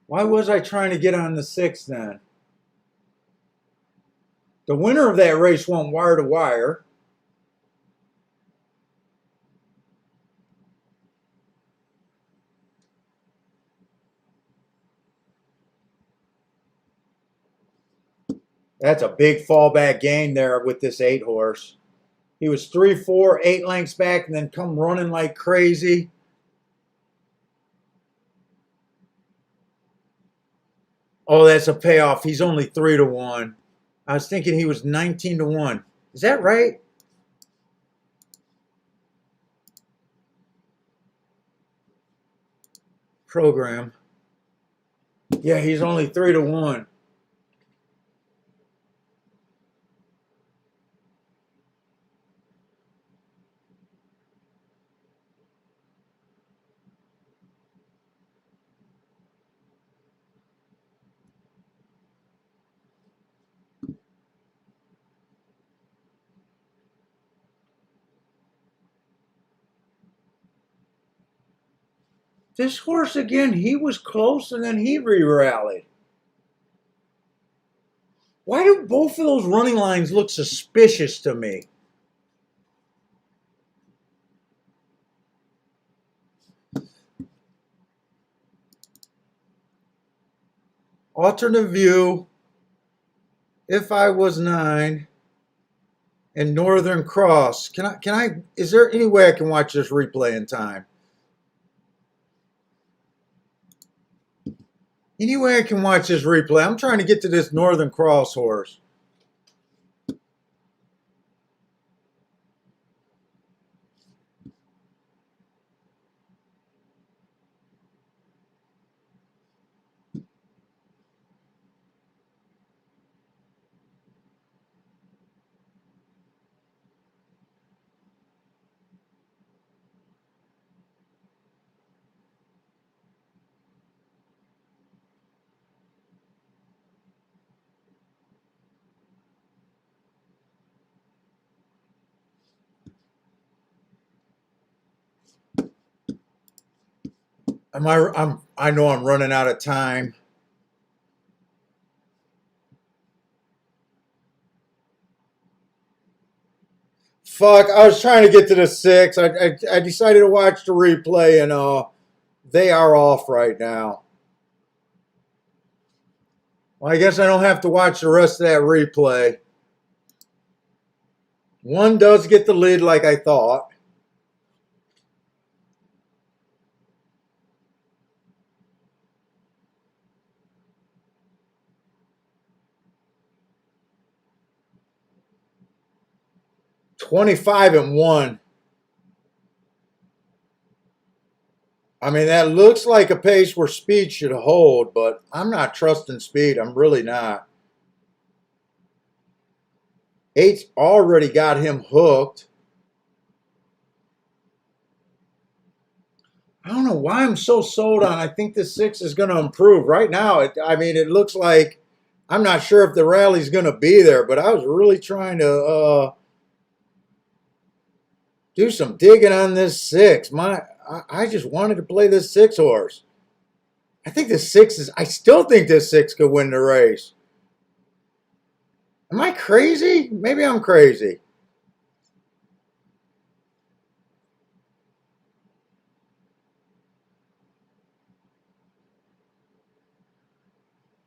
Why was I trying to get on the 6 then? The winner of that race went wire to wire. That's a big fallback gain there with this 8 horse. He was 3, 4, 8 lengths back and then come running like crazy. Oh, that's a payoff. He's only 3-1. I was thinking he was 19-1. Is that right? Program. Yeah, he's only 3-1. This horse again, he was close and then he re-rallied. Why do both of those running lines look suspicious to me? Alternate view, If I Was 9, and Northern Cross. Is there any way I can watch this replay in time? Any way I can watch this replay? I'm trying to get to this Northern Cross horse. I know I'm running out of time. Fuck, I was trying to get to the 6. I decided to watch the replay and they are off right now. Well, I guess I don't have to watch the rest of that replay. One does get the lead like I thought. $25-1. I mean, that looks like a pace where Speed should hold, but I'm not trusting Speed. I'm really not. 8's already got him hooked. I don't know why I'm so sold on. I think the 6 is going to improve. Right now, it looks like I'm not sure if the rally's going to be there, but I was really trying to do some digging on this 6. I just wanted to play this 6 horse. I still think this 6 could win the race. Am I crazy? Maybe I'm crazy.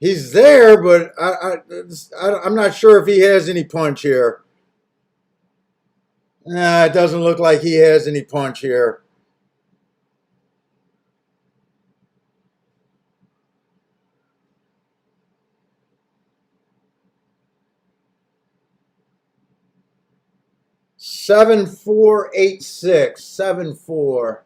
He's there, but I'm not sure if he has any punch here. Nah, it doesn't look like he has any punch here. Seven 4 8 6 7-4.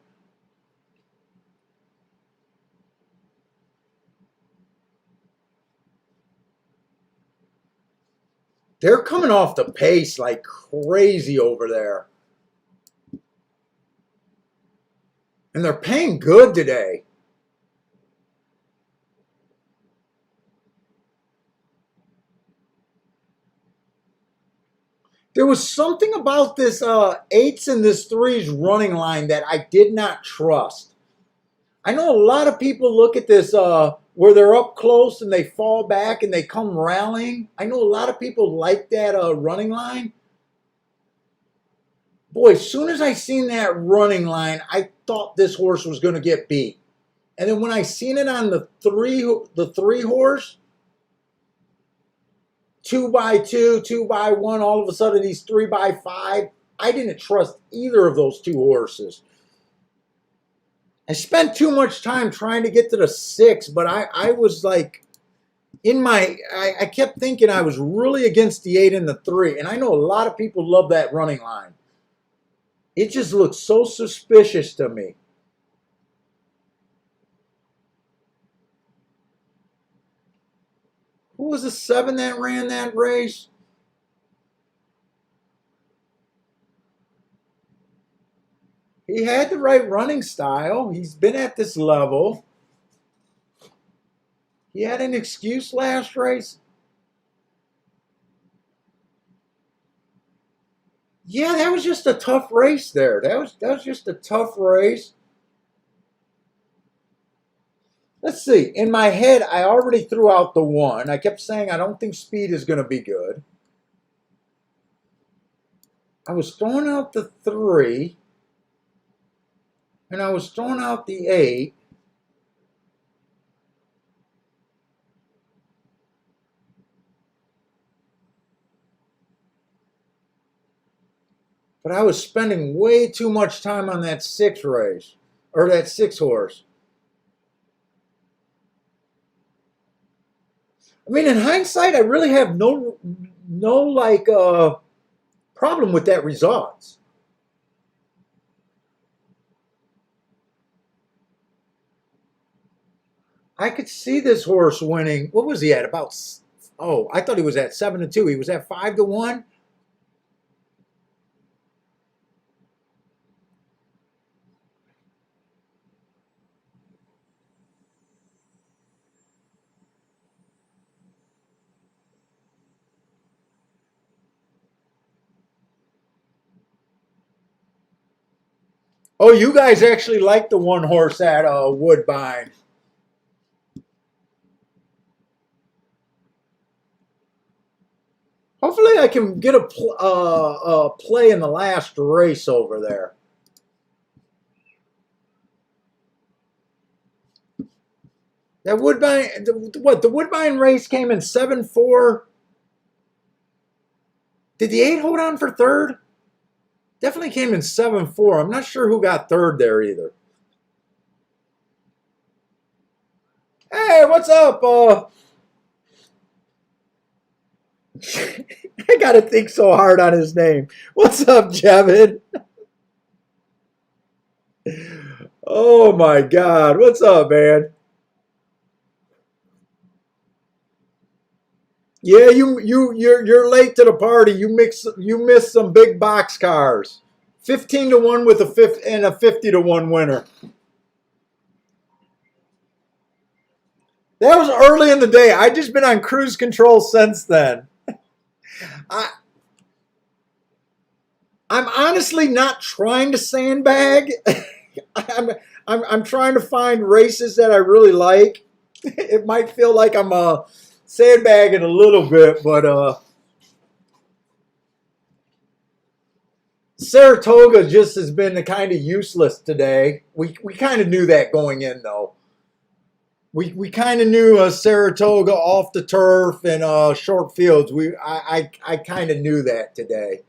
They're coming off the pace like crazy over there. And they're paying good today. There was something about this 8s and this 3s running line that I did not trust. I know a lot of people look at this where they're up close and they fall back and they come rallying. I know a lot of people like that running line. Boy, as soon as I seen that running line, I thought this horse was going to get beat. And then when I seen it on the three horse, 2x2, 2x1, all of a sudden he's 3x5. I didn't trust either of those two horses. I spent too much time trying to get to the 6, but I was like, I kept thinking I was really against the 8 and the 3, and I know a lot of people love that running line. It just looks so suspicious to me. Who was the 7 that ran that race? He had the right running style. He's been at this level. He had an excuse last race. Yeah, that was just a tough race there. That was just a tough race. Let's see. In my head, I already threw out the 1. I kept saying I don't think speed is going to be good. I was throwing out the 3. And I was throwing out the 8. But I was spending way too much time on that 6 race. Or that 6 horse. I mean, in hindsight, I really have no problem with that results. I could see this horse winning. What was he at? About, oh, I thought he was at 7-2. He was at 5-1. Oh, you guys actually like the 1 horse at Woodbine. Hopefully, I can get a play in the last race over there. That Woodbine, the Woodbine race came in 7-4. Did the 8 hold on for third? Definitely came in 7-4. I'm not sure who got third there either. Hey, what's up? I gotta think so hard on his name. What's up, Jevin? Oh my God, what's up, man? Yeah, you're late to the party. You missed some big box cars. 15-1 with a 50-1 winner. That was early in the day. I just been on cruise control since then. I I'm honestly not trying to sandbag. I'm trying to find races that I really like. It might feel like I'm sandbagging a little bit, but Saratoga just has been kind of useless today. We kind of knew that going in, though. We kind of knew Saratoga off the turf and short fields. I kind of knew that today.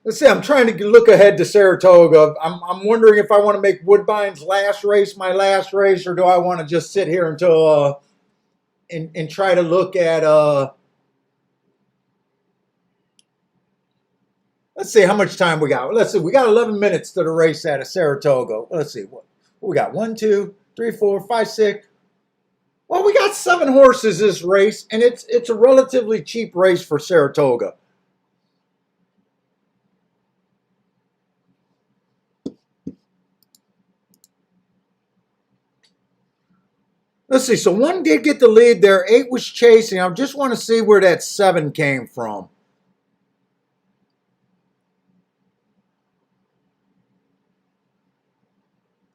Let's see. I'm trying to look ahead to Saratoga. I'm wondering if I want to make Woodbine's last race my last race, or do I want to just sit here until and try to look at let's see how much time we got. Let's see. We got 11 minutes to the race at a Saratoga. Let's see what we got. 1, 2, 3, 4, 5, 6. Well, we got 7 horses this race, and it's a relatively cheap race for Saratoga. Let's see. So 1 did get the lead there. 8 was chasing. I just want to see where that 7 came from.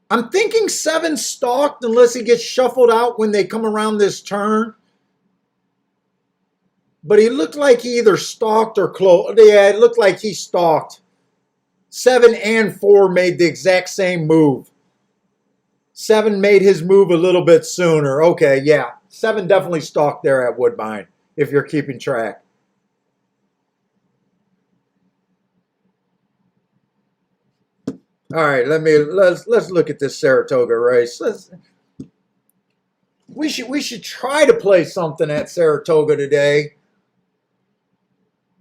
I'm thinking 7 stalked unless he gets shuffled out when they come around this turn. But he looked like he either stalked or closed. Yeah, it looked like he stalked. 7 and 4 made the exact same move. 7 made his move a little bit sooner. Okay, yeah. 7 definitely stalked there at Woodbine, if you're keeping track. All right, let's look at this Saratoga race. We should try to play something at Saratoga today.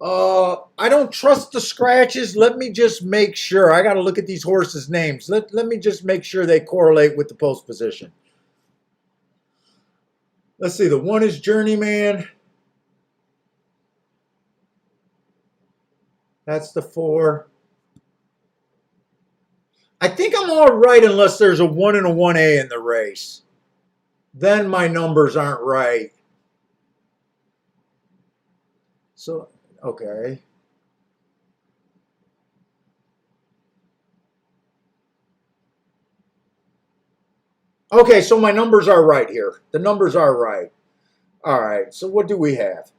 I don't trust the scratches. Let me just make sure. I got to look at these horses' names. Let me just make sure they correlate with the post position. Let's see. The one is Journeyman. That's the 4. I think I'm all right unless there's a 1 and a 1A in the race. Then my numbers aren't right. So, okay. Okay, so my numbers are right here. The numbers are right. All right, so what do we have?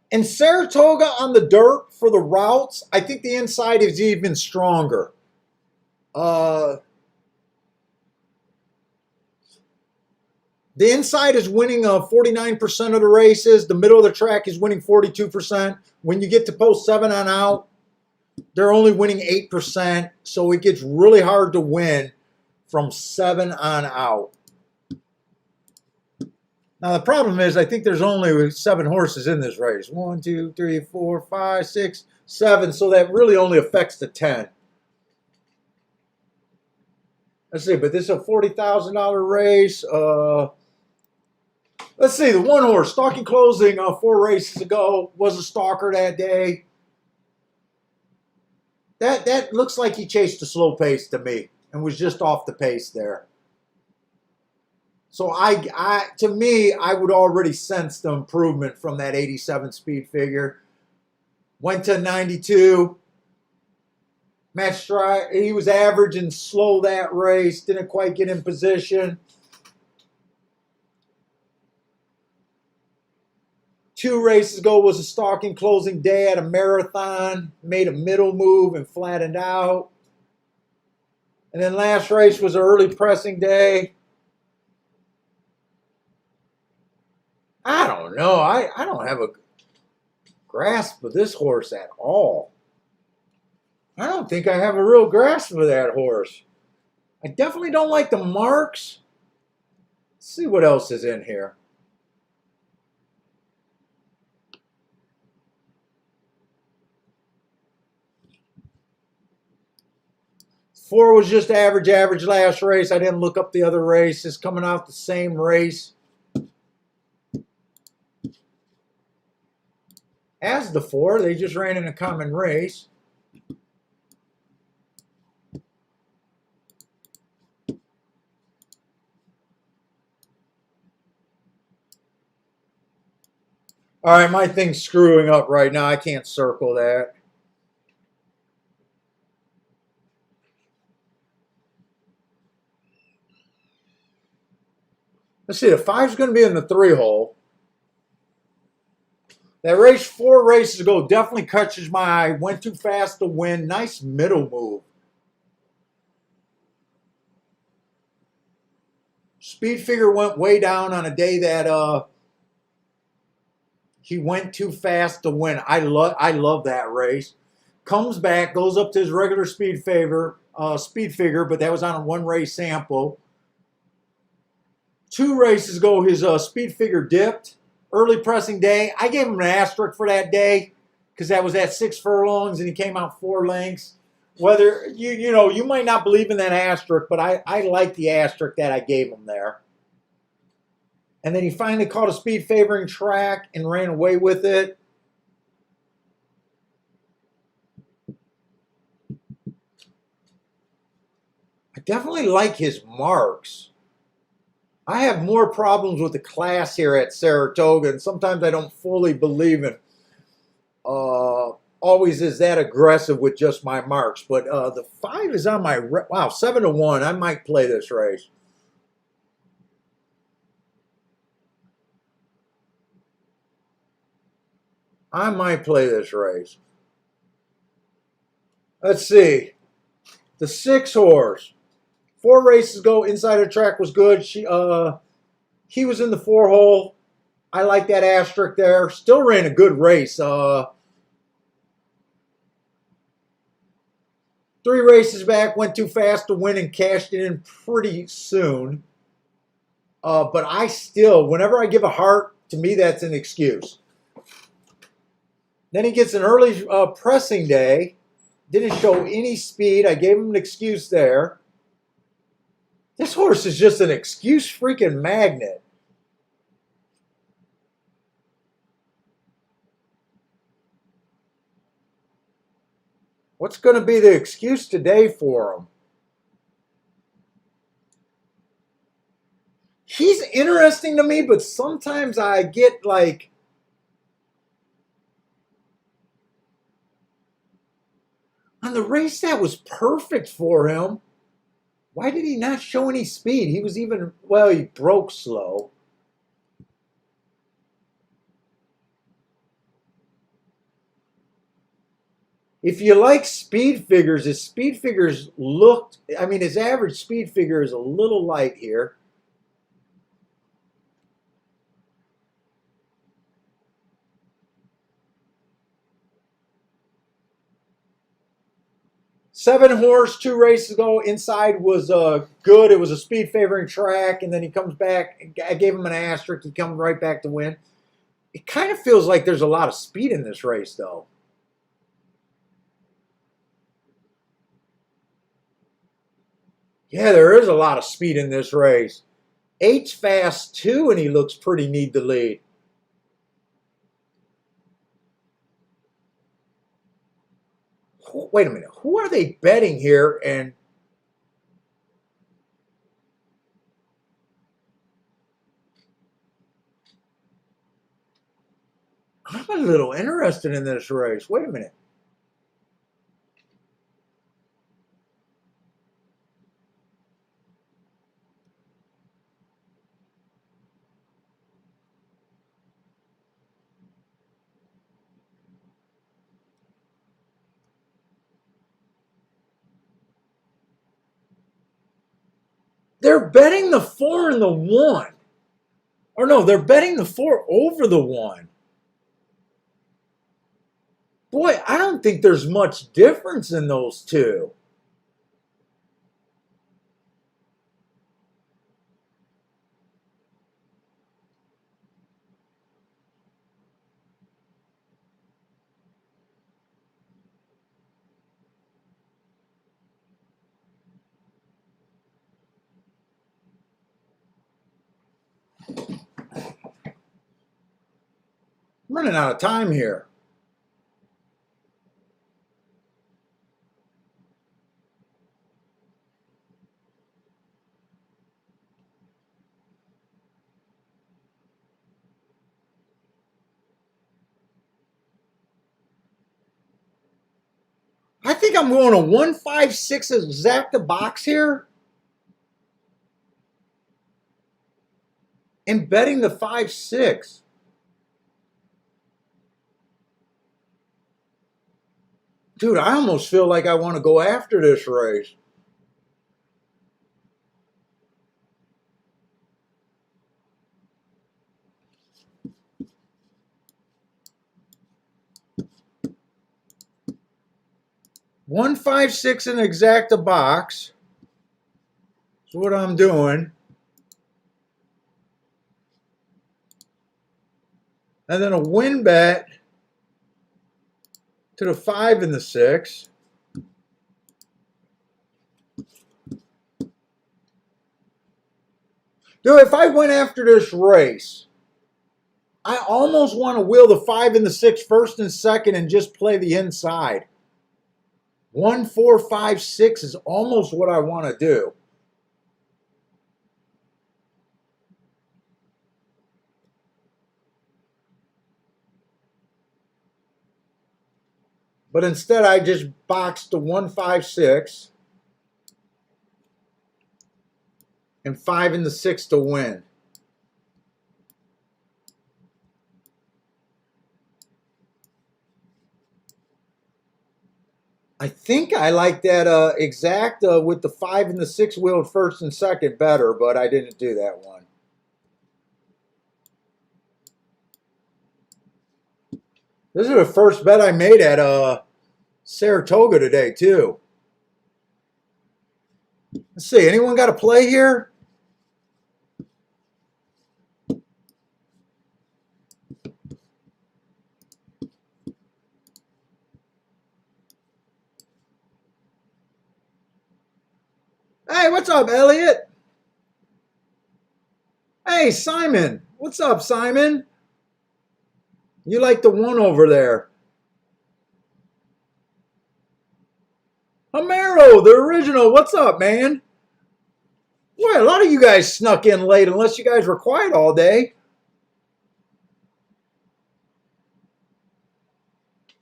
In Saratoga on the dirt for the routes, I think the inside is even stronger. The inside is winning 49% of the races. The middle of the track is winning 42%. When you get to post 7 on out, they're only winning 8%. So it gets really hard to win from 7 on out. Now, the problem is I think there's only 7 horses in this race. 1, 2, 3, 4, 5, 6, 7. So that really only affects the 10. Let's see, but this is a $40,000 race. Let's see, the one horse, Stalking Closing 4 races ago, was a stalker that day. That looks like he chased a slow pace to me and was just off the pace there. So to me, I would already sense the improvement from that 87 speed figure. Went to 92. Match stride. He was average and slow that race. Didn't quite get in position. 2 races ago was a Stalking Closing day at a marathon. Made a middle move and flattened out. And then last race was an early pressing day. I don't know. I don't have a grasp of this horse at all. I don't think I have a real grasp of that horse. I definitely don't like the marks. Let's see what else is in here. Four was just average last race. I didn't look up the other races. Coming out the same race as the 4. They just ran in a common race. All right, my thing's screwing up right now. I can't circle that. Let's see, the 5's going to be in the 3 hole. That race 4 races ago definitely catches my eye. Went too fast to win. Nice middle move. Speed figure went way down on a day that he went too fast to win. I love that race. Comes back, goes up to his regular speed figure, but that was on a 1 race sample. 2 races ago, his speed figure dipped. Early pressing day. I gave him an asterisk for that day because that was at 6 furlongs and he came out 4 lengths. Whether you might not believe in that asterisk, but I like the asterisk that I gave him there. And then he finally caught a speed favoring track and ran away with it. I definitely like his marks. I have more problems with the class here at Saratoga, and sometimes I don't fully believe in always is that aggressive with just my marks. But the 5 is on my wow 7-1. I might play this race. I might play this race. Let's see. The 6 horse. 4 races ago, inside the track was good. He was in the 4 hole. I like that asterisk there. Still ran a good race. 3 races back, went too fast to win and cashed it in pretty soon. But I still, whenever I give a heart, to me that's an excuse. Then he gets an early pressing day. Didn't show any speed. I gave him an excuse there. This horse is just an excuse freaking magnet. What's going to be the excuse today for him? He's interesting to me, but sometimes I get like, on the race that was perfect for him, why did he not show any speed? He was even, well, he broke slow. If you like speed figures, his speed figures looked, I mean, his average speed figure is a little light here. Seven horse, 2 races ago. Inside was good. It was a speed favoring track, and then he comes back. I gave him an asterisk. He comes right back to win. It kind of feels like there's a lot of speed in this race, though. Yeah, there is a lot of speed in this race. 8's fast too, and he looks pretty need the lead. Wait a minute. Who are they betting here? And I'm a little interested in this race. Wait a minute. They're betting the 4 and the 1. Or no, they're betting the 4 over the 1. Boy, I don't think there's much difference in those two. I'm running out of time here. I think I'm going to 156 exacta box here and betting the 5-6. Dude, I almost feel like I want to go after this race. One, 5, 6 in exacta box. That's what I'm doing. And then a win bet to the 5 and the 6. Dude, if I went after this race, I almost want to wheel the 5 and the 6 first and second and just play the inside. 1, 4, 5, 6 is almost what I want to do. But instead, I just boxed the 1, 5, 6 and 5 and the 6 to win. I think I like that exact with the 5 and the 6 wheeled first and second better, but I didn't do that one. This is the first bet I made at Saratoga today too. Let's see, anyone got a play here? Hey, what's up, Elliot? Hey, Simon. What's up, Simon? You like the one over there. Homero, the original. What's up, man? Boy, a lot of you guys snuck in late unless you guys were quiet all day.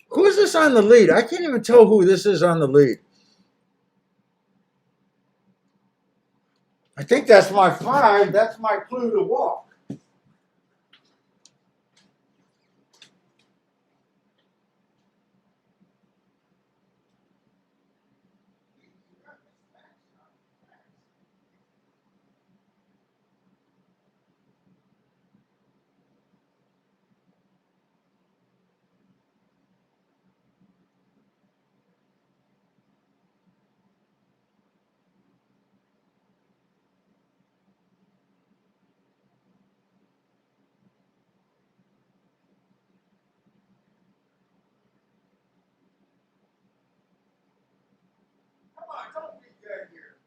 Who is this on the lead? I can't even tell who this is on the lead. I think that's my 5. That's my clue to walk. Come on, don't be dead here.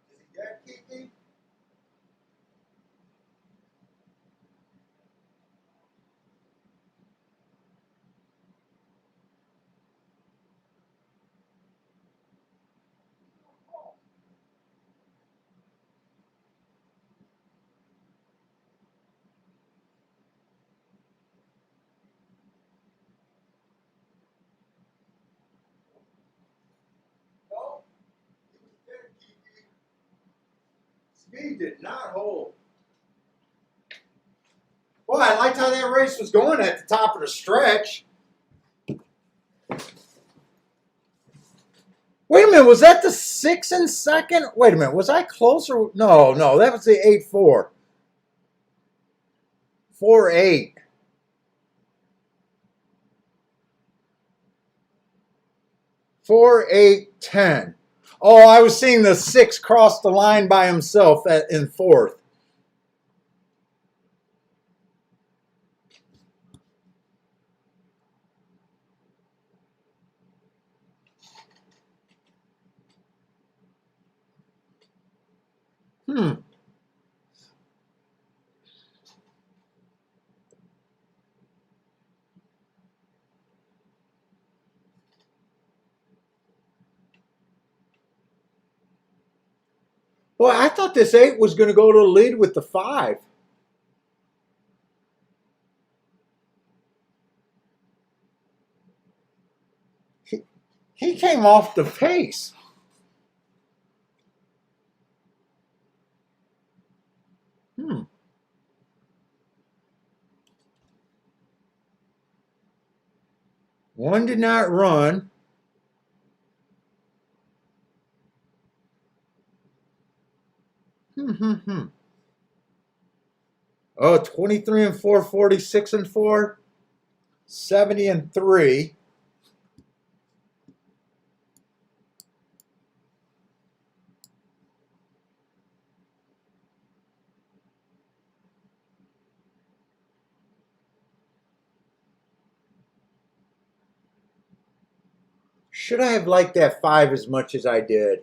Is he dead, Kiki? No, he was dead, Kiki. Speed did not hold. Well, I liked how that race was going at the top of the stretch. Wait a minute, was that the 6 and second? Wait a minute, was I closer? No, that was the 8-4. 4-8. 4-8-10. Oh, I was seeing the 6 cross the line by himself in 4th. Well, I thought this 8 was going to go to the lead with the 5. He came off the pace. One did not run. Oh, 23 and 4, 46 and 4, 70 and 3. Should I have liked that 5 as much as I did?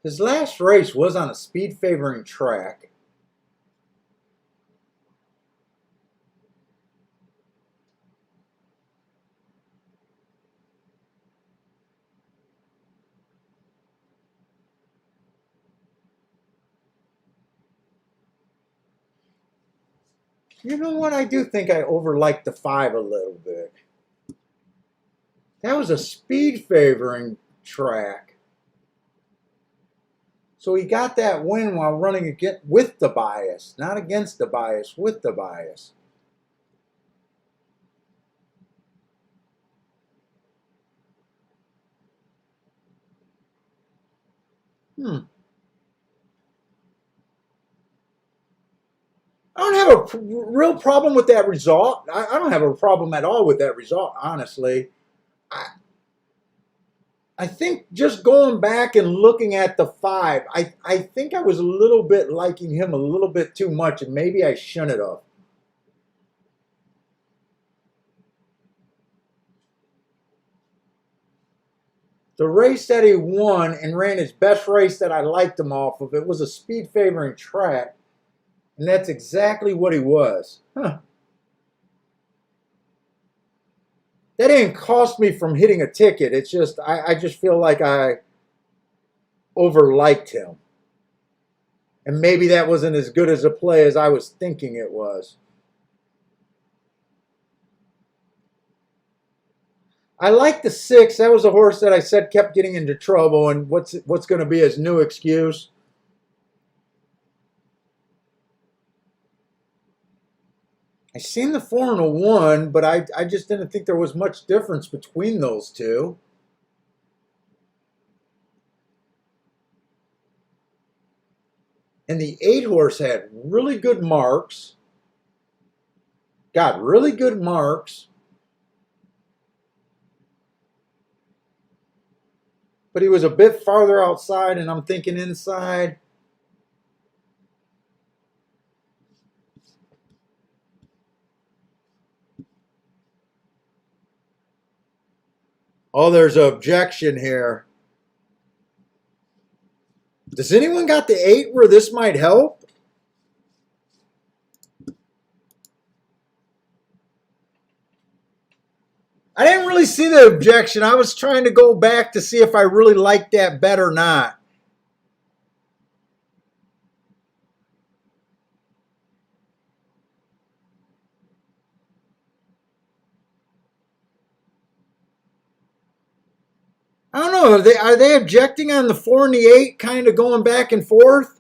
His last race was on a speed favoring track. You know what? I do think I overliked the 5 a little bit. That was a speed favoring track. So he got that win while running against, with the bias, not against the bias, with the bias. Hmm. I don't have a real problem with that result. I don't have a problem at all with that result, honestly. I, I think just going back and looking at the five, I think I was a little bit liking him a little bit too much, and maybe I shouldn't have. The race that he won and ran his best race that I liked him off of, it was a speed favoring track, and that's exactly what he was. Huh. That didn't cost me from hitting a ticket. It's just I just feel like I overliked him. And maybe that wasn't as good as a play as I was thinking it was. I like the 6. That was a horse that I said kept getting into trouble, and what's going to be his new excuse? I seen the 4 and a 1, but I just didn't think there was much difference between those two. And the 8 horse had really good marks. Got really good marks. But he was a bit farther outside, and I'm thinking inside. Oh, there's an objection here. Does anyone got the 8 where this might help? I didn't really see the objection. I was trying to go back to see if I really liked that bet or not. I don't know. Are they objecting on the 4 and the 8, kind of going back and forth?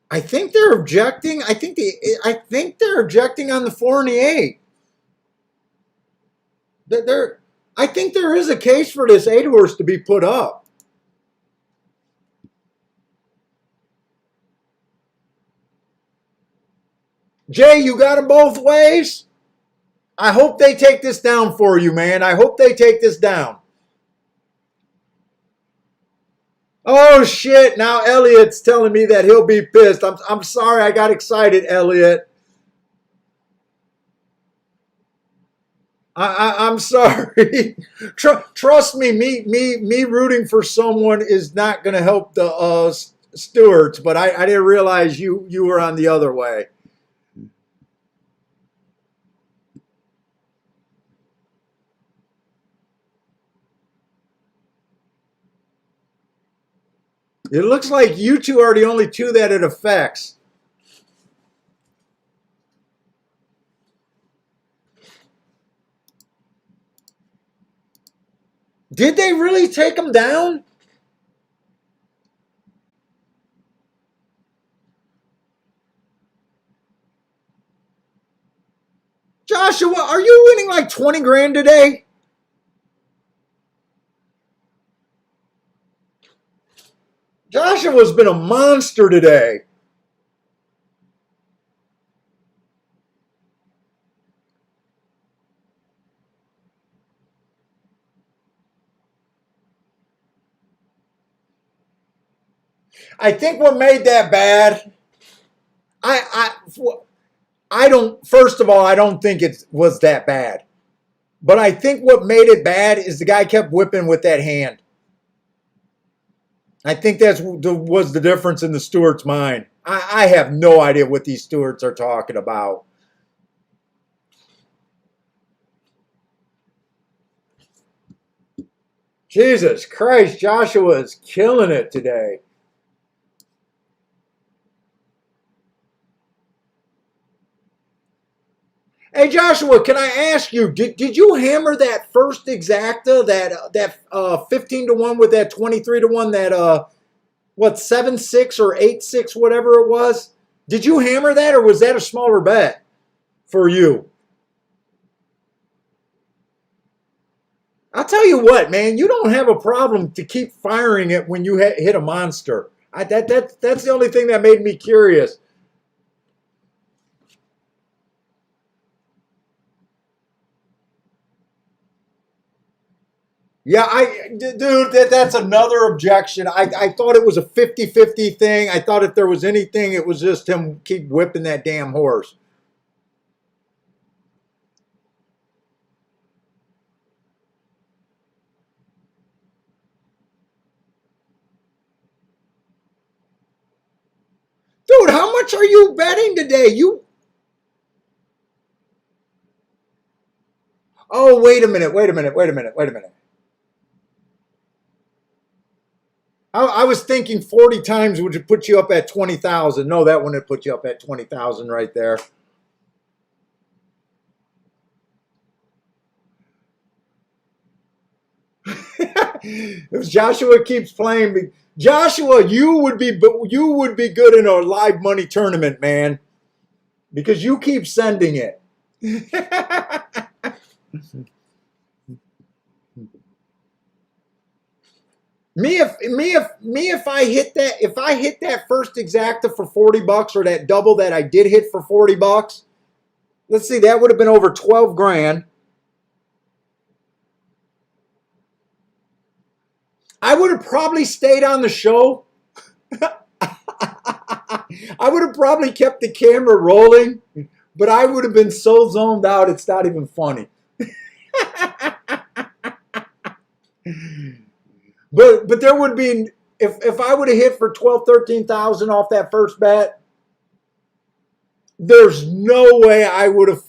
I think they're objecting. I think they're objecting on the 4 and the 8. I think there is a case for this 8 horse to be put up. Jay, you got them both ways? I hope they take this down for you, man. I hope they take this down. Oh, shit. Now Elliot's telling me that he'll be pissed. I'm sorry I got excited, Elliot. I'm sorry. Trust me, me rooting for someone is not going to help the Stewarts, but I didn't realize you were on the other way. It looks like you two are the only two that it affects. Did they really take him down? Joshua, are you winning like 20 grand today? Joshua's been a monster today. I think what made that bad, I I don't. First of all, I don't think it was that bad. But I think what made it bad is the guy kept whipping with that hand. I think that was the difference in the Stewart's mind. I have no idea what these Stewarts are talking about. Jesus Christ, Joshua is killing it today. Hey Joshua, can I ask you, did you hammer that first exacta, that 15 to 1 with that 23 to 1, that what, 7-6 or 8-6, whatever it was? Did you hammer that, or was that a smaller bet for you? I'll tell you what, man, you don't have a problem to keep firing it when you hit a monster. That's the only thing that made me curious. Yeah, dude, that's another objection. I thought it was a 50-50 thing. I thought if there was anything, it was just him keep whipping that damn horse. Dude, how much are you betting today? Oh, wait a minute. I was thinking 40 times would put you up at 20,000. No, that wouldn't put you up at 20,000 right there. If Joshua keeps playing, Joshua, you would be good in a live money tournament, man, because you keep sending it. If I hit that first exacta for 40 bucks, or that double that I did hit for 40 bucks, let's see, that would have been over 12 grand. I would have probably stayed on the show. I would have probably kept the camera rolling, but I would have been so zoned out it's not even funny. But there would be, if I would have hit for 12, 13,000 off that first bet, there's no way I would have.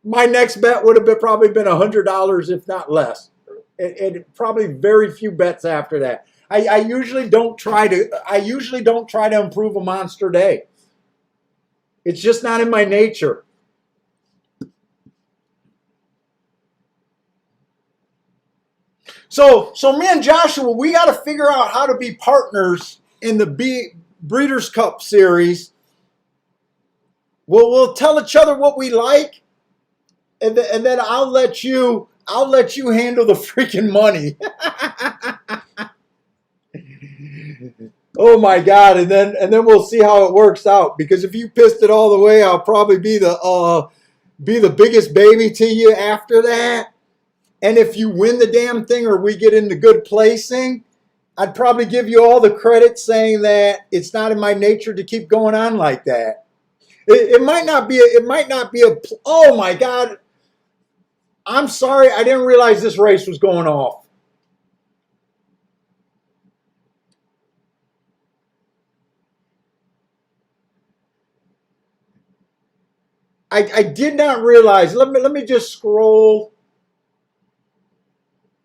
My next bet would have probably been $100, if not less, and probably very few bets after that. I usually don't try to. I usually don't try to improve a monster day. It's just not in my nature. So me and Joshua, we got to figure out how to be partners in the Breeders' Cup series. We'll tell each other what we like, and then I'll let you handle the freaking money. Oh my God! And then we'll see how it works out. Because if you pissed it all the way, I'll probably be the biggest baby to you after that. And if you win the damn thing, or we get into good placing, I'd probably give you all the credit, saying that it's not in my nature to keep going on like that. It might not be. Oh my God! I'm sorry, I didn't realize this race was going off. I did not realize. Let me just scroll.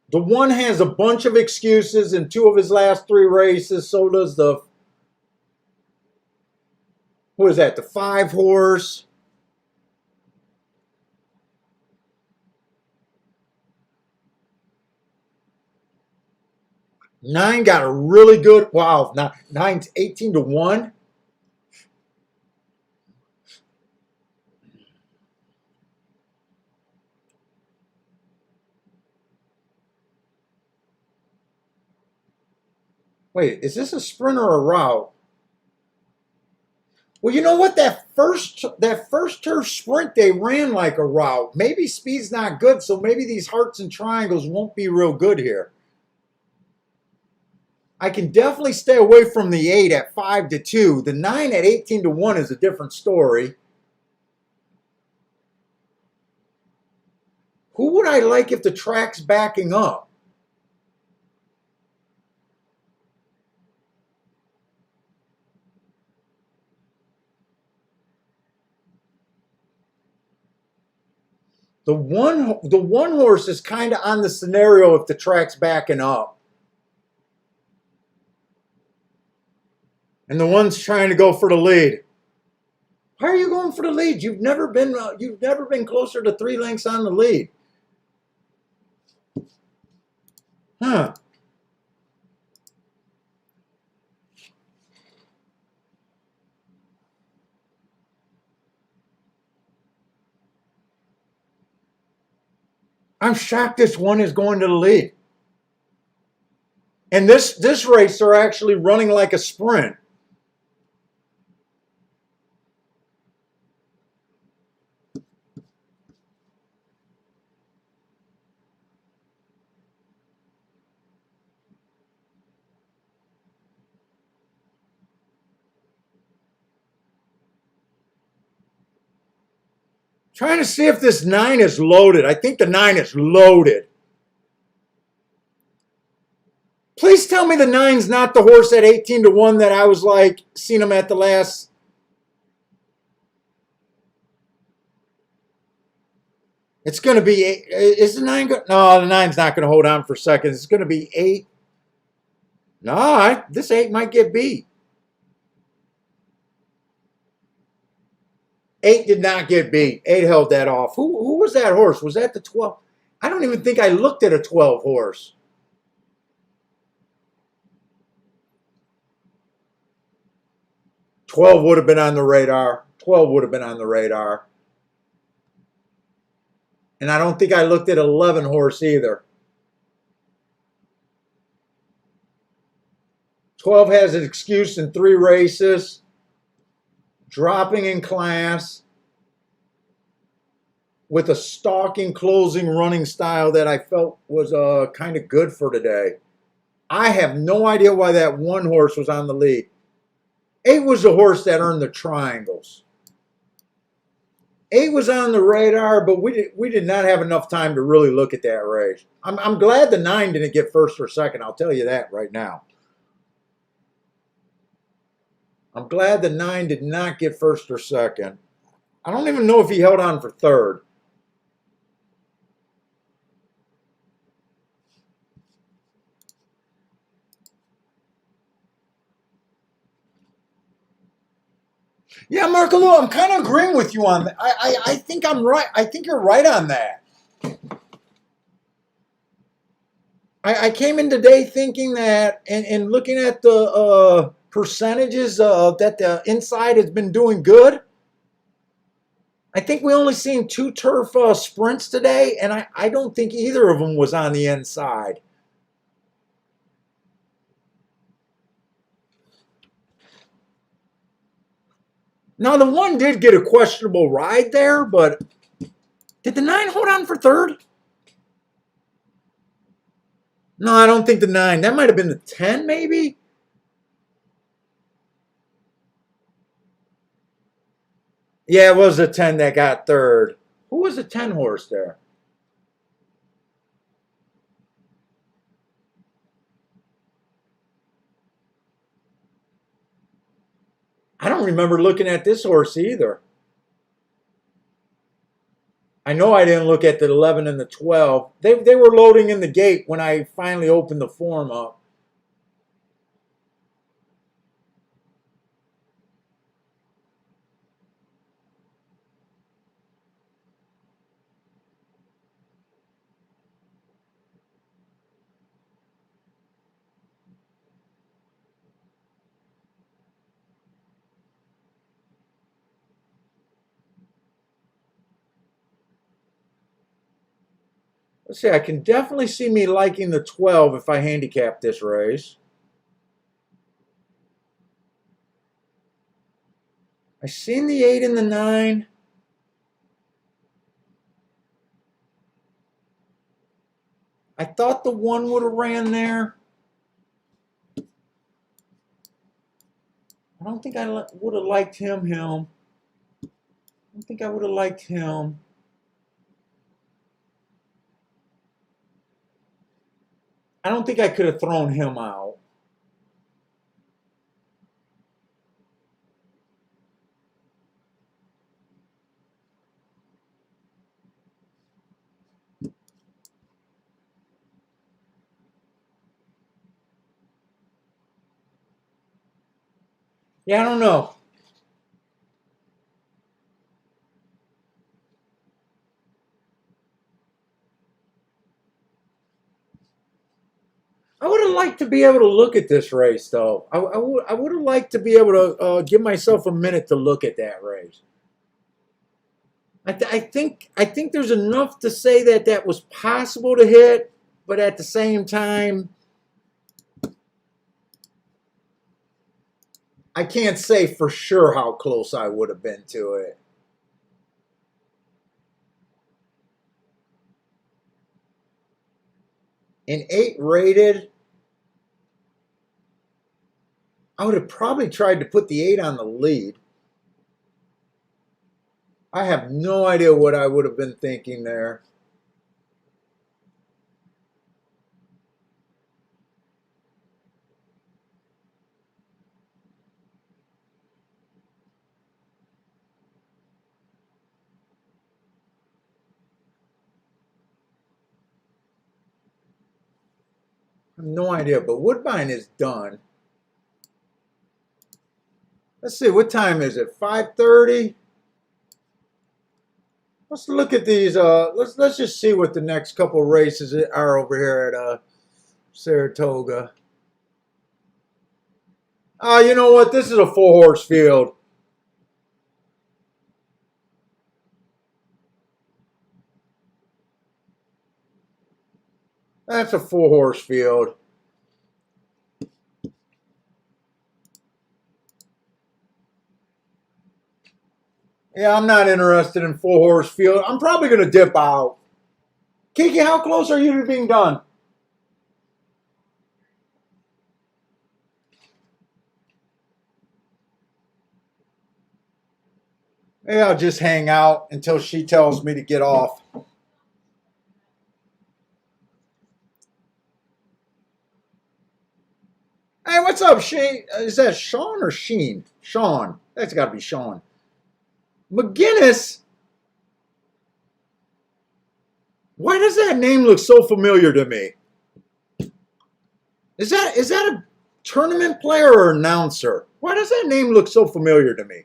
The one has a bunch of excuses in 2 of his last 3 races. So does the, what is that, the 5 horse. Nine got a really good, wow, nine's 18 to 1. Wait, is this a sprint or a route? Well, you know what? That first turf sprint, they ran like a route. Maybe speed's not good, so maybe these hearts and triangles won't be real good here. I can definitely stay away from the 8 at 5 to 2. The 9 at 18 to 1 is a different story. Who would I like if the track's backing up? The one horse is kind of on the scenario if the track's backing up. And the one's trying to go for the lead. Why are you going for the lead? You've never been closer to 3 lengths on the lead. Huh. I'm shocked this one is going to the lead. And this race, they're actually running like a sprint. Trying to see if this 9 is loaded. I think the 9 is loaded. Please tell me the 9's not the horse at 18-1 that I was like, seen him at the last. It's going to be 8. Is the 9 good? No, the 9's not going to hold on for seconds. It's going to be 8. No, this 8 might get beat. 8 did not get beat. 8 held that off. Who was that horse? Was that the 12? I don't even think I looked at a 12 horse. 12 would have been on the radar. 12 would have been on the radar. And I don't think I looked at 11 horse either. 12 has an excuse in 3 races. Dropping in class. With a stalking, closing, running style that I felt was kind of good for today. I have no idea why that 1 horse was on the lead. 8 was the horse that earned the triangles. 8 was on the radar, but we did not have enough time to really look at that race. I'm glad the 9 didn't get first or second. I'll tell you that right now. I'm glad the 9 did not get first or second. I don't even know if he held on for third. Yeah, Marco, I'm kind of agreeing with you on that. I think I'm right. I think you're right on that. I came in today thinking that, and looking at the percentages that the inside has been doing good. I think we only seen 2 turf sprints today, and I don't think either of them was on the inside. Now, the 1 did get a questionable ride there, but did the 9 hold on for third? No, I don't think the 9. That might have been the 10, maybe? Yeah, it was the 10 that got third. Who was the 10 horse there? I don't remember looking at this horse either. I know I didn't look at the 11 and the 12. They were loading in the gate when I finally opened the form up. Let's see, I can definitely see me liking the 12 if I handicap this race. I seen the 8 and the 9. I thought the 1 would have ran there. I don't think I would have liked him. I don't think I would have liked him. I don't think I could have thrown him out. Yeah, I don't know. liked to be able to look at this race, though. I would have liked to be able to give myself a minute to look at that race. I think there's enough to say that that was possible to hit, but at the same time, I can't say for sure how close I would have been to it. An 8 rated, I would have probably tried to put the 8 on the lead. I have no idea what I would have been thinking there. I have no idea, but Woodbine is done. Let's see, what time is it? 5:30. Let's look at these. Let's just see what the next couple races are over here at Saratoga. You know what? This is a 4-horse field. That's a 4-horse field. Yeah, I'm not interested in 4-horse field. I'm probably going to dip out. Kiki, how close are you to being done? Maybe I'll just hang out until she tells me to get off. Hey, what's up, Shane? Is that Sean or Sheen? Sean. That's got to be Sean. McGinnis? Why does that name look so familiar to me? Is that a tournament player or announcer? Why does that name look so familiar to me?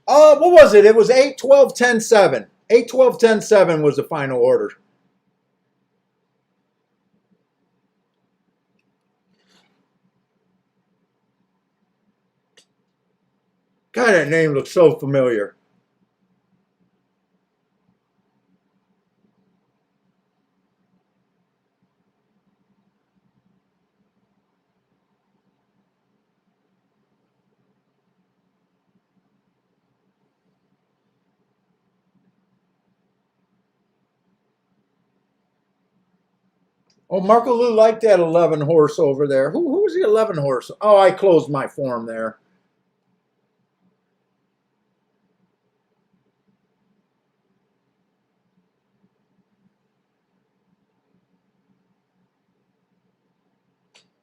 What was it? It was 8, 12, 10, 7. 8, 12, 10, 7 was the final order. God, that name looks so familiar. Oh, Marco Lou liked that 11 horse over there. Who was the 11 horse? Oh, I closed my form there.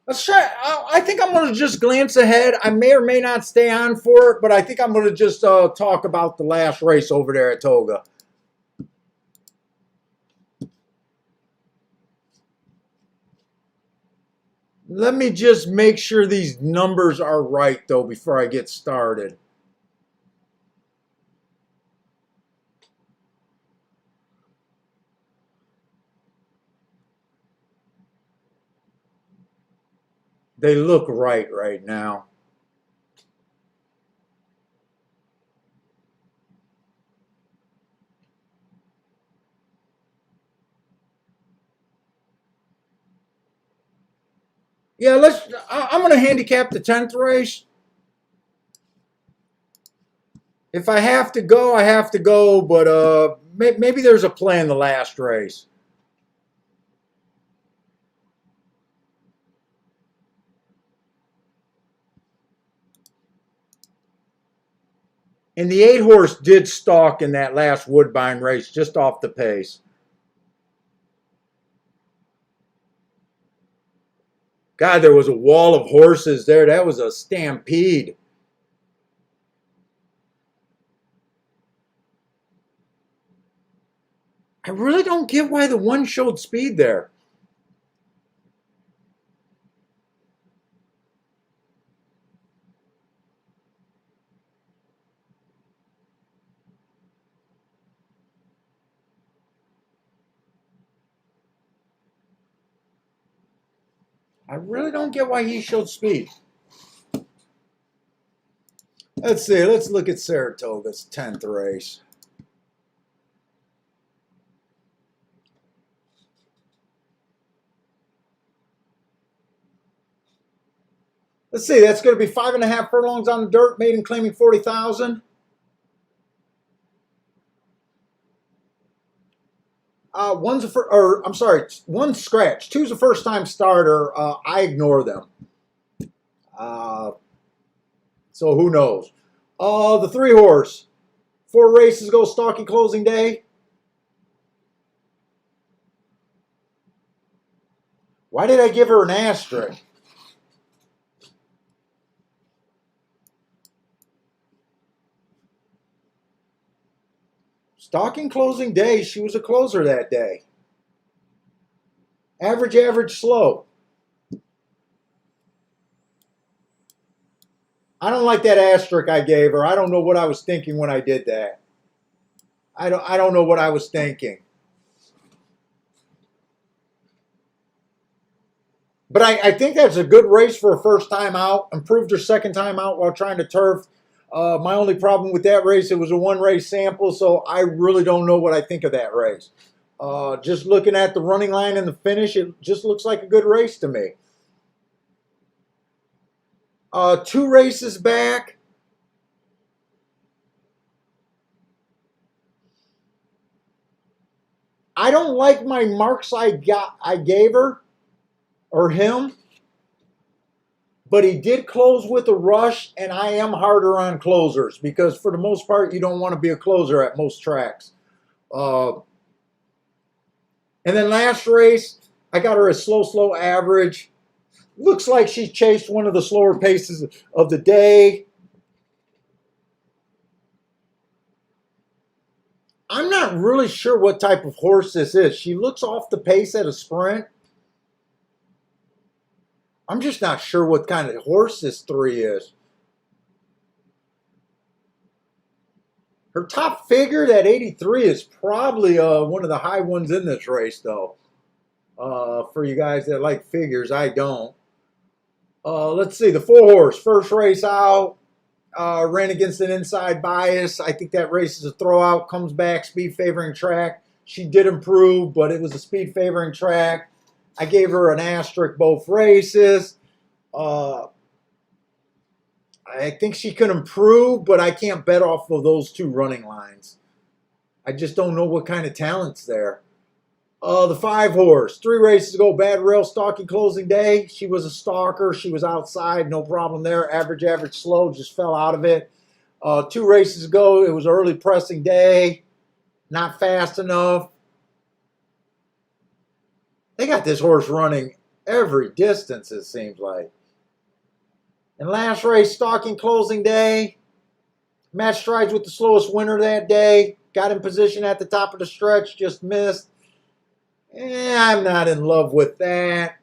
Let's try. I think I'm going to just glance ahead. I may or may not stay on for it, but I think I'm going to just talk about the last race over there at Toga. Let me just make sure these numbers are right, though, before I get started. They look right now. Yeah, I'm going to handicap the 10th race. If I have to go, I have to go, but maybe there's a play in the last race. And the 8 horse did stalk in that last Woodbine race just off the pace. God, there was a wall of horses there. That was a stampede. I really don't get why the one showed speed there. I really don't get why he showed speed. Let's see. Let's look at Saratoga's 10th race. Let's see. That's going to be 5.5 furlongs on the dirt, maiden claiming 40,000. One scratch. Two's a first-time starter. I ignore them. So who knows? The 3-horse. 4 races go, stalking closing day. Why did I give her an asterisk? Stalking closing day, she was a closer that day. Average, slow. I don't like that asterisk I gave her. I don't know what I was thinking when I did that. I don't know what I was thinking. But I think that's a good race for a first time out. Improved her second time out while trying to turf. My only problem with that race, it was a 1-race sample, so I really don't know what I think of that race. Just looking at the running line and the finish, it just looks like a good race to me. 2 races back. I don't like my marks I gave her or him, but he did close with a rush, and I am harder on closers because for the most part, you don't want to be a closer at most tracks. And then last race, I got her a slow average. Looks like she chased one of the slower paces of the day. I'm not really sure what type of horse this is. She looks off the pace at a sprint. I'm just not sure what kind of horse this 3 is. Her top figure, that 83, is probably one of the high ones in this race, though. For you guys that like figures, I don't. Let's see, the 4-horse, first race out. Ran against an inside bias. I think that race is a throwout. Comes back, speed favoring track. She did improve, but it was a speed favoring track. I gave her an asterisk both races. I think she could improve, but I can't bet off of those 2 running lines. I just don't know what kind of talent's there. The 5-horse, 3 races ago, bad rail, stalking closing day. She was a stalker. She was outside, no problem there. Average, slow, just fell out of it. 2 races ago, it was early pressing day. Not fast enough. They got this horse running every distance, it seems like. And last race, stalking closing day. Match strides with the slowest winner that day. Got in position at the top of the stretch, just missed. I'm not in love with that.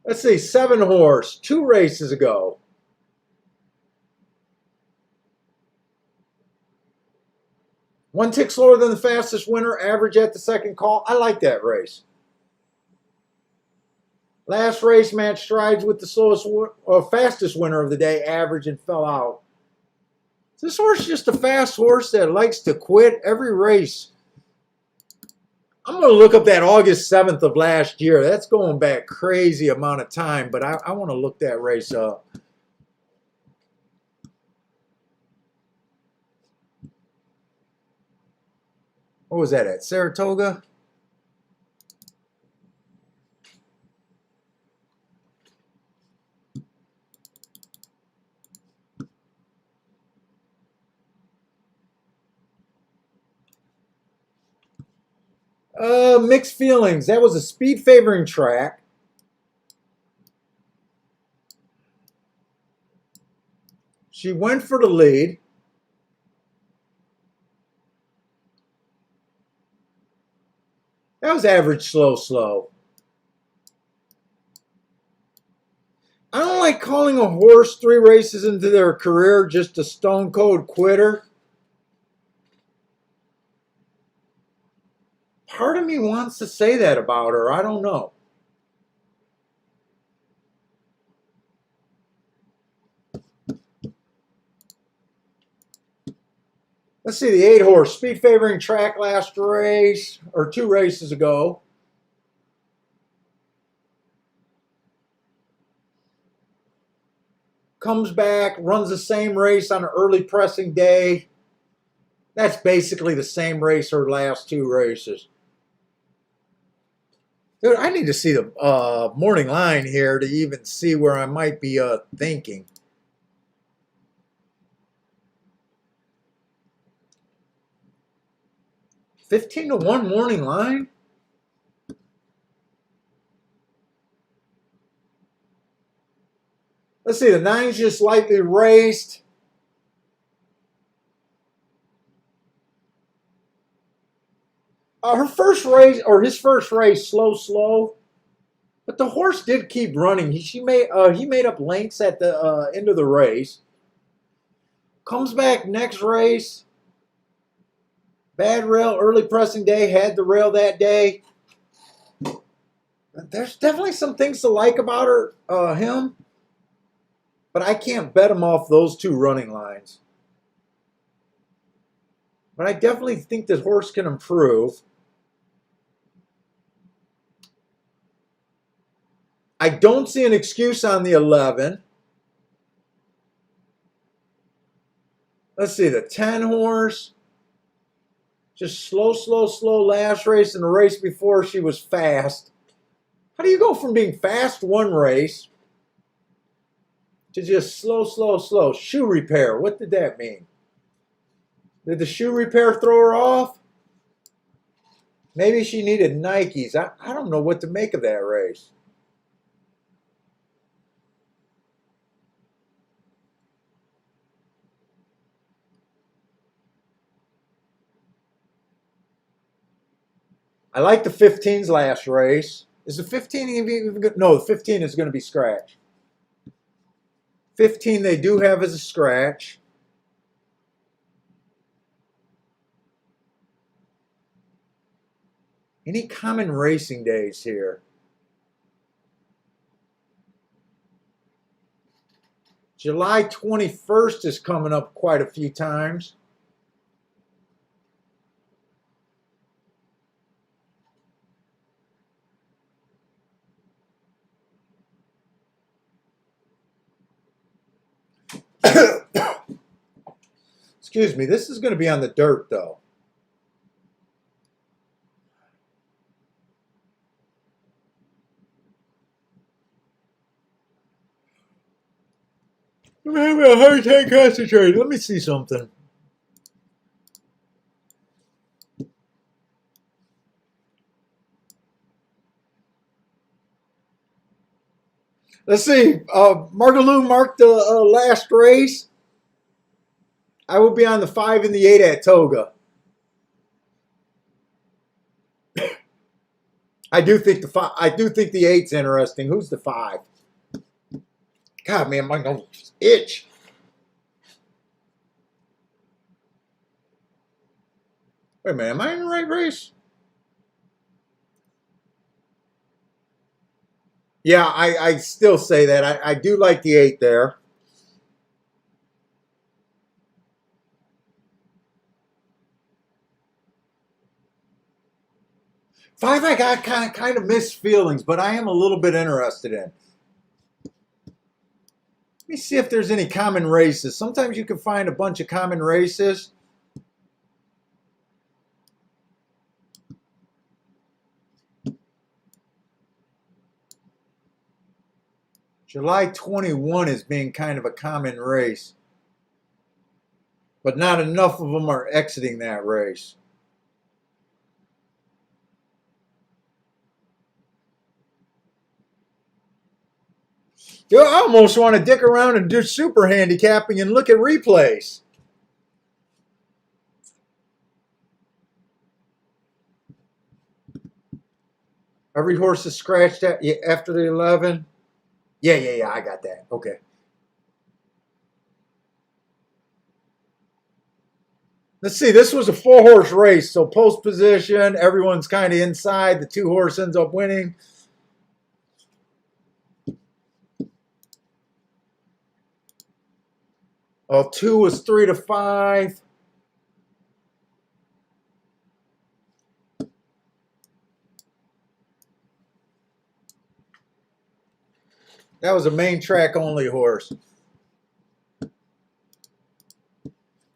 Let's see, 7-horse, 2 races ago. One tick slower than the fastest winner, average at the second call. I like that race. Last race, match strides with the slowest or fastest winner of the day, average, and fell out. This horse is just a fast horse that likes to quit every race. I'm going to look up that August 7th of last year. That's going back crazy amount of time, but I want to look that race up. What was that at? Saratoga? Mixed feelings. That was a speed favoring track. She went for the lead. That was average, slow. I don't like calling a horse 3 races into their career just a stone cold quitter. Part of me wants to say that about her. I don't know. Let's see, the 8-horse, speed favoring track last race, or 2 races ago. Comes back, runs the same race on an early pressing day. That's basically the same race her last 2 races. Dude, I need to see the morning line here to even see where I might be thinking. $15-1 morning line? Let's see, the 9's just lightly raced. Her first race, or his first race, slow. But the horse did keep running. He made up lengths at the end of the race. Comes back next race. Bad rail, early pressing day. Had the rail that day. There's definitely some things to like about him. But I can't bet him off those 2 running lines. But I definitely think this horse can improve. I don't see an excuse on the 11. Let's see, the 10 horse. Just slow last race, and the race before she was fast. How do you go from being fast one race to just slow? Shoe repair, what did that mean? Did the shoe repair throw her off? Maybe she needed Nikes. I don't know what to make of that race. I like the 15's last race. Is the 15 even good? No, the 15 is going to be scratch. 15 they do have as a scratch. Any common racing days here? July 21st is coming up quite a few times. Excuse me, this is going to be on the dirt though. I'm having a hard time concentrating. Let me see something. Let's see. Margaloo marked the last race. I will be on the 5 and the 8 at Toga. I do think the 8's interesting. Who's the 5? God, man, my nose itch. Wait a minute, am I in the right race? Yeah, I still say that. I do like the 8 there. Five, I got kind of mixed feelings, but I am a little bit interested in. Let me see if there's any common races. Sometimes you can find a bunch of common races. July 21 is being kind of a common race, but not enough of them are exiting that race. Dude, I almost want to dick around and do super handicapping and look at replays. Every horse is scratched after the 11. Yeah, I got that. Okay. Let's see, this was a 4-horse race, so post position, everyone's kind of inside. The 2-horse ends up winning. Well, 2 was 3 to 5. That was a main track only horse.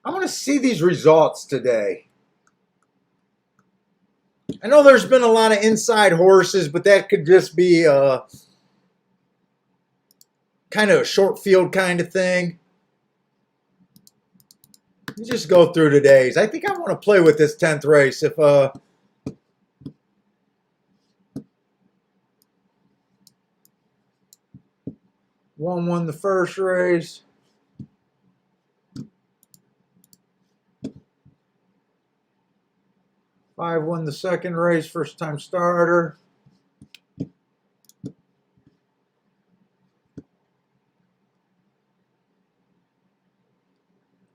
I want to see these results today. I know there's been a lot of inside horses, but that could just be kind of a short field kind of thing. You just go through today's. I think I want to play with this 10th race. If one won the first race. Five won the second race, first time starter.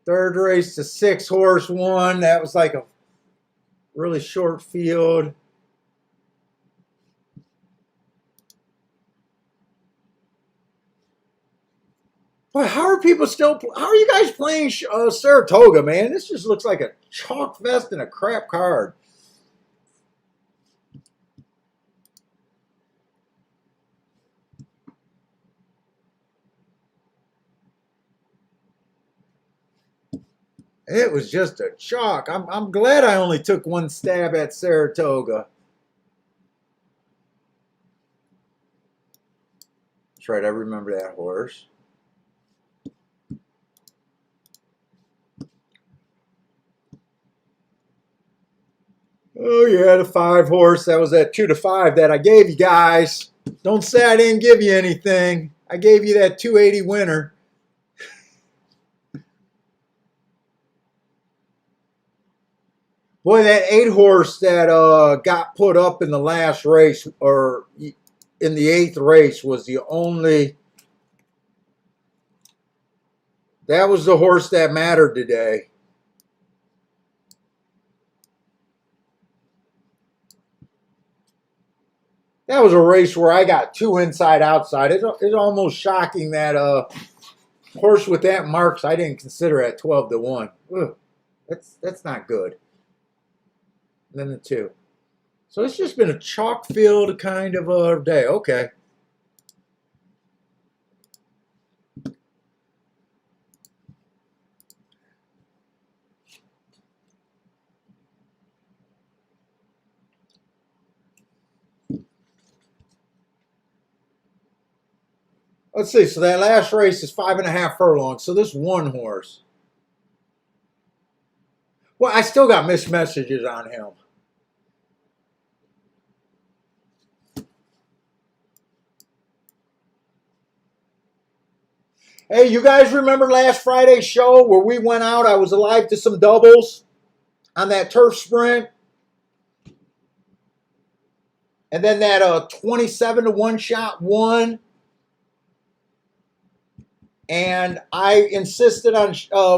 Third race, the 6-horse won. That was like a really short field. Boy, how are people still? How are you guys playing Saratoga, man? This just looks like a chalk fest and a crap card. It was just a chalk. I'm glad I only took one stab at Saratoga. That's right, I remember that horse. Oh yeah, the 5-horse. That was that 2 to 5 that I gave you guys. Don't say I didn't give you anything. I gave you that 280 winner. Boy, that 8-horse that got put up in the last race, or in the 8th race, was the only. That was the horse that mattered today. That was a race where I got 2 inside outside. It's almost shocking that horse with that marks I didn't consider at 12 to 1. Ugh, that's not good. And then the 2. So it's just been a chalk field kind of a day. Okay. Let's see. So that last race is 5.5 furlongs. So this 1 horse. Well, I still got missed messages on him. Hey, you guys remember last Friday's show where we went out? I was alive to some doubles on that turf sprint. And then that 27 to 1 shot won. And I insisted on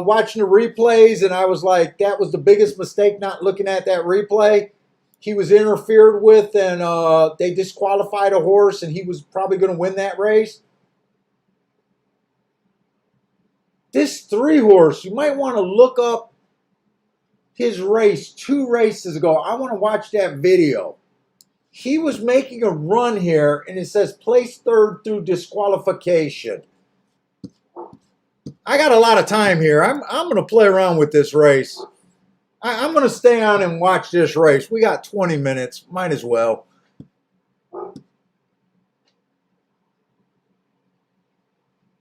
watching the replays, and I was like, that was the biggest mistake not looking at that replay. He was interfered with, and they disqualified a horse, and he was probably going to win that race. This 3-horse, you might want to look up his race 2 races ago. I want to watch that video. He was making a run here, and it says place 3rd through disqualification. I got a lot of time here. I'm going to play around with this race. I'm going to stay on and watch this race. We got 20 minutes. Might as well.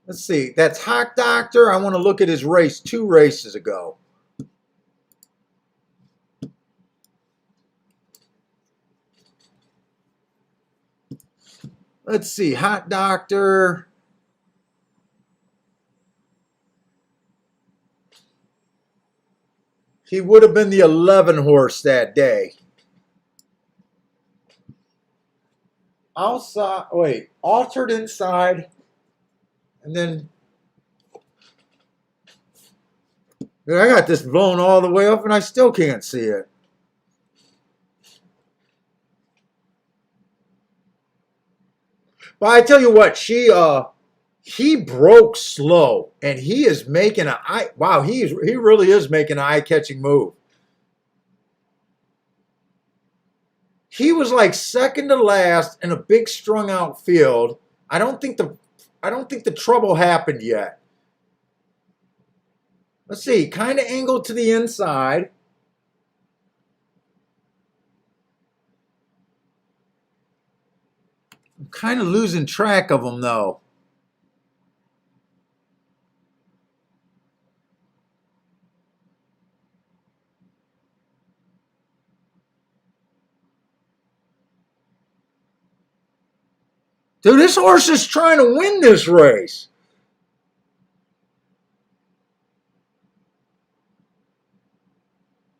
Let's see. That's Hawk Doctor. I want to look at his race 2 races ago. Let's see. Hot Doctor. He would have been the 11 horse that day. Outside, wait, altered inside, and then I got this blown all the way up and I still can't see it. But I tell you what, he broke slow and he is making he really is making an eye-catching move. He was like second to last in a big strung out field. I don't think the trouble happened yet. Let's see, kind of angled to the inside. I'm kind of losing track of him though. Dude, this horse is trying to win this race.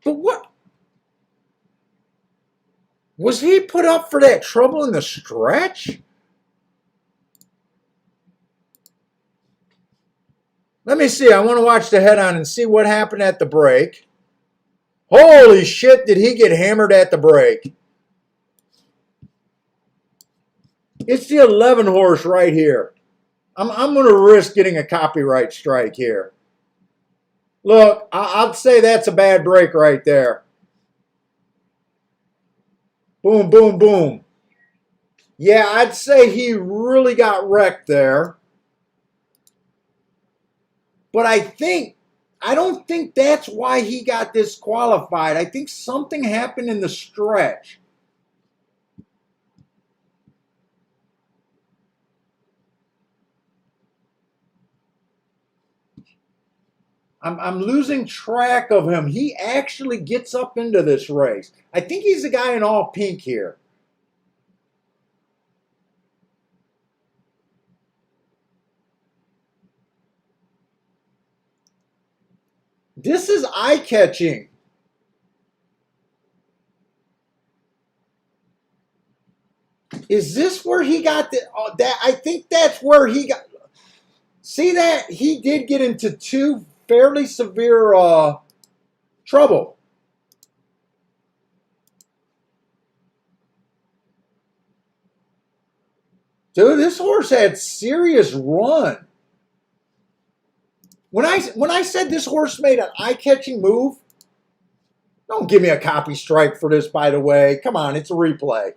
But what? Was he put up for that trouble in the stretch? Let me see. I want to watch the head on and see what happened at the break. Holy shit, did he get hammered at the break? It's the 11 horse right here. I'm going to risk getting a copyright strike here. Look, I'd say that's a bad break right there. Boom, boom, boom. Yeah, I'd say he really got wrecked there. But I don't think that's why he got disqualified. I think something happened in the stretch. I'm losing track of him. He actually gets up into this race. I think he's the guy in all pink here. This is eye-catching. Is this where he got that? I think that's where he got. See that? He did get into two fairly severe trouble. Dude, this horse had serious run. When I said this horse made an eye-catching move, don't give me a copy strike for this, by the way. Come on, it's a replay.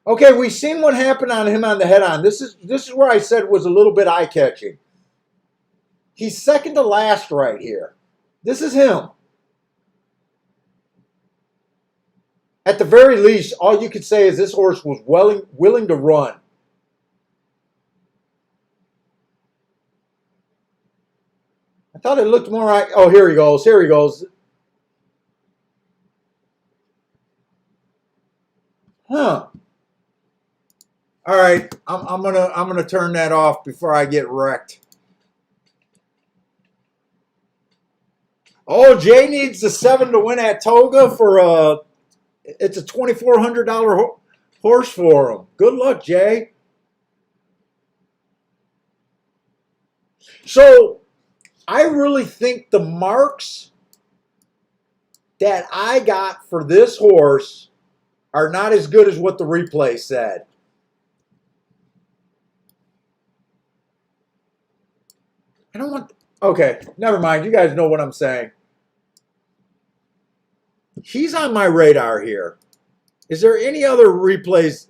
Okay, we've seen what happened on him on the head-on. This is where I said was a little bit eye-catching. He's second to last right here. This is him. At the very least, all you could say is this horse was willing to run. I thought it looked more like, oh, here he goes. Here he goes. Huh. All right, I'm gonna turn that off before I get wrecked. Oh, Jay needs the 7 to win at Toga for it's a $2,400 horse for him. Good luck, Jay. So I really think the marks that I got for this horse are not as good as what the replay said. I don't want... Okay, never mind. You guys know what I'm saying. He's on my radar here. Is there any other replays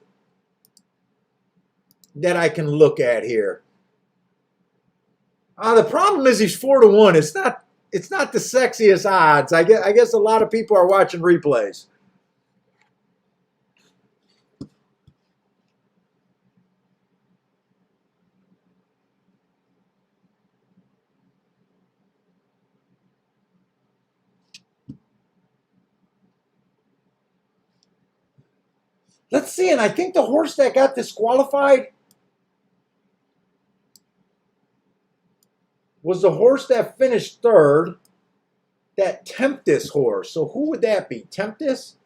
that I can look at here? The problem is he's 4 to 1. It's not the sexiest odds. I guess a lot of people are watching replays. Let's see, and I think the horse that got disqualified was the horse that finished third, that Tempest horse. So who would that be? Tempest?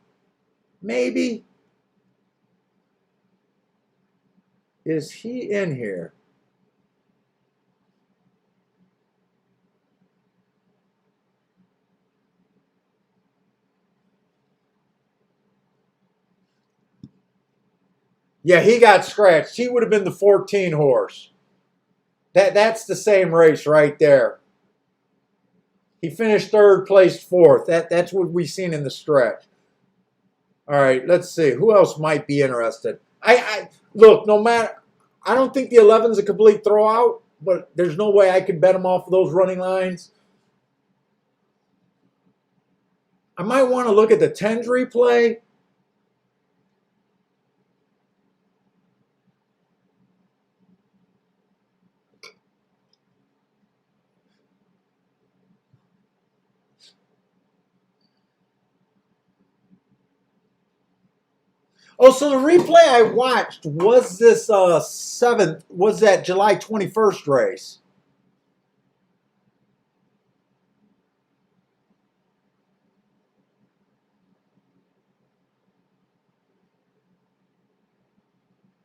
Maybe? Is he in here? Yeah, he got scratched. He would have been the 14 horse. That's the same race right there. He finished third, placed fourth. That's what we've seen in the stretch. All right, let's see who else might be interested. I look. No matter, I don't think the 11's a complete throwout, but there's no way I could bet him off of those running lines. I might want to look at the 10's replay. Oh, so the replay I watched was this seventh, was that July 21st race.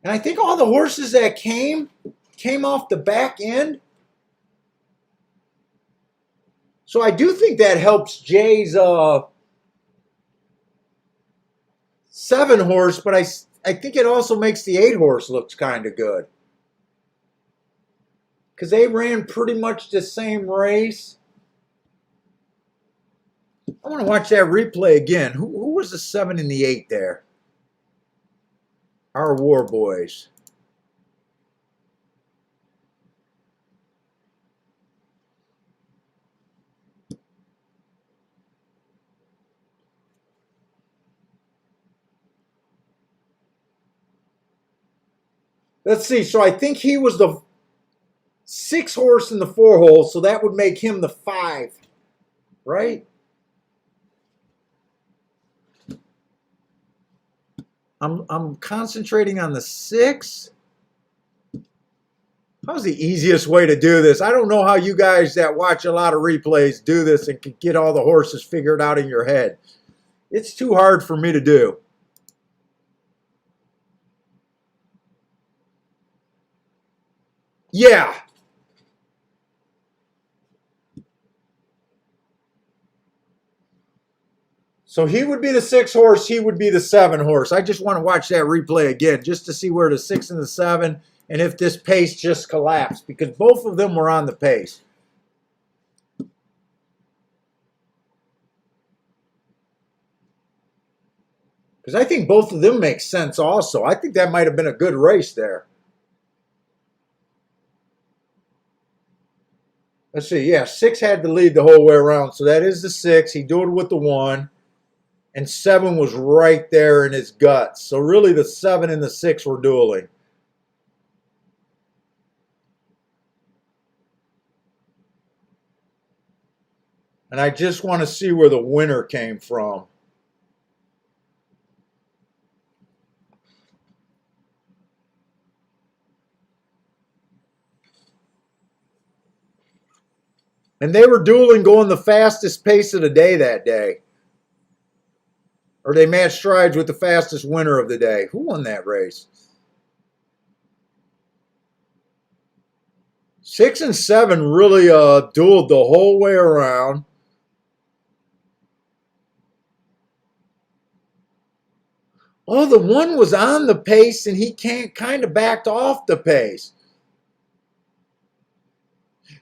And I think all the horses that came off the back end. So I do think that helps Jay's 7 horse, but I think it also makes the 8 horse look kind of good. Because they ran pretty much the same race. I want to watch that replay again. Who was the 7 and the 8 there? Our War Boys. Let's see. So I think he was the 6 horse in the 4 hole, so that would make him the 5, right? I'm concentrating on the 6. How's the easiest way to do this? I don't know how you guys that watch a lot of replays do this and can get all the horses figured out in your head. It's too hard for me to do. Yeah. So he would be the 6 horse, he would be the 7 horse. I just want to watch that replay again just to see where the 6 and the 7 and if this pace just collapsed because both of them were on the pace. Because I think both of them make sense also. I think that might have been a good race there. Let's see. Yeah, 6 had to lead the whole way around. So that is the 6. He do it with the 1. And 7 was right there in his guts. So really the 7 and the 6 were dueling. And I just want to see where the winner came from. And they were dueling going the fastest pace of the day that day. Or they matched strides with the fastest winner of the day. Who won that race? 6 and 7 really dueled the whole way around. Oh, the 1 was on the pace and he kind of backed off the pace.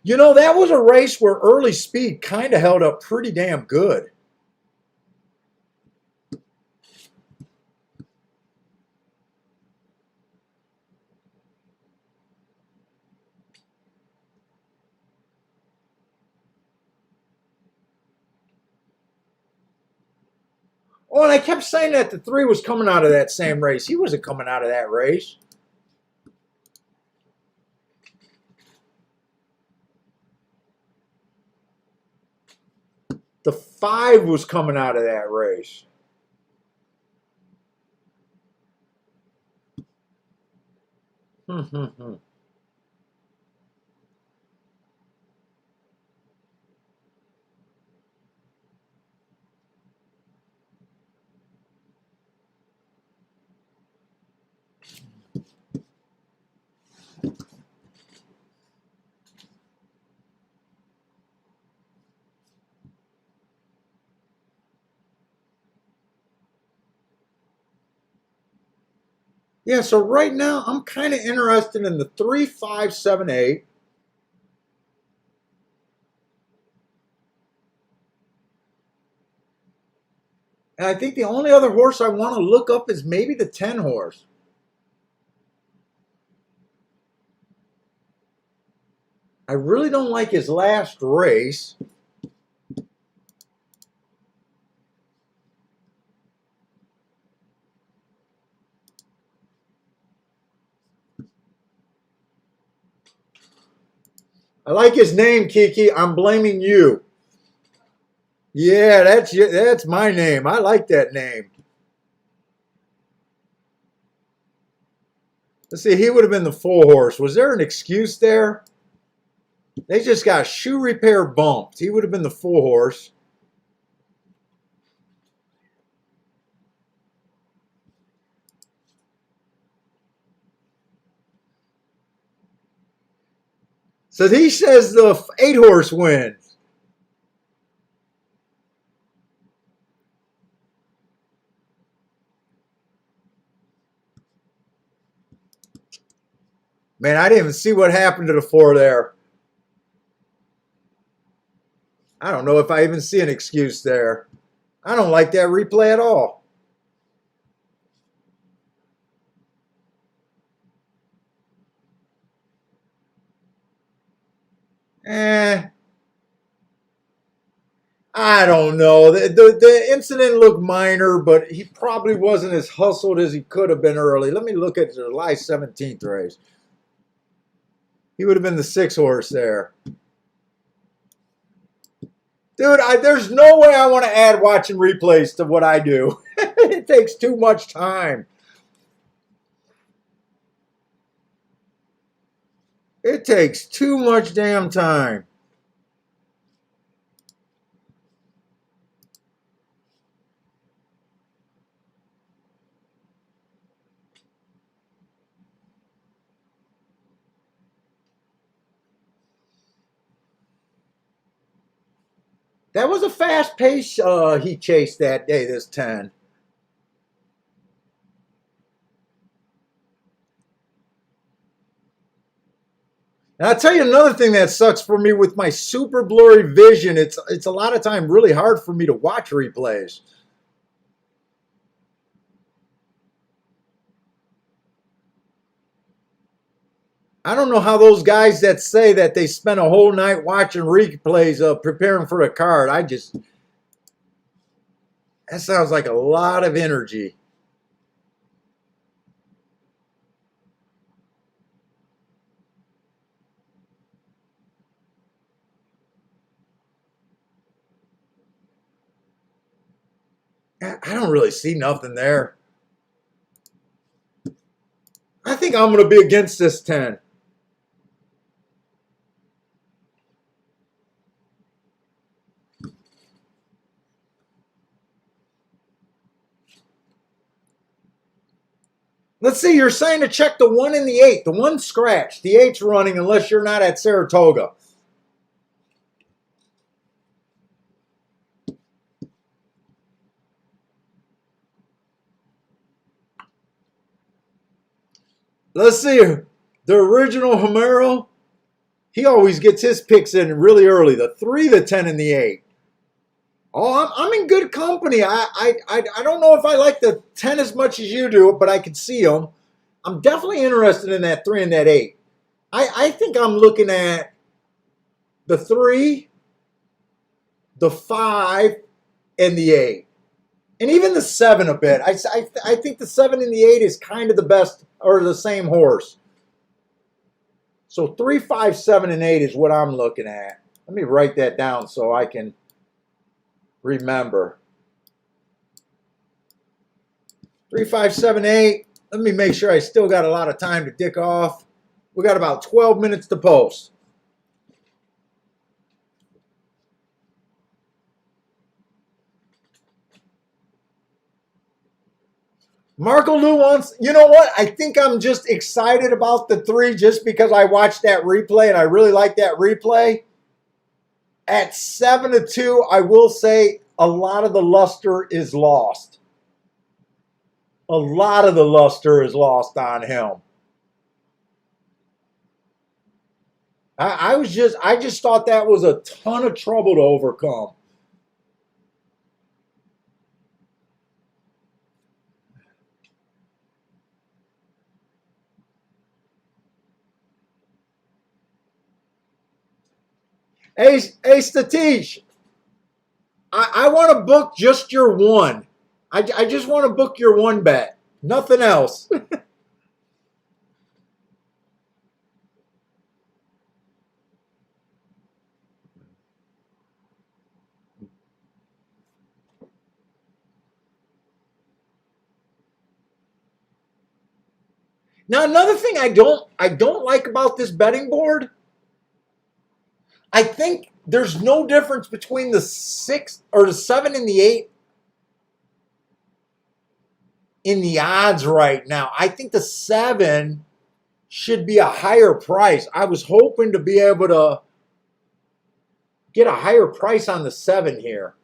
You know, that was a race where early speed kind of held up pretty damn good. Oh, and I kept saying that the 3 was coming out of that same race. He wasn't coming out of that race. The 5 was coming out of that race. Yeah, so right now I'm kind of interested in the 3, 5, 7, 8. And I think the only other horse I want to look up is maybe the 10 horse. I really don't like his last race. I like his name, Kiki. I'm blaming you. Yeah, that's my name. I like that name. Let's see, he would have been the 4 horse. Was there an excuse there? They just got shoe repair bumped. He would have been the 4 horse. So he says the 8 horse wins. Man, I didn't even see what happened to the 4 there. I don't know if I even see an excuse there. I don't like that replay at all. I don't know. The incident looked minor, but he probably wasn't as hustled as he could have been early. Let me look at the July 17th race. He would have been the 6 horse there. Dude, there's no way I want to add watching replays to what I do. It takes too much time. It takes too much damn time. That was a fast pace he chased that day, this 10. And I'll tell you another thing that sucks for me with my super blurry vision. It's a lot of time really hard for me to watch replays. I don't know how those guys that say that they spend a whole night watching replays preparing for a card. That sounds like a lot of energy. I don't really see nothing there. I think I'm going to be against this 10. Let's see, you're saying to check the 1 and the 8. The 1 scratched. The 8's running unless you're not at Saratoga. Let's see. The original Homero, he always gets his picks in really early. The 3, the 10, and the 8. Oh, I'm in good company. I don't know if I like the 10 as much as you do, but I can see them. I'm definitely interested in that 3 and that 8. I think I'm looking at the 3, the 5, and the 8. And even the 7 a bit. I think the 7 and the 8 is kind of the best, or the same horse. So 3, 5, 7, and 8 is what I'm looking at. Let me write that down so I can remember. 3, 5, 7, 8. Let me make sure I still got a lot of time to dick off. We got about 12 minutes to post. Marco Lou wants, you know what? I think I'm just excited about the 3 just because I watched that replay and I really like that replay. At 7-2, I will say a lot of the luster is lost. A lot of the luster is lost on him. I just thought that was a ton of trouble to overcome. Hey, Statish, I want to book just your one. I just want to book your one bet. Nothing else. Now, another thing I don't like about this betting board, I think there's no difference between the 6 or the 7 and the 8 in the odds right now. I think the 7 should be a higher price. I was hoping to be able to get a higher price on the 7 here.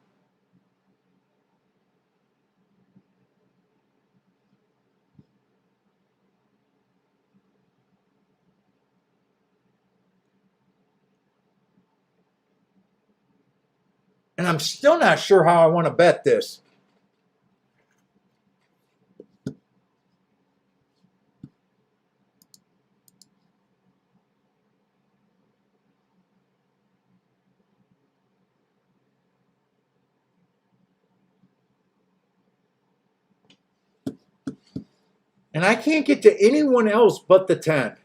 And I'm still not sure how I want to bet this. And I can't get to anyone else but the 10.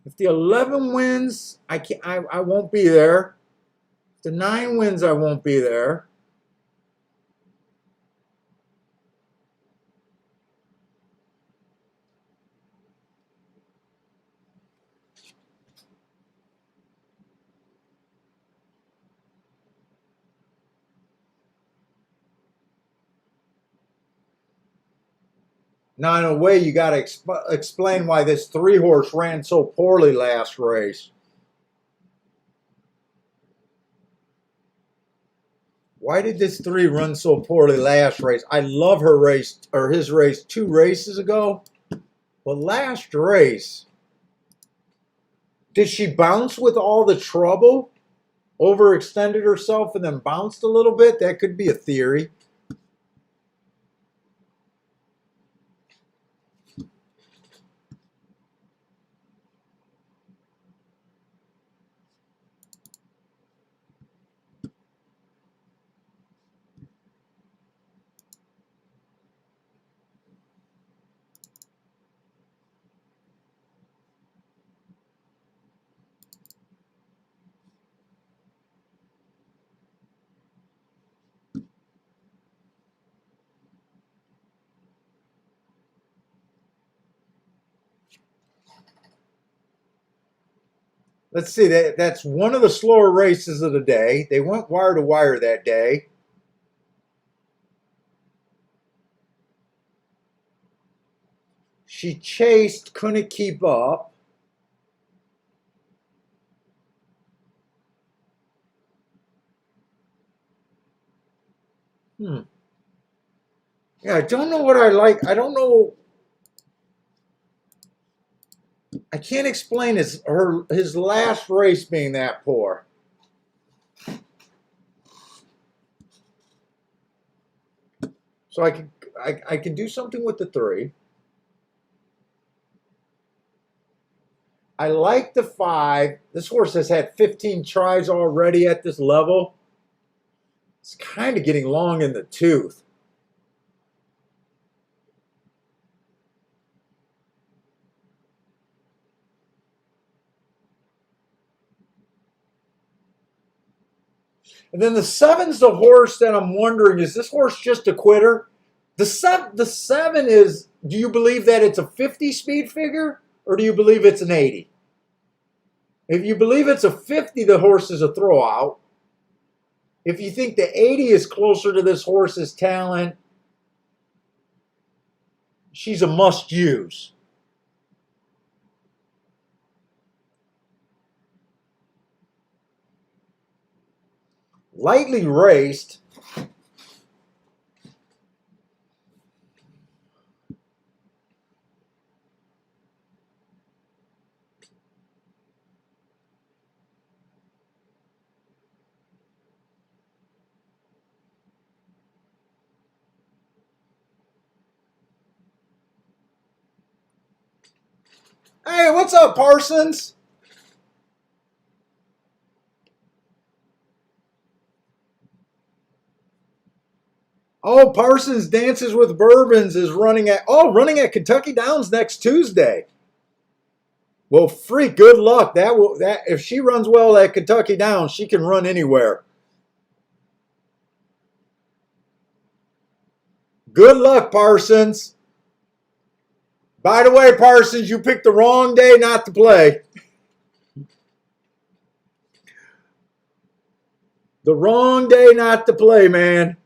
If the 11 wins, I won't be there. If the 9 wins, I won't be there. Now, in a way, you got to explain why this 3-horse ran so poorly last race. Why did this 3 run so poorly last race? I love her race, or his race 2 races ago. But last race, did she bounce with all the trouble? Overextended herself and then bounced a little bit? That could be a theory. Let's see, that's one of the slower races of the day. They went wire to wire that day. She chased, couldn't keep up. Yeah, I don't know what I like. I don't know. I can't explain his last race being that poor. So I can do something with the 3. I like the 5. This horse has had 15 tries already at this level. It's kind of getting long in the tooth. And then the 7's the horse that I'm wondering, is this horse just a quitter? The 7 is, do you believe that it's a 50 speed figure or do you believe it's an 80? If you believe it's a 50, the horse is a throwout. If you think the 80 is closer to this horse's talent, she's a must use. Lightly raced. Hey, what's up, Parsons? Oh, Parsons Dances with Bourbons is running at Kentucky Downs next Tuesday. Well, freak, good luck. That if she runs well at Kentucky Downs, she can run anywhere. Good luck, Parsons. By the way, Parsons, you picked the wrong day not to play. The wrong day not to play, man.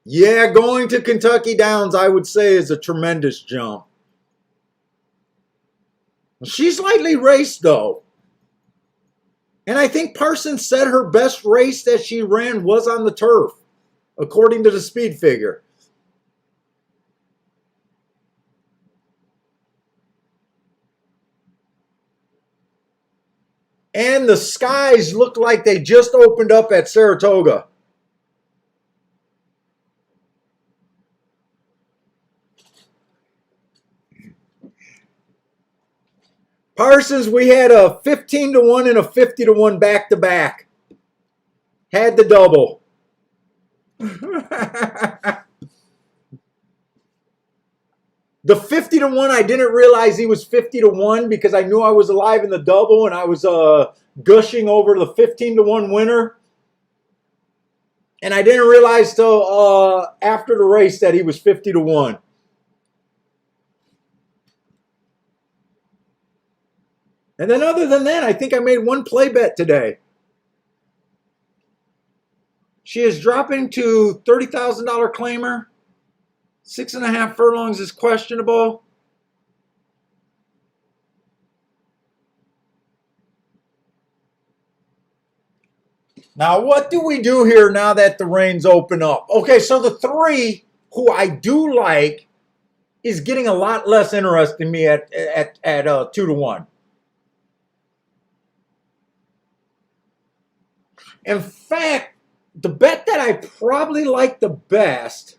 Yeah, going to Kentucky Downs, I would say, is a tremendous jump. She's lightly raced, though. And I think Parsons said her best race that she ran was on the turf, according to the speed figure. And the skies look like they just opened up at Saratoga. Parsons, we had a 15-1 and a 50-1 back-to-back. Had the double. The 50-1, I didn't realize he was 50-1 because I knew I was alive in the double and I was gushing over the 15-1 winner. And I didn't realize till after the race that he was 50-1. And then other than that, I think I made one play bet today. She is dropping to $30,000 claimer. 6.5 furlongs is questionable. Now, what do we do here now that the reins open up? Okay, so the 3, who I do like, is getting a lot less interest in me at 2-1. In fact, the bet that I probably like the best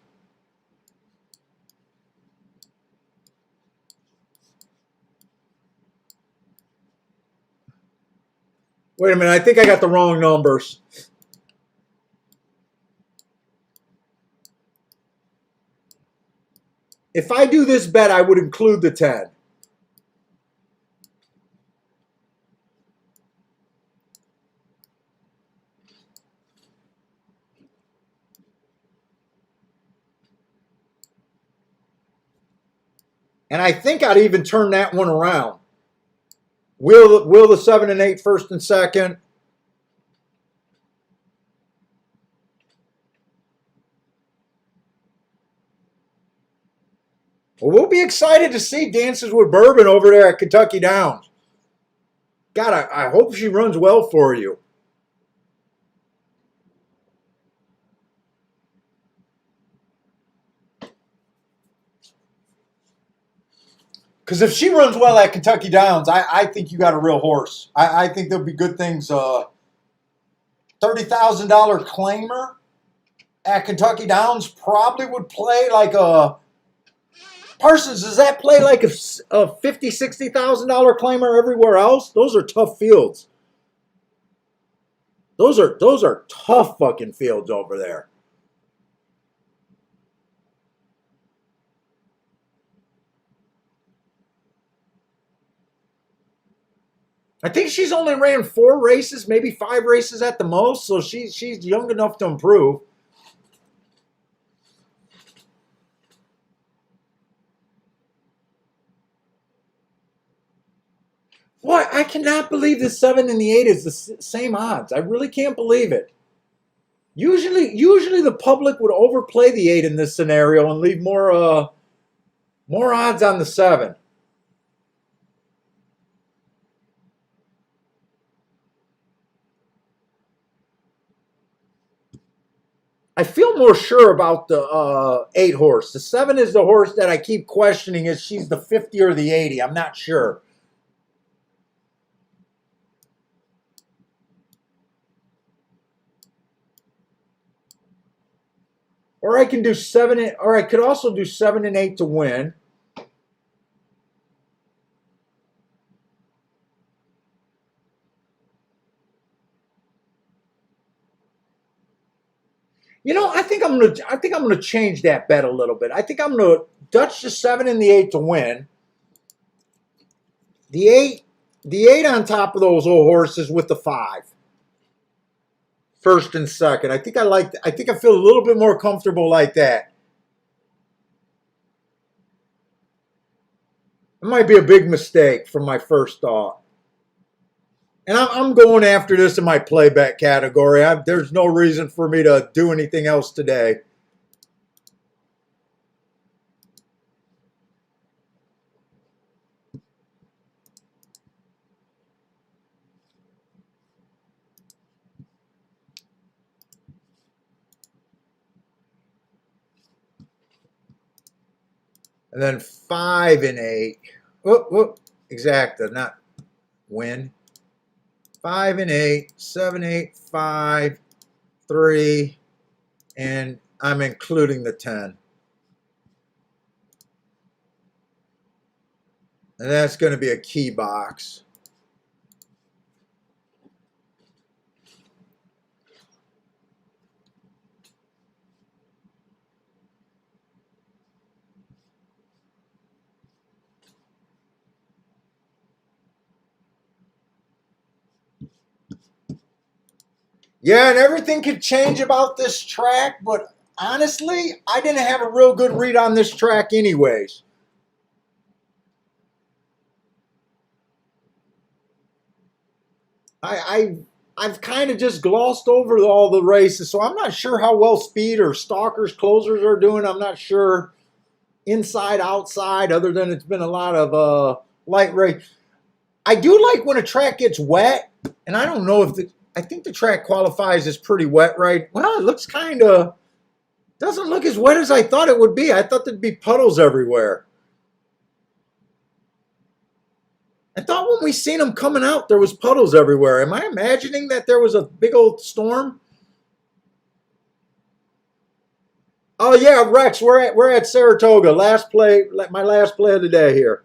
wait a minute, I think I got the wrong numbers. If I do this bet, I would include the 10. And I think I'd even turn that one around. Will the 7 and 8 first and second? Well, we'll be excited to see Dances with Bourbon over there at Kentucky Downs. God, I hope she runs well for you. Because if she runs well at Kentucky Downs, I think you got a real horse. I think there'll be good things. $30,000 claimer at Kentucky Downs probably would play like a Parsons. Does that play like a $50,000, $60,000 claimer everywhere else? Those are tough fields. Those are tough fucking fields over there. I think she's only ran 4 races, maybe 5 races at the most, so she's young enough to improve. Boy, I cannot believe the 7 and the 8 is the same odds. I really can't believe it. Usually the public would overplay the 8 in this scenario and leave more odds on the 7. I feel more sure about the 8 horse. The 7 is the horse that I keep questioning if she's the 50 or the 80. I'm not sure. Or I can do 7, or I could also do 7 and 8 to win. You know, I think I'm gonna change that bet a little bit. I think I'm gonna Dutch the 7 and the 8 to win. The eight on top of those old horses with the 5. First and second. I think I feel a little bit more comfortable like that. It might be a big mistake from my first thought. And I'm going after this in my playback category. There's no reason for me to do anything else today. And then 5 and 8. Whoop, whoop. Exacta, not win. 5 and 8, 7, 8, 5, 3, and I'm including the 10. And that's going to be a key box. Yeah, and everything could change about this track, but honestly, I didn't have a real good read on this track anyways. I've kind of just glossed over all the races, so I'm not sure how well Speed or Stalkers Closers are doing. I'm not sure inside, outside, other than it's been a lot of light race. I do like when a track gets wet, and I don't know if I think the track qualifies as pretty wet, right? Well, it looks kind of, doesn't look as wet as I thought it would be. I thought there'd be puddles everywhere. I thought when we seen them coming out, there was puddles everywhere. Am I imagining that there was a big old storm? Oh yeah, Rex, we're at Saratoga. Last play, my last play of the day here.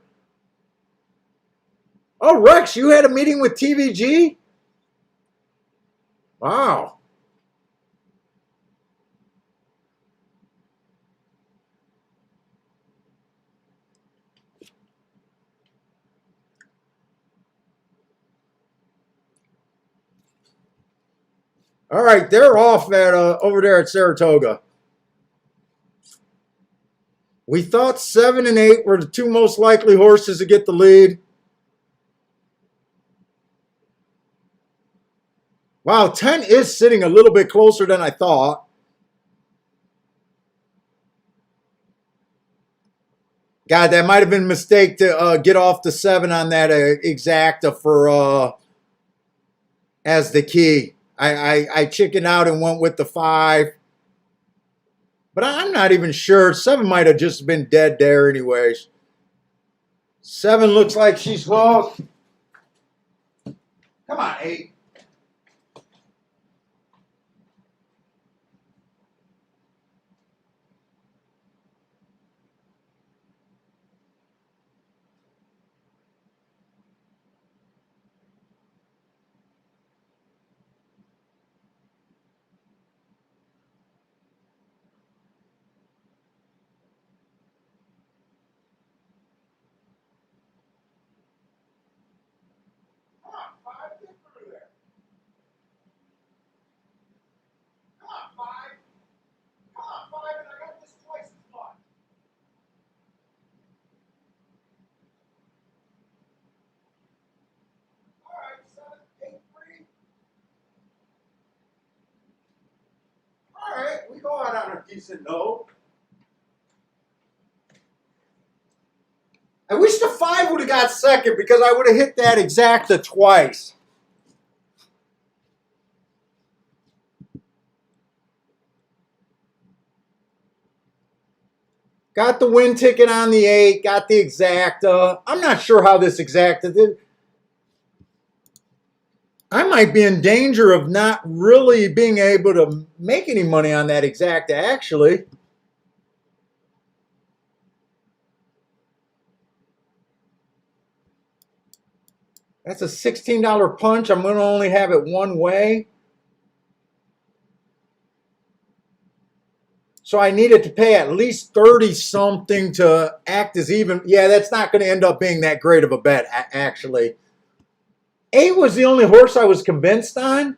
Oh, Rex, you had a meeting with TVG? Wow. All right, they're off at over there at Saratoga. We thought 7 and 8 were the two most likely horses to get the lead. Wow, 10 is sitting a little bit closer than I thought. God, that might have been a mistake to get off the 7 on that exacta for as the key. I chickened out and went with the 5. But I'm not even sure. 7 might have just been dead there anyways. 7 looks like she's hooked. Come on, 8. Come on, 5, get through there. Come on, 5. Come on, 5, and I got this twice as much. All right, 7, 8, 3. All right, we go out on a decent note. I wish the 5 would have got second because I would have hit that exacta twice. Got the win ticket on the 8, got the exacta. I'm not sure how this exacta did. I might be in danger of not really being able to make any money on that exact, actually. That's a $16 punch. I'm going to only have it one way. So I needed to pay at least 30 something to act as even. Yeah, that's not going to end up being that great of a bet, actually. 8 was the only horse I was convinced on.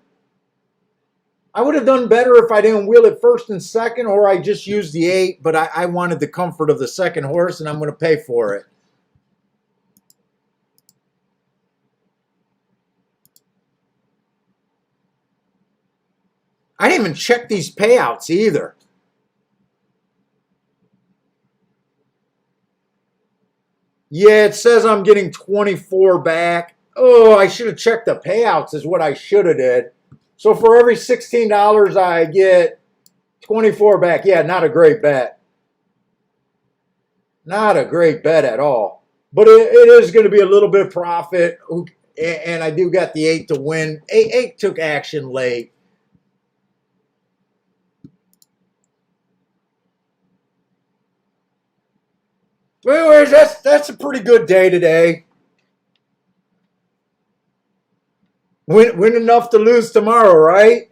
I would have done better if I didn't wheel it first and second, or I just used the 8, but I wanted the comfort of the second horse, and I'm going to pay for it. I didn't even check these payouts either. Yeah, it says I'm getting 24 back. Oh, I should have checked the payouts is what I should have did. So for every $16 I get 24 back. Yeah, not a great bet. Not a great bet at all. But it is going to be a little bit of profit. And I do got the 8 to win. 8 took action late. Anyways, that's a pretty good day today. Win enough to lose tomorrow, right?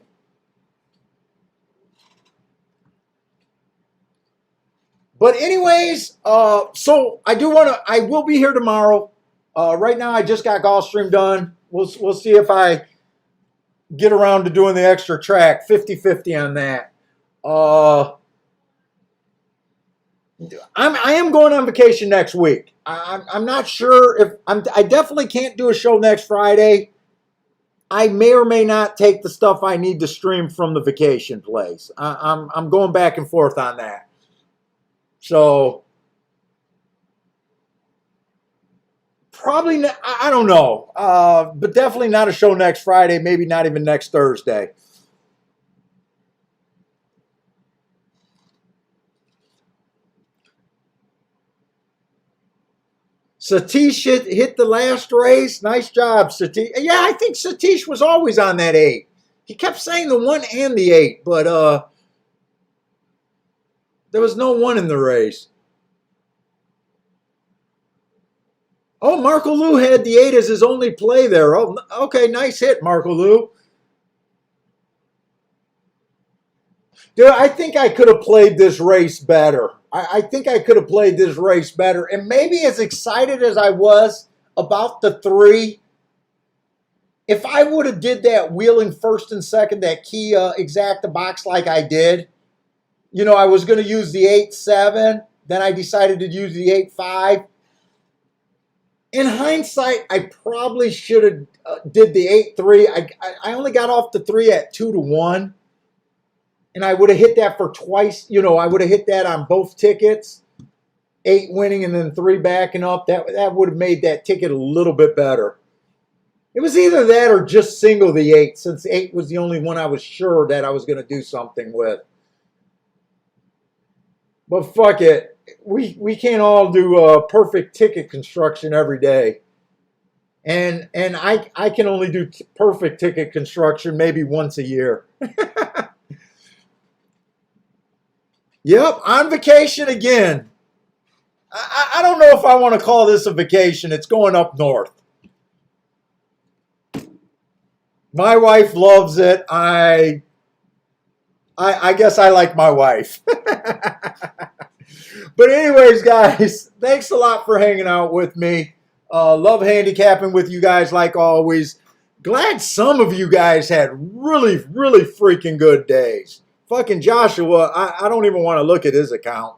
But anyways, so I will be here tomorrow. Right now, I just got Gulfstream done. We'll see if I get around to doing the extra track. 50-50 on that. I am going on vacation next week. I'm not sure if I definitely can't do a show next Friday. I may or may not take the stuff I need to stream from the vacation place. I'm going back and forth on that. So probably not, I don't know, but definitely not a show next Friday. Maybe not even next Thursday. Satish hit the last race. Nice job, Satish. Yeah, I think Satish was always on that 8. He kept saying the 1 and the 8, but there was no 1 in the race. Oh, Marco Lou had the 8 as his only play there. Oh, okay, nice hit, Marco Lou. Dude, I think I could have played this race better. I think I could have played this race better. And maybe as excited as I was about the 3, if I would have did that wheeling first and second, that key exacta box like I did, you know, I was going to use the 8-7. Then I decided to use the 8-5. In hindsight, I probably should have did the 8-3. I only got off the 3 at 2-1. And I would have hit that for twice. You know, I would have hit that on both tickets. 8 winning and then 3 backing up. That would have made that ticket a little bit better. It was either that or just single the 8, since 8 was the only one I was sure that I was going to do something with. But fuck it. We can't all do perfect ticket construction every day. And I can only do perfect ticket construction maybe once a year. Yep, on vacation again. I don't know if I want to call this a vacation. It's going up north. My wife loves it. I guess I like my wife. But anyways, guys, thanks a lot for hanging out with me. Love handicapping with you guys like always. Glad some of you guys had really, really freaking good days. Fucking Joshua, I don't even want to look at his account.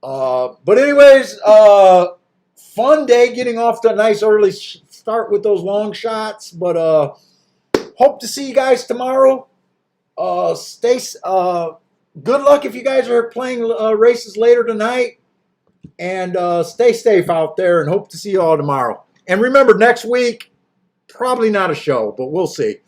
But anyways, fun day getting off to a nice early start with those long shots. But hope to see you guys tomorrow. Good luck if you guys are playing races later tonight. And stay safe out there and hope to see you all tomorrow. And remember, next week, probably not a show, but we'll see.